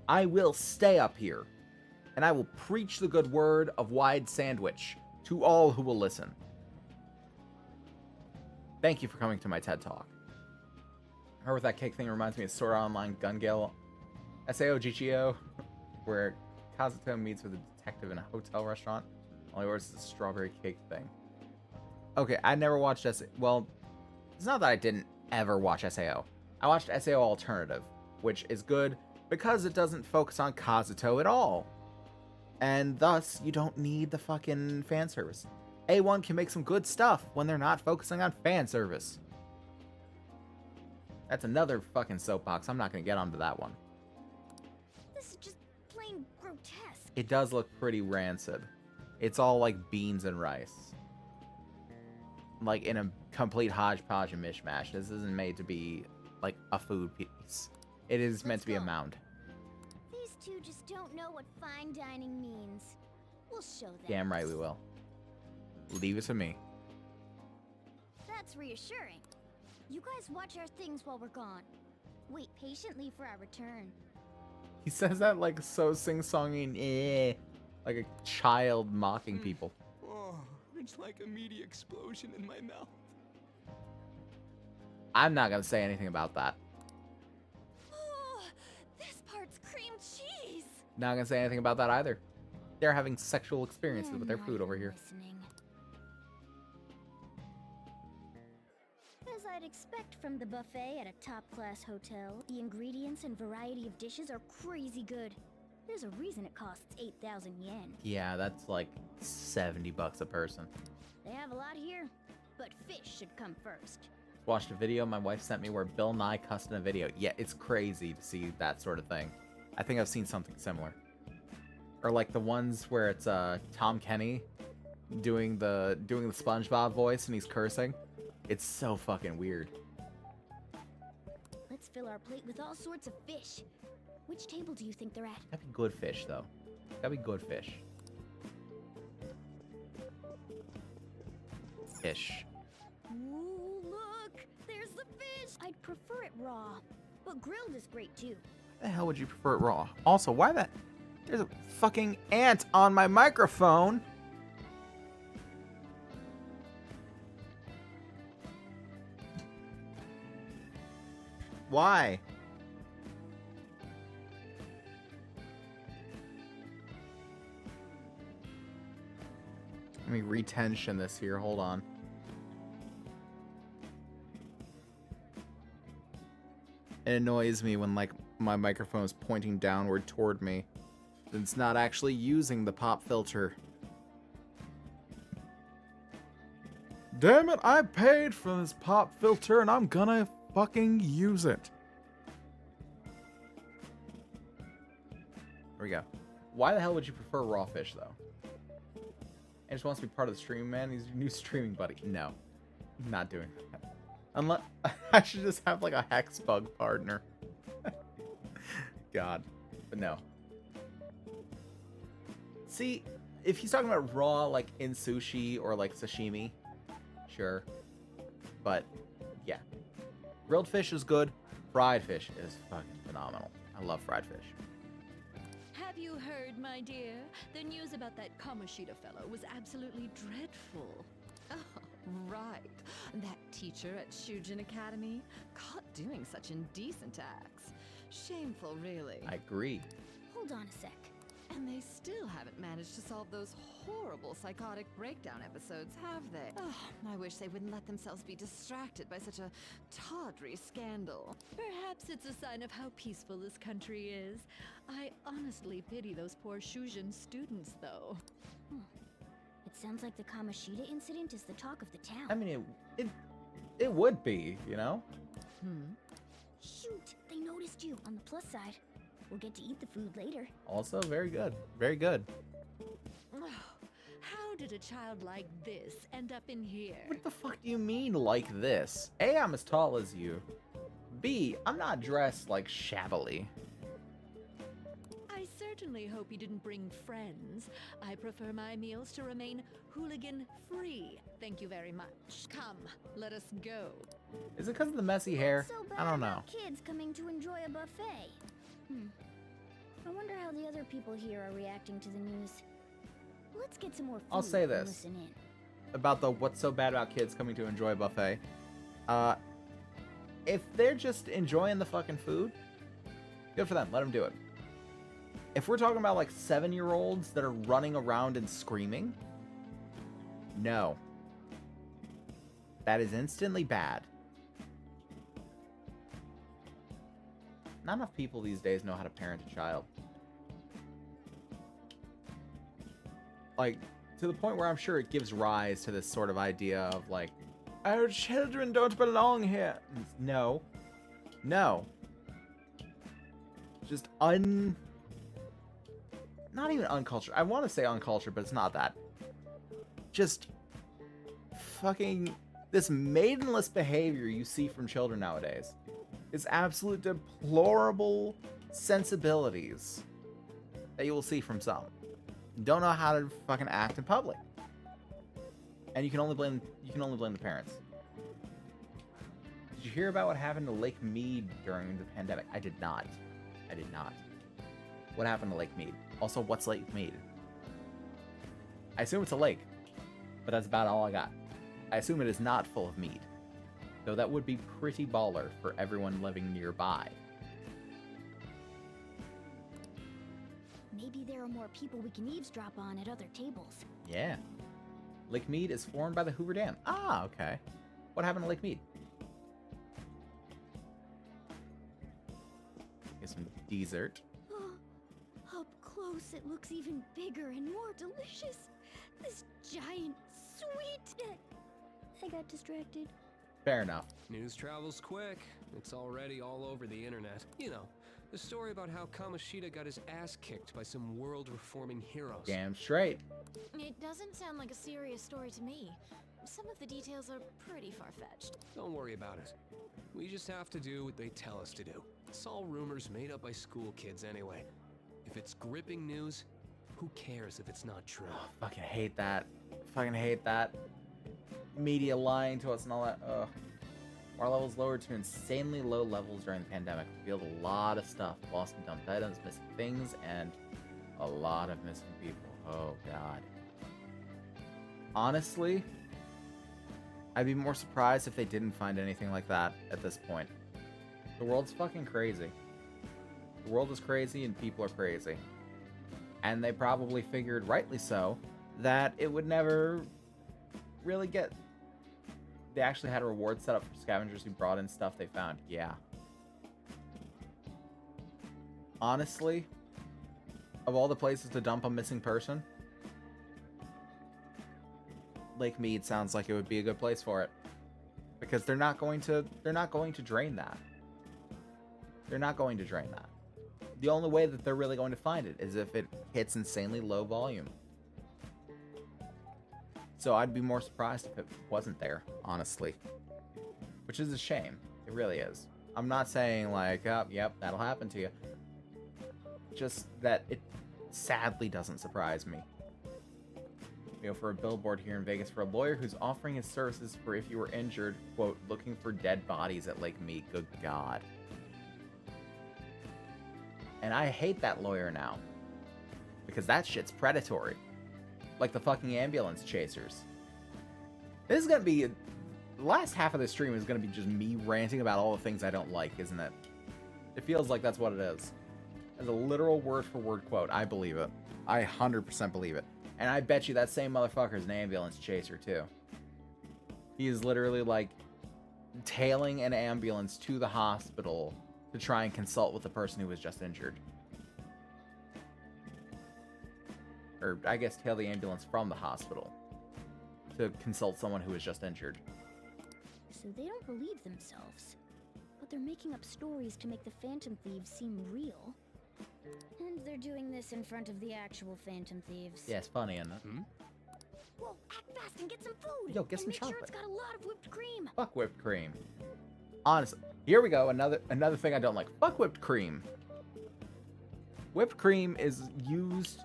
I will stay up here. And I will preach the good word of wide sandwich to all who will listen. Thank you for coming to my TED Talk. Her with that cake thing reminds me of Sword Art Online Gun Gale SAO GGO, where Kazuto meets with a detective in a hotel restaurant. All he orders is a strawberry cake thing. Okay, I never watched SAO. Well, it's not that I didn't ever watch SAO. I watched SAO Alternative, which is good because it doesn't focus on Kazuto at all. And thus, you don't need the fucking fan service. A1 can make some good stuff when they're not focusing on fan service. That's another fucking soapbox. I'm not gonna get onto that one. This is just plain grotesque. It does look pretty rancid. It's all like beans and rice. Like in a complete hodgepodge and mishmash. This isn't made to be like a food piece. It is meant to be a mound. These two just don't know what fine dining means. We'll show them. Damn right we will. Leave it to me. That's reassuring. You guys watch our things while we're gone. Wait patiently for our return. He says that like so sing-songing, like a child mocking people. Oh, it's like a meaty explosion in my mouth. I'm not gonna say anything about that. Oh, this part's cream cheese. Not gonna say anything about that either. They're having sexual experiences with their food over here. As I'd expect from the buffet at a top-class hotel, the ingredients and variety of dishes are crazy good. There's a reason it costs 8,000 yen. Yeah, that's like $70 a person. They have a lot here, but fish should come first. Watched a video my wife sent me where Bill Nye cussed in a video. Yeah, it's crazy to see that sort of thing. I think I've seen something similar. Or like the ones where it's Tom Kenny doing the SpongeBob voice and he's cursing. It's so fucking weird. Let's fill our plate with all sorts of fish. Which table do you think they're at? Gotta be good fish though. Gotta be good fish. Fish. Ooh, look! There's the fish! I'd prefer it raw, but grilled is great too. Why the hell would you prefer it raw? Also, why that? There's a fucking ant on my microphone. Why? Let me retension this here. Hold on. It annoys me when like my microphone is pointing downward toward me. It's not actually using the pop filter. Damn it, I paid for this pop filter and I'm gonna fucking use it. There we go. Why the hell would you prefer raw fish though? He just wants to be part of the stream, man. He's your new streaming buddy. No, not doing that. Unless I should just have like a hex bug partner. God, but no. See, if he's talking about raw, like in sushi or like sashimi, sure. But yeah, grilled fish is good. Fried fish is fucking phenomenal. I love fried fish. Have you heard, my dear? The news about that Kamoshida fellow was absolutely dreadful. Oh, right. That teacher at Shujin Academy, caught doing such indecent acts. Shameful, really. I agree. Hold on a sec. And they still haven't managed to solve those horrible psychotic breakdown episodes, have they? Oh, I wish they wouldn't let themselves be distracted by such a tawdry scandal. Perhaps it's a sign of how peaceful this country is. I honestly pity those poor Shujin students, though. It sounds like the Kamoshida incident is the talk of the town. I mean, it would be, you know? Shoot, they noticed you. On the plus side, we'll get to eat the food later. Also, very good. Very good. How did a child like this end up in here? What the fuck do you mean, like this? A, I'm as tall as you. B, I'm not dressed, like, shabbily. I certainly hope you didn't bring friends. I prefer my meals to remain hooligan-free. Thank you very much. Come, let us go. Is it because of the messy hair? So bad I don't know. about kids coming to enjoy a buffet. I wonder how the other people here are reacting to the news. Let's get some more food I'll say and this listen in. about the what's so bad about kids coming to enjoy a buffet. If they're just enjoying the fucking food, good for them. Let them do it. If we're talking about like 7-year-olds that are running around and screaming, no. That is instantly bad. Not enough people these days know how to parent a child. Like, to the point where I'm sure it gives rise to this sort of idea of like, our children don't belong here. No. No. Just not even uncultured. I want to say uncultured, but it's not that. Just fucking this maidenless behavior you see from children nowadays is absolute deplorable sensibilities that you will see from some. Don't know how to fucking act in public. And you can only blame the parents. Did you hear about what happened to Lake Mead during the pandemic? I did not. I did not. What happened to Lake Mead? Also, what's Lake Mead? I assume it's a lake, but that's about all I got. I assume it is not full of mead, though that would be pretty baller for everyone living nearby. Maybe there are more people we can eavesdrop on at other tables. Yeah. Lake Mead is formed by the Hoover Dam. Ah, okay. What happened to Lake Mead? get some dessert. Up close, it looks even bigger and more delicious. This giant sweet. I got distracted. Fair enough. News travels quick. It's already all over the internet. You know, the story about how Kamoshida got his ass kicked by some world-reforming heroes. Damn straight. It doesn't sound like a serious story to me. Some of the details are pretty far-fetched. Don't worry about it. We just have to do what they tell us to do. It's all rumors made up by school kids anyway. If it's gripping news, who cares if it's not true? Oh, fucking hate that. Fucking hate that. Media lying to us and all that. Ugh. Our levels lowered to insanely low levels during the pandemic. Revealed a lot of stuff. Lost and dumped items, missing things, and a lot of missing people. Oh, God. Honestly, I'd be more surprised if they didn't find anything like that at this point. The world's fucking crazy. The world is crazy and people are crazy. And they probably figured, rightly so, that it would never really get... They actually had a reward set up for scavengers who brought in stuff they found. Yeah. Honestly, of all the places to dump a missing person, Lake Mead sounds like it would be a good place for it. Because they're not going to drain that. They're not going to drain that. The only way that they're really going to find it is if it hits insanely low volume. So I'd be more surprised if it wasn't there, honestly. Which is a shame. It really is. I'm not saying like, oh, yep, that'll happen to you. Just that it sadly doesn't surprise me. You know, for a billboard here in Vegas for a lawyer who's offering his services for if you were injured, quote, looking for dead bodies at Lake Mead. Good God. And I hate that lawyer now. Because that shit's predatory. Like the fucking ambulance chasers. This is gonna be... The last half of the stream is gonna be just me ranting about all the things I don't like, isn't it? It feels like that's what it is. As a literal word-for-word quote, I believe it. I 100% believe it. And I bet you that same motherfucker is an ambulance chaser, too. He is literally, like, tailing an ambulance to the hospital to try and consult with the person who was just injured. Or, I guess, tail the ambulance from the hospital to consult someone who was just injured. So they don't believe themselves. But they're making up stories to make the Phantom Thieves seem real. And they're doing this in front of the actual Phantom Thieves. Yeah, it's funny, isn't it? Whoa, act fast and get some food! Yo, get some and make chocolate. sure it's got a lot of whipped cream! Fuck whipped cream. Honestly, here we go. Another thing I don't like. Fuck whipped cream. Whipped cream is used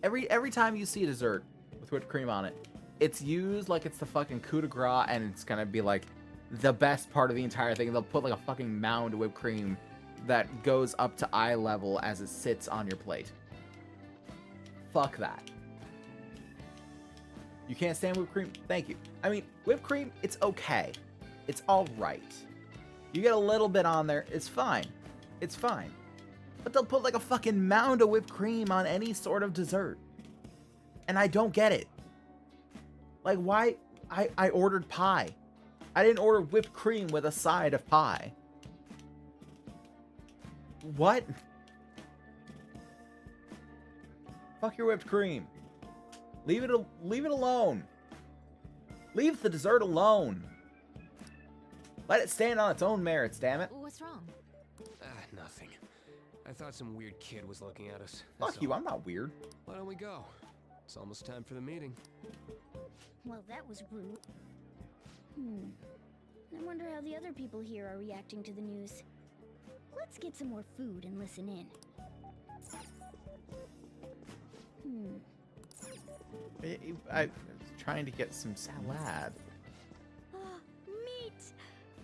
every time you see a dessert with whipped cream on it. It's used like it's the fucking coup de grace, and it's gonna be like the best part of the entire thing. They'll put like a fucking mound of whipped cream that goes up to eye level as it sits on your plate. Fuck that. You can't stand whipped cream? Thank you. I mean, whipped cream, it's okay. It's alright. You get a little bit on there, it's fine. It's fine. But they'll put like a fucking mound of whipped cream on any sort of dessert. And I don't get it. Like, why? I ordered pie. I didn't order whipped cream with a side of pie. What? Fuck your whipped cream. Leave it alone. Leave the dessert alone. Let it stand on its own merits, damn it. What's wrong? Nothing. I thought some weird kid was looking at us. Fuck you, I'm not weird. Why don't we go? It's almost time for the meeting. Well, that was rude. I wonder how the other people here are reacting to the news. Let's get some more food and listen in. I was trying to get some salad. Meat!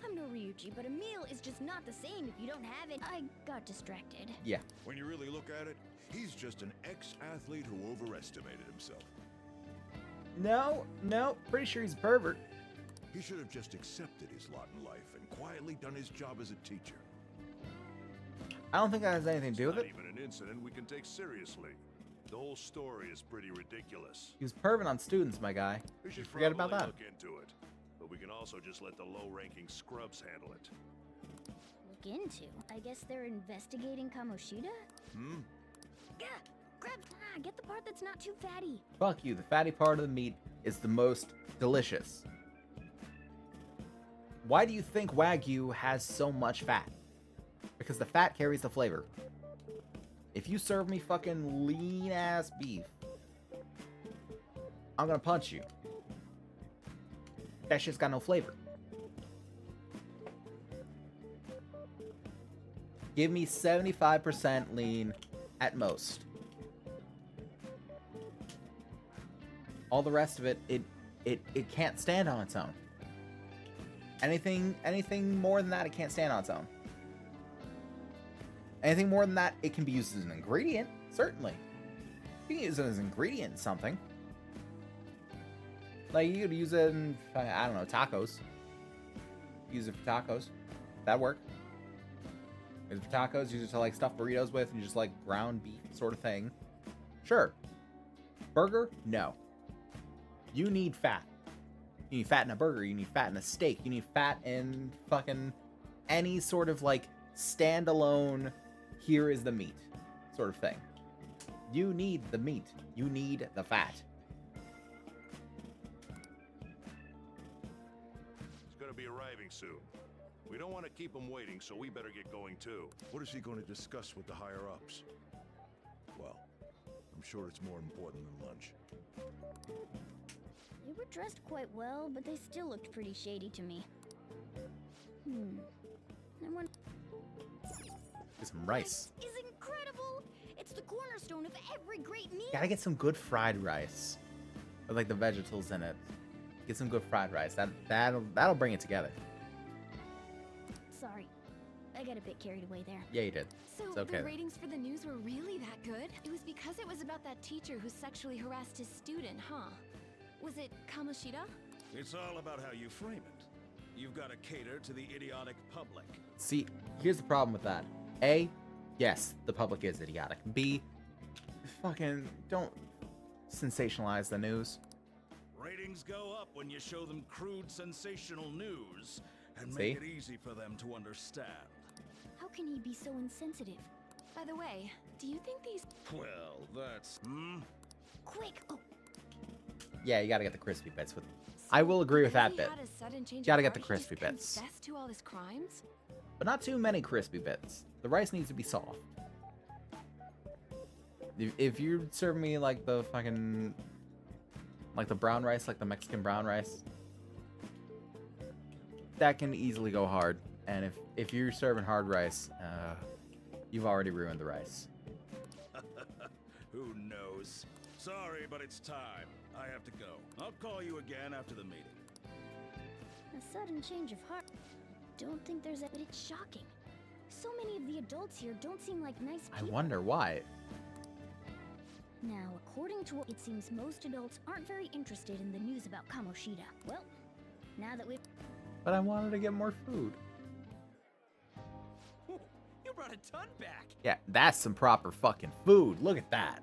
I'm no Ryuji, but a meal is just not the same if you don't have it. I got distracted. Yeah. When you really look at it, he's just an ex-athlete who overestimated himself. No, pretty sure he's a pervert. He should have just accepted his lot in life and quietly done his job as a teacher. I don't think that has anything to do with it. Not even an incident we can take seriously. The whole story is pretty ridiculous. He was perving on students, my guy. We should Forget about probably that. look into it, but we can also just let the low-ranking scrubs handle it. We'll look into? I guess they're investigating Kamoshida? Hmm? Yeah, get the part that's not too fatty. Fuck you. The fatty part of the meat is the most delicious. Why do you think Wagyu has so much fat? Because the fat carries the flavor. If you serve me fucking lean ass beef, I'm gonna punch you. That shit's got no flavor. Give me 75% lean at most. All the rest of it, it can't stand on its own. Anything more than that, it can't stand on its own. Anything more than that, it can be used as an ingredient, certainly. You can use it as an ingredient in something. Like, you could use it in, I don't know, tacos. Use it for tacos. That'd work. Use it for tacos, use it to, like, stuff burritos with, and just, like, ground beef sort of thing. Sure. Burger? No. You need fat. You need fat in a burger. You need fat in a steak. You need fat in fucking any sort of, like, standalone, here is the meat sort of thing. You need the meat. You need the fat. He's gonna be arriving soon. We don't want to keep him waiting, so we better get going too. What is he going to discuss with the higher-ups? Well, I'm sure it's more important than lunch. They were dressed quite well, but they still looked pretty shady to me. I want. Get some rice. This is incredible! It's the cornerstone of every great meal! Gotta get some good fried rice. With, like, the vegetables in it. Get some good fried rice. That'll bring it together. Sorry. I got a bit carried away there. Yeah, you did. So It's okay. the ratings for the news were really that good? It was because it was about that teacher who sexually harassed his student, huh? Was it Kamoshida? It's all about how you frame it. You've got to cater to the idiotic public. See, here's the problem with that. A, yes, the public is idiotic. B, fucking don't sensationalize the news. Ratings go up when you show them crude, sensational news and See? make it easy for them to understand. How can he be so insensitive? By the way, do you think these... Well, that's... Quick! Oh, Yeah, you gotta get the crispy bits. I will agree with that bit. Gotta get the crispy bits. Confess to all his crimes? But not too many crispy bits. The rice needs to be soft. If you serve me like the fucking... like the brown rice, like the Mexican brown rice, that can easily go hard. And if you're serving hard rice, you've already ruined the rice. Who knows? Sorry, but it's time. I have to go. I'll call you again after the meeting. a sudden change of heart. Don't think there's a... But it's shocking. So many of the adults here don't seem like nice I people. wonder why. Now, according to what it seems, most adults aren't very interested in the news about Kamoshida. Well, now that we've... But I wanted to get more food. You brought a ton back. Yeah, that's some proper fucking food. Look at that.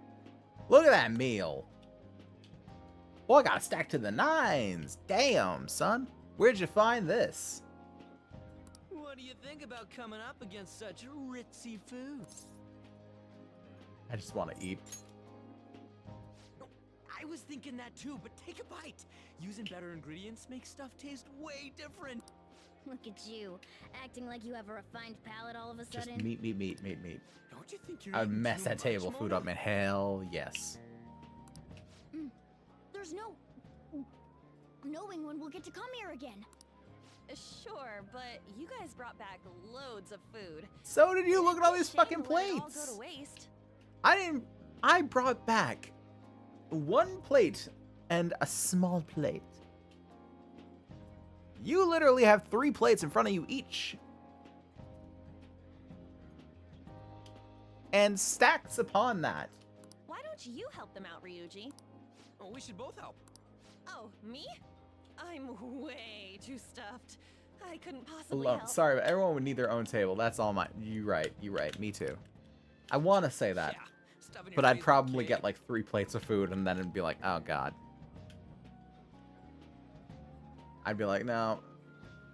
Look at that meal. Boy, I got stacked to the nines. Damn, son. Where'd you find this? What do you think about coming up against such ritzy food? I just want to eat. I was thinking that too, but take a bite. Using better ingredients makes stuff taste way different. Look at you, acting like you have a refined palate all of a Just sudden. meat. Don't you think you're I would eating mess too that much, table food Mona? up, man. Hell yes. There's no... knowing when we'll get to come here again. Sure, but you guys brought back loads of food. So did you. Look at all these Shame fucking to let it all plates. go to waste. I brought back one plate and a small plate. You literally have 3 plates in front of you each. And stacks upon that. Why don't you help them out, Ryuji? Oh, we should both help. Oh, me? I'm way too stuffed. I couldn't possibly Alone. help. Sorry, but everyone would need their own table. That's all my... You right. Me too. I want to say that. Stuffing your But I'd face probably with get like 3 plates of food and then it'd be like, oh god. I'd be like, no.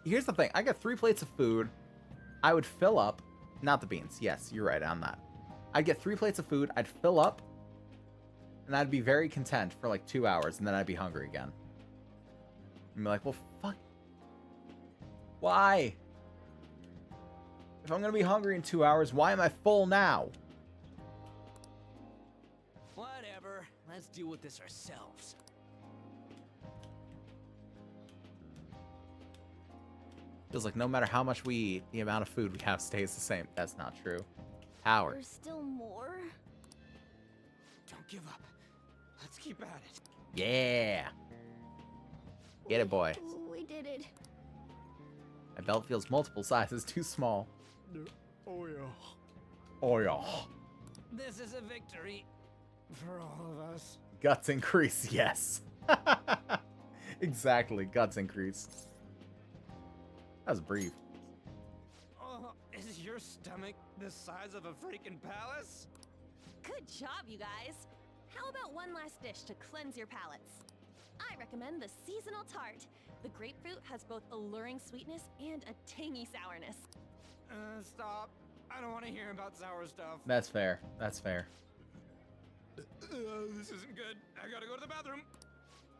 Here's the thing. I got 3 plates of food I would fill up, not the beans. Yes, you're right on that. I'd get 3 plates of food, I'd fill up, and I'd be very content for like 2 hours, and then I'd be hungry again. And be like, well, fuck. Why? If I'm gonna be hungry in 2 hours, why am I full now? Whatever. Let's deal with this ourselves. Feels like no matter how much we eat, the amount of food we have stays the same. That's not true. Howard. There's still more? Don't give up. Let's keep at it. Yeah. Get it, boy. We did it. My belt feels multiple sizes too small. Oh yeah. Oh yeah. This is a victory for all of us. Guts increase, yes. Exactly, guts increase. That was brief. Oh, is your stomach the size of a freaking palace? Good job, you guys. How about one last dish to cleanse your palates? I recommend the seasonal tart. The grapefruit has both alluring sweetness and a tangy sourness. Stop. I don't want to hear about sour stuff. That's fair. That's fair. This isn't good. I gotta go to the bathroom.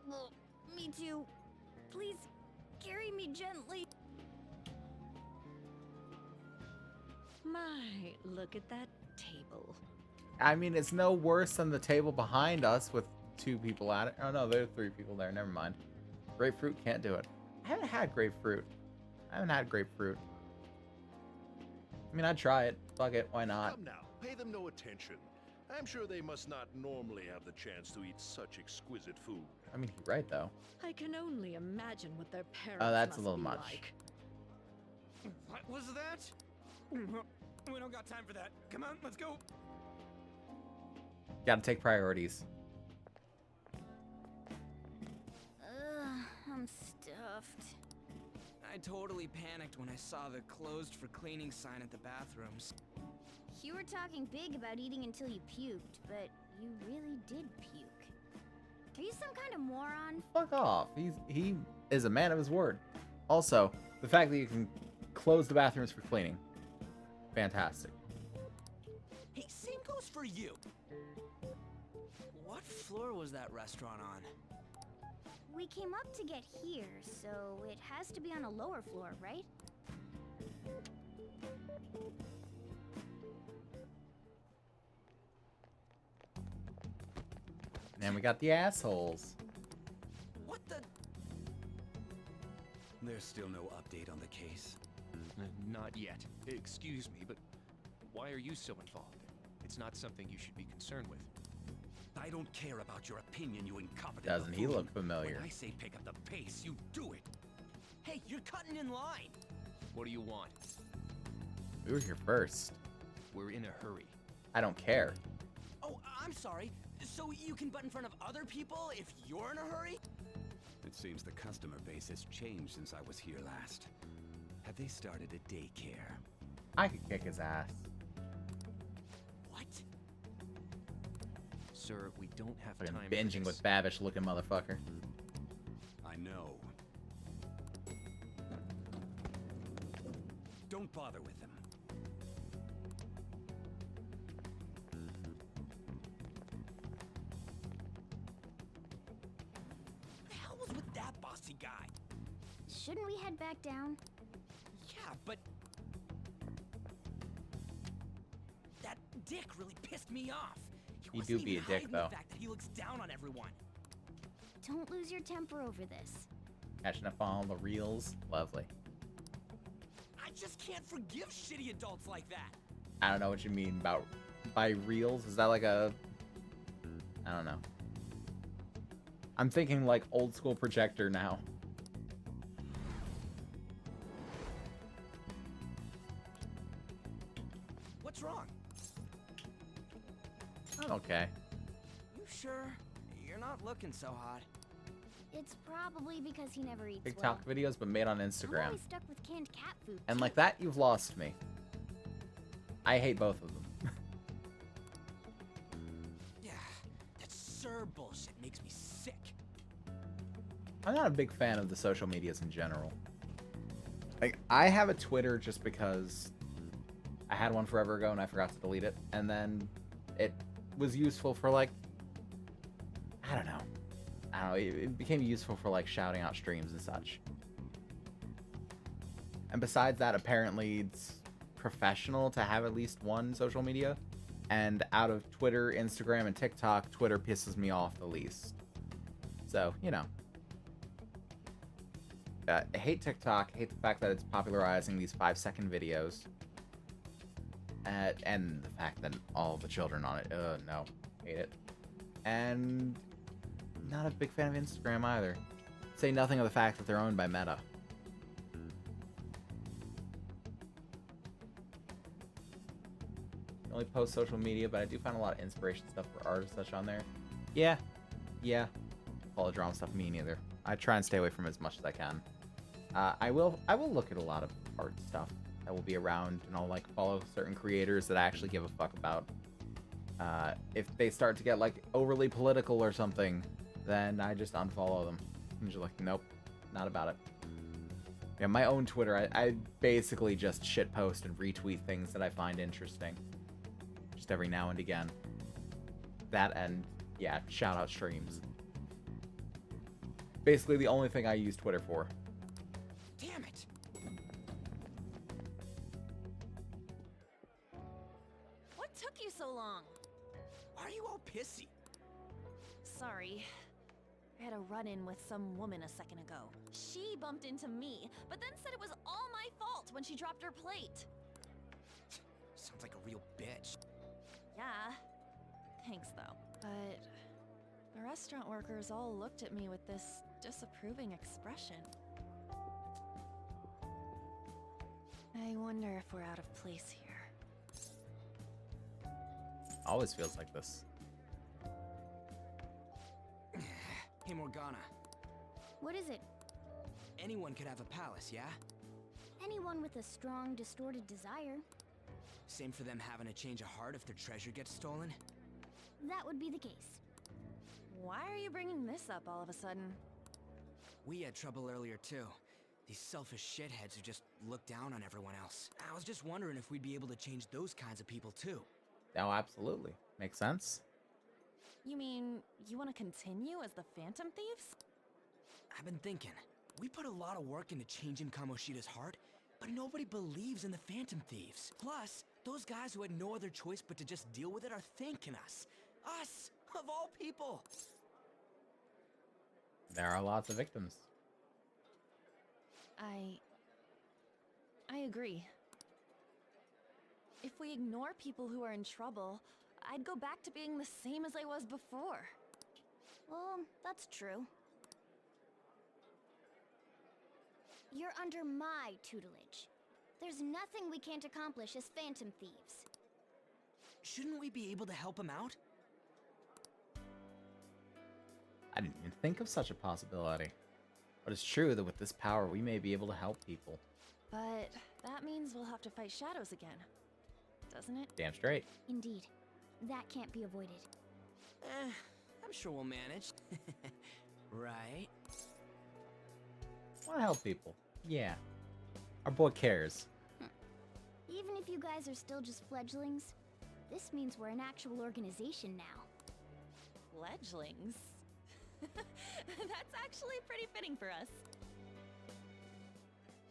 Well, me too. Please, carry me gently. My, look at that table. I mean, it's no worse than the table behind us with 2 people at it. Oh no, there are 3 people there. Never mind. Grapefruit can't do it. I haven't had grapefruit. I mean, I'd try it. Fuck it. Why not? Come now, pay them no attention. I'm sure they must not normally have the chance to eat such exquisite food. I mean, he's right though. I can only imagine what their parents Oh, that's a must little be much. like. What was that? We don't got time for that. Come on, let's go. Gotta take priorities. I'm stuffed. I totally panicked when I saw the closed for cleaning sign at the bathrooms. You were talking big about eating until you puked, but you really did puke. Are you some kind of moron? Fuck off. He is a man of his word. Also, the fact that you can close the bathrooms for cleaning. Fantastic. Hey, same goes for you. What floor was that restaurant on? We came up to get here, so it has to be on a lower floor, right? And we got the assholes. What the? There's still no update on the case. Not yet. Excuse me, but why are you so involved? It's not something you should be concerned with. I don't care about your opinion, you incompetent Doesn't he buffoon. look familiar? When I say pick up the pace, you do it. Hey, you're cutting in line. What do you want? We were here first. We're in a hurry. I don't care. Oh, I'm sorry. So you can butt in front of other people if you're in a hurry? It seems the customer base has changed since I was here last. Have they started a daycare? I could kick his ass. What? Sir, we don't have Fucking time binging for with Babish looking motherfucker. I know. Don't bother with them. The hell was with that bossy guy? Shouldn't we head back down? Yeah, but that dick really pissed me off. He wasn't do be even a dick, hiding though. The fact that he looks down on everyone. Don't lose your temper over this. Catching up on all the reels. Lovely. I just can't forgive shitty adults like that. I don't know what you mean about by reels. Is that like a... I don't know. I'm thinking like old school projector now. What's wrong? I'm okay. You sure? You're not looking so hot. It's probably because he never eats TikTok well. videos, but made on I'm Instagram. always stuck with canned cat food. And too. like that, you've lost me. I hate both of them. Yeah, that sir bullshit makes me sick. I'm not a big fan of the social medias in general. Like, I have a Twitter just because I had one forever ago and I forgot to delete it. And then it was useful for like, I don't know. It became useful for like shouting out streams and such. And besides that, apparently it's professional to have at least one social media. And out of Twitter, Instagram, and TikTok, Twitter pisses me off the least. So, you know. I hate TikTok. I hate the fact that it's popularizing these 5-second videos. And the fact that all the children on it. No. Hate it. And not a big fan of Instagram either. Say nothing of the fact that they're owned by Meta. I only post social media, but I do find a lot of inspiration stuff for art and such on there. Yeah. Follow drama stuff, me neither. I try and stay away from as much as I can. I will look at a lot of art stuff that will be around, and I'll like follow certain creators that I actually give a fuck about. If they start to get like overly political or something, then I just unfollow them. I'm just like, nope, not about it. Yeah, my own Twitter, I basically just shitpost and retweet things that I find interesting. Just every now and again. That and, yeah, shout out streams. Basically the only thing I use Twitter for. Damn it! What took you so long? Why are you all pissy? Sorry. I had a run-in with some woman a second ago. She bumped into me, but then said it was all my fault when she dropped her plate. Sounds like a real bitch. Yeah. Thanks, though. But the restaurant workers all looked at me with this disapproving expression. I wonder if we're out of place here. Always feels like this. Hey, Morgana. What is it? Anyone could have a palace, yeah? Anyone with a strong, distorted desire. Same for them having a change of heart if their treasure gets stolen? That would be the case. Why are you bringing this up all of a sudden? We had trouble earlier, too. These selfish shitheads who just look down on everyone else. I was just wondering if we'd be able to change those kinds of people, too. Oh, absolutely. Makes sense. You mean, you want to continue as the Phantom Thieves? I've been thinking. We put a lot of work into changing Kamoshida's heart, but nobody believes in the Phantom Thieves. Plus, those guys who had no other choice but to just deal with it are thanking us. Us, of all people. There are lots of victims. I agree. If we ignore people who are in trouble, I'd go back to being the same as I was before. Well, that's true. You're under my tutelage. There's nothing we can't accomplish as Phantom Thieves. Shouldn't we be able to help him out? I didn't even think of such a possibility. But it's true that with this power, we may be able to help people. But that means we'll have to fight shadows again, doesn't it? Damn straight. Indeed. That can't be avoided. I'm sure we'll manage. Right? Want to help people. Yeah. Our boy cares. Even if you guys are still just fledglings, this means we're an actual organization now. Fledglings? That's actually pretty fitting for us.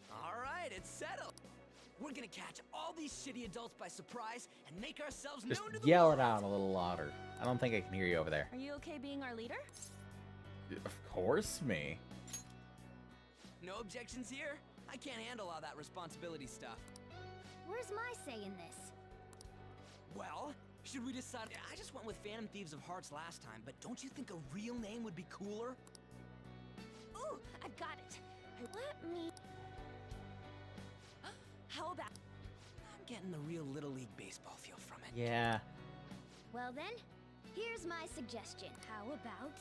Alright, it's settled. We're gonna catch all these shitty adults by surprise and make ourselves Just known to the yell world. it out a little louder. I don't think I can hear you over there. Are you okay being our leader? Of course, me. No objections here? I can't handle all that responsibility stuff. Where's my say in this? Well, should we decide? I just went with Phantom Thieves of Hearts last time, but don't you think a real name would be cooler? Ooh, I've got it. Let me... How about... I'm getting the real Little League Baseball feel from it. Yeah. Well then, here's my suggestion. How about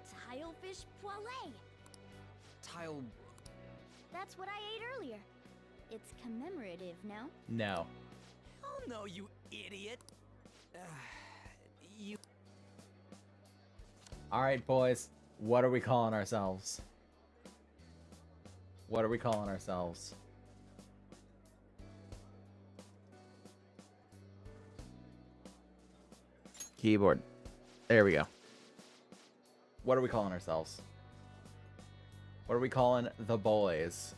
Tilefish Poêlée? Tile... That's what I ate earlier. It's commemorative, no? No. Oh no, you idiot. You... Alright, boys. What are we calling ourselves? What are we calling ourselves? Keyboard. There we go. What are we calling ourselves? What are we calling the boys?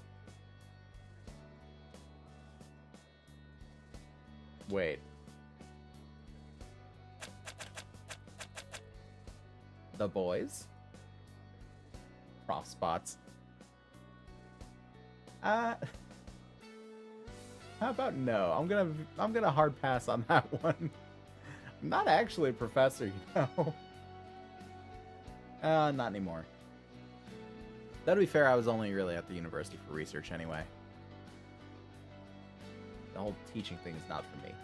Wait. The boys? Prof spots. How about no? I'm gonna hard pass on that one. I'm not actually a professor, you know. Not anymore. That'd be fair, I was only really at the university for research anyway. The whole teaching thing is not for me.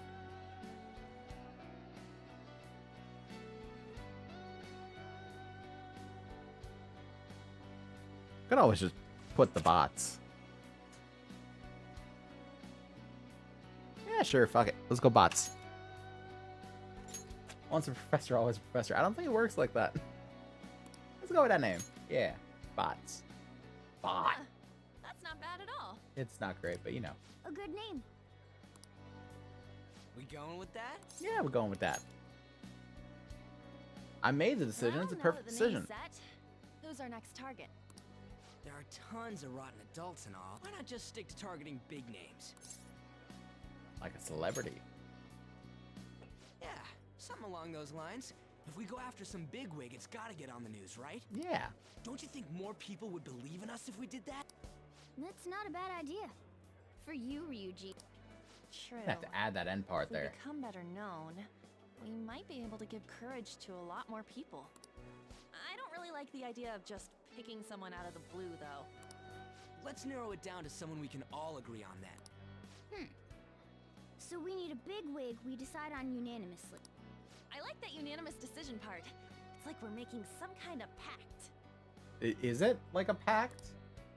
Could always just put the bots. Yeah, sure, fuck it. Let's go bots. Once a professor, always a professor. I don't think it works like that. Let's go with that name. Yeah, bots. Bot. That's not bad at all. It's not great, but you know. A good name. We going with that? Yeah, we're going with that. I made the decision. It's a Well, now perfect that the name's decision. set, who's our next target? There are tons of rotten adults and all. Why not just stick to targeting big names? Like a celebrity. Yeah, something along those lines. If we go after some bigwig, it's gotta get on the news, right? Yeah. Don't you think more people would believe in us if we did that? That's not a bad idea. For you, Ryuji. True. I have to add that end part If we there. become better known, we might be able to give courage to a lot more people. I don't really like the idea of just picking someone out of the blue, though. Let's narrow it down to someone we can all agree on then. So we need a big wig we decide on unanimously. I like that unanimous decision part. It's like we're making some kind of pact. Is it like a pact?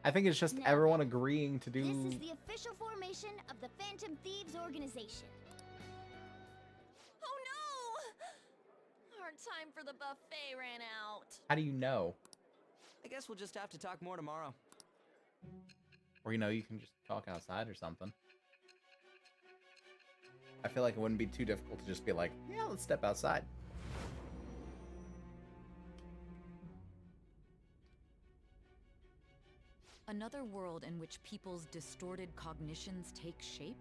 I think it's just No. everyone agreeing to do... This is the official formation of the Phantom Thieves organization. Oh no! Our time for the buffet ran out. How do you know? I guess we'll just have to talk more tomorrow. Or, you know, you can just talk outside or something. I feel like it wouldn't be too difficult to just be like, yeah, let's step outside. Another world in which people's distorted cognitions take shape?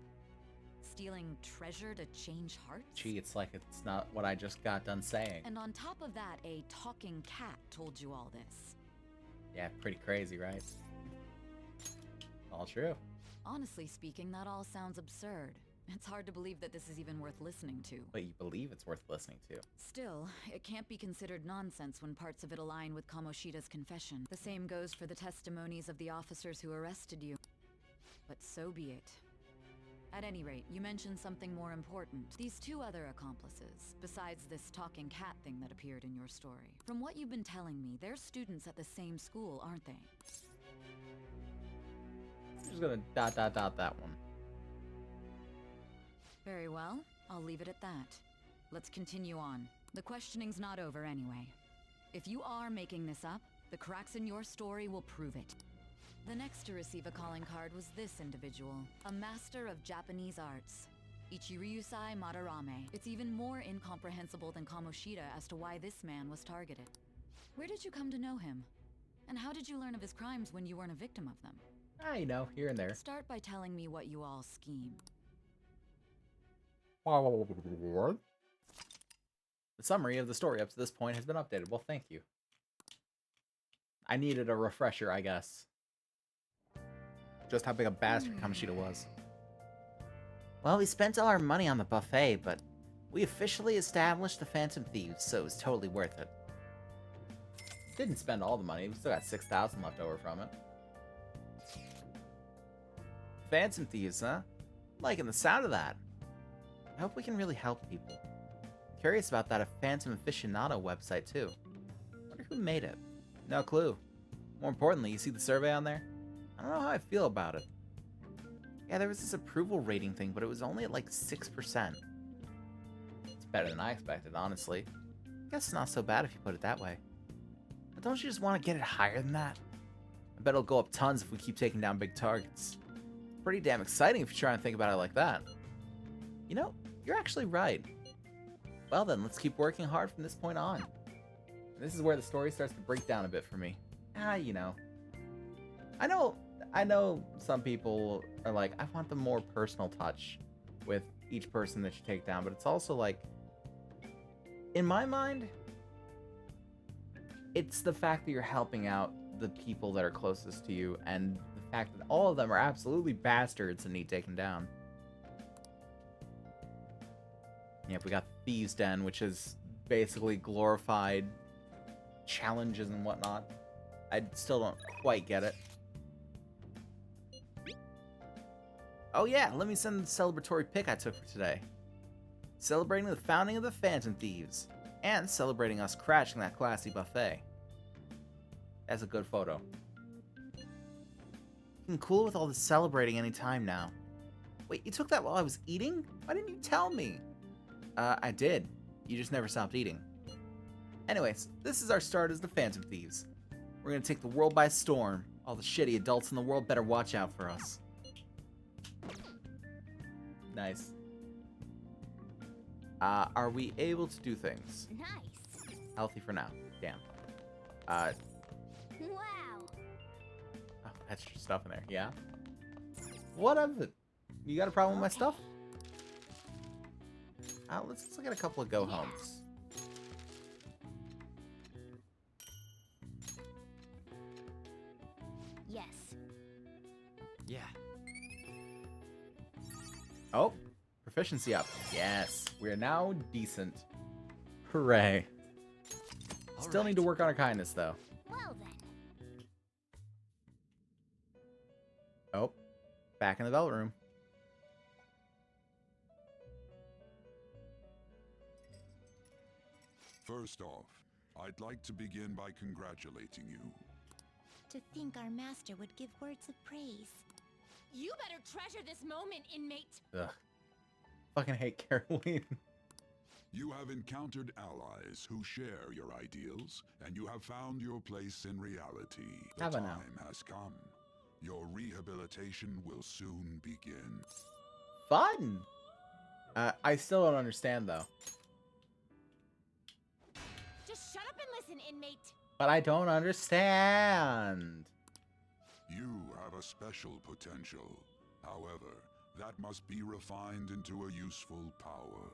Stealing treasure to change hearts? Gee, it's like it's not what I just got done saying. And on top of that, a talking cat told you all this. Yeah, pretty crazy, right? All true. Honestly speaking, that all sounds absurd. It's hard to believe that this is even worth listening to. But you believe it's worth listening to. Still, it can't be considered nonsense when parts of it align with Kamoshida's confession. The same goes for the testimonies of the officers who arrested you. But so be it. At any rate, you mentioned something more important. These two other accomplices, besides this talking cat thing that appeared in your story. From what you've been telling me, they're students at the same school, aren't they? I'm just gonna ... that one. Very well, I'll leave it at that. Let's continue on. The questioning's not over anyway. If you are making this up, the cracks in your story will prove it. The next to receive a calling card was this individual, a master of Japanese arts, Ichiryusai Madarame. It's even more incomprehensible than Kamoshida as to why this man was targeted. Where did you come to know him? And how did you learn of his crimes when you weren't a victim of them? You know, here and there. Start by telling me what you all scheme. The summary of the story up to this point has been updated. Well, thank you. I needed a refresher, I guess. Just how big a bastard Kamoshida was. Well, we spent all our money on the buffet, but we officially established the Phantom Thieves, so it was totally worth it. Didn't spend all the money. We still got 6,000 left over from it. Phantom Thieves, huh? Liking the sound of that. I hope we can really help people. Curious about that Phantom Aficionado website, too. Wonder who made it. No clue. More importantly, you see the survey on there? I don't know how I feel about it. Yeah, there was this approval rating thing, but it was only at like 6%. It's better than I expected, honestly. Guess it's not so bad if you put it that way. But don't you just want to get it higher than that? I bet it'll go up tons if we keep taking down big targets. Pretty damn exciting if you try and think about it like that. You know, you're actually right. Well then, let's keep working hard from this point on. And this is where the story starts to break down a bit for me. You know. I know some people are like, I want the more personal touch with each person that you take down, but it's also like, in my mind, it's the fact that you're helping out the people that are closest to you, and the fact that all of them are absolutely bastards and need taken down. Yep, we got Thieves' Den, which is basically glorified challenges and whatnot. I still don't quite get it. Oh yeah, let me send the celebratory pic I took for today. Celebrating the founding of the Phantom Thieves, and celebrating us crashing that classy buffet. That's a good photo. I'm cool with all this celebrating anytime now. Wait, you took that while I was eating? Why didn't you tell me? I did. You just never stopped eating. Anyways, this is our start as the Phantom Thieves. We're gonna take the world by storm. All the shitty adults in the world better watch out for us. Nice. Are we able to do things? Nice. Healthy for now. Damn. Wow. Oh, extra stuff in there. Yeah? What of it? You got a problem with my stuff? Let's look at a couple of go-homes. Yes. Yeah. Oh, proficiency up. Yes, we are now decent. Hooray. Still need to work on our kindness, though. Well then. Oh, back in the Velvet Room. First off, I'd like to begin by congratulating you. To think our master would give words of praise. You better treasure this moment, inmate. Ugh. Fucking hate Caroline. You have encountered allies who share your ideals, and you have found your place in reality. The Have I now? time has come. Your rehabilitation will soon begin. Fun! I still don't understand, though. Just shut up and listen, inmate. But I don't understand. You have a special potential. However, that must be refined into a useful power.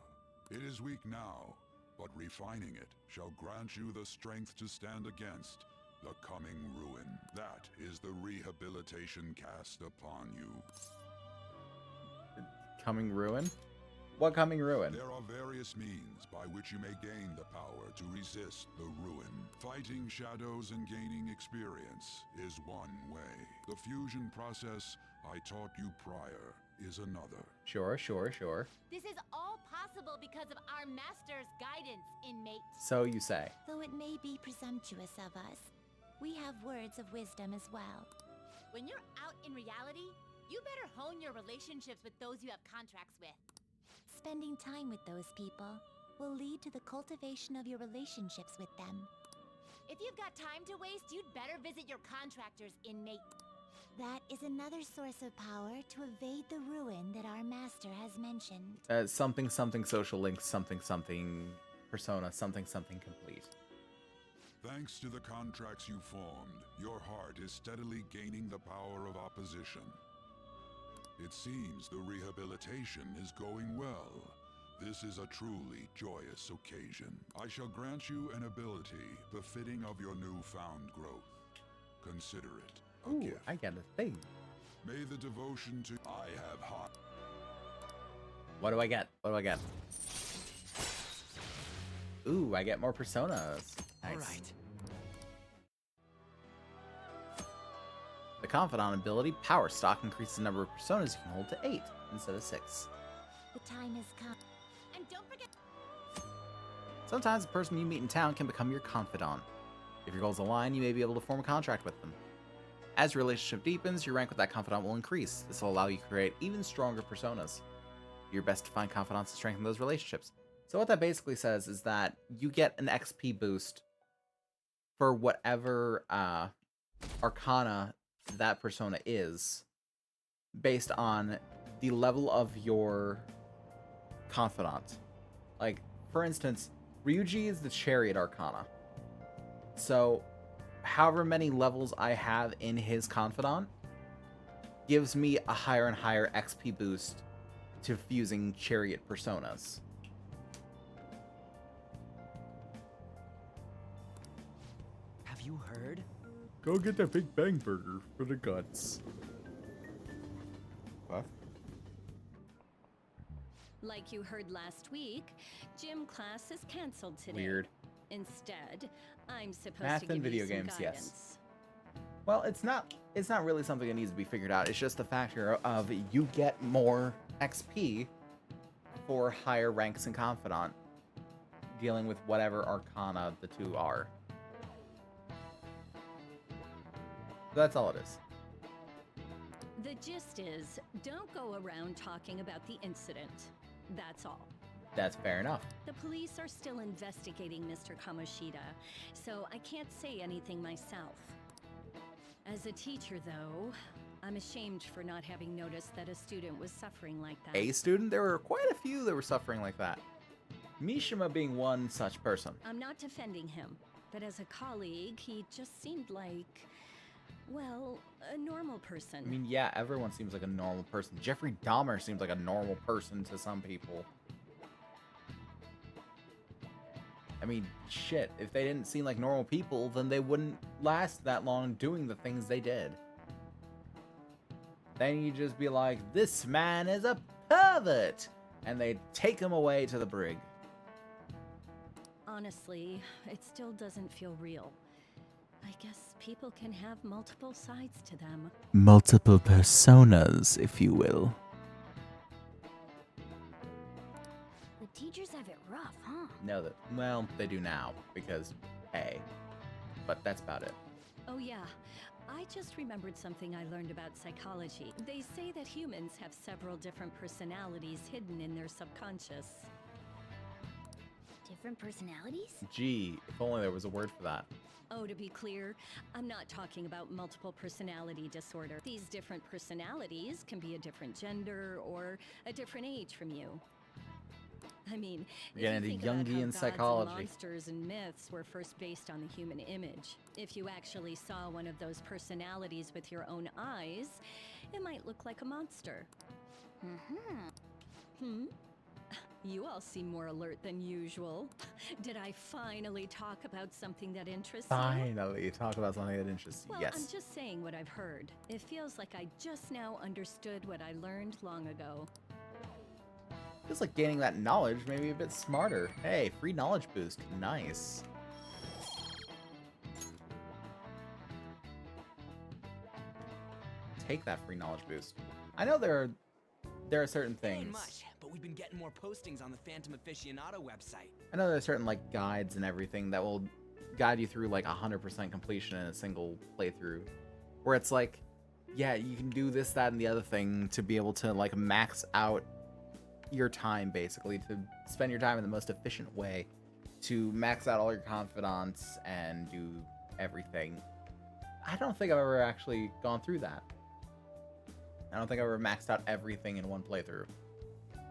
It is weak now, but refining it shall grant you the strength to stand against the coming ruin. That is the rehabilitation cast upon you. Coming ruin? What coming ruin? There are various means by which you may gain the power to resist the ruin. Fighting shadows and gaining experience is one way. The fusion process I taught you prior is another. Sure. This is all possible because of our master's guidance, inmate. So you say. Though it may be presumptuous of us, we have words of wisdom as well. When you're out in reality, you better hone your relationships with those you have contracts with. Spending time with those people will lead to the cultivation of your relationships with them. If you've got time to waste, you'd better visit your contractors, inmate. That is another source of power to evade the ruin that our master has mentioned. Something social link, something persona, something complete. Thanks to the contracts you formed, your heart is steadily gaining the power of opposition. It seems the rehabilitation is going well. This is a truly joyous occasion. I shall grant you an ability befitting of your newfound growth. Consider it a Ooh, gift. I get a thing. May the devotion to I have hot. What do I get? Ooh, I get more personas. Nice. All right. The Confidant ability, Power Stock, increases the number of personas you can hold to 8 instead of 6. The time has come. And don't forget. Sometimes the person you meet in town can become your confidant. If your goals align, you may be able to form a contract with them. As your relationship deepens, your rank with that confidant will increase. This will allow you to create even stronger personas. Do your best to find confidants to strengthen those relationships. So what that basically says is that you get an XP boost for whatever arcana that persona is, based on the level of your confidant. Like, for instance, Ryuji is the Chariot Arcana. So, however many levels I have in his Confidant gives me a higher and higher XP boost to fusing Chariot personas. Have you heard? Go get that Big Bang Burger for the guts. What? Like you heard last week, gym class is canceled today. Weird. Instead, I'm supposed Math to give and video you some games, guidance. yes. Well, it's not really something that needs to be figured out. It's just the factor of you get more XP for higher ranks in Confidant, dealing with whatever Arcana the two are. That's all it is. The gist is, don't go around talking about the incident. That's all. That's fair enough. The police are still investigating Mr. Kamoshida, so I can't say anything myself. As a teacher, though, I'm ashamed for not having noticed that a student was suffering like that. A student? There were quite a few that were suffering like that. Mishima being one such person. I'm not defending him, but as a colleague, he just seemed like, well, a normal person. I mean, yeah, everyone seems like a normal person. Jeffrey Dahmer seems like a normal person to some people. I mean, shit, if they didn't seem like normal people, then they wouldn't last that long doing the things they did. Then you just be like, this man is a pervert! And they take him away to the brig. Honestly, it still doesn't feel real. I guess people can have multiple sides to them. Multiple personas, if you will. The teachers have it rough, huh? No, well, they do now, because, hey. But that's about it. Oh yeah, I just remembered something I learned about psychology. They say that humans have several different personalities hidden in their subconscious. Different personalities? Gee, if only there was a word for that. Oh, to be clear, I'm not talking about multiple personality disorder. These different personalities can be a different gender or a different age from you. I mean, We're getting if you into think about how Jungian gods psychology. and monsters and myths were first based on the human image. If you actually saw one of those personalities with your own eyes, it might look like a monster. Hmm? You all seem more alert than usual. Did I finally talk about something that interests you? Finally, talk about something that interests you. Well, Yes. I'm just saying what I've heard. It feels like I just now understood what I learned long ago. Feels like gaining that knowledge, maybe a bit smarter. Hey, free knowledge boost. Nice. Take that free knowledge boost. I know there are certain Ain't things. much, but we've been getting more postings on the Phantom Aficionado website. I know there are certain like guides and everything that will guide you through like 100% completion in a single playthrough. Where it's like, yeah, you can do this, that, and the other thing to be able to like max out your time, basically, to spend your time in the most efficient way, to max out all your confidants and do everything. I don't think I've ever actually gone through that. I don't think I've ever maxed out everything in one playthrough.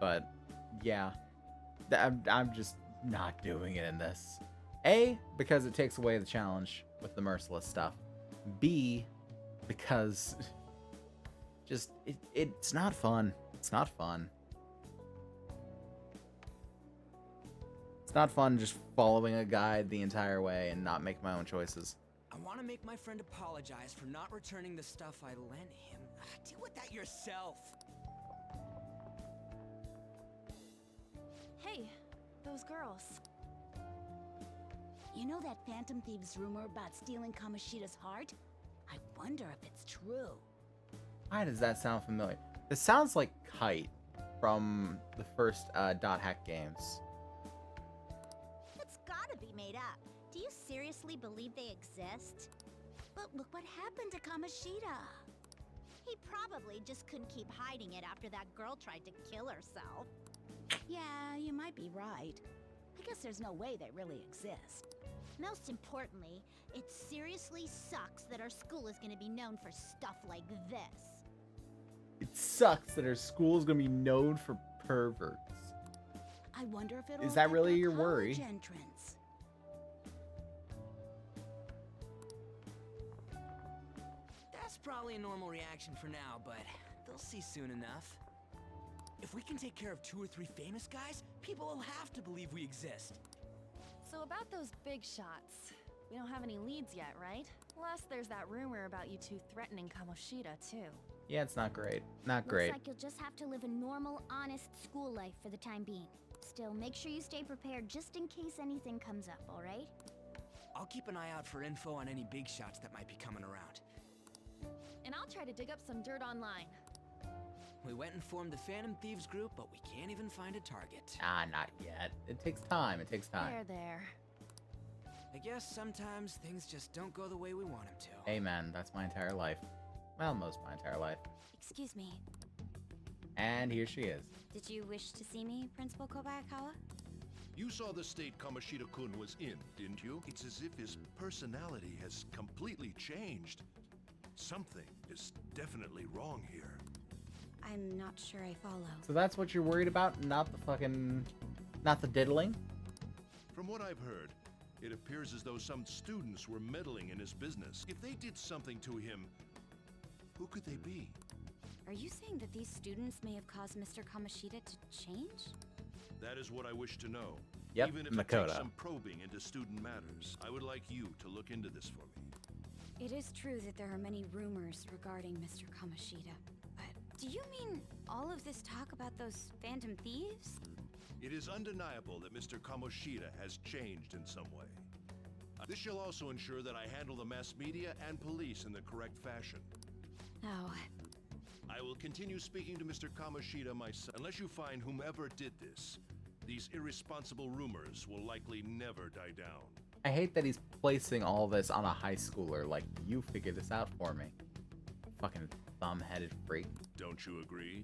But yeah, I'm just not doing it in this. A, because it takes away the challenge with the merciless stuff. B, because just it's not fun. It's not fun. It's not fun just following a guide the entire way and not make my own choices. I want to make my friend apologize for not returning the stuff I lent him. Deal with that yourself. Hey, those girls. You know that Phantom Thieves rumor about stealing Kamoshida's heart? I wonder if it's true. Why does that sound familiar? This sounds like Kite from the first Dot Hack games. It's gotta be made up. Do you seriously believe they exist? But look what happened to Kamoshida. He probably just couldn't keep hiding it after that girl tried to kill herself. Yeah, you might be right. I guess there's no way they really exist. Most importantly, it seriously sucks that our school is gonna be known for stuff like this. It sucks that our school is going to be known for perverts. I wonder if it'll Is that affect really our your college worry? entrance. That's probably a normal reaction for now, but they'll see soon enough. If we can take care of 2 or 3 famous guys, people will have to believe we exist. So about those big shots, we don't have any leads yet, right? Plus, there's that rumor about you two threatening Kamoshida, too. Yeah, it's not great. Not great. Looks like you'll just have to live a normal, honest school life for the time being. Still, make sure you stay prepared just in case anything comes up, alright? I'll keep an eye out for info on any big shots that might be coming around. And I'll try to dig up some dirt online. We went and formed the Phantom Thieves group, but we can't even find a target. Ah, not yet. It takes time. It takes time. There. I guess sometimes things just don't go the way we want them to. Amen. That's my entire life. Well, most of my entire life. Excuse me. And here she is. Did you wish to see me, Principal Kobayakawa? You saw the state Kamoshida-kun was in, didn't you? It's as if his personality has completely changed. Something is definitely wrong here. I'm not sure I follow. So that's what you're worried about? Not the diddling? From what I've heard, it appears as though some students were meddling in his business. If they did something to him, who could they be? Are you saying that these students may have caused Mr. Kamoshida to change? That is what I wish to know. Yep, Even if it Makoto. takes some probing into student matters, I would like you to look into this for me. It is true that there are many rumors regarding Mr. Kamoshida, but do you mean all of this talk about those phantom thieves? It is undeniable that Mr. Kamoshida has changed in some way. This shall also ensure that I handle the mass media and police in the correct fashion. Oh, I will continue speaking to Mr. Kamoshida myself. Unless you find whomever did this, these irresponsible rumors will likely never die down. I hate that he's placing all this on a high schooler. Like, you figure this out for me. Fucking thumb-headed freak. Don't you agree?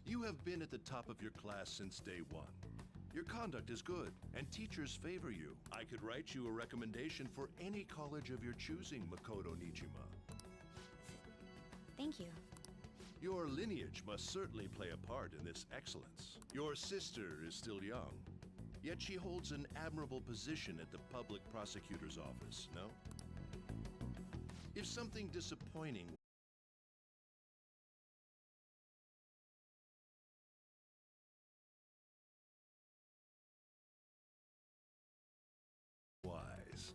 You have been at the top of your class since day one. Your conduct is good, and teachers favor you. I could write you a recommendation for any college of your choosing, Makoto Nijima. thank you. Your lineage must certainly play a part in this excellence. Your sister is still young, yet she holds an admirable position at the public prosecutor's office, no? If something disappointing wise,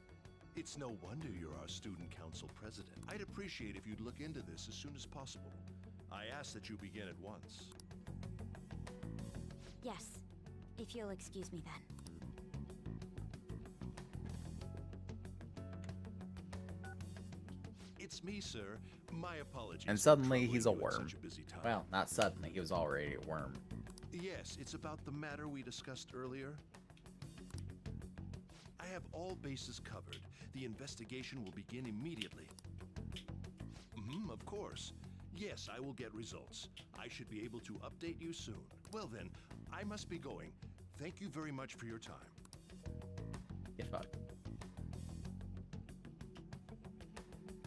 it's no wonder you're our student council president. I'd appreciate if you'd look into this as soon as possible. I ask that you begin at once. Yes, if you'll excuse me then. It's me, sir. My apologies. And for suddenly he's a troubling you at worm. such a busy time. Well, not suddenly. He was already a worm. Yes, it's about the matter we discussed earlier. I have all bases covered. The investigation will begin immediately. Of course. Yes, I will get results. I should be able to update you soon. Well then, I must be going. Thank you very much for your time. Get fucked.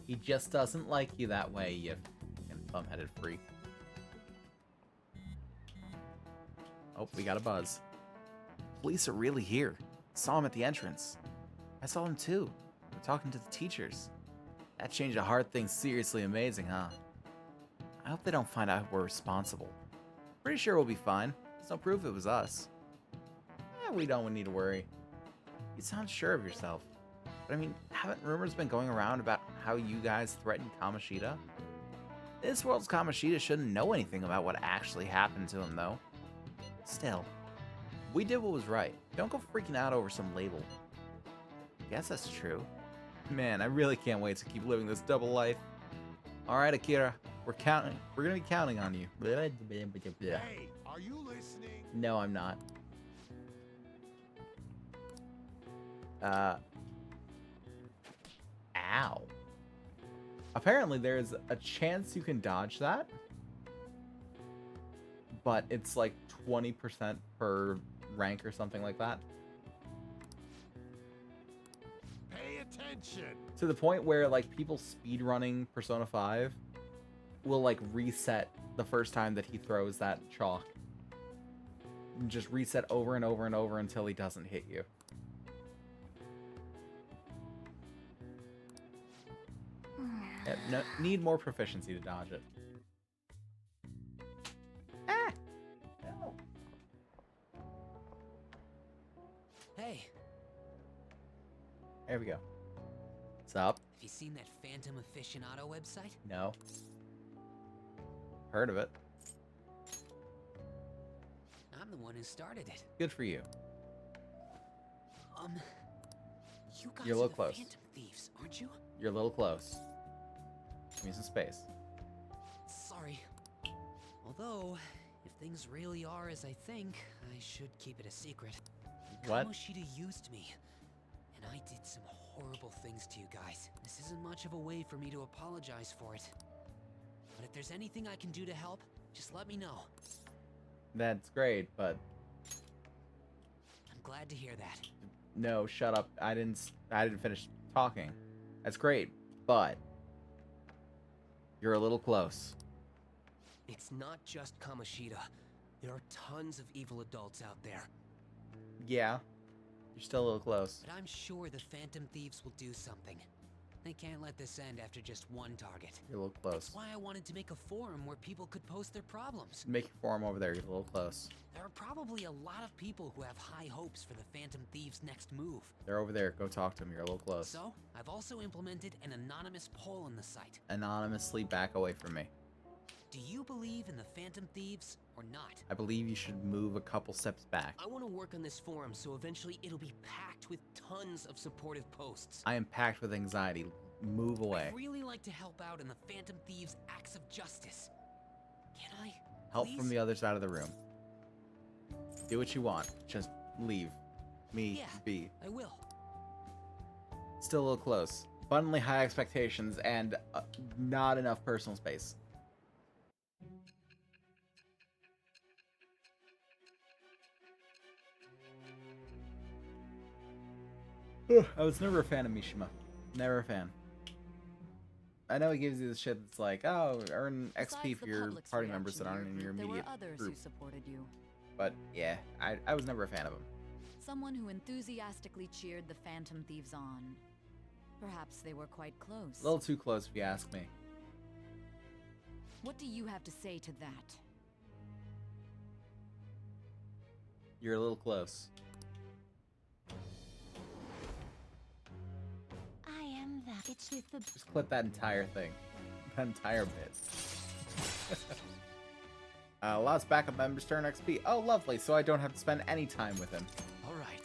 He just doesn't like you that way, you fucking thumb-headed freak. Oh, we got a buzz. Police are really here. Saw him at the entrance. I saw him too. We're talking to the teachers. That changed a hard thing seriously amazing, huh? I hope they don't find out we're responsible. Pretty sure we'll be fine. There's no proof it was us. We don't need to worry. You sound sure of yourself. But I mean, haven't rumors been going around about how you guys threatened Kamoshida? This world's Kamoshida shouldn't know anything about what actually happened to him, though. Still, we did what was right. Don't go freaking out over some label. I guess that's true. Man, I really can't wait to keep living this double life. Alright, Akira. We're counting. We're gonna be counting on you. Hey, are you listening? No, I'm not. Ow. Apparently, there's a chance you can dodge that. But it's like 20% per rank or something like that. Pay attention. To the point where, like, people speedrunning Persona 5 will, like, reset the first time that he throws that chalk. and just reset over and over and over until he doesn't hit you. Yeah, no, need more proficiency to dodge it. Ah! No. Hey, There we go. What's up? have you seen that Phantom Aficionado website? No. Heard of it. I'm the one who started it. Good for you. You guys You're a are little the close. Phantom Thieves, aren't you? You're a little close. Give me some space. Sorry. Although, if things really are as I think, I should keep it a secret. What? Kamoshida used me, and I did some horrible things to you guys. This isn't much of a way for me to apologize for it. But if there's anything I can do to help, just let me know. That's great, but I'm glad to hear that. no, shut up. I didn't finish talking. That's great, but you're a little close. It's not just Kamoshida. There are tons of evil adults out there. Yeah. You're still a little close. But I'm sure the Phantom Thieves will do something. They can't let this end after just one target. You're a little close. That's why I wanted to make a forum where people could post their problems. Make your form over there. You're a little close. There are probably a lot of people who have high hopes for the Phantom Thieves' next move. They're over there. Go talk to them. You're a little close. So, I've also implemented an anonymous poll on the site. Anonymously back away from me. Do you believe in the Phantom Thieves or not? I believe you should move a couple steps back. I want to work on this forum so eventually it'll be packed with tons of supportive posts. I am packed with anxiety. Move away. I'd really like to help out in the Phantom Thieves' acts of justice. Can I? Help please? from the other side of the room. Do what you want. Just leave me be. I will. Still a little close. Abundantly high expectations and not enough personal space. I was never a fan of Mishima. Never a fan. I know he gives you the shit that's like, oh, earn XP Besides for the your public's party reaction members that to aren't in your there immediate were others group. who supported you. But yeah, I was never a fan of him. Someone who enthusiastically cheered the Phantom Thieves on. Perhaps they were quite close. A little too close if you ask me. What do you have to say to that? You're a little close. I am that bitch with the... Just clip that entire thing. That entire bit. Allows backup members to earn XP. Oh, lovely. So I don't have to spend any time with him. All right.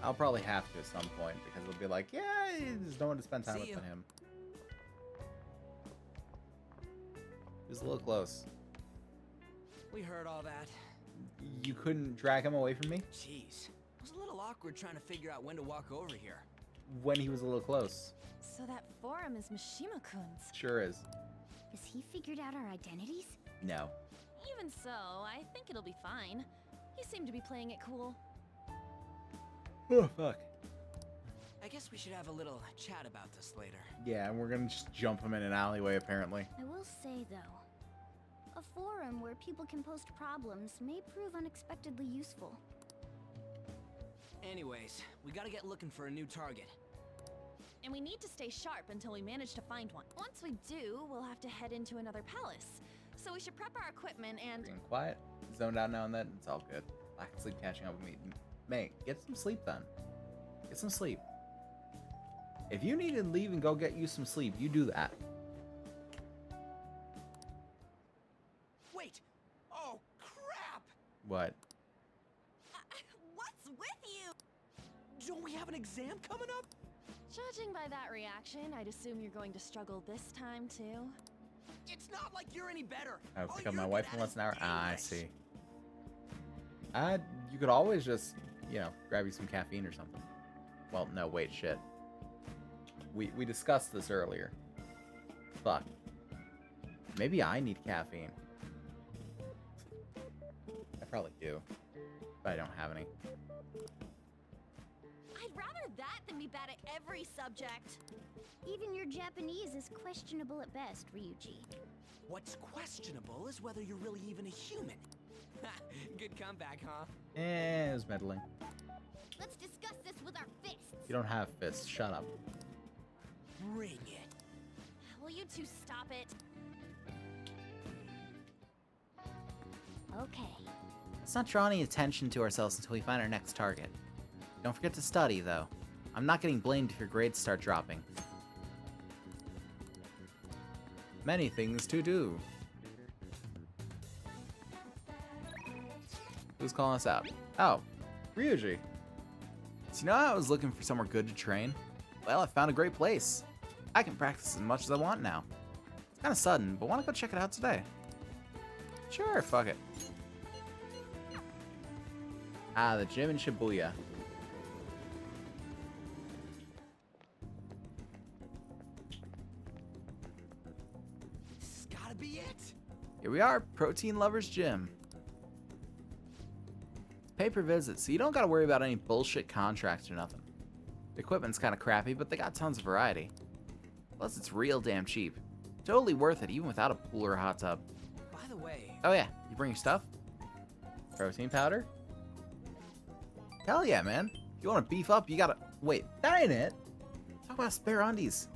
I'll probably have to at some point because it'll be like, yeah, there's no one to spend time See with you. but him. He was a little close. We heard all that. You couldn't drag him away from me Jeez. It was a little awkward trying to figure out when to walk over here. when he was a little close. So that forum is Mishima-kun's. Sure is. Has he figured out our identities? No. Even so, I think it'll be fine. He seemed to be playing it cool. Oh, fuck. I guess we should have a little chat about this later. Yeah, and we're gonna just jump him in an alleyway, apparently. I will say, though, a forum where people can post problems may prove unexpectedly useful. Anyways, we gotta get looking for a new target. And we need to stay sharp until we manage to find one. Once we do, we'll have to head into another palace. So we should prep our equipment and... Being quiet, zoned out now and then, it's all good. Lack of sleep catching up with me. Mate, get some sleep then. Get some sleep. If you need to leave and go get you some sleep, you do that. Wait! Oh, crap! What? What's with you? Don't we have an exam coming up? Judging by that reaction, I'd assume you're going to struggle this time, too. It's not like you're any better. I would All pick up you're my good wife at in less is than an hour. Ah, I English. see. You could always just, grab you some caffeine or something. Well, no, wait, shit. We discussed this earlier. Fuck. Maybe I need caffeine. I probably do. But I don't have any. I'd rather that than be bad at every subject. Even your Japanese is questionable at best, Ryuji. What's questionable is whether you're really even a human. good comeback, huh? It was meddling. Let's discuss this with our fists. You don't have fists. Shut up. Bring it. Will you two stop it? Okay. Let's not draw any attention to ourselves until we find our next target. Don't forget to study, though. I'm not getting blamed if your grades start dropping. Many things to do. Who's calling us out? Oh, Ryuji. So you know how I was looking for somewhere good to train? Well, I found a great place. I can practice as much as I want now. It's kind of sudden, but want to go check it out today? Sure, fuck it. Ah, the gym in Shibuya. This has gotta be it. Here we are, Protein Lovers Gym. It's pay per visit, so you don't gotta worry about any bullshit contracts or nothing. The equipment's kinda crappy, but they got tons of variety. Plus, it's real damn cheap. Totally worth it, even without a pool or a hot tub. By the way, Oh yeah, you bring your stuff? Protein powder? Hell yeah, man. If you wanna beef up, you gotta... Wait, that ain't it. Talk about spare undies.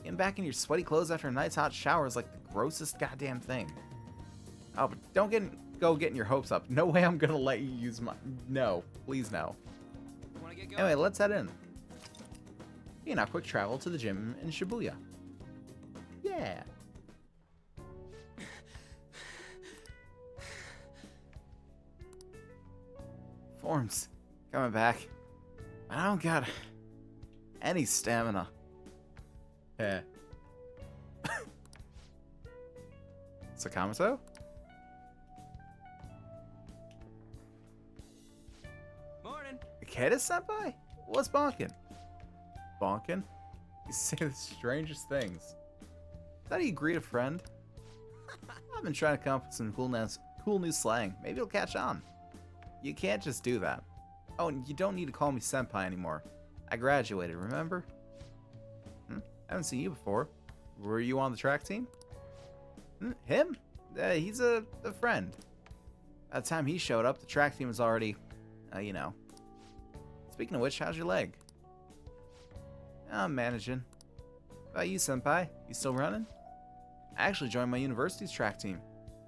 Getting back in your sweaty clothes after a night's hot shower is like the grossest goddamn thing. Oh, but don't go getting your hopes up. No way I'm gonna let you use my... No, please no. wanna get going? Anyway, let's head in. You know, quick travel to the gym in Shibuya. Yeah. Forms. Coming back. I don't got any stamina. Yeah. Sakamoto? Morning. Ikeda-senpai? What's bonkin'? Bonkin'? You say the strangest things. Is that how you greet a friend? I've been trying to come up with some cool new slang. Maybe it'll catch on. You can't just do that. Oh, and you don't need to call me senpai anymore. I graduated, remember? I haven't seen you before. Were you on the track team? Him? He's a friend. By the time he showed up, the track team was already, you know. Speaking of which, how's your leg? I'm managing. How about you, senpai? You still running? I actually joined my university's track team.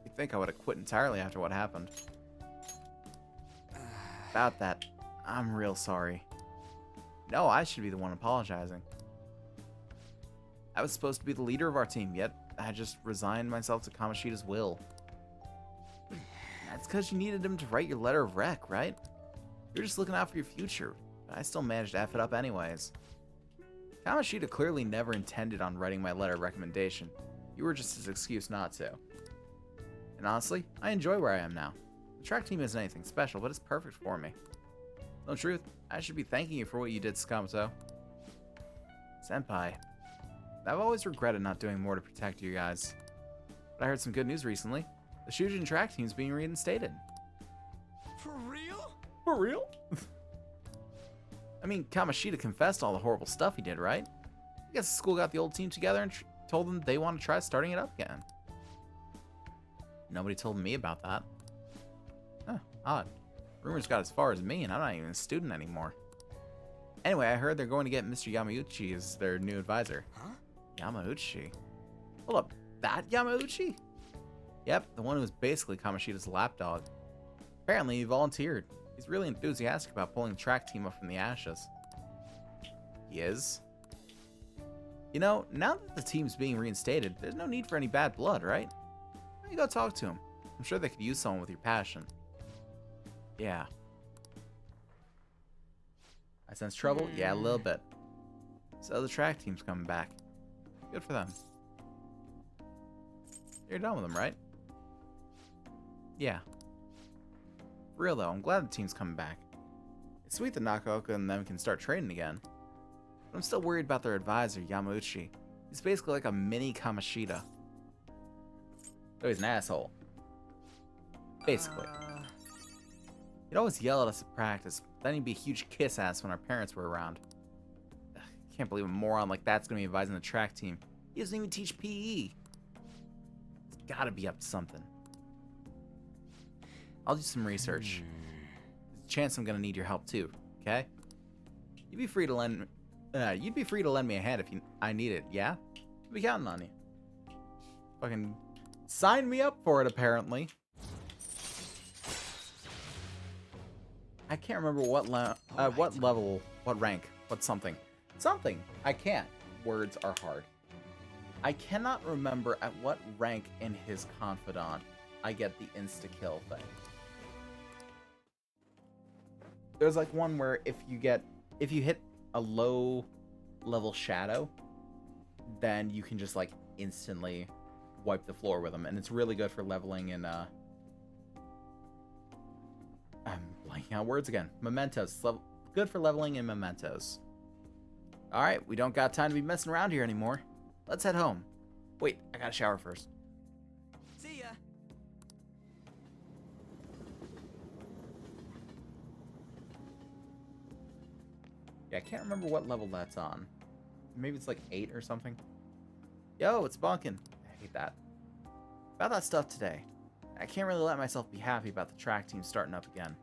You'd think I would have quit entirely after what happened. About that, I'm real sorry. No, I should be the one apologizing. I was supposed to be the leader of our team, yet I just resigned myself to Kamoshida's will. That's because you needed him to write your letter of rec, right? You're just looking out for your future, but I still managed to F it up anyways. Kamoshida clearly never intended on writing my letter of recommendation. You were just his excuse not to. And honestly, I enjoy where I am now. The track team isn't anything special, but it's perfect for me. No truth, I should be thanking you for what you did, Sakamoto. Senpai, I've always regretted not doing more to protect you guys. But I heard some good news recently. The Shujin track team's being reinstated. For real? For real? I mean, Kamoshida confessed all the horrible stuff he did, right? I guess the school got the old team together and told them they want to try starting it up again. Nobody told me about that. Huh, odd. Rumors got as far as me, and I'm not even a student anymore. Anyway, I heard they're going to get Mr. Yamauchi as their new advisor. Huh? Yamauchi? Hold up, that Yamauchi? Yep, the one who was basically Kamoshida's lapdog. Apparently, he volunteered. He's really enthusiastic about pulling the track team up from the ashes. He is? You know, now that the team's being reinstated, there's no need for any bad blood, right? Why don't you go talk to him? I'm sure they could use someone with your passion. Yeah. I sense trouble? Yeah, a little bit. So the track team's coming back. Good for them. You're done with them, right? Yeah. For real though, I'm glad the team's coming back. It's sweet that Nakaoka and them can start training again. But I'm still worried about their advisor, Yamauchi. He's basically like a mini Kamoshida. So he's an asshole. Basically. He'd always yell at us at practice, but then he'd be a huge kiss ass when our parents were around. Ugh, can't believe a moron like that's gonna be advising the track team. He doesn't even teach PE. He's gotta be up to something. I'll do some research. There's a chance I'm gonna need your help too, okay? You'd be free to lend me a hand if I need it, yeah? I'll be counting on you. Fucking sign me up for it, apparently. I can't remember what level, what rank, what something. Something! I can't. Words are hard. I cannot remember at what rank in his confidant I get the insta-kill thing. There's like one where if you hit a low level shadow, then you can just like instantly wipe the floor with them, and it's really good for leveling in I'm blanking out words again. Mementos. Good for leveling in mementos. Alright, we don't got time to be messing around here anymore. Let's head home. Wait, I gotta shower first. See ya. Yeah, I can't remember what level that's on. Maybe it's like 8 or something. Yo, it's Bonkin. I hate that. About that stuff today. I can't really let myself be happy about the track team starting up again.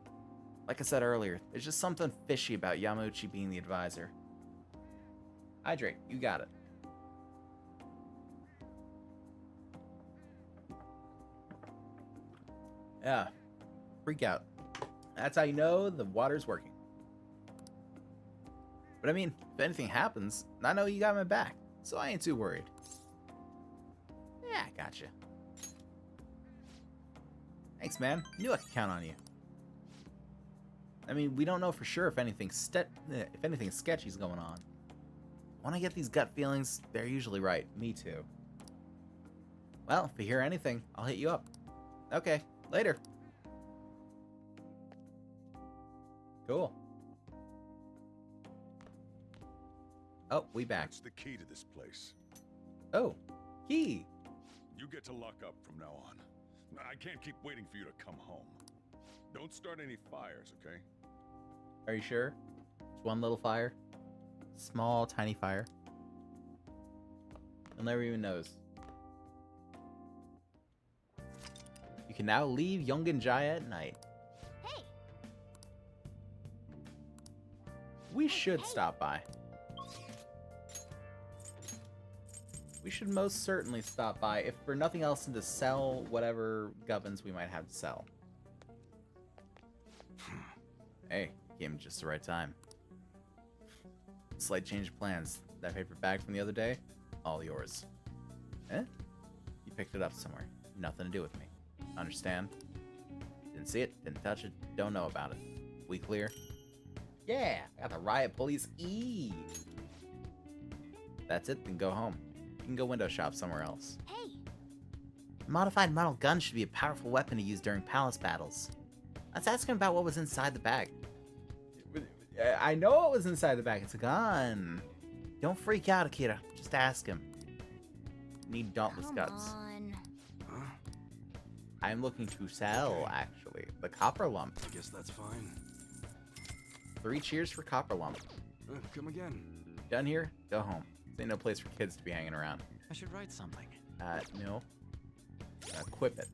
Like I said earlier, there's just something fishy about Yamauchi being the advisor. Hydrate, you got it. Yeah, freak out. That's how you know the water's working. But I mean, if anything happens, I know you got my back, so I ain't too worried. Yeah, I gotcha. Thanks, man. Knew I could count on you. I mean, we don't know for sure if anything sketchy's going on. When I get these gut feelings, they're usually right. Me too. Well, if you hear anything, I'll hit you up. Okay, later. Cool. Oh, we back. That's the key to this place. Oh, key. You get to lock up from now on. I can't keep waiting for you to come home. Don't start any fires, okay? Are you sure? It's one little fire. Small, tiny fire. You'll never even notice. You can now leave Yongan Jaya at night. Hey! We should stop by. We should most certainly stop by, if for nothing else, than to sell whatever gubbins we might have to sell. Hey, came just the right time. Slight change of plans. That paper bag from the other day, all yours. Eh? You picked it up somewhere. Nothing to do with me. Understand? Didn't see it, didn't touch it, don't know about it. We clear? Yeah, I got the riot police E. That's it, then go home. You can go window shop somewhere else. Hey! A modified model gun should be a powerful weapon to use during palace battles. Let's ask him about what was inside the bag. I know what was inside the bag. It's a gun. Don't freak out, Akira. Just ask him. Need dauntless guts. Huh? I'm looking to sell, actually. The copper lump. I guess that's fine. 3 cheers for copper lump. Come again. Done here? Go home. This ain't no place for kids to be hanging around. I should write something. No. Quip it.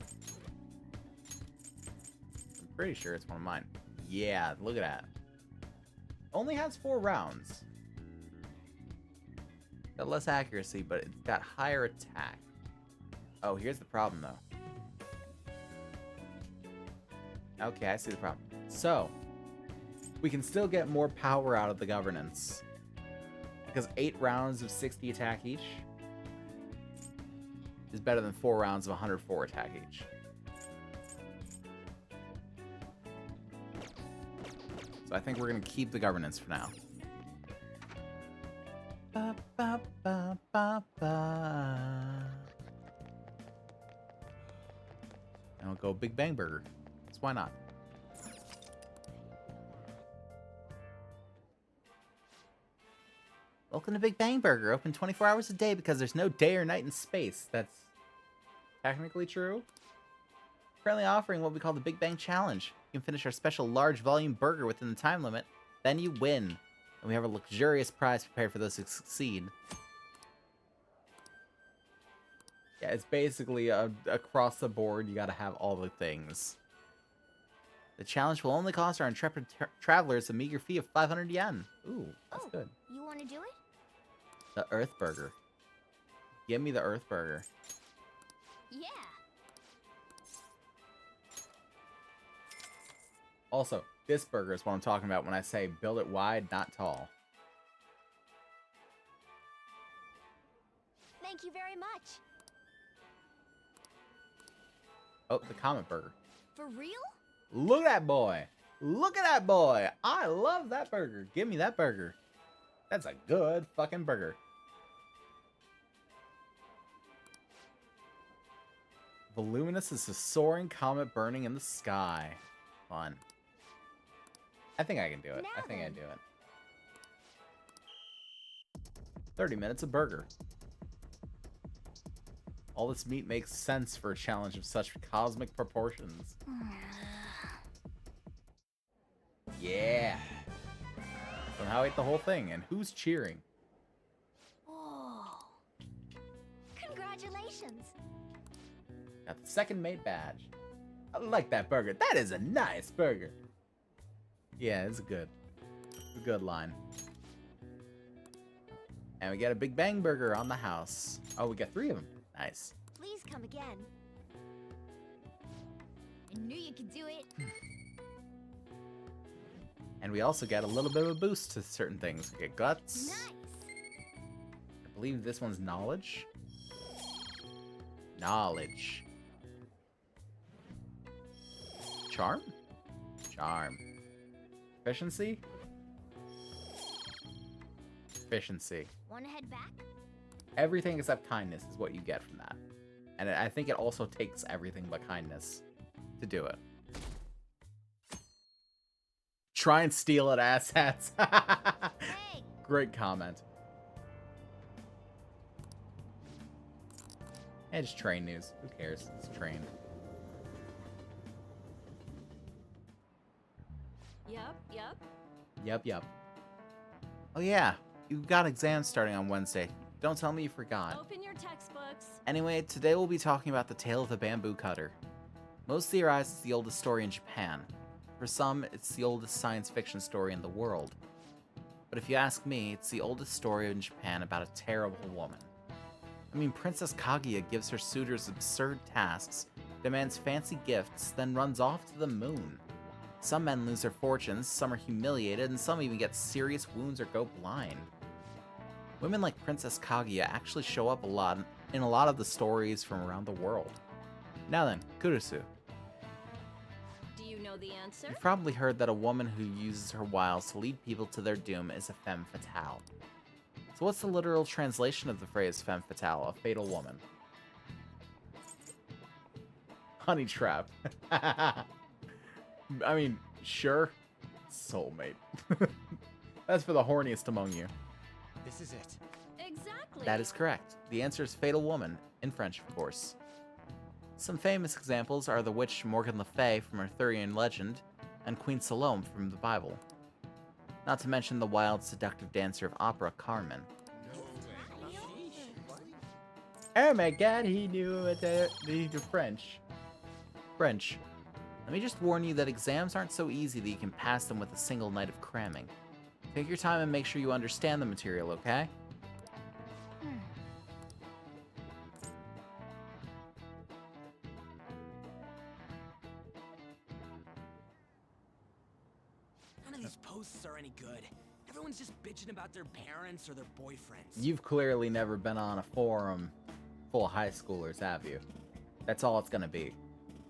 I'm pretty sure it's one of mine. Yeah, look at that. Only has 4 rounds. Got less accuracy, but it's got higher attack. Oh, here's the problem, though. Okay, I see the problem. So, we can still get more power out of the governance. Because 8 rounds of 60 attack each is better than 4 rounds of 104 attack each. So I think we're going to keep the governance for now. Ba, ba, ba, ba, ba. And I'll go Big Bang Burger. So why not? Welcome to Big Bang Burger. Open 24 hours a day because there's no day or night in space. That's technically true. Currently offering what we call the Big Bang Challenge. You can finish our special large volume burger within the time limit. Then you win. And we have a luxurious prize prepared for those who succeed. Yeah, it's basically across the board. You gotta have all the things. The challenge will only cost our intrepid travelers a meager fee of 500 yen. Ooh, that's good. You want to do it? The Earth Burger. Give me the Earth Burger. Yeah. Also, this burger is what I'm talking about when I say build it wide, not tall. Thank you very much. Oh, the Comet Burger. For real? Look at that boy. Look at that boy. I love that burger. Give me that burger. That's a good fucking burger. Voluminous is a soaring comet burning in the sky. Fun. I think I can do it. I think I can do it. 30 minutes of burger. All this meat makes sense for a challenge of such cosmic proportions. Yeah. Somehow ate the whole thing, and who's cheering? Oh. Congratulations. Got the second mate badge. I like that burger. That is a nice burger. Yeah, it's good. It's a good line. And we got a Big Bang Burger on the house. Oh, we got 3 of them. Nice. Please come again. I knew you could do it. And we also get a little bit of a boost to certain things. We get guts. Nice. I believe this one's knowledge. Knowledge. Charm? Charm. Efficiency? Efficiency. Want to head back? Everything except kindness is what you get from that. And I think it also takes everything but kindness to do it. Try and steal it, asshats. Hey. Great comment. Hey, just train news. Who cares? It's train. Yep. Oh yeah, you've got exams starting on Wednesday. Don't tell me you forgot. Open your textbooks. Anyway, today we'll be talking about the tale of the bamboo cutter. Most theorize it's the oldest story in Japan. For some, it's the oldest science fiction story in the world. But if you ask me, it's the oldest story in Japan about a terrible woman. I mean, Princess Kaguya gives her suitors absurd tasks, demands fancy gifts, then runs off to the moon. Some men lose their fortunes, some are humiliated, and some even get serious wounds or go blind. Women like Princess Kaguya actually show up a lot in a lot of the stories from around the world. Now then, Kurusu. Do you know the answer? You've probably heard that a woman who uses her wiles to lead people to their doom is a femme fatale. So what's the literal translation of the phrase femme fatale, a fatal woman? Honey trap. I mean, sure. Soulmate. That's for the horniest among you. This is it. Exactly. That is correct. The answer is fatal woman, in French, of course. Some famous examples are the witch Morgan Le Fay from Arthurian legend, and Queen Salome from the Bible. Not to mention the wild, seductive dancer of opera, Carmen. Oh my god, he knew the French. French. Let me just warn you that exams aren't so easy that you can pass them with a single night of cramming. Take your time and make sure you understand the material, okay? None of these posts are any good. Everyone's just bitching about their parents or their boyfriends. You've clearly never been on a forum full of high schoolers, have you? That's all it's gonna be.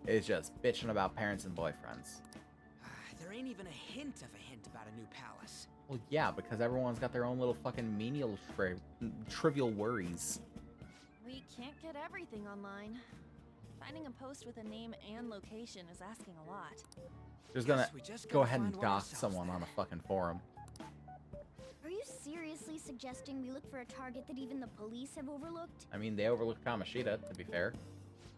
It's just bitching about parents and boyfriends. There ain't even a hint of a hint about a new palace. Well, yeah, because everyone's got their own little fucking menial trivial worries. We can't get everything online. Finding a post with a name and location is asking a lot. Just gonna we just go gotta ahead and find one dox ourselves someone on a fucking forum. Are you seriously suggesting we look for a target that even the police have overlooked? I mean, they overlooked Kamoshida, to be fair.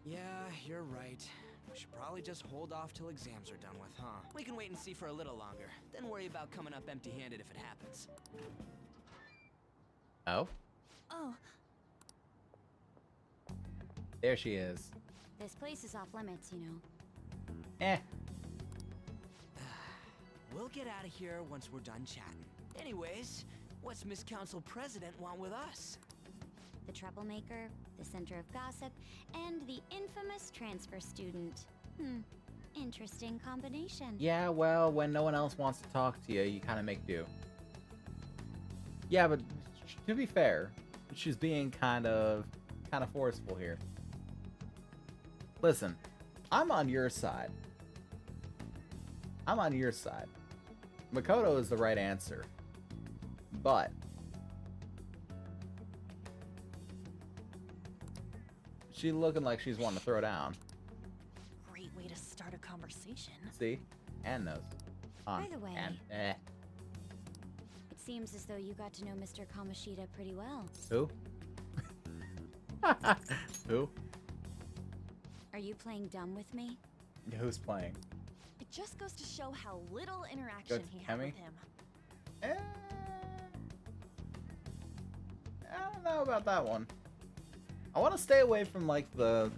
Yeah, you're right. We should probably just hold off till exams are done with, huh? We can wait and see for a little longer, then worry about coming up empty-handed if it happens. Oh? Oh, There she is. this place is off limits, you know. Eh. We'll get out of here once we're done chatting. Anyways, what's Miss Council President want with us? The troublemaker, the center of gossip, and the infamous transfer student. Interesting combination. Yeah, well, when no one else wants to talk to you, you kind of make do. Yeah, but to be fair, she's being kind of forceful here. Listen, I'm on your side. I'm on your side. Makoto is the right answer. But she's looking like she's wanting to throw down. Great way to start a conversation. See? And knows. By the way, And, it seems as though you got to know Mr. Kamoshida pretty well. Who? Who? Are you playing dumb with me? Who's playing? It just goes to show how little interaction That's he had Kemi? with him. I don't know about that one. I want to stay away from like I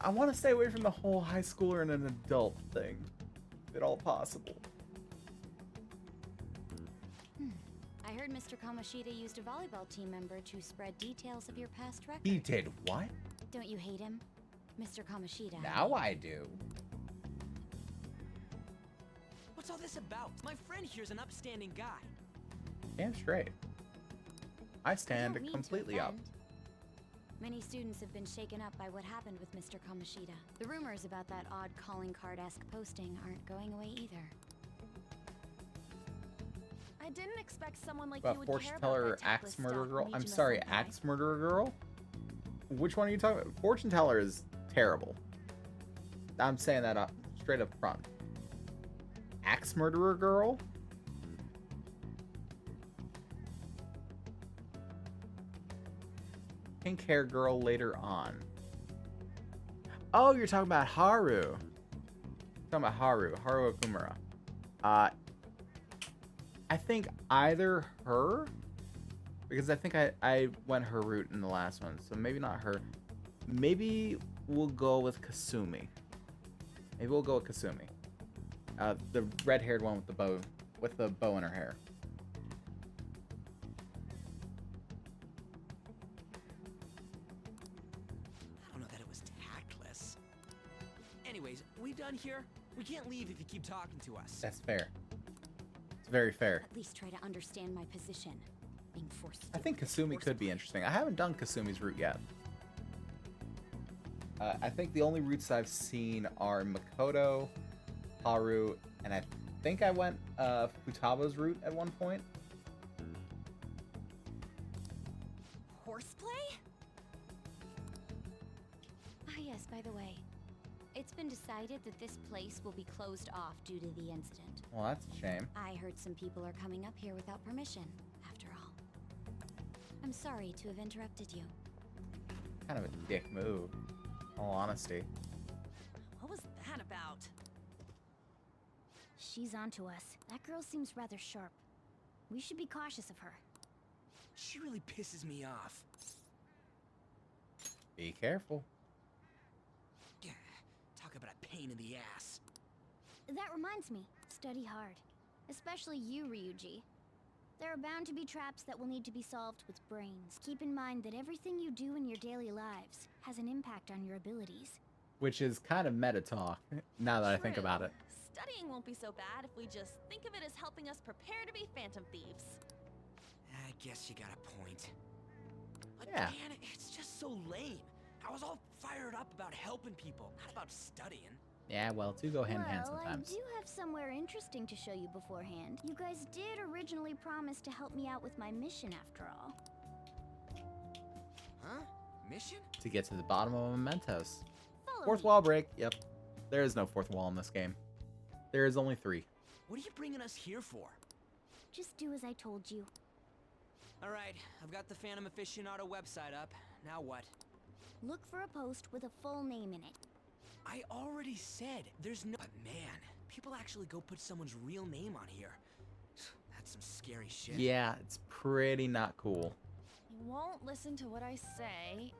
want to stay away from the whole high schooler and an adult thing, if at all possible. I heard Mr. Kamoshida used a volleyball team member to spread details of your past record. He did what? Don't you hate him? Mr. Kamoshida. Now I do. What's all this about? My friend here's an upstanding guy. Damn straight. I I stand don't mean to completely up. offend. Many students have been shaken up by what happened with Mr. Kamoshida. The rumors about that odd calling card-esque posting aren't going away either. I didn't expect someone like About you would fortune care about teller, that axe tactless murderer stuff girl. made I'm you a sorry, senpai. axe murderer girl. Which one are you talking about? Fortune teller is terrible. I'm saying that up straight up front. Axe murderer girl. Pink hair girl later on. Oh, you're talking about Haru. Talking about Haru Okumura. I think either her, because I think I went her route in the last one, so maybe not her. Maybe we'll go with Kasumi. Maybe we'll go with Kasumi. The red-haired one with the bow in her hair. I don't know that it was tactless. Anyways, we done here? We can't leave if you keep talking to us. That's fair. It's very fair. At least try to understand my position. Being forced to I think Kasumi could be interesting. I haven't done Kasumi's route yet. I think the only routes I've seen are Makoto, Haru, and I think I went Futaba's route at one point. Horseplay? Ah, yes, by the way. It's been decided that this place will be closed off due to the incident. Well, that's a shame. I heard some people are coming up here without permission, after all. I'm sorry to have interrupted you. Kind of a dick move, in all honesty. What was that about? She's onto us. That girl seems rather sharp. We should be cautious of her. She really pisses me off. Be careful. Yeah, talk about a pain in the ass. That reminds me, study hard. Especially you, Ryuji. There are bound to be traps that will need to be solved with brains. Keep in mind that everything you do in your daily lives has an impact on your abilities. Which is kind of meta talk, now that I think True. about it. Studying won't be so bad if we just think of it as helping us prepare to be phantom thieves. I guess you got a point. But Yeah. man, it's just so lame. I was all fired up about helping people, not about studying. Yeah, well, two go hand in hand Well, sometimes. I do have somewhere interesting to show you beforehand. You guys did originally promise to help me out with my mission after all. Huh? Mission? To get to the bottom of mementos. Follow Fourth me. wall break. Yep. There is no fourth wall in this game. There is only 3. What are you bringing us here for? Just do as I told you. All right, I've got the Phantom Aficionado website up. Now what? Look for a post with a full name in it. I already said there's no... But man, people actually go put someone's real name on here. That's some scary shit. Yeah, it's pretty not cool. You won't listen to what I say.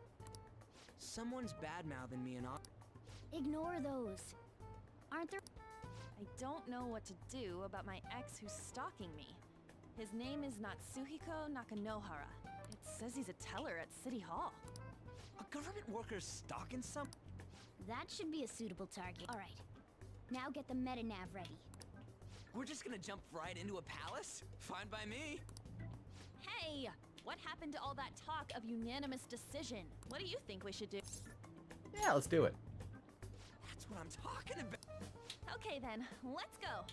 Someone's bad-mouthing me and all... Ignore those. Aren't there... I don't know what to do about my ex who's stalking me. His name is Natsuhiko Nakanohara. It says he's a teller at City Hall. A government worker stalking some? That should be a suitable target. All right. Now get the meta-nav ready. We're just gonna jump right into a palace? Fine by me. Hey! What happened to all that talk of unanimous decision? What do you think we should do? Yeah, let's do it. That's what I'm talking about. Okay then, let's go.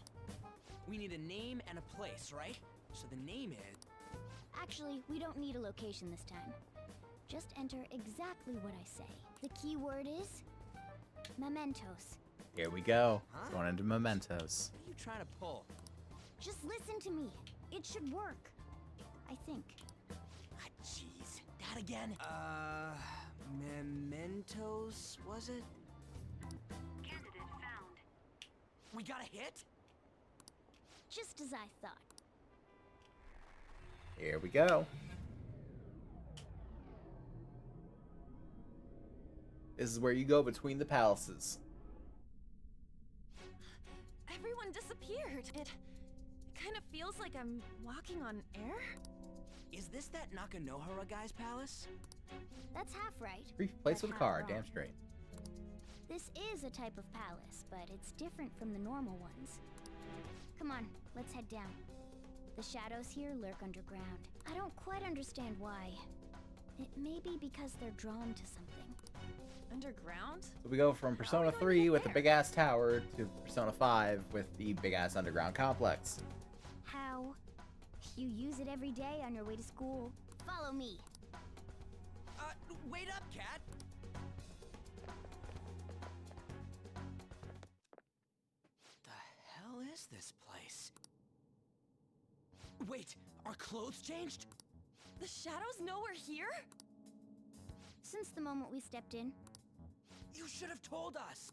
We need a name and a place, right? So the name is... Actually, we don't need a location this time. Just enter exactly what I say. The key word is... mementos. Here we go. Huh? Going into mementos. What are you trying to pull? Just listen to me. It should work. I think. Ah, jeez. That again? Mementos, was it? Candidate found. We got a hit? Just as I thought. Here we go. This is where you go between the palaces. Everyone disappeared. It kind of feels like I'm walking on air. Is this that Nakanohara guy's palace? That's half right. Brief place but with a half car, wrong. damn straight. This is a type of palace, but it's different from the normal ones. Come on, let's head down. The shadows here lurk underground. I don't quite understand why. It may be because they're drawn to something. Underground? So we go from Persona 3 with the big ass tower to Persona 5 with the big ass underground complex. How? You use it every day on your way to school. Follow me. Wait up, Cat! The hell is this place? Wait, our clothes changed? The shadows know we're here? Since the moment we stepped in, You should have told us!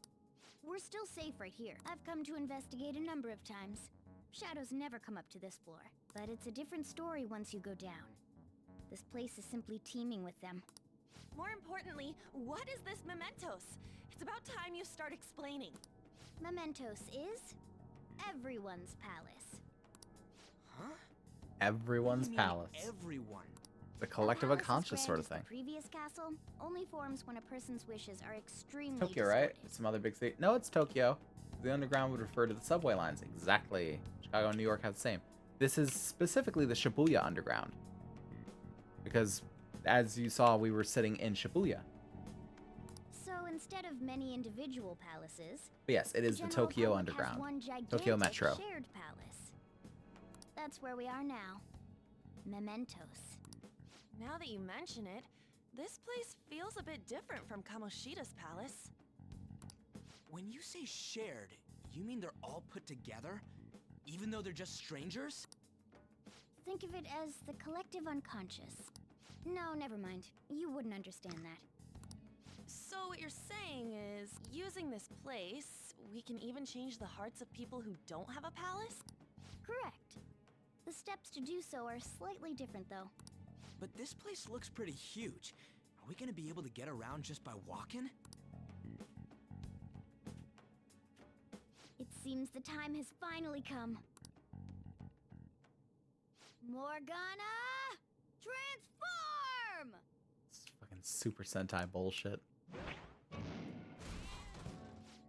we're still safe right here. I've come to investigate a number of times. Shadows never come up to this floor, but it's a different story once you go down. This place is simply teeming with them. More importantly, what is this mementos? It's about time you start explaining. Mementos is everyone's palace. Huh? Everyone's You mean palace. Everyone. The collective A palace unconscious as sort of grand thing. as the previous castle only forms when a person's wishes are extremely Tokyo, right? distorted. Some other big city. No, it's Tokyo. The underground would refer to the subway lines. Exactly. Chicago and New York have the same. This is specifically the Shibuya underground. Because, as you saw, we were sitting in Shibuya. So instead of many individual palaces, But yes, it is the general Tokyo public has underground. one gigantic Tokyo Metro. shared palace. That's where we are now. Mementos. Now that you mention it, this place feels a bit different from Kamoshida's palace. When you say shared, you mean they're all put together? Even though they're just strangers? Think of it as the collective unconscious. No, never mind. You wouldn't understand that. So what you're saying is, using this place, we can even change the hearts of people who don't have a palace? Correct. The steps to do so are slightly different, though. But this place looks pretty huge. Are we gonna be able to get around just by walking? It seems the time has finally come. Morgana! Transform! It's fucking Super Sentai bullshit.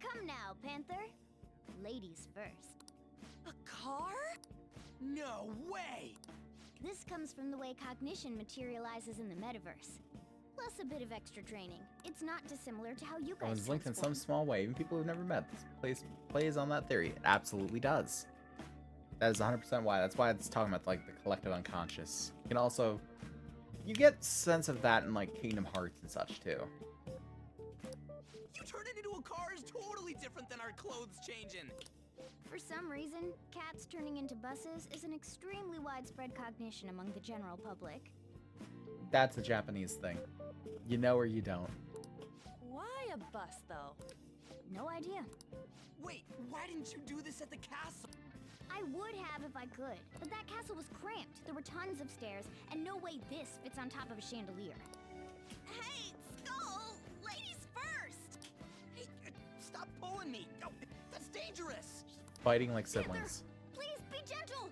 Come now, Panther. Ladies first. A car? No way! This comes from the way cognition materializes in the metaverse. Plus a bit of extra training. It's not dissimilar to how you guys It's linked in some transform. small way. Even people who've never met this place plays on that theory. It absolutely does. That is 100% why. That's why it's talking about like the collective unconscious. You can also, you get sense of that in like Kingdom Hearts and such too. You turning into a car is totally different than our clothes changing. For some reason, cats turning into buses is an extremely widespread cognition among the general public. That's a Japanese thing. You know or you don't. Why a bus, though? No idea. Wait, why didn't you do this at the castle? I would have if I could, but that castle was cramped. There were tons of stairs, and no way this fits on top of a chandelier. Hey, Skull! Ladies first! Hey, stop pulling me! Oh, that's dangerous! fighting like siblings. Please be gentle.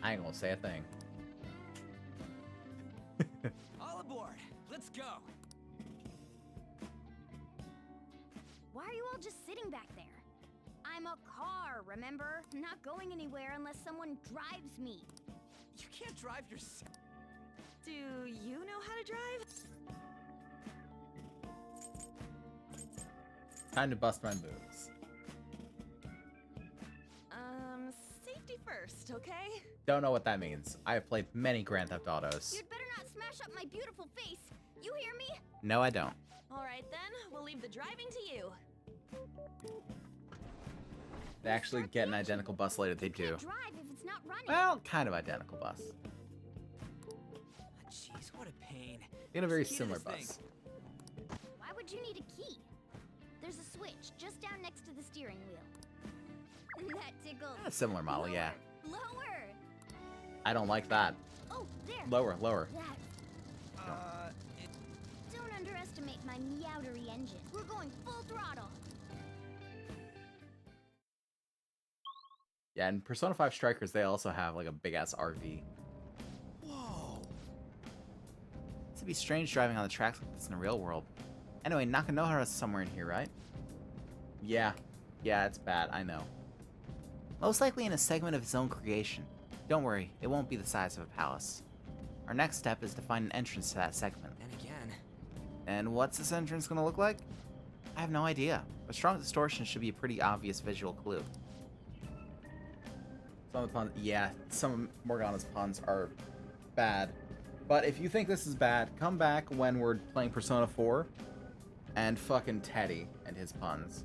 I ain't gonna say a thing. All aboard! Let's go! Why are you all just sitting back there? I'm a car, remember? I'm not going anywhere unless someone drives me. You can't drive yourself. Do you know how to drive? Time to bust my moves. Safety first, okay? Don't know what that means. I have played many Grand Theft Autos. You'd better not smash up my beautiful face. You hear me? No, I don't. Alright then, we'll leave the driving to you. They actually get an identical bus later. They do. Drive if it's not running. Well, kind of identical bus. Jeez, what a pain. In a very What's the key to similar this bus. thing? Why would you need a key? There's a switch just down next to the steering wheel. That tickles. A similar model, yeah. Lower. I don't like that. Oh, there. Lower, lower. That. Don't underestimate my meowdery engine. We're going full throttle. Yeah, in Persona 5 Strikers, they also have like a big ass RV. Whoa. It'd be strange driving on the tracks like this in the real world. Anyway, Nakanohara's somewhere in here, right? Yeah. Yeah, it's bad, I know. Most likely in a segment of his own creation. Don't worry, it won't be the size of a palace. Our next step is to find an entrance to that segment. And again. And what's this entrance gonna look like? I have no idea. But strong distortion should be a pretty obvious visual clue. Some of the puns, yeah, some of Morgana's puns are bad. But if you think this is bad, come back when we're playing Persona 4 and fucking Teddy and his puns.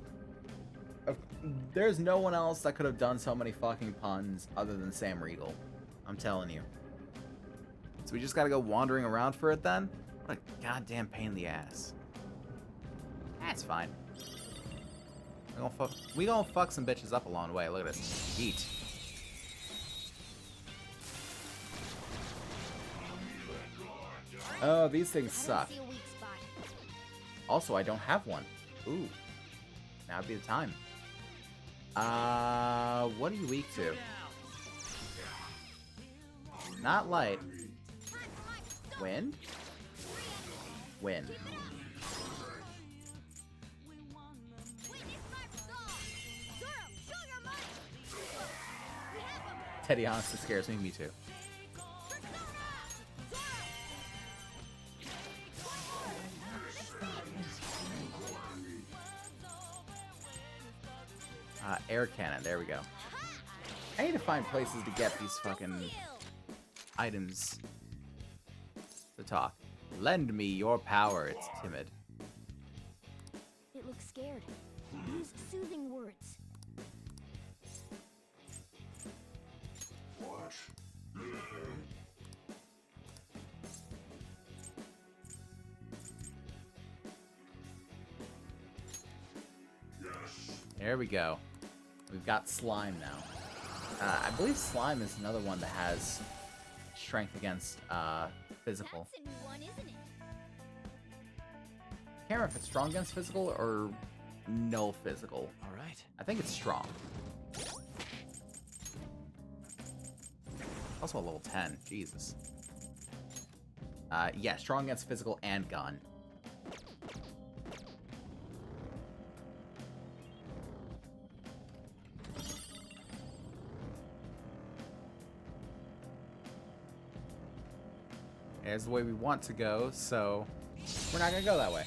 There's no one else that could have done so many fucking puns other than Sam Riegel. I'm telling you. So we just gotta go wandering around for it then? What a goddamn pain in the ass. That's fine. We gonna fuck some bitches up along the way. Look at this. Eat. Oh, these things suck. Also, I don't have one. Ooh. Now would be the time. What are you weak to? Not light. Wind? Wind. Teddy honestly scares me. Me too. Air cannon. There we go. I need to find places to get these fucking items to talk. Lend me your power. It's timid. It looks scared. Use soothing words. What? Yes. There we go. We've got slime now. I believe slime is another one that has strength against physical. That's a new one, isn't it? Can't remember if it's strong against physical or no physical. All right. I think it's strong. Also a level 10. Jesus. Yeah, strong against physical and gun. There's the way we want to go, so we're not gonna go that way.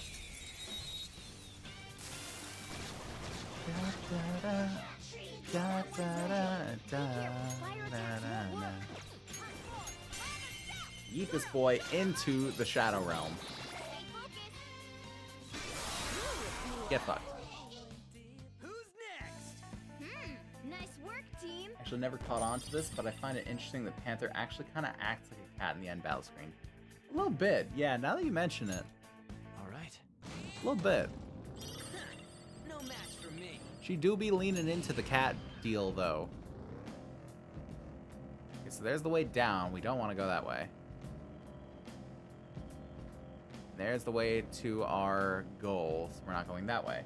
Yeet this boy into the Shadow Realm. Get fucked. Who's next? Nice work, team. Actually, never caught on to this, but I find it interesting that Panther actually kind of acts like a cat in the end battle screen. A little bit, yeah, now that you mention it. All right. A little bit. No match for me. She do be leaning into the cat deal, though. Okay, so there's the way down. We don't want to go that way. There's the way to our goal, so we're not going that way.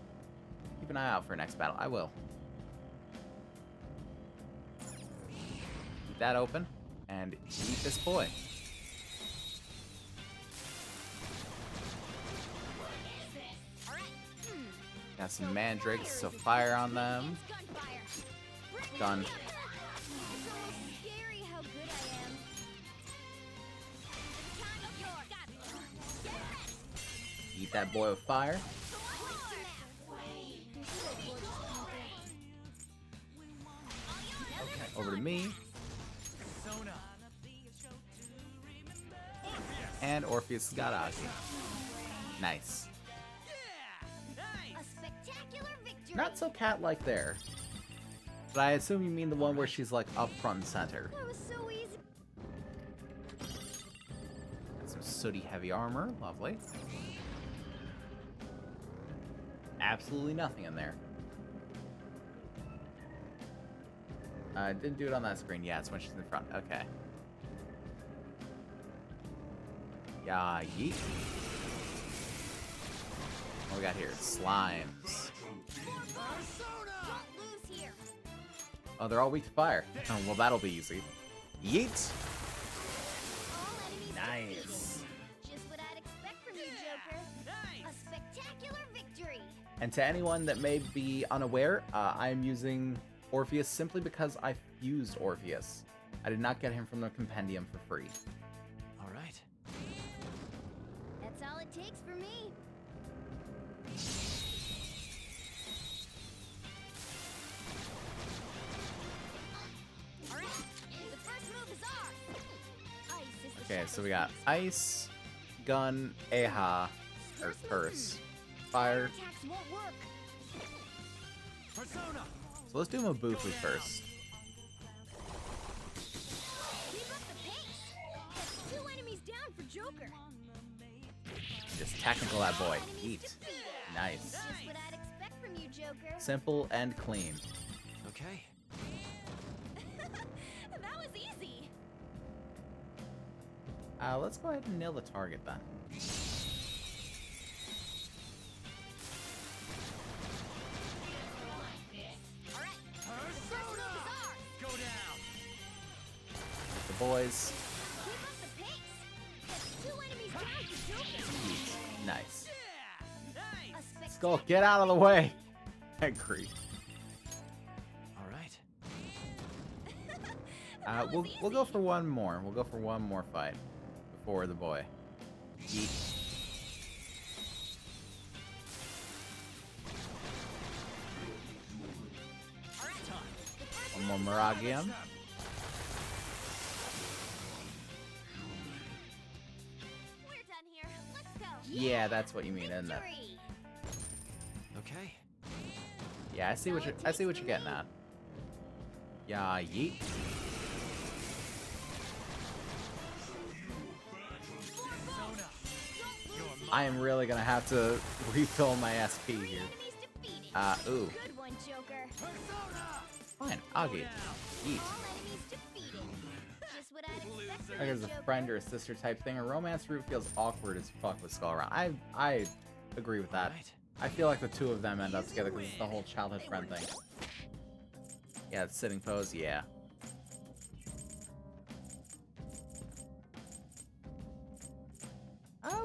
Keep an eye out for next battle. I will. Keep that open and eat this boy. Got some mandrakes, so fire on them. Done. Scary how good I am. Eat that boy with fire. Over to me. And Orpheus got Ozzy. Nice. A spectacular victory. Not so cat-like there. But I assume you mean the one where she's like up front and center. That was so easy. Got some sooty heavy armor. Lovely. Absolutely nothing in there. I didn't do it on that screen. Yeah, it's when she's in front. Okay. Yeah, yeet. What we got here? Slimes. Oh, they're all weak to fire. Oh, well, that'll be easy. Yeet. Nice. Just what I'd expect from you, Joker. A spectacular victory. And to anyone that may be unaware, I am using Orpheus simply because I fused Orpheus. I did not get him from the compendium for free. All right. That's all it takes for me. All right, the first move is ours. Ice is the Okay, so we got Ice, Gun, Aha, or Curse, Fire. attacks won't work. Persona. So let's do Mabufu first. Keep up the pace. That's 2 enemies down for Joker. Just technical that boy. Eat. Nice. Just what I'd expect from you, Joker. Simple and clean. Okay. That was easy. Let's go ahead and nail the target then. All right, the first move is ours. Go down. The boys. Keep up the pace. That's 2 enemies down for Joker. Eat. Nice. A spec- Skull, get out of the way. Head creep. All right. We'll go for one more. We'll go for one more fight before the boy. Eat. One more Miragium. We're done here. Let's go. Yeah, that's what you mean, isn't it? Victory. Okay. Yeah, I see what you're getting at. Yeah, yeet. I am really gonna have to refill my SP here. Ooh. Good one, Joker. Fine, I'll get yeet. All enemies defeated. Just what I'd expect from Like you, there's a Joker. friend or a sister type thing. A romance route feels awkward as fuck with Skull around. I agree with that. Right. I feel like the two of them end up together because it's the whole childhood friend thing. Yeah, the sitting pose, yeah.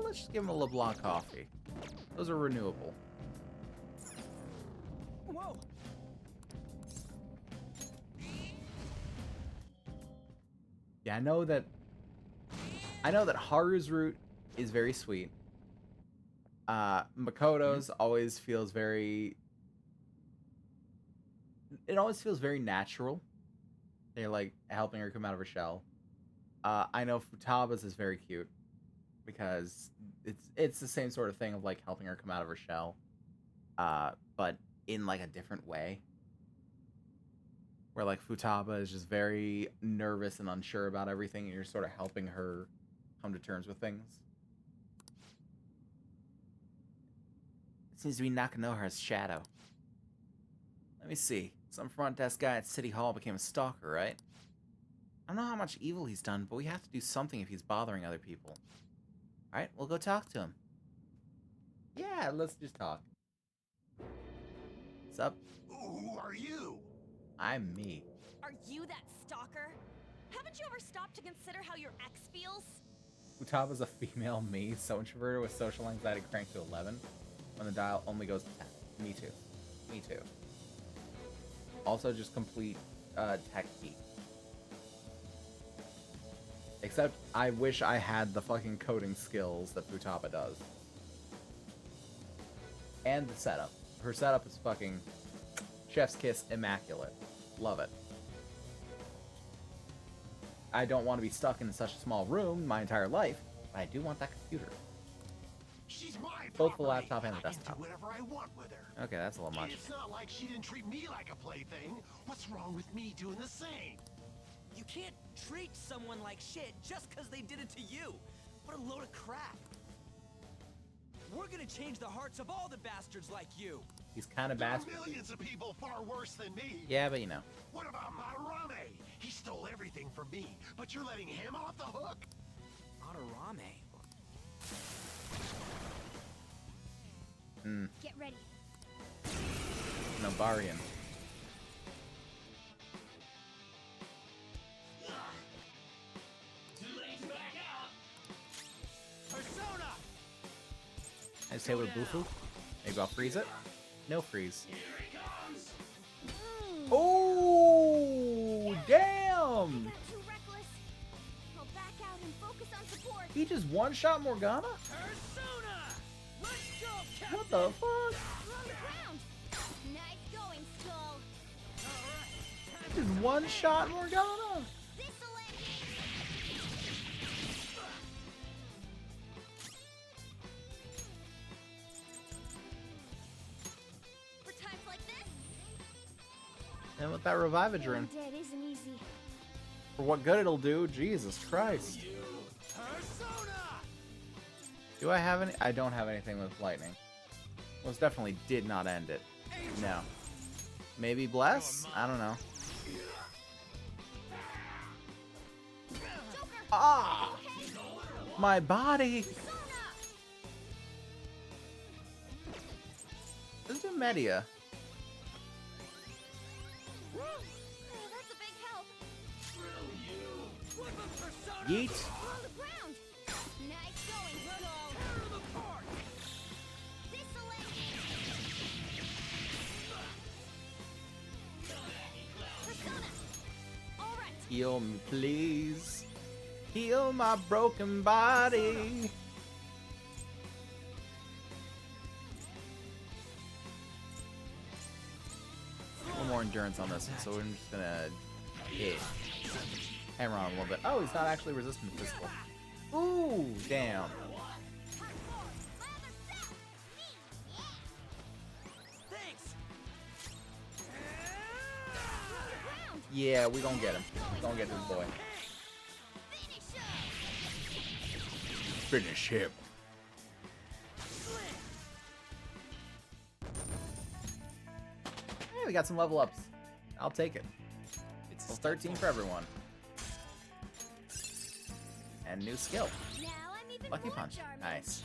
Let's just give him a LeBlanc coffee. Those are renewable. Whoa. Yeah, I know that Haru's route is very sweet. Makoto's always feels very... It always feels very natural. They're like helping her come out of her shell. I know Futaba's is very cute because it's the same sort of thing of like helping her come out of her shell, but in like a different way. Where like Futaba is just very nervous and unsure about everything, and you're sort of helping her come to terms with things. It seems to be Nakanohara's shadow. Let me see. Some front desk guy at City Hall became a stalker, right? I don't know how much evil he's done, but we have to do something if he's bothering other people. Alright, we'll go talk to him. Yeah, let's just talk. What's up? Who are you? I'm me. Are you that stalker? Haven't you ever stopped to consider how your ex feels? Futaba's a female me, so introverted with social anxiety cranked to 11, when the dial only goes to 10. Me too. Me too. Also just complete tech geek. Except I wish I had the fucking coding skills that Futaba does. And the setup. Her setup is fucking chef's kiss immaculate. Love it. I don't want to be stuck in such a small room my entire life, but I do want that computer. She's my Both the property. laptop and the I can desktop. do whatever I want with her. Okay, that's a little much. It's not like she didn't treat me like a plaything. What's wrong with me doing the same? You can't treat someone like shit just because they did it to you. What a load of crap. We're gonna change the hearts of all the bastards like you. He's kind of There are bastard. millions of people far worse than me. Yeah, but you know. What about Madarame? He stole everything from me, but you're letting him off the hook? Madarame. Hmm. Get ready. Nobarian. Persona! I just hit with Bufu. Maybe I'll freeze it. No freeze. Oh, damn! Got too reckless. I'll back out and focus on support. He just one-shot Morgana? Persona! Let's go, Captain! What the fuck? We're on the ground. Nice going, Skull. He just one-shot Morgana? This'll end it. For times like this, And with that Revivadrin. being dead isn't easy. For what good it'll do, Jesus Christ. Persona! Do I have any? I don't have anything with lightning. Most definitely did not end it. No. Maybe bless? I don't know. Ah! My body! Let's do Media. Oh, that's a big help. Yeet. We're on the ground. Nice going, Skull. Tear them apart! This'll end it. Persona. All right. Heal me, please. Heal my broken body. One more endurance on this one, so we're just gonna hit. Hammer on a little bit. Oh, he's not actually resistant to physical. Ooh, damn. Thanks! Yeah, we gonna get him. We gonna get this boy. Finish him. Hey, we got some level ups. I'll take it. It's 13 for everyone. And new skill. Now I'm even Lucky more Punch. charming. Nice.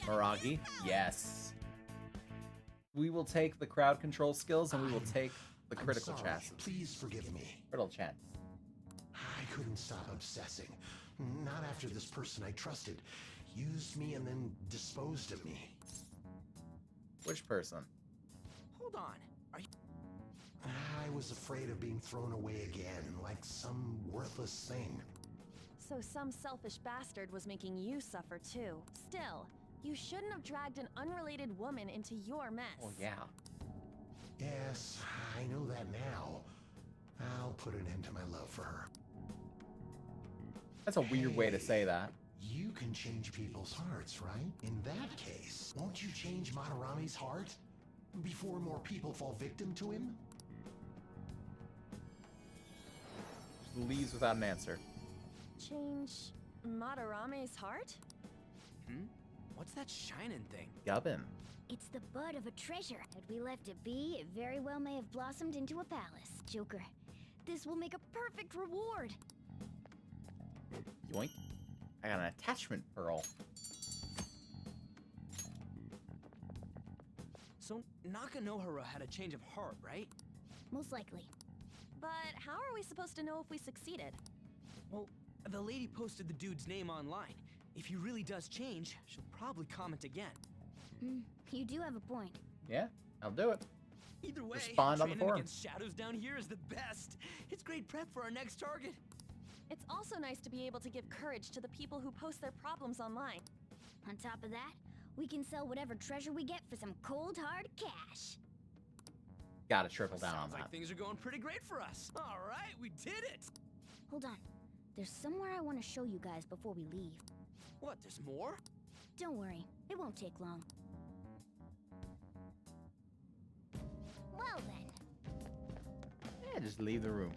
Miragi. Yes. We will take the crowd control skills and we will take the critical I'm sorry. chassis. Please forgive me. Critical chance. I couldn't stop obsessing. Not after this person I trusted used me and then disposed of me. Which person? Hold on. Are you... I was afraid of being thrown away again, like some worthless thing. So some selfish bastard was making you suffer too. Still, you shouldn't have dragged an unrelated woman into your mess. Oh, yeah. Yes, I know that now. I'll put an end to my love for her. That's a weird way to say that. You can change people's hearts, right? In that case, won't you change Madarame's heart? Before more people fall victim to him? Just leaves without an answer. Change Madarame's heart? Hmm? What's that shining thing? Gubbin. It's the bud of a treasure. Had we left it be, it very well may have blossomed into a palace. Joker, this will make a perfect reward. Yoink. I got an attachment pearl. So Nakanohara had a change of heart, right? Most likely. But how are we supposed to know if we succeeded? Well, the lady posted the dude's name online. If he really does change, she'll probably comment again. You do have a point. Yeah, I'll do it. Either way, Respond on the training forum. against shadows down here is the best. It's great prep for our next target. It's also nice to be able to give courage to the people who post their problems online. On top of that, we can sell whatever treasure we get for some cold hard cash. Gotta triple down on Sounds that. like things are going pretty great for us. All right, we did it. Hold on. There's somewhere I want to show you guys before we leave. What, there's more? Don't worry, it won't take long. Well then. Yeah, just leave the room.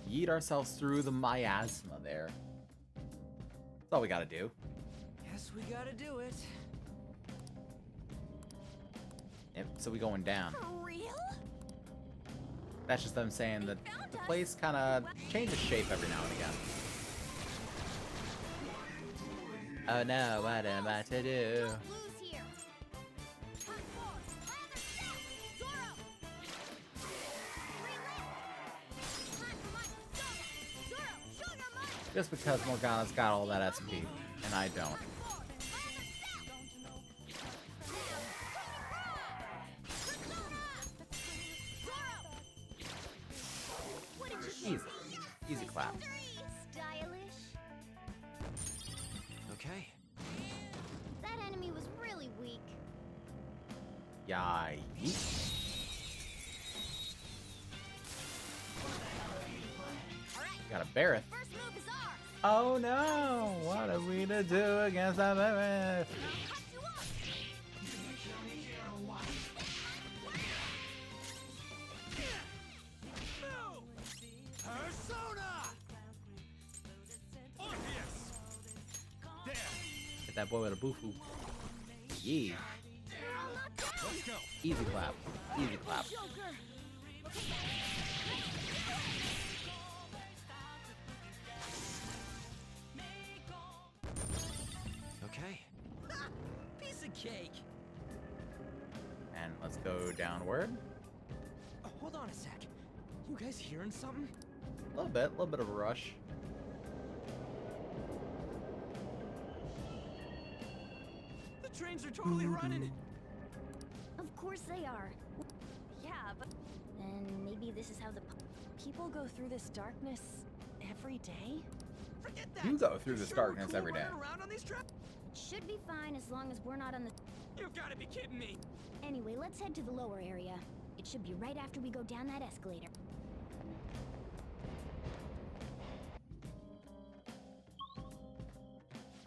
Yeet ourselves through the miasma there. That's all we gotta do. Guess we gotta do it. Yep, so we going down. For real? That's just them saying that the place kind of changes shape every now and again. Oh no, what am I to do? Lose here. Hunt forward. Lather step. Zoro. Time for my persona. Zoro, show your might. Just because Morgana's got all that SP, and I don't. Easy. Easy clap. Stylish. Okay. That enemy was really weak. Yeah, yeet. Got a Barrett. First move is ours. Oh no! What are we to do against that Barrett? Persona! Orpheus! There! Hit that boy with a boofoo. Yeah. Let's go! Easy clap. Easy clap. Okay. Piece of cake. And let's go downward. Oh, hold on a sec. You guys hearing something? A little bit of a rush. The trains are totally running. Of course they are. Yeah, but Then maybe this is how the people go through this darkness every day? Forget that. You go through this Sure we're darkness cool every day. running around on these tracks? should be fine as long as we're not on the... You gotta be kidding me. Anyway, let's head to the lower area. It should be right after we go down that escalator.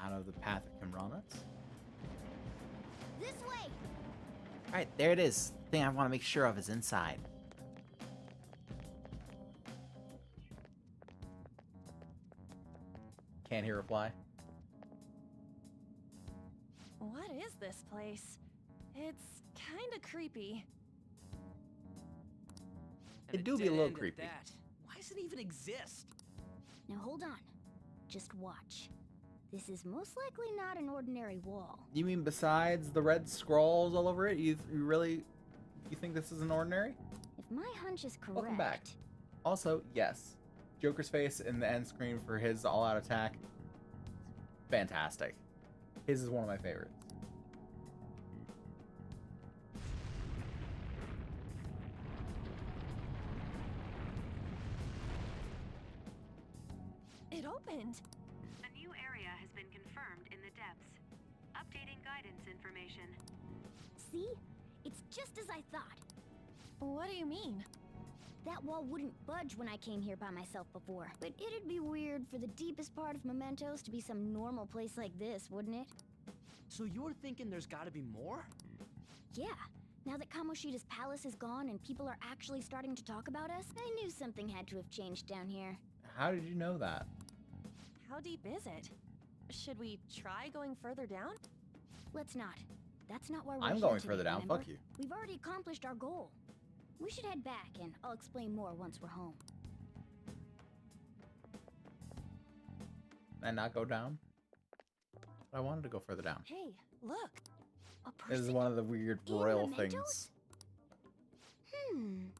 Out of the path of Kimranats. This way! Alright, there it is. The thing I want to make sure of is inside. Can't hear reply. What is this place? It's kinda creepy. It do be a little Dead end at creepy. that. Why does it even exist? Now hold on. Just watch. This is most likely not an ordinary wall. You mean besides the red scrolls all over it, you think this is an ordinary? If my hunch is correct... Welcome back. Also, yes, Joker's face in the end screen for his all-out attack, fantastic. His is one of my favorites. It opened. A new area has been confirmed in the depths. Updating guidance information. See? It's just as I thought. What do you mean? That wall wouldn't budge when I came here by myself before. But it'd be weird for the deepest part of Mementos to be some normal place like this, wouldn't it? So you're thinking there's gotta be more? Yeah. Now that Kamoshida's palace is gone and people are actually starting to talk about us, I knew something had to have changed down here. How did you know that? How deep is it? Should we try going further down? Let's not. That's not why we're I'm here going today, further down, remember? fuck you. We've already accomplished our goal. We should head back, and I'll explain more once we're home. And not go down? I wanted to go further down. Hey, look. A This is person one of the weird and royal mementos? things.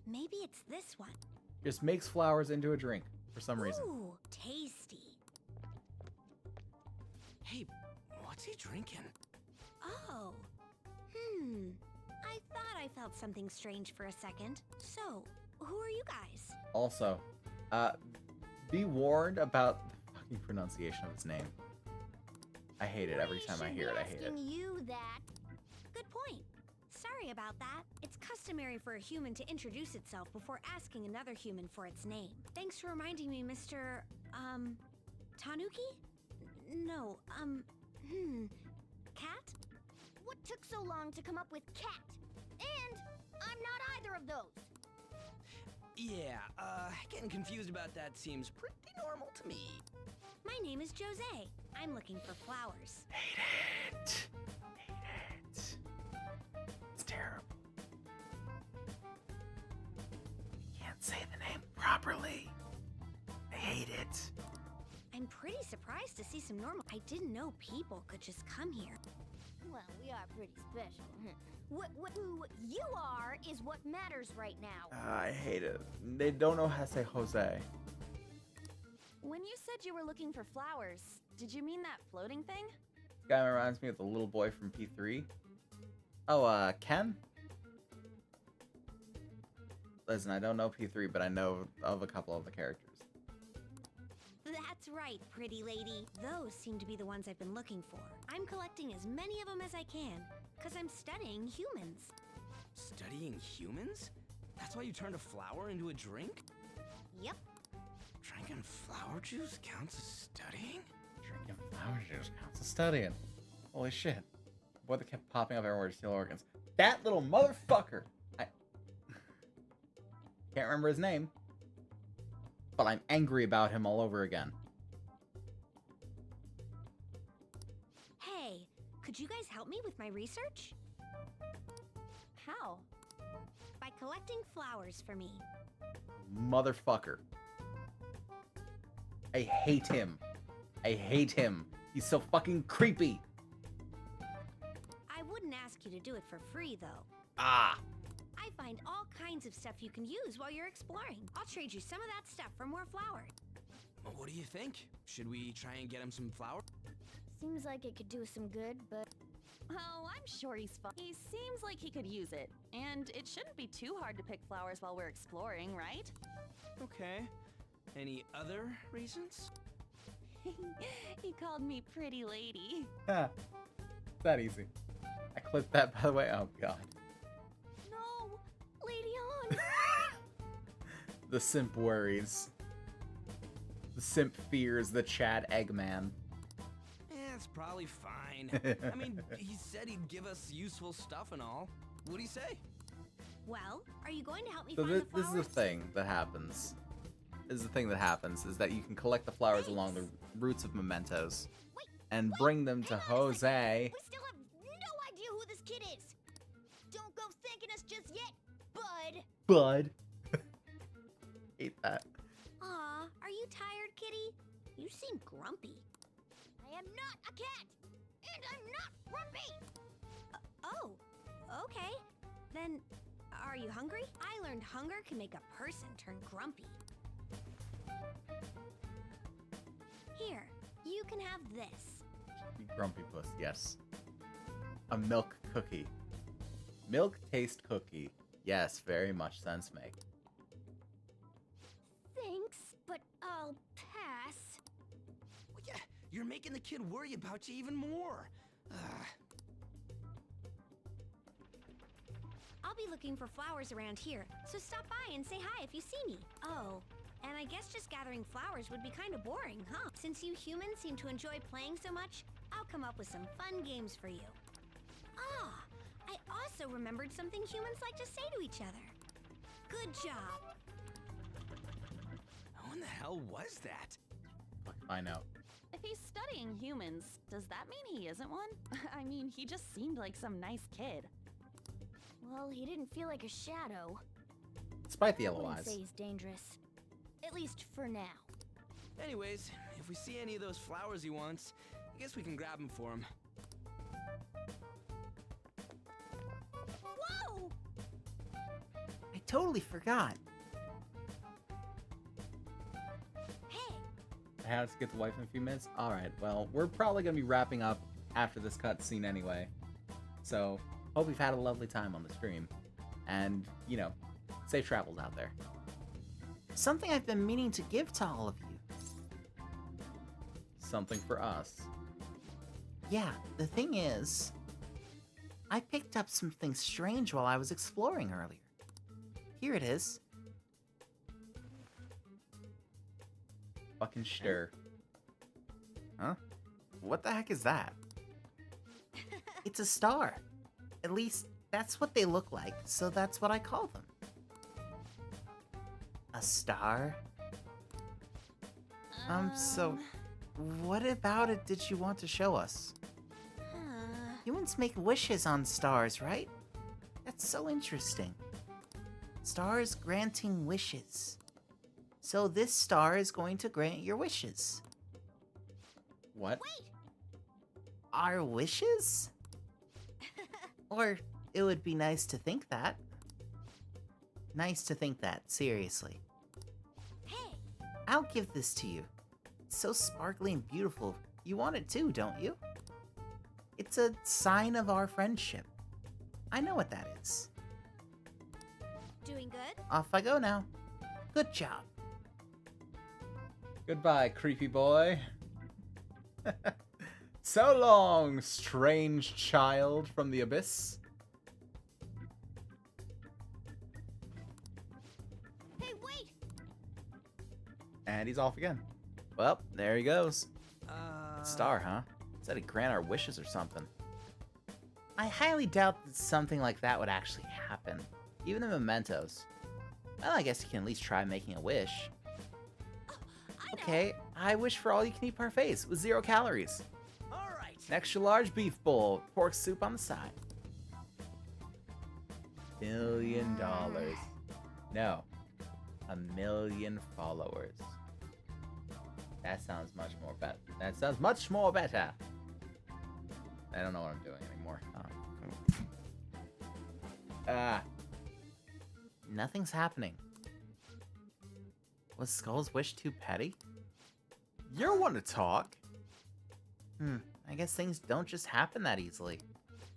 Maybe it's this one. Just makes flowers into a drink for some reason. Ooh, tasty. Hey, what's he drinking? Oh. I thought I felt something strange for a second. So, who are you guys? Also, be warned about the fucking pronunciation of his name. I hate it every time I hear it. I hate it. Asking you that. Good point. Sorry about that. It's customary for a human to introduce itself before asking another human for its name. Thanks for reminding me, Mr. Tanuki? No, Cat? What took so long to come up with cat? And I'm not either of those. Yeah, getting confused about that seems pretty normal to me. My name is Jose. I'm looking for flowers. Hate it. It's terrible. You can't say the name properly. I hate it. I'm pretty surprised to see some normal. I didn't know people could just come here. Well, we are pretty special. Who you are is what matters right now. I hate it. They don't know how to say Jose. When you said you were looking for flowers, did you mean that floating thing? This guy reminds me of the little boy from P3. Oh, Ken? Listen, I don't know P3, but I know of a couple of the characters. That's right, pretty lady. Those seem to be the ones I've been looking for. I'm collecting as many of them as I can, because I'm studying humans. Studying humans? That's why you turned a flower into a drink? Yep. Drinking flower juice counts as studying? Drinking flower juice counts as studying. Holy shit. The boy that kept popping up everywhere to steal organs. That little motherfucker! I can't remember his name, but I'm angry about him all over again. Hey, could you guys help me with my research? How? By collecting flowers for me. Motherfucker. I hate him. I hate him. He's so fucking creepy. I wouldn't ask you to do it for free, though. Ah. I find all kinds of stuff you can use while you're exploring. I'll trade you some of that stuff for more flowers. Well, what do you think? Should we try and get him some flowers? Seems like it could do us some good, but... Oh, I'm sure he's fine. He seems like he could use it. And it shouldn't be too hard to pick flowers while we're exploring, right? Okay. Any other reasons? He called me pretty lady. Ha. That easy. I clipped that, by the way. Oh, God. No! Lady on! The simp worries. The simp fears the Chad Eggman. It's probably fine. I mean, he said he'd give us useful stuff and all. What'd he say? Well, are you going to help me So find the this flowers? is the thing that happens. Is that you can collect the flowers along the roots of mementos and bring them to Jose. We still have no idea who this kid is! Don't go thanking us just yet, bud! Bud. Hate that. Aw, are you tired, kitty? You seem grumpy. I am not a cat! And I'm not grumpy! Oh, okay. Then, are you hungry? I learned hunger can make a person turn grumpy. Here, you can have this. You grumpy puss, yes. A milk cookie. Milk taste cookie. Yes, very much sense make. Thanks, but I'll pass. Well, yeah, you're making the kid worry about you even more. I'll be looking for flowers around here, so stop by and say hi if you see me. Oh, and I guess just gathering flowers would be kind of boring, huh? Since you humans seem to enjoy playing so much, I'll come up with some fun games for you. Ah, I also remembered something humans like to say to each other. Good job. Who in the hell was that? Fuck, find out. If he's studying humans, does that mean he isn't one? I mean, he just seemed like some nice kid. Well, he didn't feel like a shadow. Despite the I yellow wouldn't eyes. say he's dangerous. At least for now. Anyways, if we see any of those flowers he wants, I guess we can grab him for him. Whoa! I totally forgot. Hey! I have to get the wife in a few minutes. Alright, well, we're probably going to be wrapping up after this cutscene anyway. So, hope you've had a lovely time on the stream. And, you know, safe travels out there. Something I've been meaning to give to all of you. Something for us. Yeah, the thing is, I picked up something strange while I was exploring earlier. Here it is. Fucking stir. Huh? What the heck is that? It's a star. At least, that's what they look like, so that's what I call them. A star? So, what about it did you want to show us? Humans make wishes on stars, right? That's so interesting. Stars granting wishes. So this star is going to grant your wishes. What? Wait! Our wishes? Or it would be nice to think that. Nice to think that, seriously. Hey! I'll give this to you. It's so sparkly and beautiful. You want it too, don't you? It's a sign of our friendship. I know what that is. Doing good? Off I go now. Good job. Goodbye, creepy boy. So long, strange child from the abyss. Hey, wait! And he's off again. Well, there he goes. Uh... Star, huh? Said he'd grant our wishes or something. I highly doubt that something like that would actually happen. Even in mementos. Well, I guess you can at least try making a wish. Okay, I wish for all you can eat parfaits with 0 calories. Alright. An extra large beef bowl, pork soup on the side. $1 billion. No, 1 million followers. That sounds much more better. That sounds much more better. I don't know what I'm doing anymore. Nothing's happening. Was Skull's wish too petty? You're one to talk. I guess things don't just happen that easily.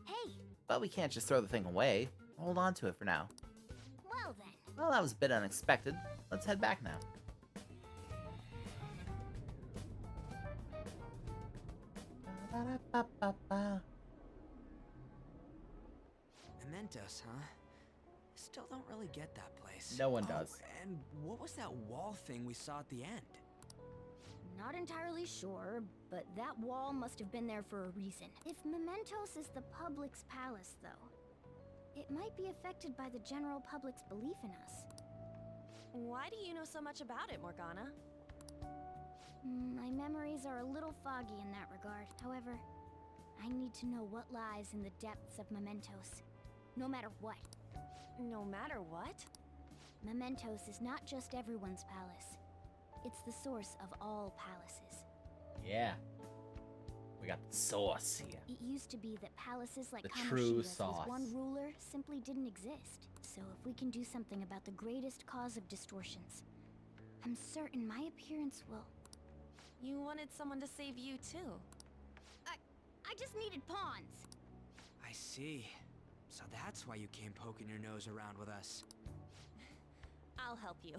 Hey! But we can't just throw the thing away. Hold on to it for now. Well then. Well, that was a bit unexpected. Let's head back now. Mementos, huh? Still don't really get that place. No one does. And what was that wall thing we saw at the end? Not entirely sure, but that wall must have been there for a reason. If Mementos is the public's palace, though, it might be affected by the general public's belief in us. Why do you know so much about it, Morgana? My memories are a little foggy in that regard. However, I need to know what lies in the depths of Mementos. No matter what. No matter what? Mementos is not just everyone's palace. It's the source of all palaces. Yeah. We got the sauce here. It used to be that palaces like The true Kamoshida's sauce. with one ruler simply didn't exist. So if we can do something about the greatest cause of distortions, I'm certain my appearance will... You wanted someone to save you, too. I just needed pawns. I see. So that's why you came poking your nose around with us. I'll help you.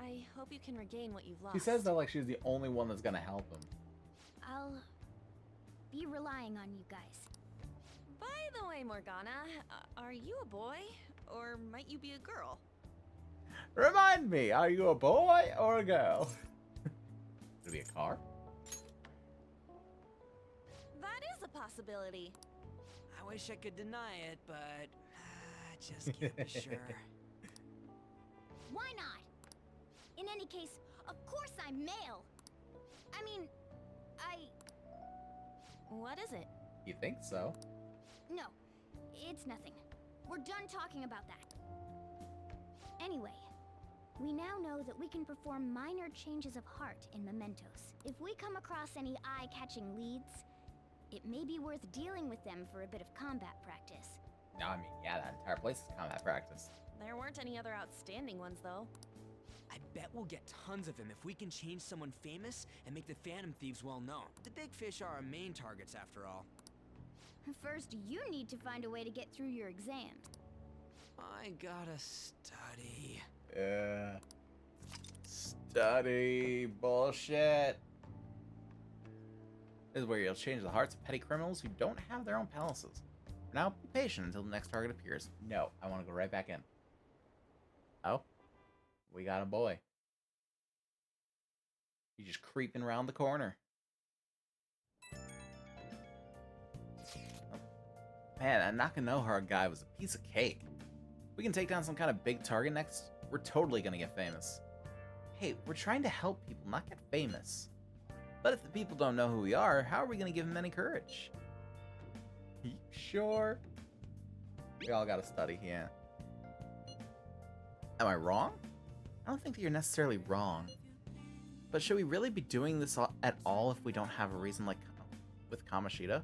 I hope you can regain what you've lost. She says that like she's the only one that's gonna help him. I'll be relying on you guys. By the way, Morgana, are you a boy? Or might you be a girl? Remind me, are you a boy or a girl? Could it be a car? That is a possibility. I wish I could deny it, but I just can't be sure. Why not? In any case, of course I'm male. I mean, What is it? You think so? No, it's nothing. We're done talking about that. Anyway, We now know that we can perform minor changes of heart in mementos. If we come across any eye-catching leads, it may be worth dealing with them for a bit of combat practice. No, I mean, yeah, that entire place is combat practice. There weren't any other outstanding ones, though. I bet we'll get tons of them if we can change someone famous and make the Phantom Thieves well known. The big fish are our main targets, after all. First, you need to find a way to get through your exams. I gotta study. Study bullshit. This is where you'll change the hearts of petty criminals who don't have their own palaces. For now, be patient until the next target appears. No, I want to go right back in. Oh, we got a boy. He's just creeping around the corner. Man, that Nakanohara guy was a piece of cake. If we can take down some kind of big target next, we're totally gonna get famous. Hey, we're trying to help people, not get famous. But if the people don't know who we are, how are we gonna give them any courage? You sure? We all gotta study, yeah. Am I wrong? I don't think that you're necessarily wrong. But should we really be doing this at all if we don't have a reason, like with Kamoshida?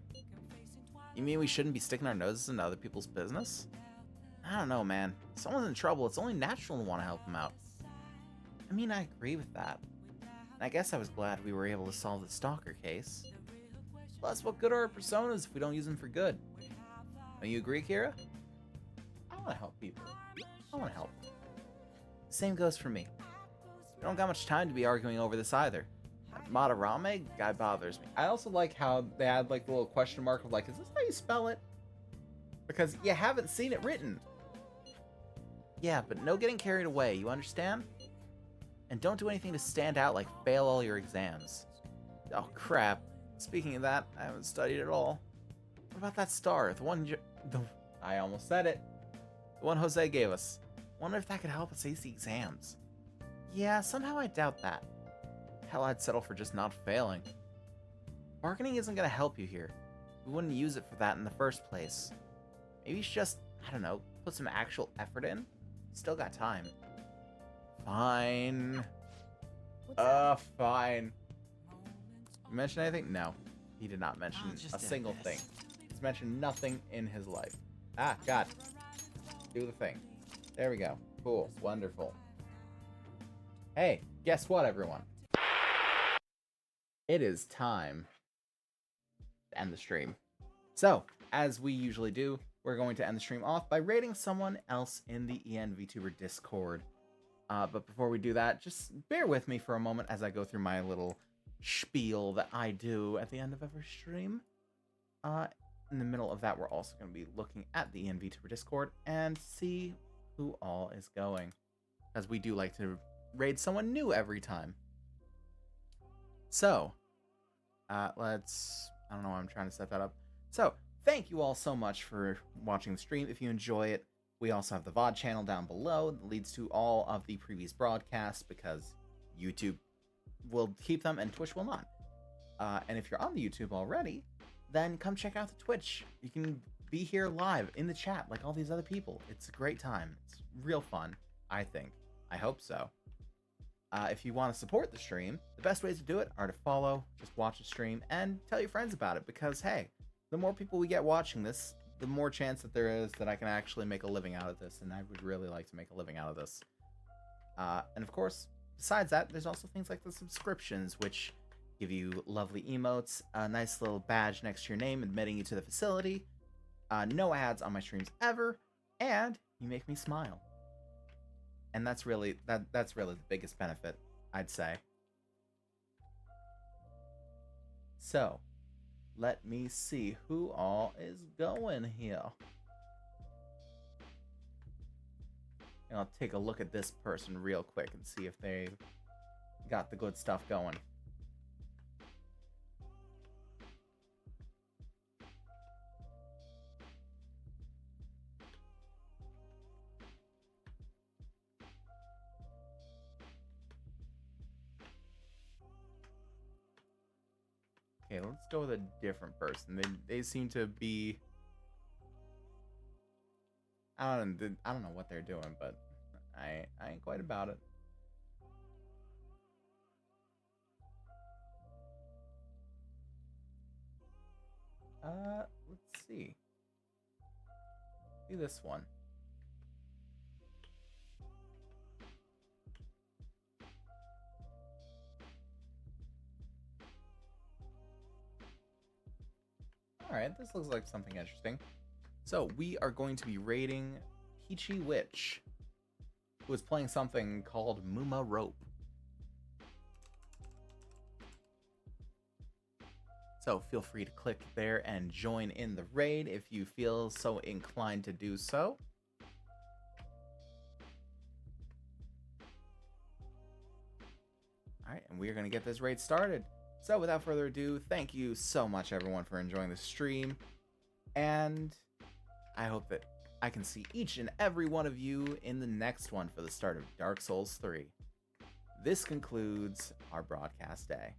You mean we shouldn't be sticking our noses into other people's business? I don't know, man. If someone's in trouble, it's only natural to want to help them out. I mean, I agree with that. And I guess I was glad we were able to solve the stalker case. Plus, what good are our personas if we don't use them for good? Don't you agree, Kira? I want to help people. I want to help. Same goes for me. We don't got much time to be arguing over this either. That Madarame guy bothers me. I also like how they had like the little question mark of like, is this how you spell it? Because you haven't seen it written. Yeah, but no getting carried away, you understand? And don't do anything to stand out like fail all your exams. Oh crap. Speaking of that, I haven't studied at all. What about that star? I almost said it. The one Jose gave us. Wonder if that could help us ace the exams. Yeah, somehow I doubt that. Hell, I'd settle for just not failing. Bargaining isn't gonna help you here. We wouldn't use it for that in the first place. Maybe you should just, I don't know, put some actual effort in? Still got time. Fine. Fine. You mention anything? No. He did not mention a single thing. He's mentioned nothing in his life. Ah, God. Do the thing. There we go. Cool. Wonderful. Hey, guess what, everyone? It is time to end the stream. So, as we usually do, we're going to end the stream off by rating someone else in the ENVTuber Discord. But before we do that, just bear with me for a moment as I go through my little spiel that I do at the end of every stream. In the middle of that, we're also going to be looking at the ENVTuber Discord and see who all is going, as we do like to raid someone new every time. So, I don't know why I'm trying to set that up. So, thank you all so much for watching the stream. If you enjoy it, we also have the VOD channel down below that leads to all of the previous broadcasts because YouTube will keep them and Twitch will not. And if you're on the YouTube already, then come check out the Twitch. You can be here live in the chat like all these other people. It's a great time. It's real fun, I think. I hope so. If you want to support the stream, the best ways to do it are to follow, just watch the stream, and tell your friends about it because, hey, the more people we get watching this, the more chance that there is that I can actually make a living out of this, and I would really like to make a living out of this. And of course, besides that, there's also things like the subscriptions, which give you lovely emotes, a nice little badge next to your name admitting you to the facility, no ads on my streams ever, and you make me smile. And that's really the biggest benefit, I'd say. So, let me see who all is going here. And I'll take a look at this person real quick and see if they got the good stuff going. Okay, let's go with a different person. They seem to be... I don't know what they're doing, but I ain't quite about it. Let's see. Do this one. Alright, this looks like something interesting. So, we are going to be rating Peachy Witch, who is playing something called Muma Rope. So, feel free to click there and join in the raid if you feel so inclined to do so. Alright, and we are going to get this raid started. So, without further ado, thank you so much, everyone, for enjoying the stream. And I hope that I can see each and every one of you in the next one for the start of Dark Souls 3. This concludes our broadcast day.